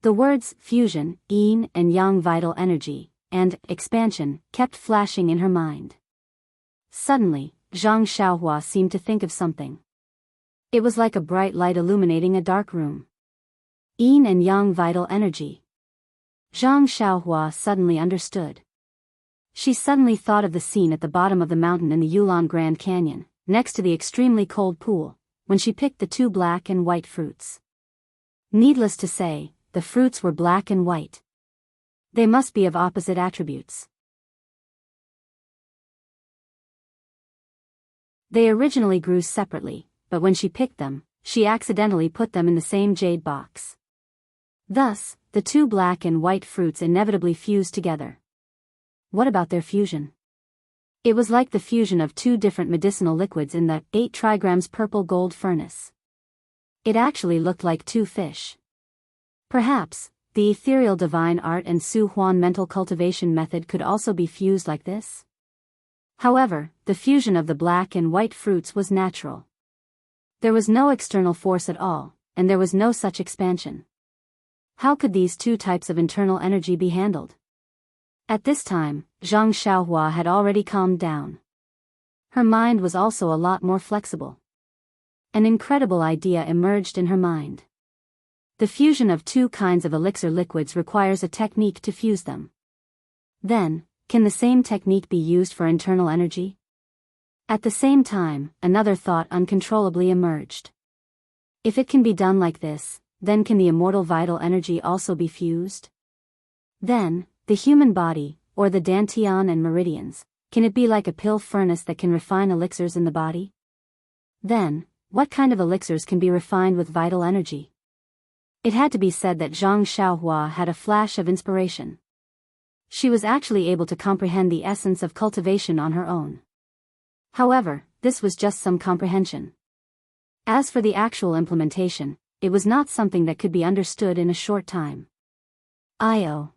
The words fusion, yin and yang vital energy, and expansion kept flashing in her mind. Suddenly, Zhang Xiaohua seemed to think of something. It was like a bright light illuminating a dark room. Yin and Yang vital energy. Zhang Xiaohua suddenly understood. She suddenly thought of the scene at the bottom of the mountain in the Yulon Grand Canyon, next to the extremely cold pool, when she picked the two black and white fruits. Needless to say, the fruits were black and white. They must be of opposite attributes. They originally grew separately, but when she picked them, she accidentally put them in the same jade box. Thus, the two black and white fruits inevitably fused together. What about their fusion? It was like the fusion of two different medicinal liquids in the 8 trigrams purple gold furnace. It actually looked like two fish. Perhaps, the ethereal divine art and Su Huan mental cultivation method could also be fused like this? However, the fusion of the black and white fruits was natural. There was no external force at all, and there was no such expansion. How could these two types of internal energy be handled? At this time, Zhang Xiaohua had already calmed down. Her mind was also a lot more flexible. An incredible idea emerged in her mind. The fusion of two kinds of elixir liquids requires a technique to fuse them. Then, can the same technique be used for internal energy? At the same time, another thought uncontrollably emerged. If it can be done like this, then can the immortal vital energy also be fused? Then, the human body, or the dantian and meridians, can it be like a pill furnace that can refine elixirs in the body? Then, what kind of elixirs can be refined with vital energy? It had to be said that Zhang Xiaohua had a flash of inspiration. She was actually able to comprehend the essence of cultivation on her own. However, this was just some comprehension. As for the actual implementation, it was not something that could be understood in a short time. Zhang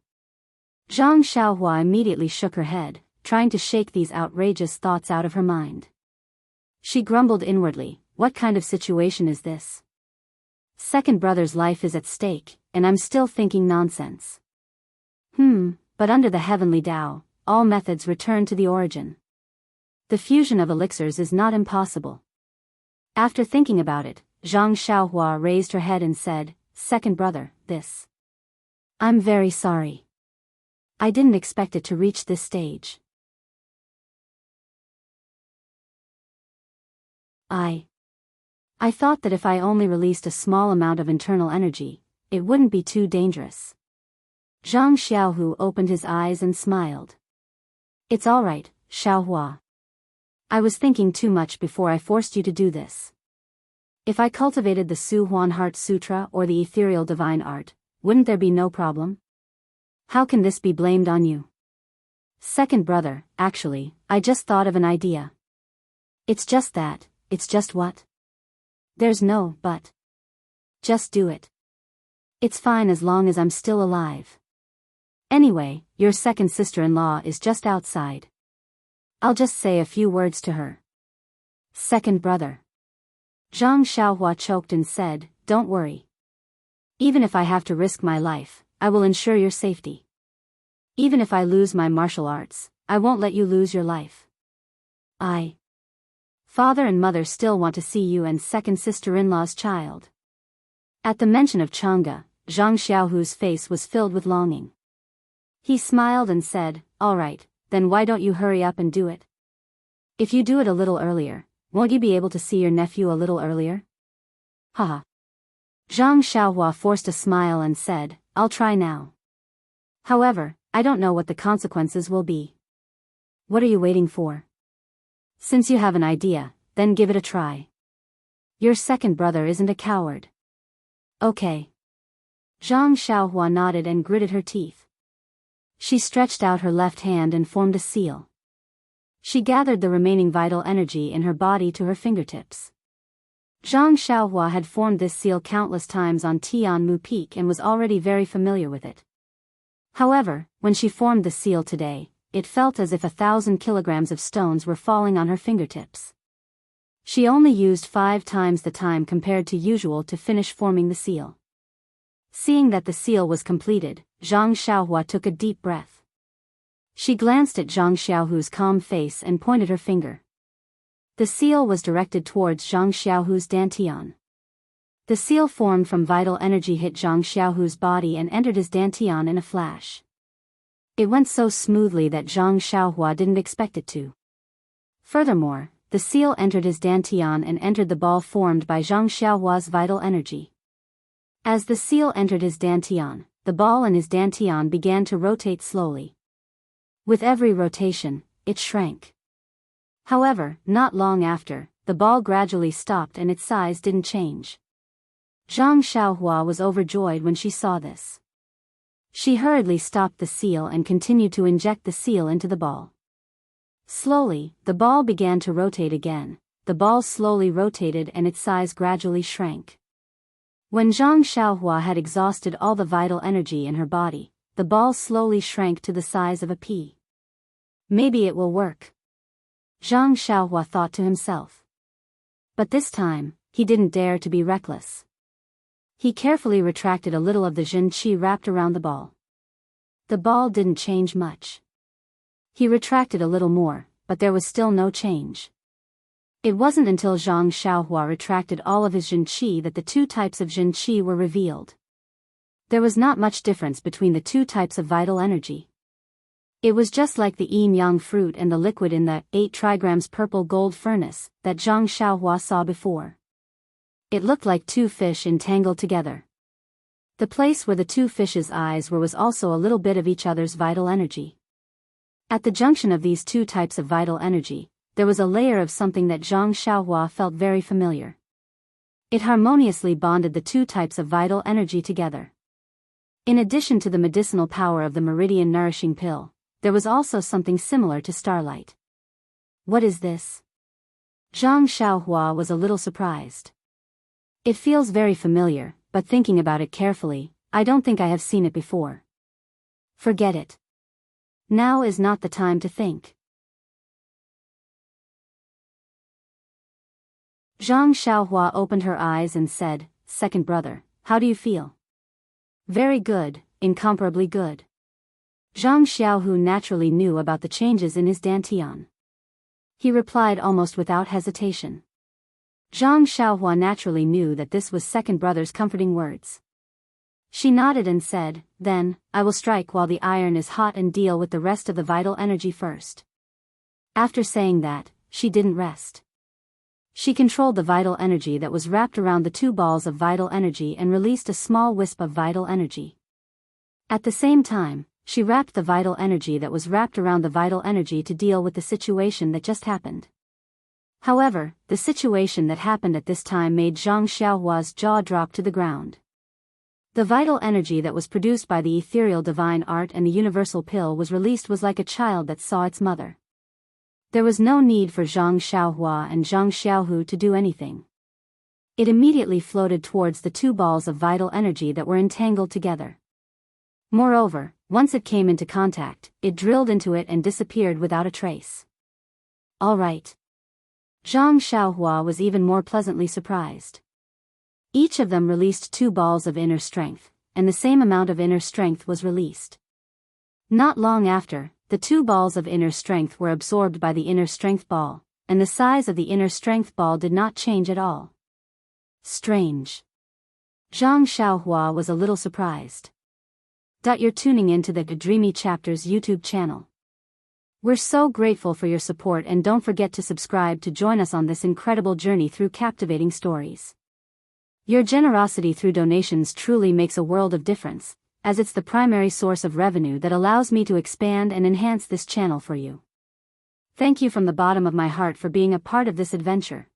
Xiaohua immediately shook her head, trying to shake these outrageous thoughts out of her mind. She grumbled inwardly, what kind of situation is this? Second brother's life is at stake, and I'm still thinking nonsense. But under the heavenly Tao, all methods return to the origin. The fusion of elixirs is not impossible. After thinking about it, Zhang Xiaohua raised her head and said, Second brother, this. I'm very sorry. I didn't expect it to reach this stage. I thought that if I only released a small amount of internal energy, it wouldn't be too dangerous. Zhang Xiaohu opened his eyes and smiled. It's all right, Xiaohua. I was thinking too much before I forced you to do this. If I cultivated the Su Huan Heart Sutra or the ethereal divine art, wouldn't there be no problem? How can this be blamed on you? Second brother, actually, I just thought of an idea. It's just what? There's no but. Just do it. It's fine as long as I'm still alive. Anyway, your second sister-in-law is just outside. I'll just say a few words to her. Second brother. Zhang Xiaohua choked and said, Don't worry. Even if I have to risk my life, I will ensure your safety. Even if I lose my martial arts, I won't let you lose your life. Father and mother still want to see you and second sister-in-law's child. At the mention of Chang'e, Zhang Xiaohu's face was filled with longing. He smiled and said, All right, then why don't you hurry up and do it? If you do it a little earlier, won't you be able to see your nephew a little earlier? Haha. Zhang Xiaohua forced a smile and said, I'll try now. However, I don't know what the consequences will be. What are you waiting for? Since you have an idea, then give it a try. Your second brother isn't a coward. Okay. Zhang Xiaohua nodded and gritted her teeth. She stretched out her left hand and formed a seal. She gathered the remaining vital energy in her body to her fingertips. Zhang Xiaohua had formed this seal countless times on Tianmu Peak and was already very familiar with it. However, when she formed the seal today, it felt as if 1,000 kilograms of stones were falling on her fingertips. She only used 5 times the time compared to usual to finish forming the seal. Seeing that the seal was completed, Zhang Xiaohua took a deep breath. She glanced at Zhang Xiaohu's calm face and pointed her finger. The seal was directed towards Zhang Xiaohu's dantian. The seal formed from vital energy hit Zhang Xiaohu's body and entered his dantian in a flash. It went so smoothly that Zhang Xiaohua didn't expect it to. Furthermore, the seal entered his dantian and entered the ball formed by Zhang Xiaohua's vital energy. As the seal entered his dantian, the ball in his dantian began to rotate slowly. With every rotation, it shrank. However, not long after, the ball gradually stopped and its size didn't change. Zhang Xiaohua was overjoyed when she saw this. She hurriedly stopped the seal and continued to inject the seal into the ball. Slowly, the ball began to rotate again. The ball slowly rotated and its size gradually shrank. When Zhang Xiaohua had exhausted all the vital energy in her body, the ball slowly shrank to the size of a pea. Maybe it will work, Zhang Xiaohua thought to himself. But this time, he didn't dare to be reckless. He carefully retracted a little of the Jin Qi wrapped around the ball. The ball didn't change much. He retracted a little more, but there was still no change. It wasn't until Zhang Xiaohua retracted all of his Jin Qi that the two types of Jin Qi were revealed. There was not much difference between the two types of vital energy. It was just like the yin-yang fruit and the liquid in the 8 trigrams purple gold furnace that Zhang Xiaohua saw before. It looked like two fish entangled together. The place where the two fishes' eyes were was also a little bit of each other's vital energy. At the junction of these two types of vital energy, there was a layer of something that Zhang Xiaohua felt very familiar. It harmoniously bonded the two types of vital energy together. In addition to the medicinal power of the meridian nourishing pill, there was also something similar to starlight. What is this? Zhang Xiaohua was a little surprised. It feels very familiar, but thinking about it carefully, I don't think I have seen it before. Forget it. Now is not the time to think. Zhang Xiaohua opened her eyes and said, "Second brother, how do you feel?" "Very good, incomparably good." Zhang Xiaohu naturally knew about the changes in his dantian. He replied almost without hesitation. Zhang Xiaohua naturally knew that this was second brother's comforting words. She nodded and said, "Then, I will strike while the iron is hot and deal with the rest of the vital energy first." After saying that, she didn't rest. She controlled the vital energy that was wrapped around the two balls of vital energy and released a small wisp of vital energy. At the same time, she wrapped the vital energy that was wrapped around the vital energy to deal with the situation that just happened. However, the situation that happened at this time made Zhang Xiaohua's jaw drop to the ground. The vital energy that was produced by the ethereal divine art and the universal pill was released was like a child that saw its mother. There was no need for Zhang Xiaohua and Zhang Xiaohu to do anything. It immediately floated towards the two balls of vital energy that were entangled together. Moreover, once it came into contact, it drilled into it and disappeared without a trace. All right. Zhang Xiaohua was even more pleasantly surprised. Each of them released 2 balls of inner strength, and the same amount of inner strength was released. Not long after, the 2 balls of inner strength were absorbed by the inner strength ball, and the size of the inner strength ball did not change at all. Strange. Zhang Xiaohua was a little surprised. You're tuning into the Dreamy Chapters YouTube channel. We're so grateful for your support, and don't forget to subscribe to join us on this incredible journey through captivating stories. Your generosity through donations truly makes a world of difference, as it's the primary source of revenue that allows me to expand and enhance this channel for you. Thank you from the bottom of my heart for being a part of this adventure.